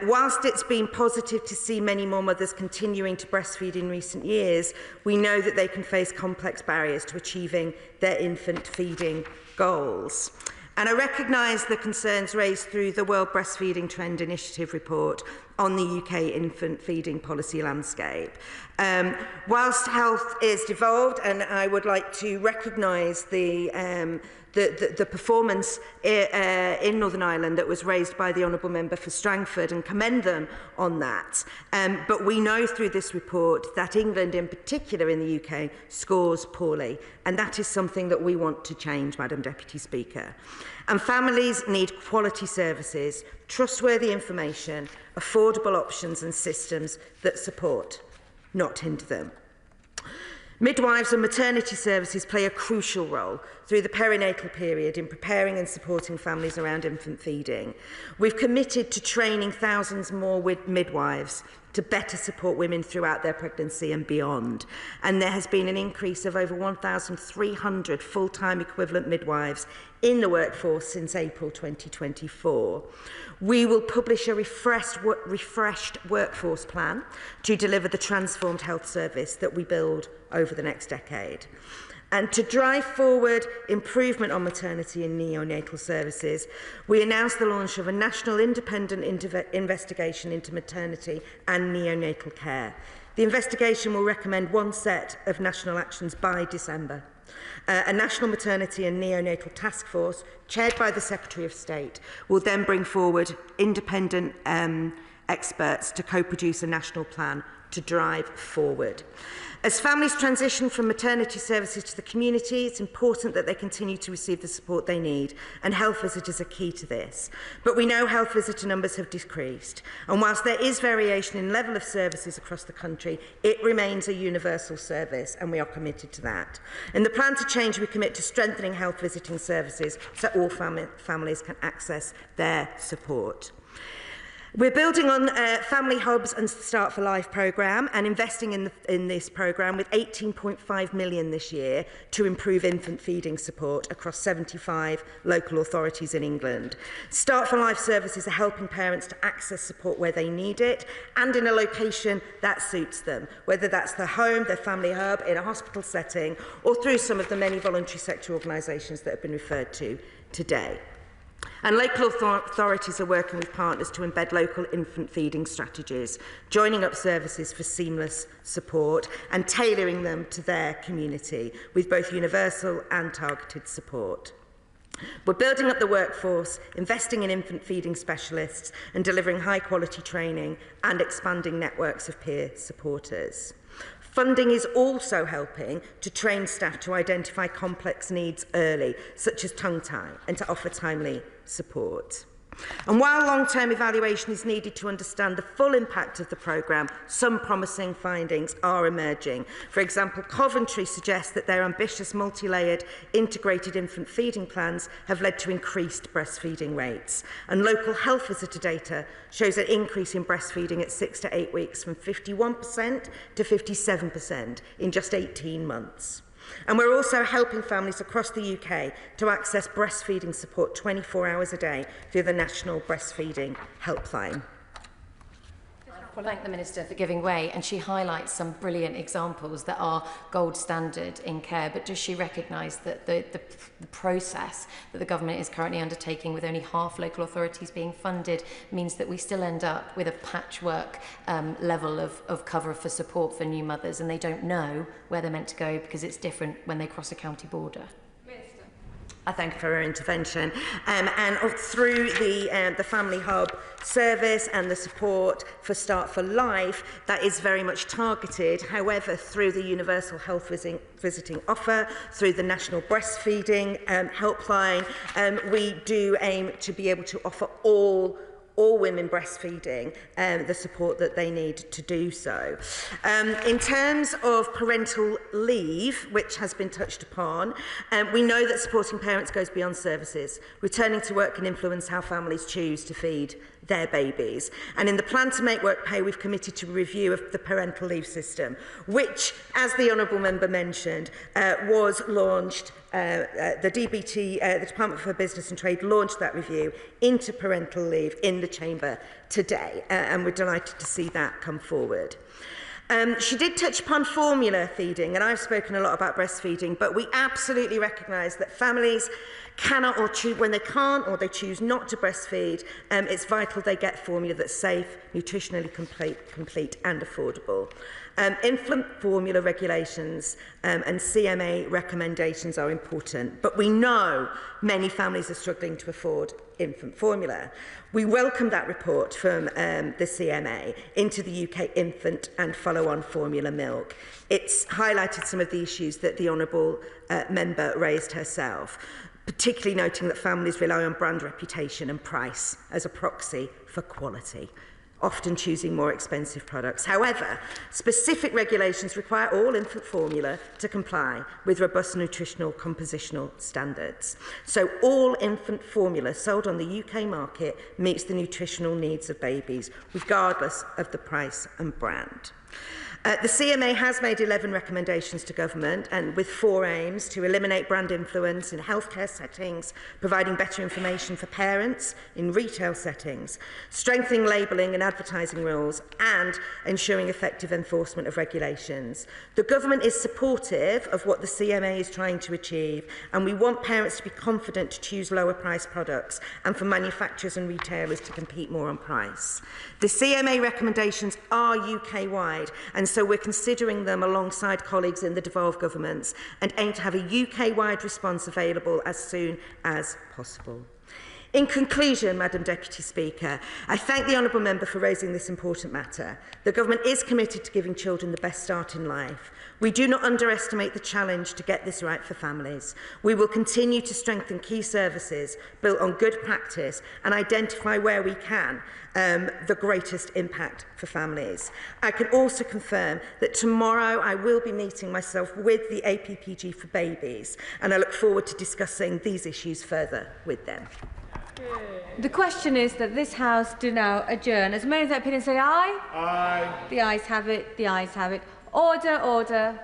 Whilst it's been positive to see many more mothers continuing to breastfeed in recent years, we know that they can face complex barriers to achieving their infant feeding goals. And I recognise the concerns raised through the World Breastfeeding Trend Initiative report on the UK infant feeding policy landscape. Whilst health is devolved, and I would like to recognise the performance in Northern Ireland that was raised by the Honourable Member for Strangford and commend them on that. But we know through this report that England in particular in the UK scores poorly, and that is something that we want to change, Madam Deputy Speaker. And families need quality services, trustworthy information, affordable options and systems that support, not hinder them. Midwives and maternity services play a crucial role through the perinatal period in preparing and supporting families around infant feeding. We've committed to training thousands more midwives to better support women throughout their pregnancy and beyond. And there has been an increase of over 1,300 full-time equivalent midwives in the workforce since April 2024. We will publish a refreshed workforce plan to deliver the transformed health service that we build over the next decade. And to drive forward improvement on maternity and neonatal services, we announced the launch of a national independent investigation into maternity and neonatal care. The investigation will recommend one set of national actions by December. A national maternity and neonatal task force, chaired by the Secretary of State, will then bring forward independent experts to co-produce a national plan to drive forward. As families transition from maternity services to the community, it's important that they continue to receive the support they need, and health visitors are key to this. But we know health visitor numbers have decreased, and whilst there is variation in level of services across the country, it remains a universal service, and we are committed to that. In the plan to change, we commit to strengthening health visiting services so all families can access their support. We're building on Family Hubs and Start for Life programme and investing in this programme with 18.5 million this year to improve infant feeding support across 75 local authorities in England. Start for Life services are helping parents to access support where they need it and in a location that suits them, whether that's the home, their family hub, in a hospital setting, or through some of the many voluntary sector organisations that have been referred to today. And local authorities are working with partners to embed local infant feeding strategies, joining up services for seamless support and tailoring them to their community with both universal and targeted support. We're building up the workforce, investing in infant feeding specialists and delivering high quality training and expanding networks of peer supporters. Funding is also helping to train staff to identify complex needs early, such as tongue tie, and to offer timely support. And while long-term evaluation is needed to understand the full impact of the programme, some promising findings are emerging. For example, Coventry suggests that their ambitious multi-layered integrated infant feeding plans have led to increased breastfeeding rates. And local health visitor data shows an increase in breastfeeding at 6 to 8 weeks from 51% to 57% in just 18 months. And we're also helping families across the UK to access breastfeeding support 24 hours a day through the National Breastfeeding Helpline. Well, thank the Minister for giving way, and she highlights some brilliant examples that are gold standard in care, but does she recognise that the process that the government is currently undertaking, with only half local authorities being funded, means that we still end up with a patchwork level of cover for support for new mothers, and they don't know where they're meant to go because it's different when they cross a county border? I thank her for her intervention. And through the Family Hub service and the support for Start for Life, that is very much targeted. However, through the Universal Health Visiting Offer, through the National Breastfeeding Helpline, we do aim to be able to offer all women breastfeeding the support that they need to do so. In terms of parental leave, which has been touched upon, we know that supporting parents goes beyond services. Returning to work can influence how families choose to feed their babies. And in the plan to make work pay, we've committed to a review of the parental leave system, which, as the Honourable Member mentioned, was launched. The DBT, the Department for Business and Trade, launched that review into parental leave in the Chamber today, and we're delighted to see that come forward. She did touch upon formula feeding, and I've spoken a lot about breastfeeding, but we absolutely recognise that families cannot, or choose, when they can't or they choose not to breastfeed, it's vital they get formula that's safe, nutritionally complete and affordable. Infant formula regulations and CMA recommendations are important, but we know many families are struggling to afford infant formula. We welcome that report from the CMA into the UK infant and follow-on formula milk. It's highlighted some of the issues that the Honourable Member raised herself, particularly noting that families rely on brand reputation and price as a proxy for quality, often choosing more expensive products. However, specific regulations require all infant formula to comply with robust nutritional compositional standards. So all infant formula sold on the UK market meets the nutritional needs of babies, regardless of the price and brand. The CMA has made 11 recommendations to government, and with 4 aims: to eliminate brand influence in healthcare settings, providing better information for parents in retail settings, strengthening labelling and advertising rules, and ensuring effective enforcement of regulations. The government is supportive of what the CMA is trying to achieve, and we want parents to be confident to choose lower price products and for manufacturers and retailers to compete more on price. The CMA recommendations are UK-wide, and so we're considering them alongside colleagues in the devolved governments and aim to have a UK-wide response available as soon as possible. In conclusion, Madam Deputy Speaker, I thank the Honourable Member for raising this important matter. The Government is committed to giving children the best start in life. We do not underestimate the challenge to get this right for families. We will continue to strengthen key services built on good practice and identify where we can the greatest impact for families. I can also confirm that tomorrow I will be meeting myself with the APPG for babies, and I look forward to discussing these issues further with them. The question is that this House do now adjourn. As many of their opinions say aye? Aye. The ayes have it. The ayes have it. Order, order.